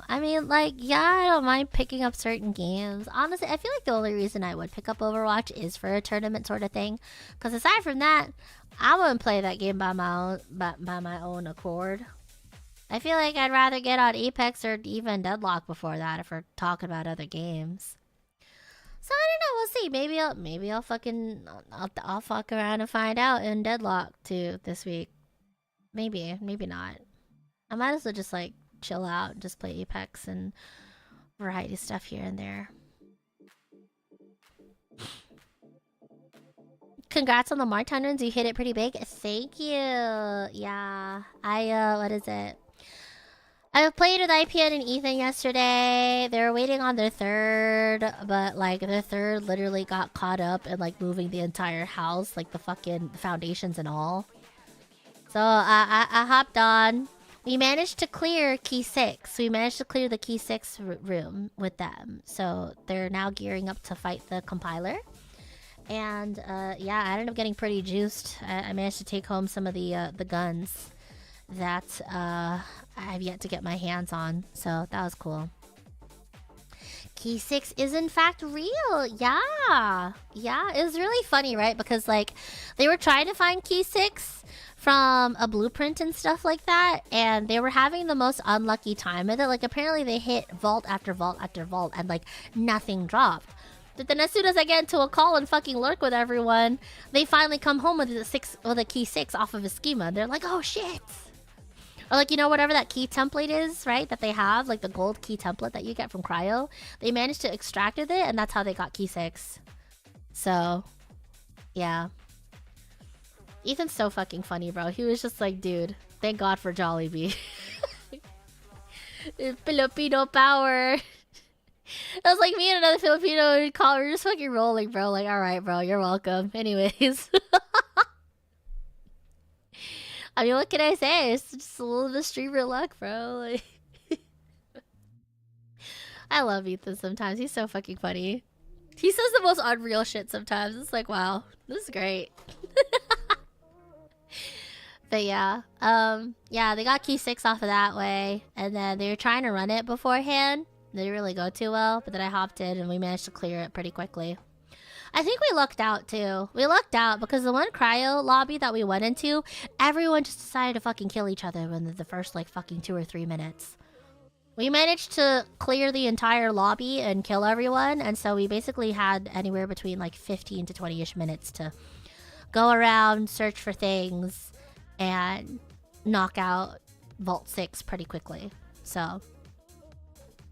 I mean, like, yeah, I don't mind picking up certain games. Honestly, I feel like the only reason I would pick up Overwatch is for a tournament sort of thing. Because aside from that, I wouldn't play that game by my own accord. I feel like I'd rather get on Apex or even Deadlock before that if we're talking about other games. So I don't know. We'll see. Maybe I'll fuck around and find out in Deadlock too this week. Maybe not. I might as well just like chill out and just play Apex and variety stuff here and there. Congrats on the Mark 100s. You hit it pretty big. Thank you. Yeah. What is it? I played with IPN and Ethan yesterday. They were waiting on their third, but like their third literally got caught up in like moving the entire house, like the fucking foundations and all. So I hopped on. We managed to clear Key 6. We managed to clear the Key 6 room with them. So they're now gearing up to fight the compiler. And yeah, I ended up getting pretty juiced. I managed to take home some of the guns that I have yet to get my hands on. So that was cool. Key 6 is in fact real. Yeah, it was really funny, right? Because like they were trying to find Key 6 from a blueprint and stuff like that, and they were having the most unlucky time with it. Like apparently they hit vault after vault after vault and like nothing dropped. But then as soon as I get into a call and fucking lurk with everyone, they finally come home with a Key 6 off of a schema. They're like, oh shit. Or like, you know, whatever that key template is, right? That they have, like the gold key template that you get from Cryo. They managed to extract it, and that's how they got Key 6. So, yeah. Ethan's so fucking funny, bro. He was just like, dude, thank God for Jollibee. Filipino power. It was like me and another Filipino we were just fucking rolling, bro. Like, alright, bro, you're welcome. Anyways. I mean, what can I say? It's just a little bit of streamer luck, bro. Like, I love Ethan sometimes. He's so fucking funny. He says the most unreal shit sometimes. It's like, wow, this is great. But yeah, yeah, they got key 6 off of that way, and then they were trying to run it beforehand. They didn't really go too well, but then I hopped in and we managed to clear it pretty quickly. I think we lucked out too. We lucked out because the one cryo lobby that we went into, everyone just decided to fucking kill each other within the first like fucking 2 or 3 minutes. We managed to clear the entire lobby and kill everyone, and so we basically had anywhere between like 15 to 20-ish minutes to go around, search for things, and knock out Vault 6 pretty quickly. So,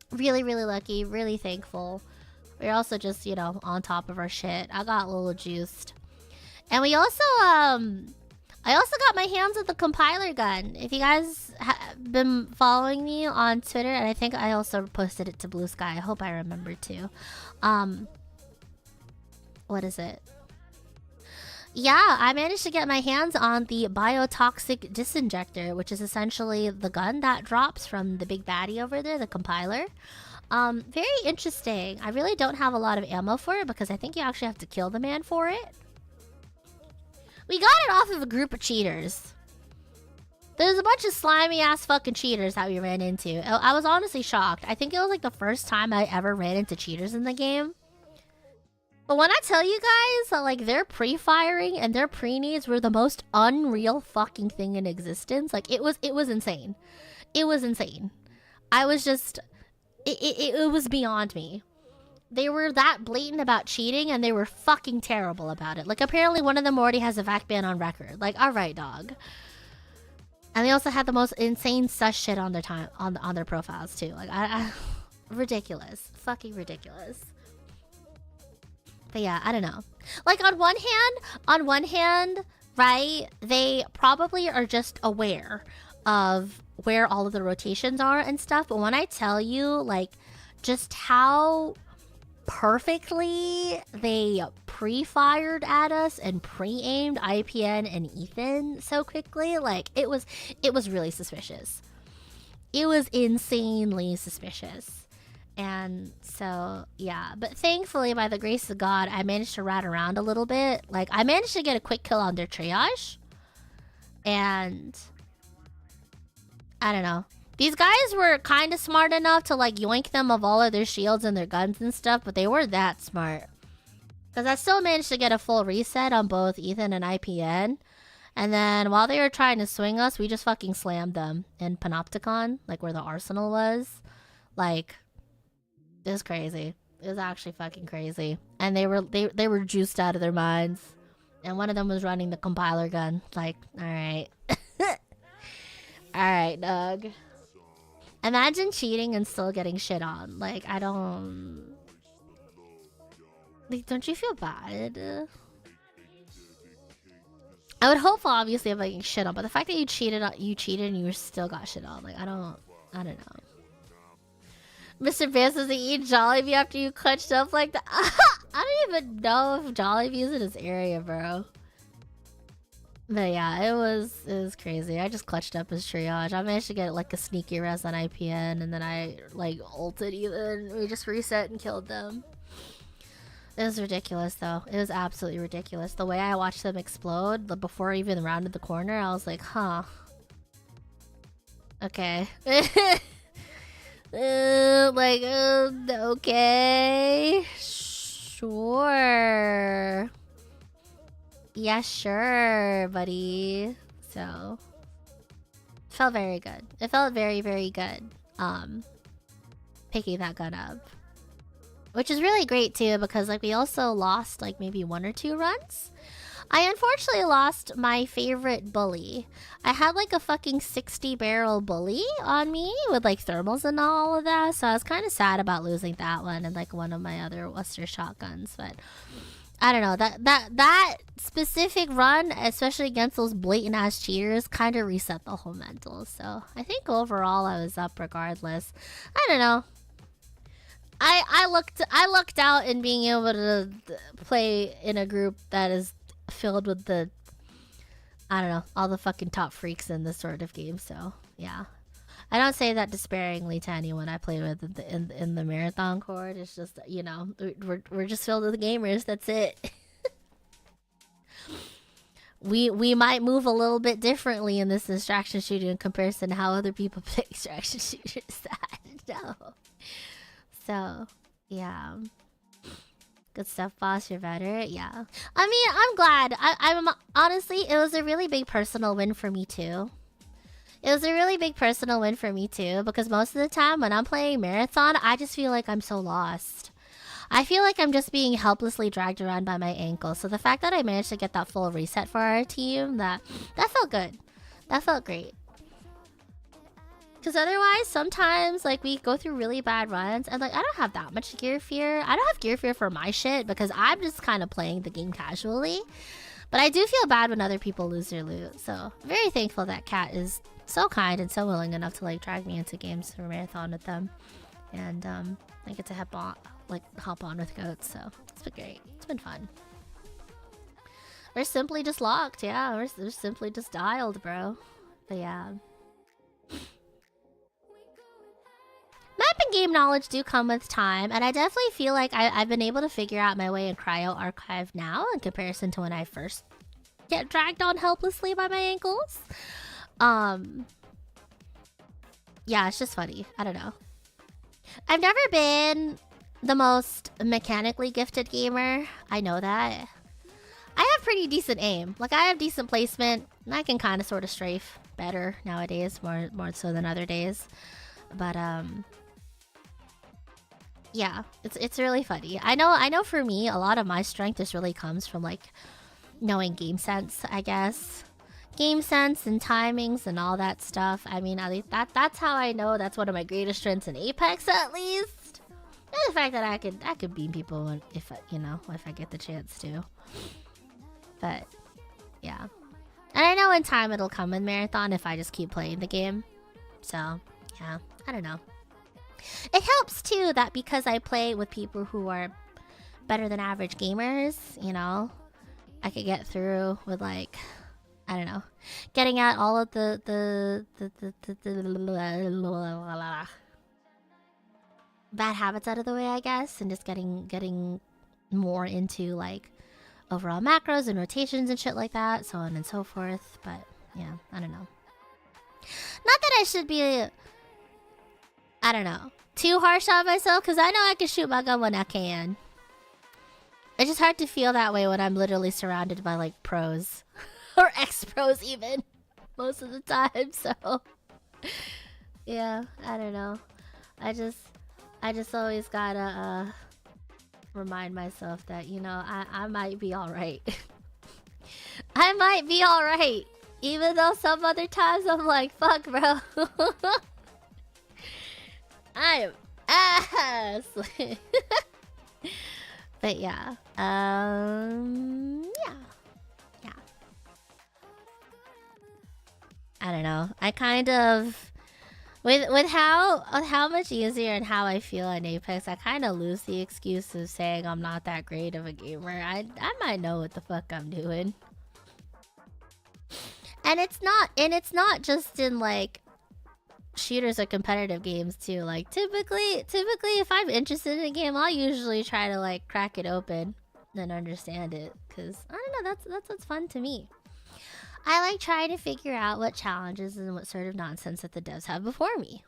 really, really lucky, really thankful. We're also just, you know, on top of our shit. I got a little juiced. And we also, I also got my hands on the compiler gun. If you guys have been following me on Twitter, and I think I also posted it to Blue Sky. I hope I remember to. What is it? Yeah, I managed to get my hands on the biotoxic disinjector, which is essentially the gun that drops from the big baddie over there, the compiler. Very interesting. I really don't have a lot of ammo for it because I think you actually have to kill the man for it. We got it off of a group of cheaters. There's a bunch of slimy ass fucking cheaters that we ran into. I was honestly shocked. I think it was like the first time I ever ran into cheaters in the game. But when I tell you guys that like their pre-firing and their pre-needs were the most unreal fucking thing in existence, like it was insane. It was insane. I was just it was beyond me. They were that blatant about cheating and they were fucking terrible about it. Like apparently one of them already has a VAC ban on record. Like, alright, dog. And they also had the most insane sus shit on their on their profiles too. Like ridiculous. Fucking ridiculous. But yeah, I don't know. Like on one hand, right, they probably are just aware of where all of the rotations are and stuff. But when I tell you like just how perfectly they pre-fired at us and pre-aimed IPN and Ethan so quickly, like it was really suspicious. It was insanely suspicious. And so, yeah. But thankfully, by the grace of God, I managed to rat around a little bit. Like, I managed to get a quick kill on their triage. And I don't know. These guys were kind of smart enough to, like, yoink them of all of their shields and their guns and stuff, but they weren't that smart. Because I still managed to get a full reset on both Ethan and IPN. And then, while they were trying to swing us, we just fucking slammed them in Panopticon, like where the arsenal was. Like, it was crazy. It was actually fucking crazy. And they were juiced out of their minds. And one of them was running the compiler gun. Like, alright. Alright, dog. Imagine cheating and still getting shit on. Like, I don't... Like, don't you feel bad? I would hope, obviously, of getting shit on. But the fact that you cheated and you still got shit on. Like, I don't know. Mr. Bear says he eat Jollibee after you clutched up like that. I don't even know if Jollibee is in his area, bro. But yeah, it was crazy. I just clutched up his triage. I managed to get like a sneaky res on IPN, and then I like ulted even. We just reset and killed them. It was ridiculous though. It was absolutely ridiculous. The way I watched them explode before I even rounded the corner, I was like, huh. Okay. Okay. Sure. Yeah, sure, buddy. So, felt very good. It felt very, very good, picking that gun up. Which is really great, too, because, like, we also lost, like, maybe 1 or 2 runs. I unfortunately lost my favorite bully. I had like a fucking 60-barrel bully on me with like thermals and all of that, so I was kind of sad about losing that one and like one of my other Western shotguns. But I don't know, that specific run, especially against those blatant ass cheaters, kind of reset the whole mental. So I think overall I was up regardless. I don't know. I lucked out in being able to play in a group that is filled with the, I don't know, all the fucking top freaks in this sort of game. So yeah, I don't say that despairingly to anyone I play with in the marathon court. It's just, you know, we're just filled with gamers. That's it. We might move a little bit differently in this extraction shooter in comparison to how other people play extraction shooters. I don't know. So yeah, good stuff, boss. You're better. Yeah, I mean, I'm glad. I'm honestly, it was a really big personal win for me too. It was a really big personal win for me too, because most of the time when I'm playing Marathon, I just feel like I'm so lost. I feel like I'm just being helplessly dragged around by my ankle. So the fact that I managed to get that full reset for our team, that felt good. That felt great. Because otherwise, sometimes, like, we go through really bad runs, and, like, I don't have that much gear fear. I don't have gear fear for my shit, because I'm just kind of playing the game casually. But I do feel bad when other people lose their loot. So, very thankful that Kat is so kind and so willing enough to, like, drag me into games for Marathon with them. And, I get to hop on with goats, so it's been great. It's been fun. We're simply just locked, yeah. We're simply just dialed, bro. But yeah. Map and game knowledge do come with time, and I definitely feel like I've been able to figure out my way in Cryo Archive now in comparison to when I first get dragged on helplessly by my ankles. Yeah, it's just funny. I don't know. I've never been the most mechanically gifted gamer. I know that. I have pretty decent aim. Like, I have decent placement, and I can kind of sort of strafe better nowadays, more so than other days. But yeah, it's really funny. I know for me, a lot of my strength just really comes from, like, knowing game sense, I guess. Game sense and timings and all that stuff. I mean, at least that's how I know that's one of my greatest strengths in Apex, at least. And the fact that I could beam people if I get the chance to. But yeah, and I know in time it'll come in Marathon if I just keep playing the game. So yeah, I don't know. It helps too that because I play with people who are better than average gamers, you know, I could get through with, like, I don't know, getting at all of the bad habits out of the way, I guess, and just getting more into, like, overall macros and rotations and shit like that, so on and so forth. But yeah, I don't know. Not that I should be, I don't know, too harsh on myself, because I know I can shoot my gun when I can. It's just hard to feel that way when I'm literally surrounded by, like, pros. Or ex-pros even. Most of the time, so... yeah, I don't know. I just always gotta, remind myself that, you know, I might be alright. I might be alright. Even though some other times I'm like, fuck, bro. I am ass. But yeah. Yeah. I don't know. I kind of... With how much easier and how I feel in Apex, I kind of lose the excuse of saying I'm not that great of a gamer. I might know what the fuck I'm doing. And it's not just in, like, shooters or competitive games too. Like, typically if I'm interested in a game, I'll usually try to, like, crack it open and understand it, because I don't know, that's what's fun to me. I like trying to figure out what challenges and what sort of nonsense that the devs have before me.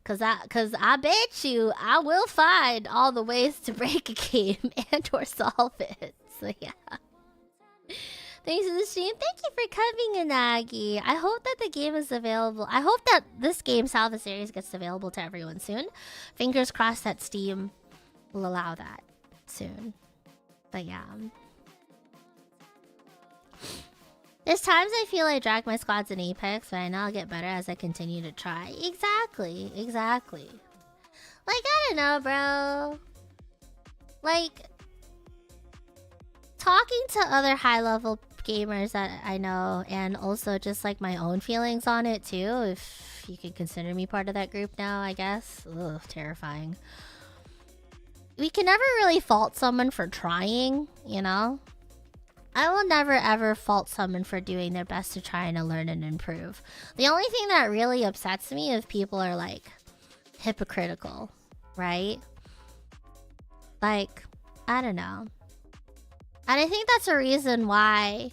Cause I bet you I will find all the ways to break a game and or solve it. So yeah. Thanks for the stream. Thank you for coming, Inagi. I hope that the game is available. I hope that this game, Salvus Aries, gets available to everyone soon. Fingers crossed that Steam will allow that soon. But yeah. There's times I feel I drag my squads in Apex, but I know I'll get better as I continue to try. Exactly. Like, I don't know, bro. Like, talking to other high-level gamers that I know, and also just like my own feelings on it too, if you can consider me part of that group now, I guess. Ugh, terrifying. We can never really fault someone for trying, you know? I will never ever fault someone for doing their best to try and learn and improve. The only thing that really upsets me is people are like hypocritical, right? Like, I don't know. And I think that's a reason why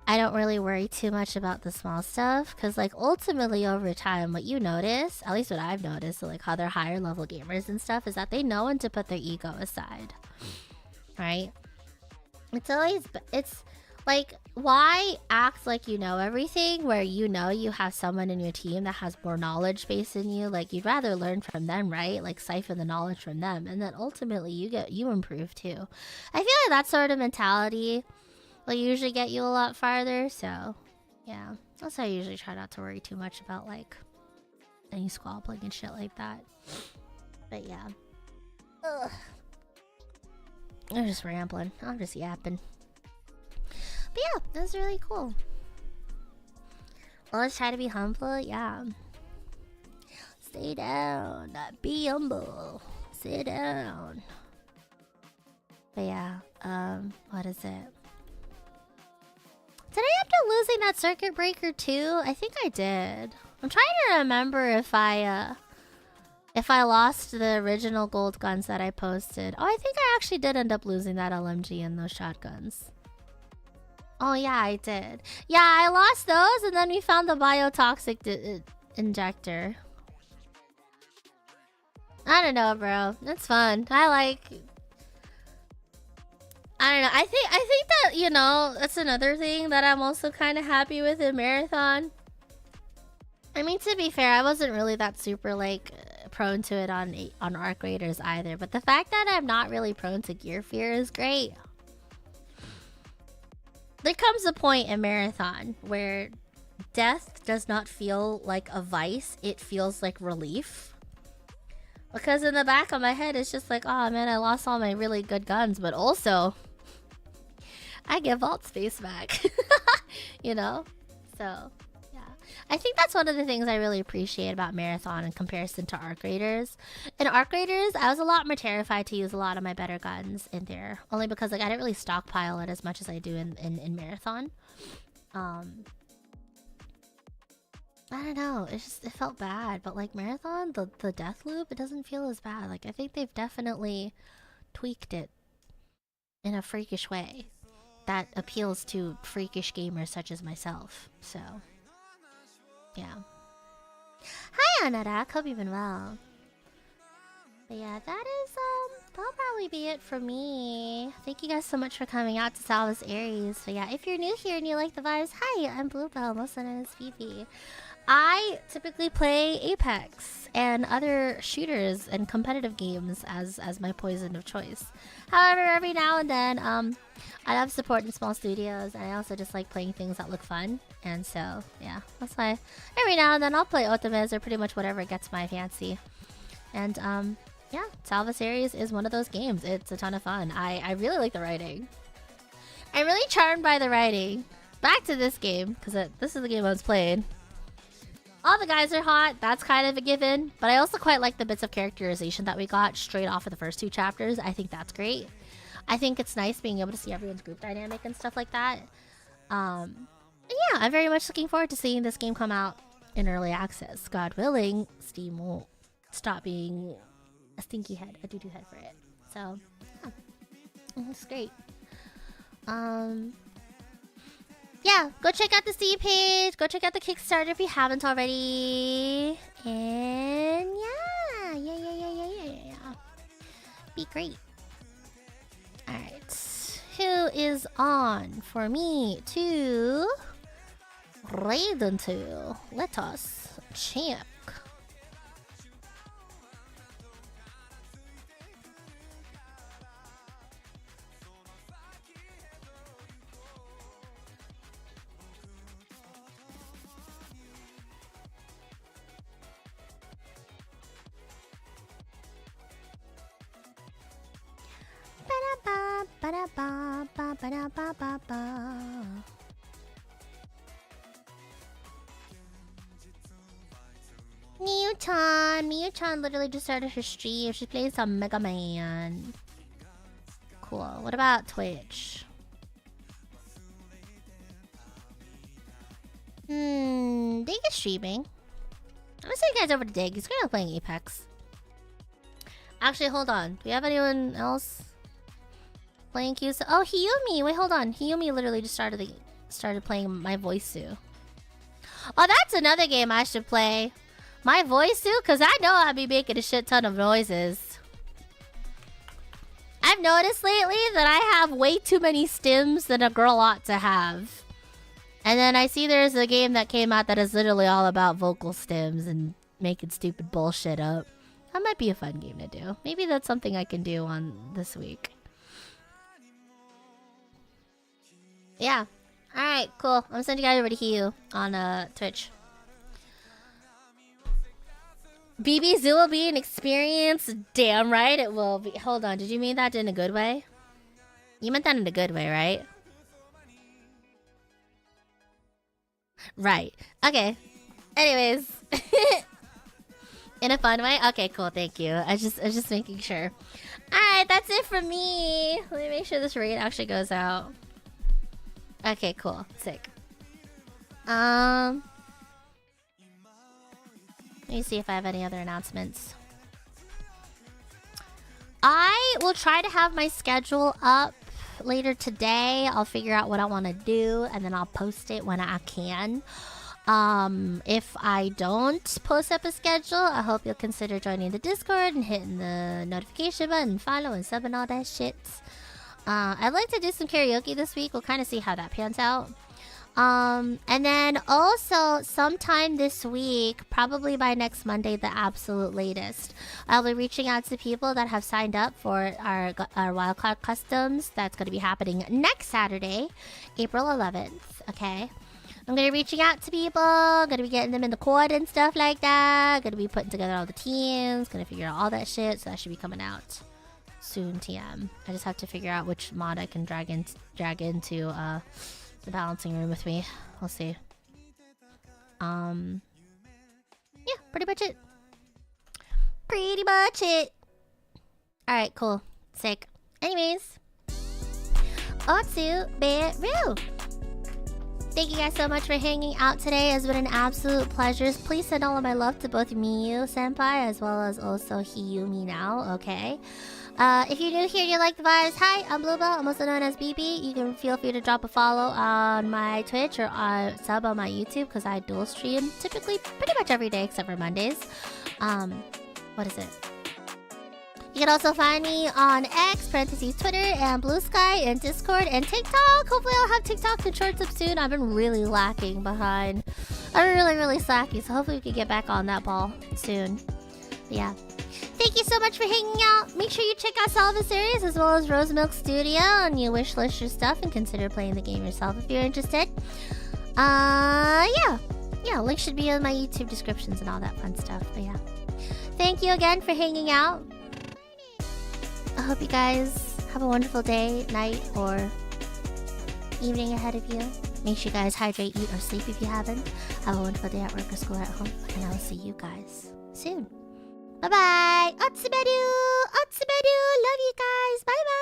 I don't really worry too much about the small stuff. Because, like, ultimately over time, what you notice, at least what I've noticed, so, like, other higher level gamers and stuff, is that they know when to put their ego aside. Right? It's like, why act like you know everything where you know you have someone in your team that has more knowledge base than you? Like, you'd rather learn from them, right? Like, siphon the knowledge from them, and then ultimately you improve too. I feel like that sort of mentality will usually get you a lot farther. So yeah, that's why I usually try not to worry too much about like any squabbling and shit like that. But yeah, ugh. I'm just rambling. I'm just yapping. But yeah, that's really cool. Well, let's try to be humble. Yeah. Stay down. Be humble. Sit down. But yeah, what is it? Did I end up losing that circuit breaker too? I think I did. I'm trying to remember if I lost the original gold guns that I posted. Oh, I think I actually did end up losing that LMG and those shotguns. Oh yeah, I did. Yeah, I lost those, and then we found the biotoxic injector. I don't know, bro. It's fun. I don't know. I think that, you know, that's another thing that I'm also kind of happy with in Marathon. I mean, to be fair, I wasn't really that super like prone to it on Arc Raiders either, but the fact that I'm not really prone to gear fear is great. There comes a point in Marathon where death does not feel like a vice, it feels like relief. Because in the back of my head, it's just like, oh man, I lost all my really good guns, but also I get vault space back. You know? So I think that's one of the things I really appreciate about Marathon in comparison to Arc Raiders. In Arc Raiders, I was a lot more terrified to use a lot of my better guns in there. Only because like I didn't really stockpile it as much as I do in Marathon. I don't know. It felt bad. But like Marathon, the death loop, it doesn't feel as bad. Like I think they've definitely tweaked it in a freakish way that appeals to freakish gamers such as myself. So yeah. Hi, Anarak. Hope you've been well. But yeah, that'll probably be it for me. Thank you guys so much for coming out to Salvus Aries. But yeah, if you're new here and you like the vibes, hi, I'm Bluebell, also known as Fifi. I typically play Apex and other shooters and competitive games as my poison of choice. However, every now and then, I love supporting small studios, and I also just like playing things that look fun. And so, yeah, that's why every now and then I'll play otomes or pretty much whatever gets my fancy. And yeah, Salvus Aries is one of those games. It's a ton of fun. I really like the writing. I'm really charmed by the writing. Back to this game, because this is the game I was playing. All the guys are hot, that's kind of a given, but I also quite like the bits of characterization that we got straight off of the first two chapters. I think that's great. I think it's nice being able to see everyone's group dynamic and stuff like that. Yeah, I'm very much looking forward to seeing this game come out in early access. God willing, Steam won't stop being a stinky head, a doo-doo head for it. So, yeah, it's great. Yeah, go check out the Steam page. Go check out the Kickstarter if you haven't already. And yeah. Be great. Alright. Who is on for me to raid into? Let us check. ba da ba ba ba da ba ba ba. Miyu-chan literally just started her stream. She's playing some Mega Man. Cool. What about Twitch? Dig is streaming. I'm gonna send you guys over to Dig. He's currently playing Apex. Actually, hold on. Do we have anyone else playing Q? Oh, Hiyumi. Wait, hold on. Hiyumi literally just started playing My Voice-Su. Oh, that's another game I should play. My Voice-Su? Because I know I'll be making a shit ton of noises. I've noticed lately that I have way too many stims than a girl ought to have. And then I see there's a game that came out that is literally all about vocal stims and making stupid bullshit up. That might be a fun game to do. Maybe that's something I can do on this week. Yeah. Alright, cool. I'm gonna send you guys over to Hiyu on Twitch. BB Zoo will be an experience. Damn right it will be. Hold on, did you mean that in a good way? You meant that in a good way, right? Right. Okay. Anyways. In a fun way? Okay, cool, thank you. I was just making sure. Alright, that's it from me. Let me make sure this raid actually goes out. Okay, cool. Sick. Let me see if I have any other announcements. I will try to have my schedule up later today. I'll figure out what I want to do and then I'll post it when I can. If I don't post up a schedule, I hope you'll consider joining the Discord and hitting the notification button, follow and sub and all that shit. I'd like to do some karaoke this week. We'll kind of see how that pans out. And then also sometime this week, probably by next Monday, the absolute latest, I'll be reaching out to people that have signed up for our wildcard customs. That's going to be happening next Saturday, April 11th. Okay. I'm going to be reaching out to people. Going to be getting them in the quad and stuff like that. Going to be putting together all the teams. Going to figure out all that shit. So that should be coming out soon, TM. I just have to figure out which mod I can drag into the balancing room with me. We'll see. Yeah, pretty much it. Pretty much it. Alright, cool. Sick. Anyways. Konberu. Thank you guys so much for hanging out today. It's been an absolute pleasure. Please send all of my love to both Miyu Senpai as well as also Hiyumi now, okay? If you're new here and you like the vibes, hi, I'm Bluebell. I'm also known as BB. You can feel free to drop a follow on my Twitch or sub on my YouTube because I dual stream typically pretty much every day except for Mondays. What is it? You can also find me on X, Twitter, and Blue Sky, and Discord, and TikTok. Hopefully I'll have TikTok and shorts up soon. I've been really lacking behind. I'm really slacky, so hopefully we can get back on that ball soon. But yeah. Thank you so much for hanging out. Make sure you check out Salvus Aries as well as Rose Milk Studio, and you wishlist your stuff and consider playing the game yourself if you're interested. Yeah, links should be in my YouTube descriptions and all that fun stuff. But yeah. Thank you again for hanging out. I hope you guys have a wonderful day, night, or evening ahead of you. Make sure you guys hydrate, eat, or sleep if you haven't. Have a wonderful day at work or school or at home. And I will see you guys soon. Bye-bye. Otsuberu. Love you guys. Bye-bye.